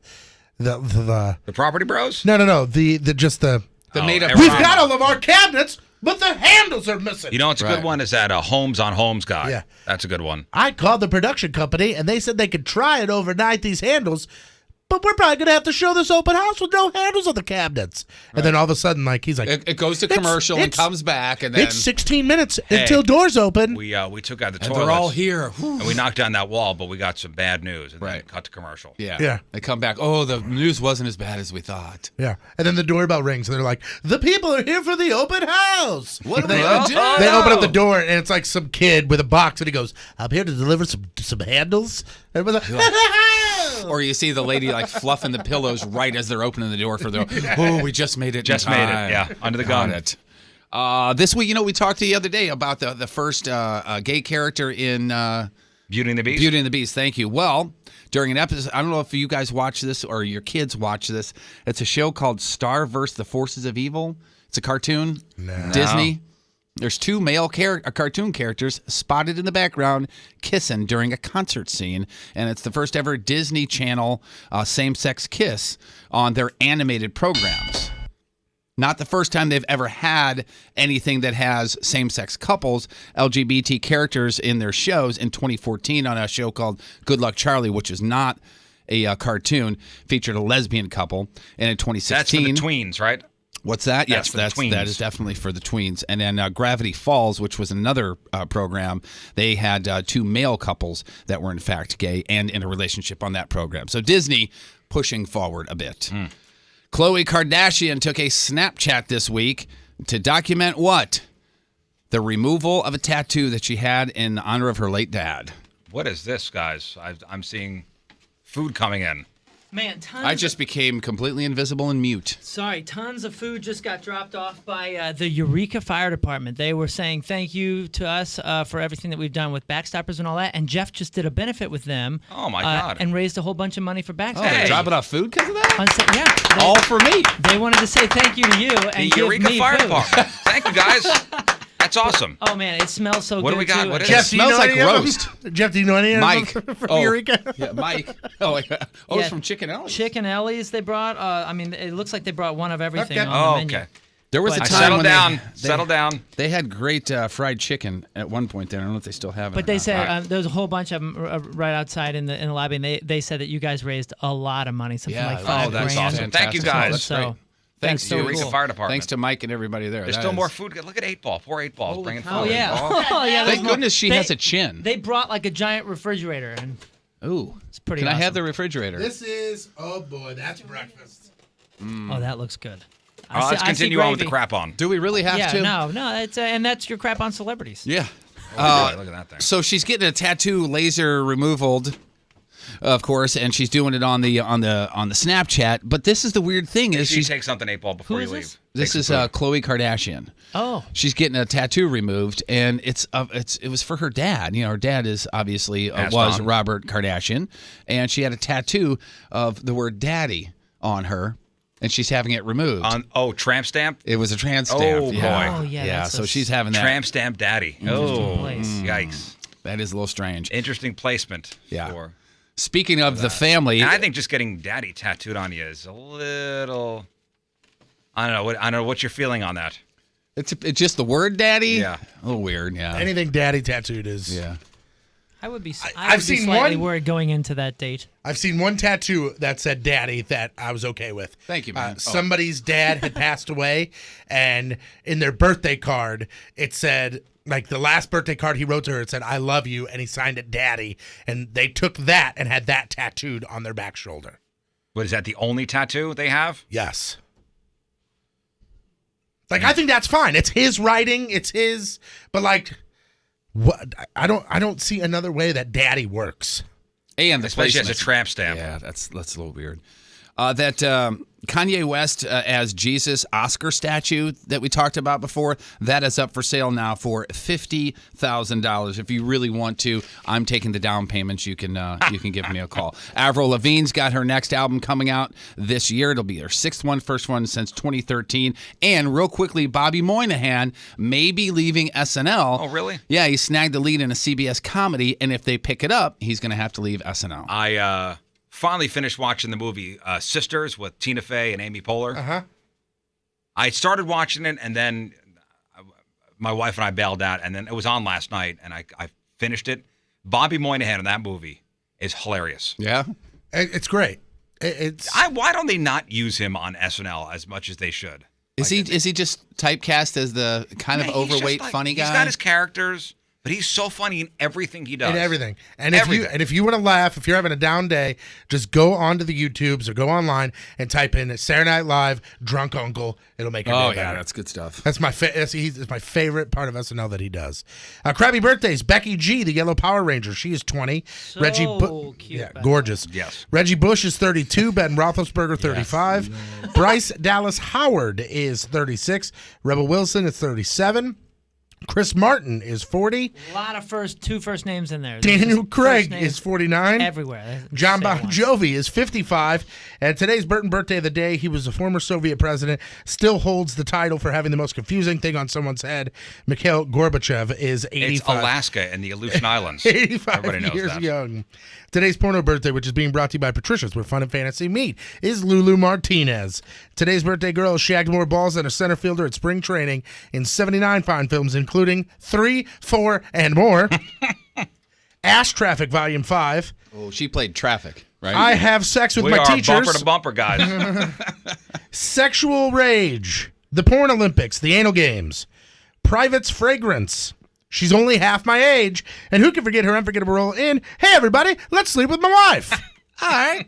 S17: Property Bros.
S10: No. The
S1: made up.
S10: We've got all of our cabinets, but the handles are missing.
S17: You know what's a good one is that Homes on Homes guy.
S10: Yeah.
S17: That's a good one.
S10: I called the production company, and they said they could try it overnight, these handles, but we're probably going to have to show this open house with no handles on the cabinets. And then all of a sudden, he's like...
S1: It goes to commercial and comes back, and then...
S10: It's 16 minutes until doors open.
S17: We took out the
S1: and
S17: toilets.
S1: they're all here.
S17: And we knocked down that wall, but we got some bad news. And then cut to commercial.
S1: Yeah. They come back, oh, the news wasn't as bad as we thought.
S10: Yeah. And then the doorbell rings, and they're like, the people are here for the open house.
S1: What are we going to do?
S10: They open up the door, and it's like some kid with a box, and he goes, I'm here to deliver some handles. Everybody's like,
S1: or you see the lady like fluffing the pillows right as they're opening the door for the. Oh, we just made it.
S17: Just made it. Yeah, under the gun.
S1: This week, we talked the other day about the first gay character in
S17: Beauty and the Beast.
S1: Beauty and the Beast. Thank you. Well, during an episode, I don't know if you guys watch this or your kids watch this. It's a show called Star vs. the Forces of Evil. It's a cartoon.
S10: No.
S1: Disney. There's 2 male cartoon characters spotted in the background kissing during a concert scene, and it's the first ever Disney Channel same-sex kiss on their animated programs. Not the first time they've ever had anything that has same-sex couples, LGBT characters in their shows. In 2014 on a show called Good Luck Charlie, which is not a cartoon, featured a lesbian couple. And in 2016...
S17: That's for the tweens, right?
S1: What's that?
S17: That's for the tweens.
S1: That is definitely for the tweens. And then Gravity Falls, which was another program, they had 2 male couples that were in fact gay and in a relationship on that program. So Disney pushing forward a bit. Khloe Kardashian took a Snapchat this week to document what? The removal of a tattoo that she had in honor of her late dad.
S17: What is this, guys? I'm seeing food coming in.
S9: Man,
S1: I just became completely invisible and mute.
S9: Sorry, tons of food just got dropped off by the Eureka Fire Department. They were saying thank you to us for everything that we've done with Backstoppers and all that. And Jeff just did a benefit with them.
S17: Oh, my God.
S9: And raised a whole bunch of money for Backstoppers.
S1: Oh, they're dropping off food because of that?
S9: Yeah.
S1: All for me.
S9: They wanted to say thank you to you and
S17: The
S9: give
S17: Eureka
S9: me
S17: Fire
S9: food.
S17: Department. Thank you, guys. That's awesome.
S9: Oh, man, it smells so
S17: What
S9: good,
S17: do we got?
S9: too.
S17: What is
S10: Jeff,
S17: it?
S10: do you
S1: Smells
S10: know
S1: like
S10: any of them?
S1: roast.
S10: Jeff, do you know any of
S1: Mike.
S10: them from Eureka?
S1: Yeah, Mike. Oh, it's from Chicken Ellie's.
S9: Chicken Ellie's they brought. It looks like they brought one of everything
S10: Okay.
S9: on the menu.
S17: Okay.
S1: There was a
S9: But-
S1: time
S17: Settle
S1: when
S17: down.
S1: they
S17: Settle down.
S1: They had great fried chicken at one point there. I don't know if they still have it.
S9: But
S1: or
S9: they
S1: not.
S9: said there's a whole bunch of them right outside in the lobby, and they said that you guys raised a lot of money, something like $5
S1: that's
S9: grand.
S17: awesome. Thank you,
S1: fantastic.
S17: guys.
S1: That's great.
S9: So
S1: Thanks
S9: that's
S1: to
S9: so
S17: Eureka
S9: cool.
S17: Fire Department.
S1: Thanks to Mike and everybody there.
S17: There's
S1: That
S17: still
S1: is-
S17: more food. Look at 8 Ball. 4 8 balls. Bringing food.
S9: Oh yeah,
S17: 8 Ball.
S9: oh yeah.
S1: Thank
S9: there's more.
S1: goodness she has a chin.
S9: They brought like a giant refrigerator, and
S1: Ooh,
S9: it's pretty.
S1: Can I have
S9: awesome.
S1: the refrigerator?
S10: This is, oh boy, that's breakfast.
S9: Oh, that looks good.
S17: All right, let's continue on with the crap on.
S1: Do we really have to?
S9: No. It's and that's your crap on celebrities.
S1: Yeah.
S17: Oh, boy, look at that thing.
S1: So she's getting a tattoo laser removal, of course, and she's doing it on the Snapchat. But this is the weird thing is
S17: She take something 8 Ball before
S9: Who
S17: you
S9: is
S17: leave.
S1: this
S17: Take
S1: is
S17: some food.
S1: Khloe Kardashian.
S9: Oh,
S1: She's getting a tattoo removed, and it was for her dad. You know, her dad is obviously
S17: Passed
S1: was
S17: on.
S1: Robert Kardashian, and she had a tattoo of the word "daddy" on her, and she's having it removed.
S17: Tramp stamp?
S1: It was a tramp stamp.
S17: Oh,
S1: yeah.
S17: boy.
S9: Oh, yeah, that's
S1: So
S9: a
S1: she's having that.
S17: Tramp stamp daddy.
S9: Interesting
S17: Oh,
S9: place.
S17: yikes.
S1: That is a little strange.
S17: Interesting placement.
S1: Yeah.
S17: For
S1: Speaking of the family,
S17: and I think just getting daddy tattooed on you is a little. I don't know what you're feeling on that.
S1: it's just the word daddy.
S17: Yeah.
S1: A little weird. Yeah.
S10: Anything daddy tattooed is.
S1: Yeah.
S9: I would be.
S10: I've
S9: I've seen
S10: seen
S9: slightly
S10: one-
S9: worried going into that date.
S10: I've seen one tattoo that said daddy that I was okay with.
S1: Thank you, man.
S10: Somebody's dad had passed away, and in their birthday card, it said, like the last birthday card he wrote to her, it said, I love you, and he signed it daddy. And they took that and had that tattooed on their back shoulder.
S17: What is that? The only tattoo they have?
S10: Yes. Like, I think that's fine. It's his writing. It's his. But, like, what? I don't see another way that daddy works.
S1: And the
S17: Especially as a
S1: placement.
S17: tramp stamp.
S1: Yeah, that's a little weird. That Kanye West as Jesus Oscar statue that we talked about before, that is up for sale now for $50,000. If you really want to, I'm taking the down payments. You can give me a call. Avril Lavigne's got her next album coming out this year. It'll be her first one since 2013. And real quickly, Bobby Moynihan may be leaving SNL.
S17: Oh, really?
S1: Yeah, he snagged the lead in a CBS comedy, and if they pick it up, he's going to have to leave SNL.
S17: I finally finished watching the movie Sisters with Tina Fey and Amy Poehler.
S10: Uh-huh.
S17: I started watching it, and then my wife and I bailed out, and then it was on last night, and I finished it. Bobby Moynihan in that movie is hilarious.
S1: Yeah?
S10: It's great.
S17: Why don't they not use him on SNL as much as they should?
S1: Is he just typecast as the kind of
S17: Yeah, he's just
S1: overweight
S17: like-
S1: funny guy?
S17: He's got his characters, but he's so funny in everything he does.
S10: And everything. And
S17: Everything.
S10: if you want to laugh, if you're having a down day, just go onto the YouTubes or go online and type in Saturday Night Live Drunk Uncle. It'll make your
S1: Oh
S10: day
S1: yeah,
S10: better.
S1: that's good stuff.
S10: That's my it's my favorite part of SNL that he does. Crabby birthdays. Becky G, the Yellow Power Ranger. She is 20.
S9: So cute.
S10: Yeah, gorgeous.
S17: Yes.
S10: Reggie Bush is 32. Ben Roethlisberger 35. Bryce Dallas Howard is 36. Rebel Wilson is 37. Chris Martin is 40.
S9: A lot of two first names in there.
S10: Daniel
S9: Just
S10: Craig
S9: first names
S10: is 49.
S9: everywhere.
S10: John
S9: Say
S10: Bon
S9: it once.
S10: Jovi is 55. And today's Burton birthday of the day. He was a former Soviet president, still holds the title for having the most confusing thing on someone's head. Mikhail Gorbachev is 85.
S17: It's Alaska and the Aleutian Islands.
S10: 85
S17: Everybody knows
S10: years
S17: that.
S10: young. Today's porno birthday, which is being brought to you by Patricia's, where fun and fantasy meet, is Lulu Martinez. Today's birthday girl has shagged more balls than a center fielder at spring training in 79 fine films, including 3, 4, and more. Ash Traffic, Volume 5.
S1: Oh, she played Traffic, right?
S10: I Have Sex with
S17: We
S10: My
S17: are
S10: Teachers.
S17: bumper to bumper, guys.
S10: Sexual Rage. The Porn Olympics. The Anal Games. Private's Fragrance. She's only half my age. And who can forget her unforgettable role in Hey, everybody, let's sleep with my wife. All right.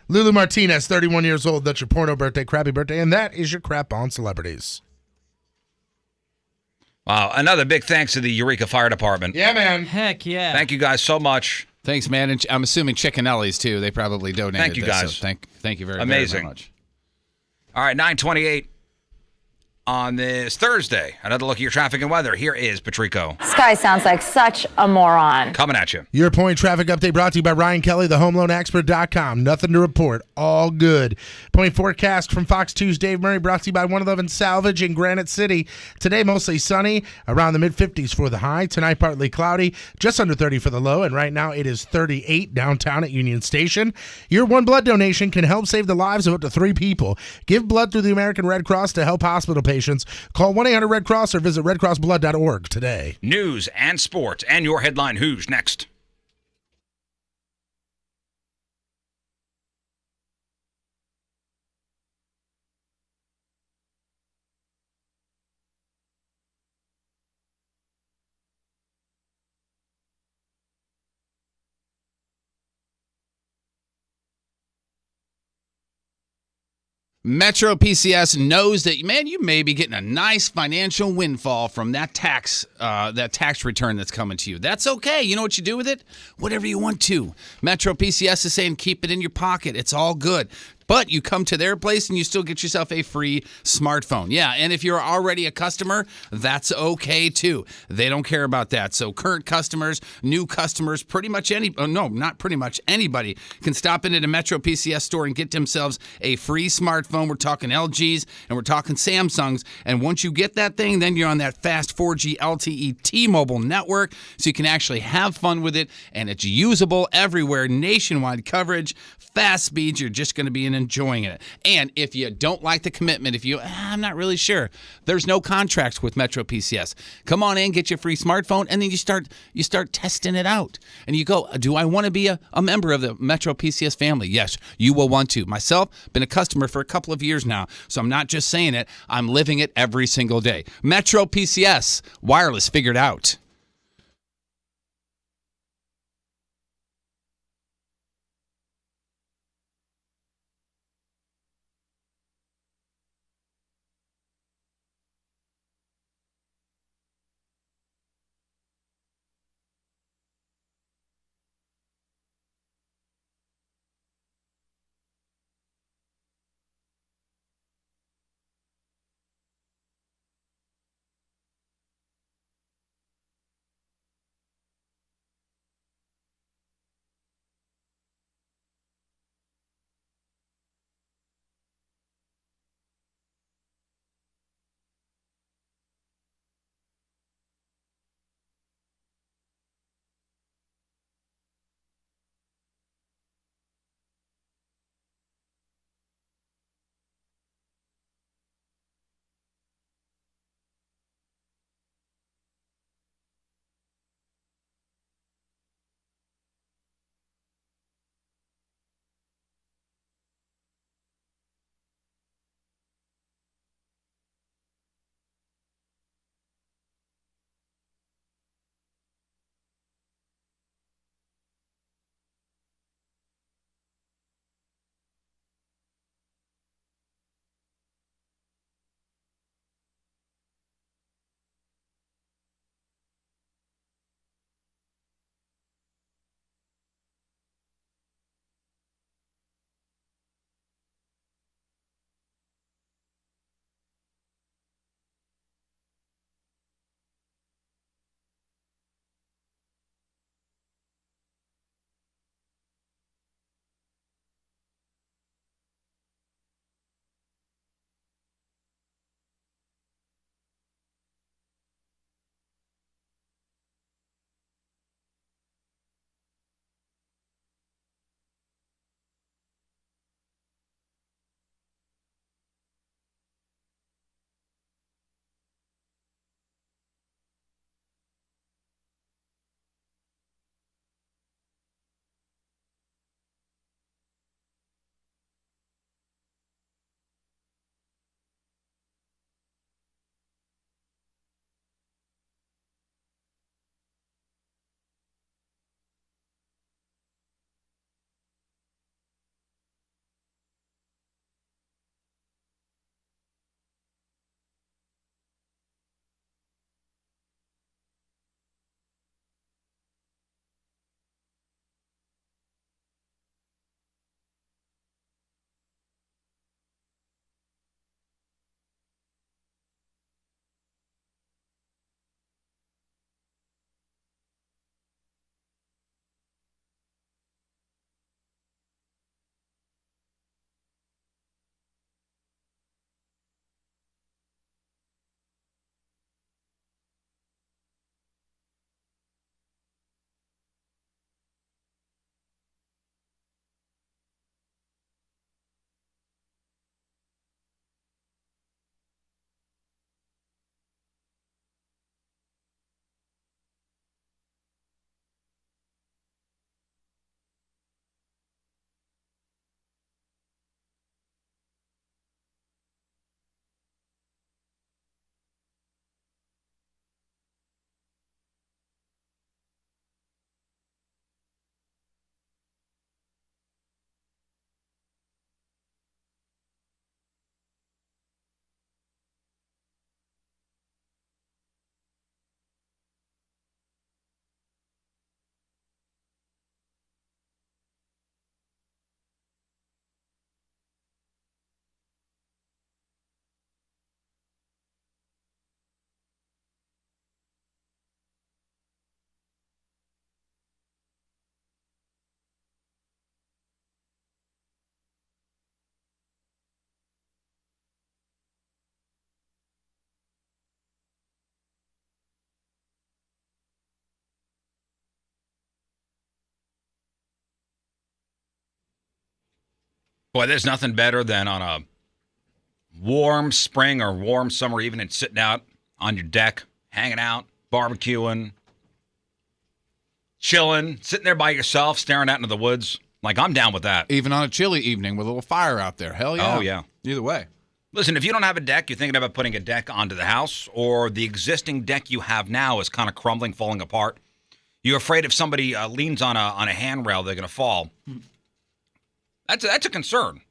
S10: Lulu Martinez, 31 years old. That's your porno birthday, crappy birthday. And that is your crap on celebrities.
S17: Wow. Another big thanks to the Eureka Fire Department.
S10: Yeah, man.
S9: Heck yeah.
S17: Thank you guys so much.
S1: Thanks, man. And I'm assuming Chickenelli's too. They probably donated.
S17: Thank you,
S1: this,
S17: guys.
S1: so thank you very,
S17: Amazing.
S1: very much.
S17: All right, 9:28 on this Thursday. Another look at your traffic and weather. Here is Patrico
S7: This guy sounds like such a moron.
S17: coming at you.
S10: Your point traffic update brought to you by Ryan Kelly, thehomeloanexpert.com. Nothing to report. All good. Point forecast from Fox 2's Dave Murray brought to you by 111 Salvage in Granite City. Today, mostly sunny, around the mid-50s for the high. Tonight, partly cloudy, just under 30 for the low. And right now, it is 38 downtown at Union Station. Your one blood donation can help save the lives of up to 3 people. Give blood through the American Red Cross to help hospital patients. Call 1-800-RED-CROSS or visit redcrossblood.org today.
S17: News and sports and your headline Who's next.
S1: Metro PCS knows that, man, you may be getting a nice financial windfall from that tax return that's coming to you. That's okay. You know what you do with it? Whatever you want to. Metro PCS is saying keep it in your pocket. It's all good. But you come to their place and you still get yourself a free smartphone. Yeah, and if you're already a customer, that's okay too. They don't care about that. So current customers, new customers, pretty much not pretty much anybody can stop into the Metro PCS store and get themselves a free smartphone. We're talking LGs and we're talking Samsungs. And once you get that thing, then you're on that fast 4G LTE T-Mobile network, so you can actually have fun with it, and it's usable everywhere, nationwide coverage, fast speeds. You're just going to be enjoying it. And if you don't like the commitment, if you, I'm not really sure, there's no contracts with Metro PCS. Come on in, get your free smartphone, and then you start testing it out. And you go, do I want to be a member of the Metro PCS family? Yes, you will want to. Myself, been a customer for a couple of years now, so I'm not just saying it, I'm living it every single day. Metro PCS, wireless figured out.
S17: Boy, there's nothing better than on a warm spring or warm summer evening sitting out on your deck, hanging out, barbecuing, chilling, sitting there by yourself, staring out into the woods. Like, I'm down with that.
S1: Even on a chilly evening with a little fire out there. Hell yeah.
S17: Oh, yeah.
S1: Either way.
S17: Listen, if you don't have a deck, you're thinking about putting a deck onto the house, or the existing deck you have now is kind of crumbling, falling apart. You're afraid if somebody leans on a handrail, they're going to fall. That's a concern.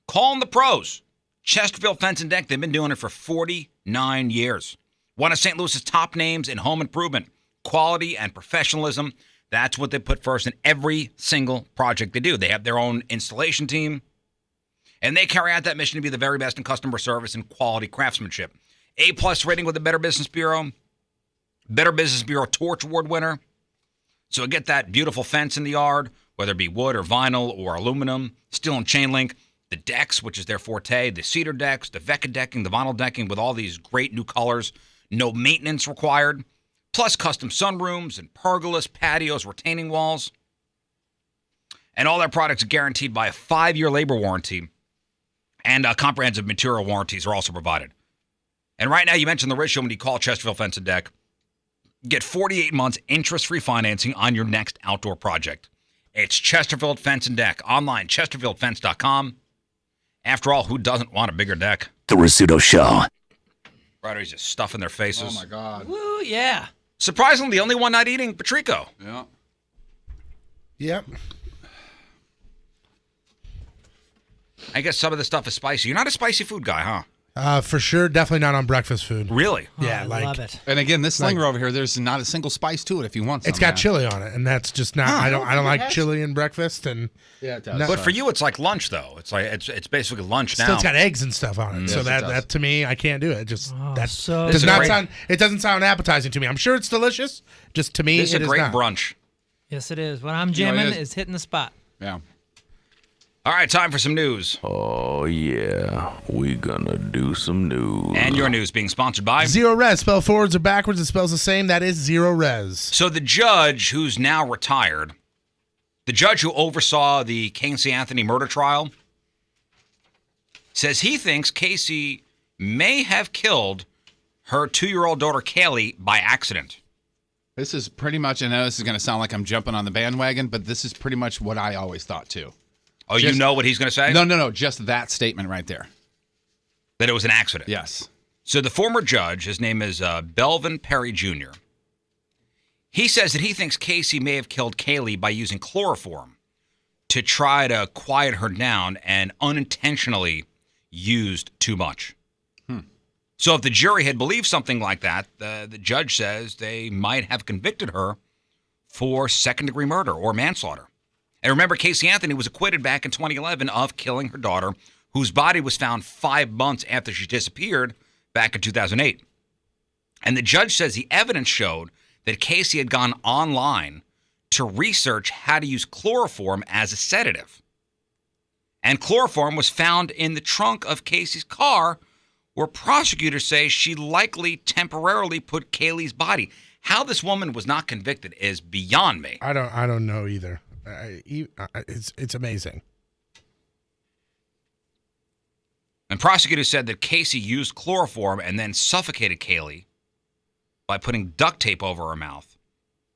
S17: Call in the pros. Chesterfield Fence and Deck, they've been doing it for 49 years. One of St. Louis's top names in home improvement. Quality and professionalism, that's what they put first in every single project they do. They have their own installation team, and they carry out that mission to be the very best in customer service and quality craftsmanship. A-plus rating with the Better Business Bureau. Better Business Bureau Torch Award winner. So get that beautiful fence in the yard, whether it be wood or vinyl or aluminum, steel and chain link. The decks, which is their forte, the cedar decks, the Vecca decking, the vinyl decking with all these great new colors. No maintenance required. Plus custom sunrooms and pergolas, patios, retaining walls. And all their products are guaranteed by a 5-year labor warranty. And comprehensive material warranties are also provided. And right now, you mentioned the ratio when you call Chesterfield Fence and Deck. Get 48 months interest-free financing on your next outdoor project. It's Chesterfield Fence and Deck. Online, chesterfieldfence.com. After all, who doesn't want a bigger deck?
S13: The Rizzuto Show.
S17: Riders just stuffing their faces.
S1: Oh, my God.
S9: Woo, yeah.
S17: Surprisingly, the only one not eating, Patrico.
S1: Yeah.
S10: Yep.
S17: I guess some of the stuff is spicy. You're not a spicy food guy, huh?
S10: For sure, definitely not on breakfast food.
S17: Really?
S10: Yeah,
S9: I
S10: like
S9: love it.
S1: And again, this slinger over here, there's not a single spice to it if you want some.
S10: it's got chili on it, and that's just not. I don't like chili in breakfast, and
S1: Yeah, it does.
S10: No.
S17: But for you, it's like lunch, though. It's like it's basically lunch
S10: still
S17: now.
S10: it's got eggs and stuff on it. So
S1: Yes, it does.
S10: that to me, I can't do it. Just that
S9: so
S10: does
S17: good.
S10: not
S17: Great.
S10: sound. It doesn't sound appetizing to me. I'm sure it's delicious. Just to me,
S17: This is
S10: it
S17: a great
S10: not.
S17: brunch.
S9: Yes, it is. When I'm
S1: You know, it
S9: jamming,
S1: is.
S9: it's hitting the spot.
S1: Yeah.
S17: All right, time for some news.
S11: Oh, yeah. We gonna do some news.
S17: And your news being sponsored by...
S10: Zero res. Spell forwards or backwards. It spells the same. That is zero res.
S17: So the judge who's now retired, the judge who oversaw the Casey Anthony murder trial, says he thinks Casey may have killed her 2-year-old daughter Kaylee by accident.
S1: This is pretty much, I know this is going to sound like I'm jumping on the bandwagon, but this is pretty much what I always thought, too.
S17: Oh, you know what he's going to say?
S1: No. Just that statement right there.
S17: That it was an accident.
S1: Yes.
S17: So the former judge, his name is Belvin Perry Jr., he says that he thinks Casey may have killed Kaylee by using chloroform to try to quiet her down and unintentionally used too much. So if the jury had believed something like that, the judge says they might have convicted her for second-degree murder or manslaughter. And remember, Casey Anthony was acquitted back in 2011 of killing her daughter, whose body was found 5 months after she disappeared back in 2008. And the judge says the evidence showed that Casey had gone online to research how to use chloroform as a sedative. And chloroform was found in the trunk of Casey's car, where prosecutors say she likely temporarily put Kaylee's body. How this woman was not convicted is beyond me.
S10: I don't know either. It's amazing.
S17: And prosecutors said that Casey used chloroform and then suffocated Kaylee by putting duct tape over her mouth.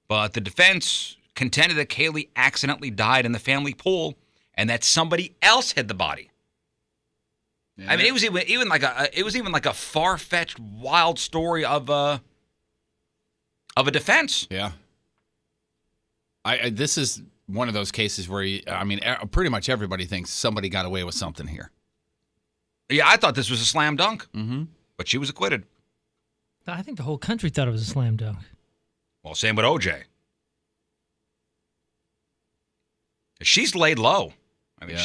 S17: But the defense contended that Kaylee accidentally died in the family pool and that somebody else hid the body. Yeah. I mean, it was even like a far-fetched, wild story of a defense.
S1: Yeah. This is one of those cases where pretty much everybody thinks somebody got away with something here.
S17: Yeah, I thought this was a slam dunk,
S1: but
S17: she was acquitted.
S9: I think the whole country thought it was a slam dunk.
S17: Well, same with OJ. She's laid low. I mean,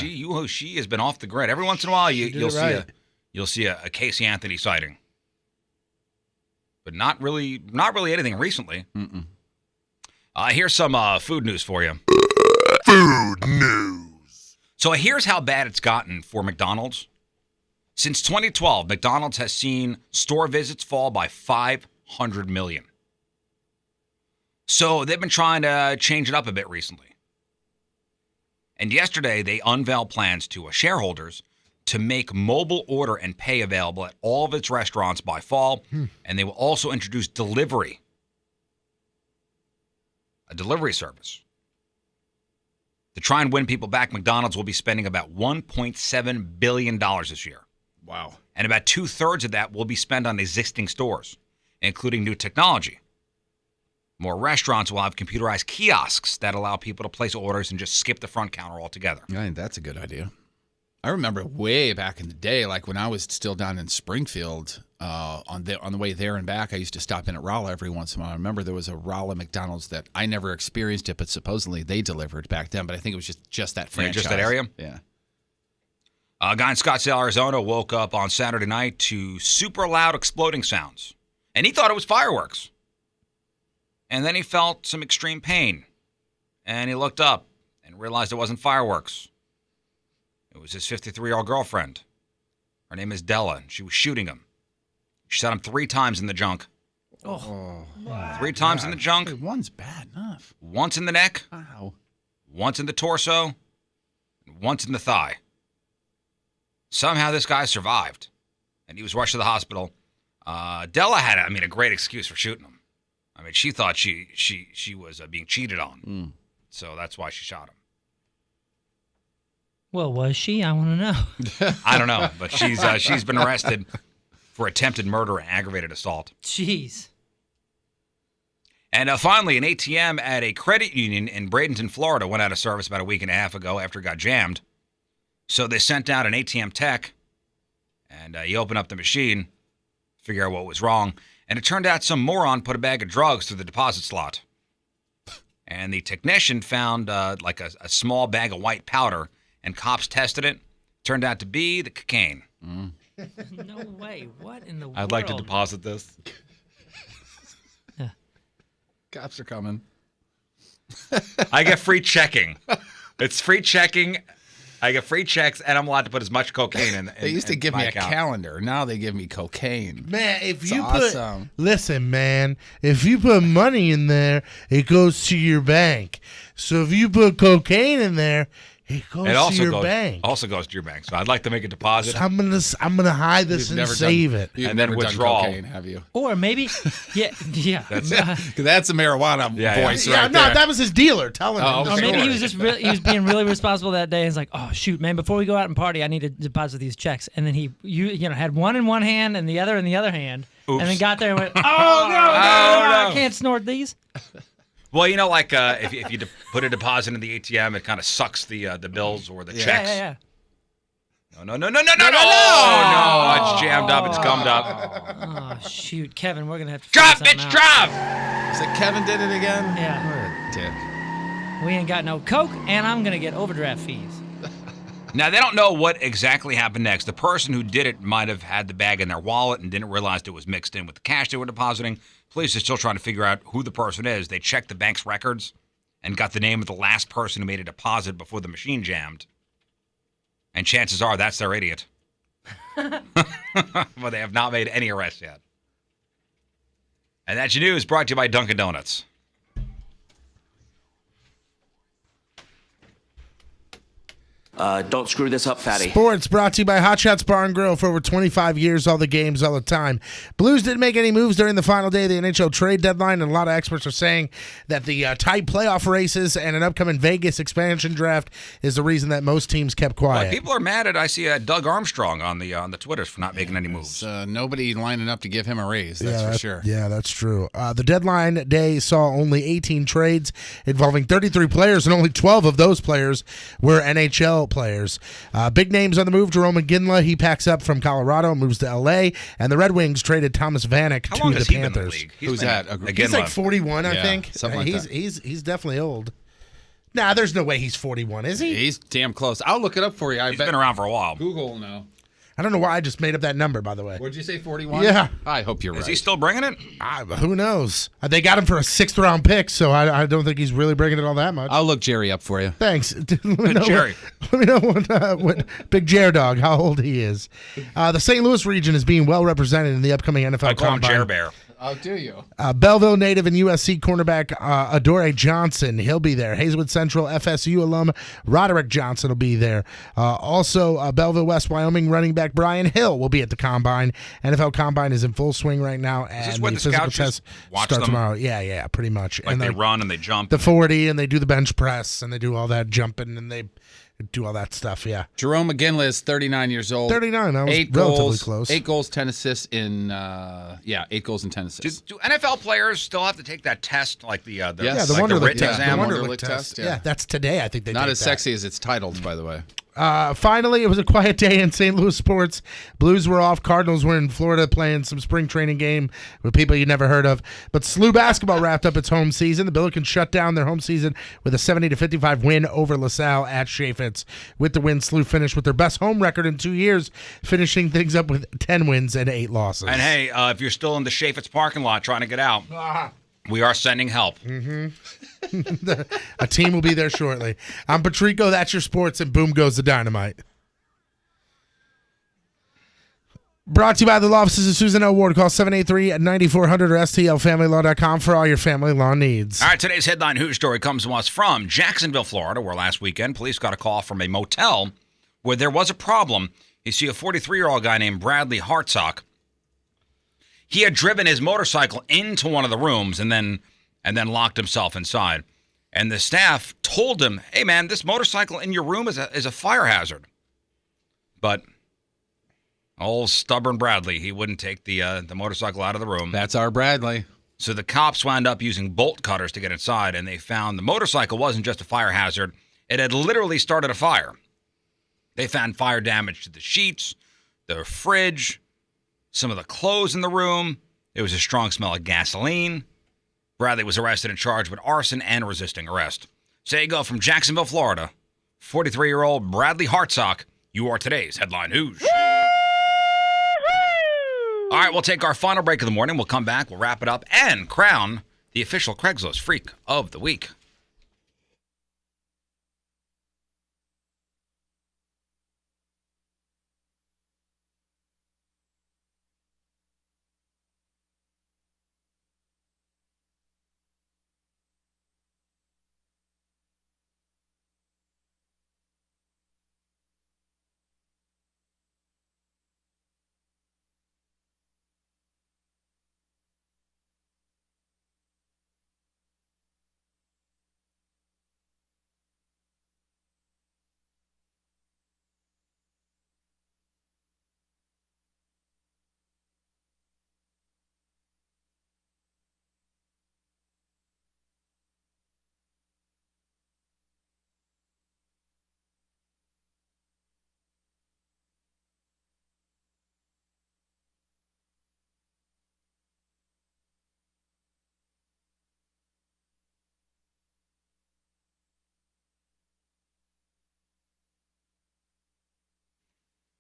S17: she has been off the grid. Every once in a while, you'll see a Casey Anthony sighting, but not really anything recently. Here's some food news for you.
S13: Food news.
S17: So here's how bad it's gotten for McDonald's. Since 2012, McDonald's has seen store visits fall by 500 million. So they've been trying to change it up a bit recently. And yesterday, they unveiled plans to shareholders to make mobile order and pay available at all of its restaurants by fall. And they will also introduce delivery, a delivery service. To try and win people back, McDonald's will be spending about $1.7 billion this year.
S1: Wow.
S17: And about 2/3 of that will be spent on existing stores, including new technology. More restaurants will have computerized kiosks that allow people to place orders and just skip the front counter altogether.
S1: I think that's a good idea. I remember way back in the day, like when I was still down in Springfield, on the way there and back, I used to stop in at Rolla every once in a while. I remember there was a Rolla McDonald's that I never experienced it, but supposedly they delivered back then. But I think it was just that franchise.
S17: Just that area?
S1: Yeah.
S17: A guy in Scottsdale, Arizona woke up on Saturday night to super loud exploding sounds. And he thought it was fireworks. And then he felt some extreme pain. And he looked up and realized it wasn't fireworks. It was his 53-year-old girlfriend. Her name is Della, and she was shooting him. She shot him 3 times in the junk.
S1: Oh.
S17: 3 times in the junk.
S1: One's bad enough.
S17: Once in the neck.
S1: Wow.
S17: Once in the torso. And once in the thigh. Somehow this guy survived, and he was rushed to the hospital. Della had, a great excuse for shooting him. She thought she was being cheated on, so that's why she shot him.
S9: Well, was she? I want to know.
S17: I don't know, but she's been arrested for attempted murder and aggravated assault.
S9: Jeez.
S17: And finally, an ATM at a credit union in Bradenton, Florida, went out of service about a week and a half ago after it got jammed. So they sent out an ATM tech, and he opened up the machine, figure out what was wrong, and it turned out some moron put a bag of drugs through the deposit slot. And the technician found a small bag of white powder, and cops tested it. Turned out to be the cocaine.
S9: No way. What in the world?
S17: I'd like to deposit this.
S1: Cops are coming.
S17: I get free checking. It's free checking. I get free checks, and I'm allowed to put as much cocaine in.
S1: They used to give me a
S17: account.
S1: calendar. Now they give me cocaine.
S10: Man, if
S1: It's
S10: you
S1: awesome.
S10: listen, man, if you put money in there, it goes to your bank. So if you put cocaine in there, it goes to your bank.
S17: Also goes to your bank. So I'd like to make a deposit.
S10: So I'm gonna hide this and save it.
S1: You've
S17: And then
S1: never
S17: withdrawal.
S1: done cocaine, have you?
S9: Or maybe, yeah.
S1: That's a marijuana voice
S10: Yeah,
S1: right
S10: no,
S1: there.
S10: that was his dealer telling him.
S1: Oh,
S10: the
S9: Or maybe
S10: story.
S9: he was just he was being really responsible that day. He's like, oh shoot, man, before we go out and party, I need to deposit these checks. And then he had one in one hand and the other in the other hand,
S17: Oops.
S9: and then got there and went, oh no, I can't snort these.
S17: Well, if you put a deposit in the ATM, it kind of sucks the bills or the checks.
S9: Yeah.
S17: No. It's jammed up. It's gummed up.
S9: Oh shoot, Kevin, we're gonna have to
S17: Drop,
S9: figure
S17: bitch,
S9: something out.
S17: drop!
S1: Is it Kevin did it again?
S9: Yeah.
S1: What a dick.
S9: We ain't got no coke, and I'm gonna get overdraft fees.
S17: Now, they don't know what exactly happened next. The person who did it might have had the bag in their wallet and didn't realize it was mixed in with the cash they were depositing. Police are still trying to figure out who the person is. They checked the bank's records and got the name of the last person who made a deposit before the machine jammed. And chances are that's their idiot. But they have not made any arrests yet. And that's your news brought to you by Dunkin' Donuts.
S6: Don't screw this up, fatty.
S10: Sports brought to you by Hot Shots Bar and Grill. For over 25 years, all the games, all the time. Blues didn't make any moves during the final day of the NHL trade deadline, and a lot of experts are saying that the tight playoff races and an upcoming Vegas expansion draft is the reason that most teams kept quiet.
S17: Well, people are mad at, I see Doug Armstrong on the Twitters for not making any moves.
S1: Nobody lining up to give him a raise, that's for sure.
S10: Yeah, that's true. The deadline day saw only 18 trades involving 33 players, and only 12 of those players were NHL players. Big names on the move. Jerome McGinley, he packs up from Colorado and moves to L.A., and the Red Wings traded Thomas Vanek
S17: How
S10: to
S17: long
S10: the
S17: has he been in the
S10: Panthers.
S17: league?
S1: Who's that?
S10: He's like 41, I think.
S1: something like that.
S10: He's definitely old. Nah, there's no way he's 41, is he?
S1: He's damn close. I'll look it up for you.
S17: He's been around for a while.
S1: Google will know.
S10: I don't know why I just made up that number, by the way.
S1: What'd you say, 41?
S10: Yeah.
S1: I hope you're right.
S17: Is he still bringing it?
S10: Who knows? They got him for a 6th-round pick, so I don't think he's really bringing it all that much.
S1: I'll look Jerry up for you.
S10: Thanks. Let me know
S17: Jerry.
S10: Let me know what Big Jer Dog, how old he is. The St. Louis region is being well represented in the upcoming NFL
S17: I call him
S10: Combine.
S17: Jer Bear.
S1: Oh, do you?
S10: Belleville native and USC cornerback Adore Johnson. He'll be there. Hazelwood Central FSU alum Roderick Johnson will be there. Also, Belleville West Wyoming running back Brian Hill will be at the Combine. NFL Combine is in full swing right now.
S17: Is this
S10: and
S17: where
S10: the
S17: the
S10: physical
S17: scouts just
S10: test
S17: watch
S10: start
S17: them?
S10: tomorrow. Yeah, pretty much.
S17: Like
S10: and
S17: they run and they jump.
S10: the 40 and they do the bench press and they do all that jumping and they do all that stuff. Yeah.
S1: Jerome McGinley is 39 years old.
S10: 39. I was
S1: 8
S10: relatively
S1: goals,
S10: close.
S1: 8 goals, 10 assists in 8 goals and 10 assists.
S17: Do NFL players still have to take that test, like the
S10: Yeah, the
S17: like the
S10: Wonderlic
S17: written
S10: test.
S17: exam?
S10: The
S1: Wonderlic
S10: Wonderlic
S1: test,
S10: test.
S1: yeah.
S10: Yeah, that's today. I think they
S1: Not
S10: take
S1: as
S10: that.
S1: sexy as it's titled, by the way.
S10: Finally, it was a quiet day in St. Louis sports. Blues were off. Cardinals were in Florida playing some spring training game with people you never heard of. But SLU basketball wrapped up its home season. The Billikens shut down their home season with a 70-55 win over LaSalle at Chaffetz. With the win, SLU finished with their best home record in 2 years, finishing things up with 10 wins and 8 losses.
S17: And hey, if you're still in the Chaffetz parking lot trying to get out, we are sending help.
S10: A team will be there shortly. I'm Patrico. That's your sports, and boom goes the dynamite. Brought to you by the law offices of Susan L. Ward. Call 783-9400 or stlfamilylaw.com for all your family law needs.
S17: All right, today's headline Who story comes to us from Jacksonville, Florida, where last weekend police got a call from a motel where there was a problem. You see a 43-year-old guy named Bradley Hartsock. He had driven his motorcycle into one of the rooms and then locked himself inside. And the staff told him, "Hey, man, this motorcycle in your room is a fire hazard." But old stubborn Bradley, he wouldn't take the motorcycle out of the room.
S1: That's our Bradley.
S17: So the cops wound up using bolt cutters to get inside, and they found the motorcycle wasn't just a fire hazard. It had literally started a fire. They found fire damage to the sheets, the fridge, some of the clothes in the room. There was a strong smell of gasoline. Bradley was arrested and charged with arson and resisting arrest. So there you go, from Jacksonville, Florida, 43-year-old Bradley Hartsock. You are today's Headline Who's. All right, we'll take our final break of the morning. We'll come back, we'll wrap it up, and crown the official Craigslist Freak of the Week.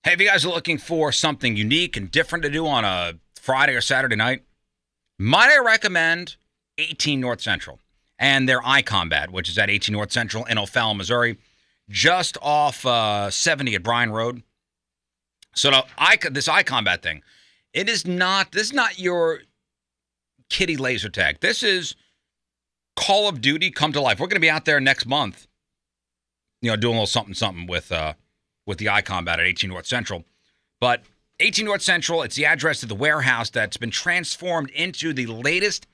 S17: Hey, if you guys are looking for something unique and different to do on a Friday or Saturday night, might I recommend 18 North Central and their iCombat, which is at 18 North Central in O'Fallon, Missouri, just off 70 at Bryan Road. So this iCombat thing, this is not your kiddie laser tag. This is Call of Duty come to life. We're going to be out there next month, doing a little something with the iCombat at 18 North Central. But 18 North Central, it's the address of the warehouse that's been transformed into the latest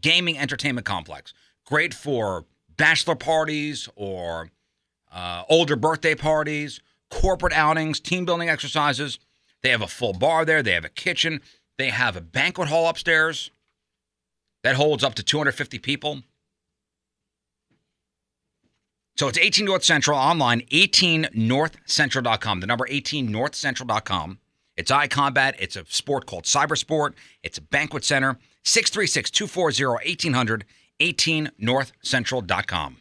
S17: gaming entertainment complex. Great for bachelor parties or older birthday parties, corporate outings, team building exercises. They have a full bar there. They have a kitchen. They have a banquet hall upstairs that holds up to 250 people. So it's 18 North Central online, 18northcentral.com. The number 18northcentral.com. It's iCombat. It's a sport called Cybersport. It's a banquet center. 636-240-1800, 18northcentral.com.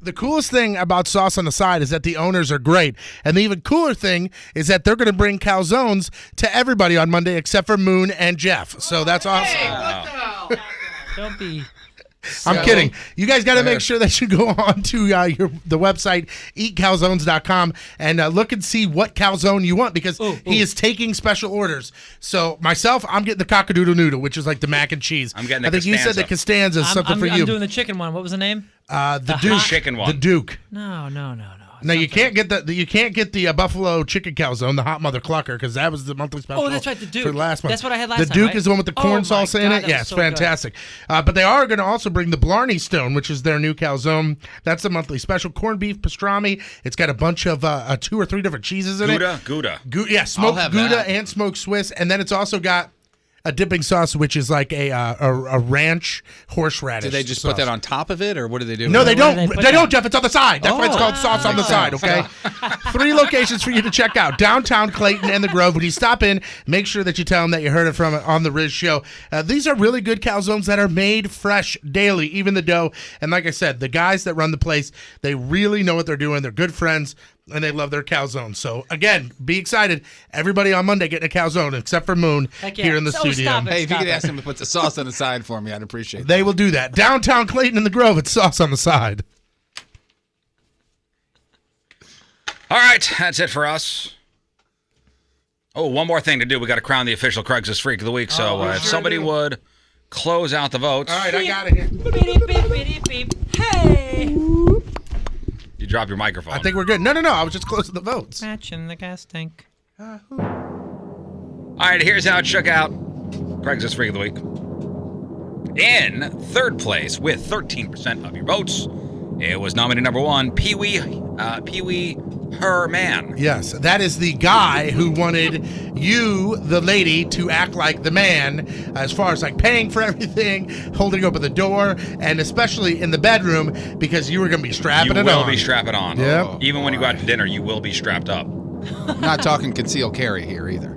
S10: The coolest thing about Sauce on the Side is that the owners are great. And the even cooler thing is that they're going to bring calzones to everybody on Monday except for Moon and Jeff. So that's awesome.
S9: Hey, what the hell? Don't be...
S10: I'm kidding. You guys got to make sure that you go on to the website, eatcalzones.com, and look and see what calzone you want because he is taking special orders. So myself, I'm getting the cockadoodle noodle, which is like the mac and cheese.
S17: I'm getting the
S10: I think
S17: Costanza.
S10: you said the Costanza is something for you.
S9: I'm doing the chicken one. What was the name?
S10: The Duke.
S17: Chicken one.
S10: The Duke.
S9: No.
S10: No, you can't get the buffalo chicken calzone, the hot mother clucker, because that was the monthly special.
S9: Oh, that's right, the Duke.
S10: For last month.
S9: That's what I had last
S10: the
S9: time,
S10: Duke
S9: right?
S10: is the one with the corn
S9: Oh, my
S10: salsa in
S9: God,
S10: it.
S9: that
S10: Yeah,
S9: was
S10: it's
S9: so good.
S10: fantastic. But they are going to also bring the Blarney Stone, which is their new calzone. That's the monthly special. Corned beef pastrami. It's got a bunch of 2 or 3 different cheeses in
S17: Gouda.
S10: it. Yeah, smoked
S1: have
S10: Gouda
S1: that.
S10: and smoked Swiss, and then it's also got a dipping sauce, which is like a ranch horseradish.
S1: Do they just
S10: sauce.
S1: put that on top of it, or what do they do?
S10: No,
S1: with
S10: they
S1: it?
S10: don't.
S9: Where do they put
S10: They don't,
S9: that?
S10: Jeff. It's on the side. That's why it's called Sauce on the Side, okay? 3 locations for you to check out. Downtown Clayton and the Grove. When you stop in, make sure that you tell them that you heard it from on the Riz Show. These are really good calzones that are made fresh daily, even the dough. And like I said, the guys that run the place, they really know what they're doing. They're good friends, and they love their calzones. So, again, be excited. Everybody on Monday getting a calzone, except for Moon
S9: Heck yeah.
S10: here in the
S9: So
S10: studio.
S9: stop it.
S1: Hey, if you
S9: Stop
S1: could
S9: it.
S1: ask him to put the sauce on the side for me, I'd appreciate that.
S10: They will do that. Downtown Clayton and the Grove, it's Sauce on the Side.
S17: All right, that's it for us. Oh, one more thing to do. We got to crown the official Craigslist Freak of the Week. So if somebody would close out the votes.
S10: All right, I got it here.
S9: Beep, beep, beep, beep. Hey!
S17: You drop your microphone.
S10: I think we're good. No. I was just closing the votes.
S9: Match in the gas tank.
S17: All right, here's how it shook out. Craigslist Freak of the Week. In third place with 13% of your votes, it was nominee number 1, Pee Wee Her Man.
S10: Yes, that is the guy who wanted you, the lady, to act like the man as far as like paying for everything, holding open the door, and especially in the bedroom because you were going to be strapping
S17: You
S10: it
S17: will
S10: on.
S17: be strapping on.
S10: Yep.
S17: Even when you go out to dinner, you will be strapped up.
S1: Not talking conceal carry here either.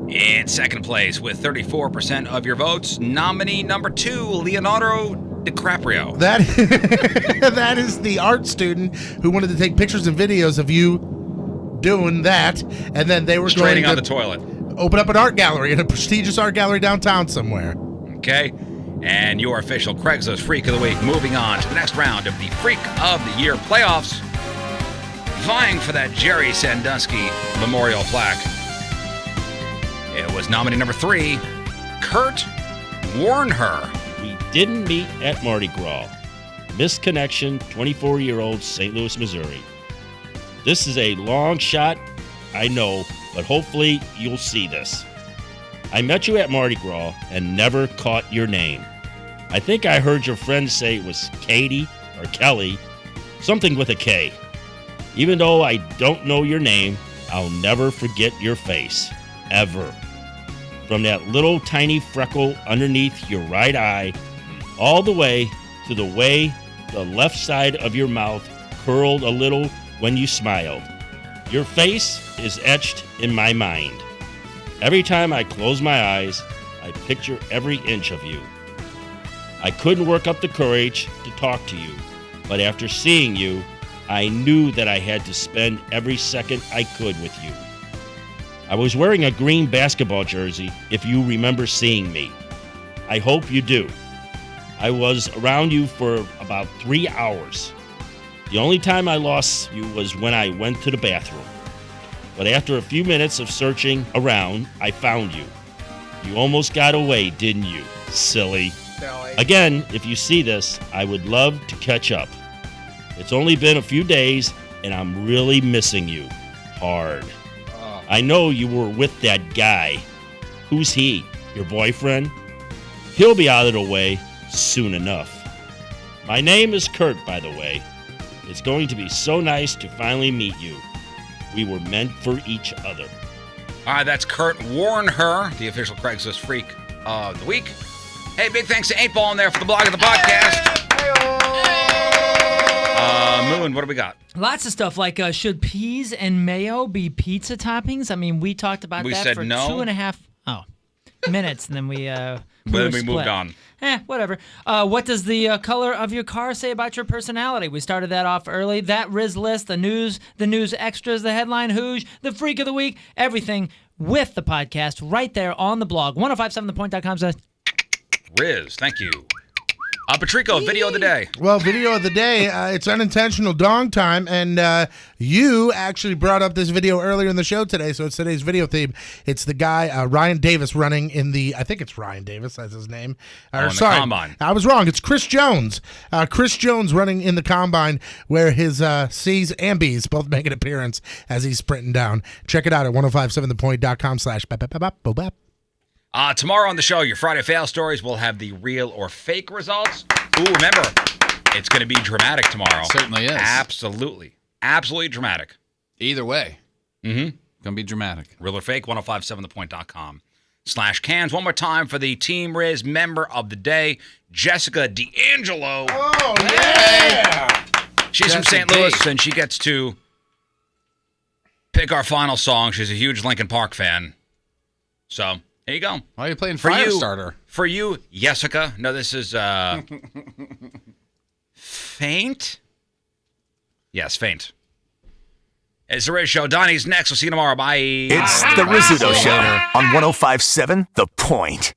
S17: In second place with 34% of your votes, nominee number 2, Leonardo DiCaprio.
S10: That is the art student who wanted to take pictures and videos of you doing that, and then they were
S17: Straining
S10: going
S17: on
S10: to
S17: the toilet.
S10: open up an art gallery in a prestigious art gallery downtown somewhere.
S17: Okay. And your official Craigslist Freak of the Week. Moving on to the next round of the Freak of the Year playoffs. Vying for that Jerry Sandusky Memorial plaque. It was nominee number 3, Kurt Warnher.
S16: We didn't meet at Mardi Gras. Missed connection, 24-year-old St. Louis, Missouri. This is a long shot, I know, but hopefully you'll see this. I met you at Mardi Gras and never caught your name. I think I heard your friend say it was Katie or Kelly, something with a K. Even though I don't know your name, I'll never forget your face, ever. From that little tiny freckle underneath your right eye, all the way to the way the left side of your mouth curled a little when you smiled. Your face is etched in my mind. Every time I close my eyes, I picture every inch of you. I couldn't work up the courage to talk to you, but after seeing you, I knew that I had to spend every second I could with you. I was wearing a green basketball jersey, if you remember seeing me. I hope you do. I was around you for about 3 hours. The only time I lost you was when I went to the bathroom. But after a few minutes of searching around, I found you. You almost got away, didn't you? Silly. Again, if you see this, I would love to catch up. It's only been a few days, and I'm really missing you. Hard. I know you were with that guy. Who's he? Your boyfriend? He'll be out of the way soon enough. My name is Kurt, by the way. It's going to be so nice to finally meet you. We were meant for each other.
S17: All right, that's Kurt Warnher, the official Craigslist Freak of the Week. Hey, big thanks to 8-Ball in there for the blog of the podcast. Moon, what do we got?
S9: Lots of stuff like should peas and mayo be pizza toppings? I mean, we talked about
S17: We
S9: that
S17: said
S9: for
S17: no.
S9: 2.5 minutes, and then we
S17: But then we
S9: split.
S17: moved on.
S9: Whatever. What does the color of your car say about your personality? We started that off early. That Riz list, the news extras, the headline Hooge, the freak of the week, everything with the podcast right there on the blog. 1057thepoint.com says.
S17: Riz, thank you. Patrico, video of the day.
S10: Well, video of the day, it's unintentional dong time, and you actually brought up this video earlier in the show today, so it's today's video theme. It's the guy, Ryan Davis, running in the, I think it's Ryan Davis, that's his name.
S17: In the Combine.
S10: I was wrong. It's Chris Jones. Chris Jones running in the Combine, where his C's and B's both make an appearance as he's sprinting down. Check it out at 1057thepoint.com/bap.
S17: Tomorrow on the show, your Friday fail stories will have the real or fake results. Ooh, remember, it's going to be dramatic tomorrow.
S1: Certainly is.
S17: Absolutely. Absolutely dramatic.
S1: Either way.
S17: Mm-hmm.
S1: Going to be dramatic.
S17: Real or fake, 1057thepoint.com/cans. One more time for the Team Riz member of the day, Jessica D'Angelo.
S10: Oh, yeah!
S17: She's from St. Louis, and she gets to pick our final song. She's a huge Linkin Park fan. So... there you go.
S1: Why are you playing Firestarter?
S17: For you, Jessica. No, this is Faint. Yes, Faint. It's the Riz Show. Donnie's next. We'll see you tomorrow. Bye.
S13: It's the Rizzuto Show on 105.7 The Point.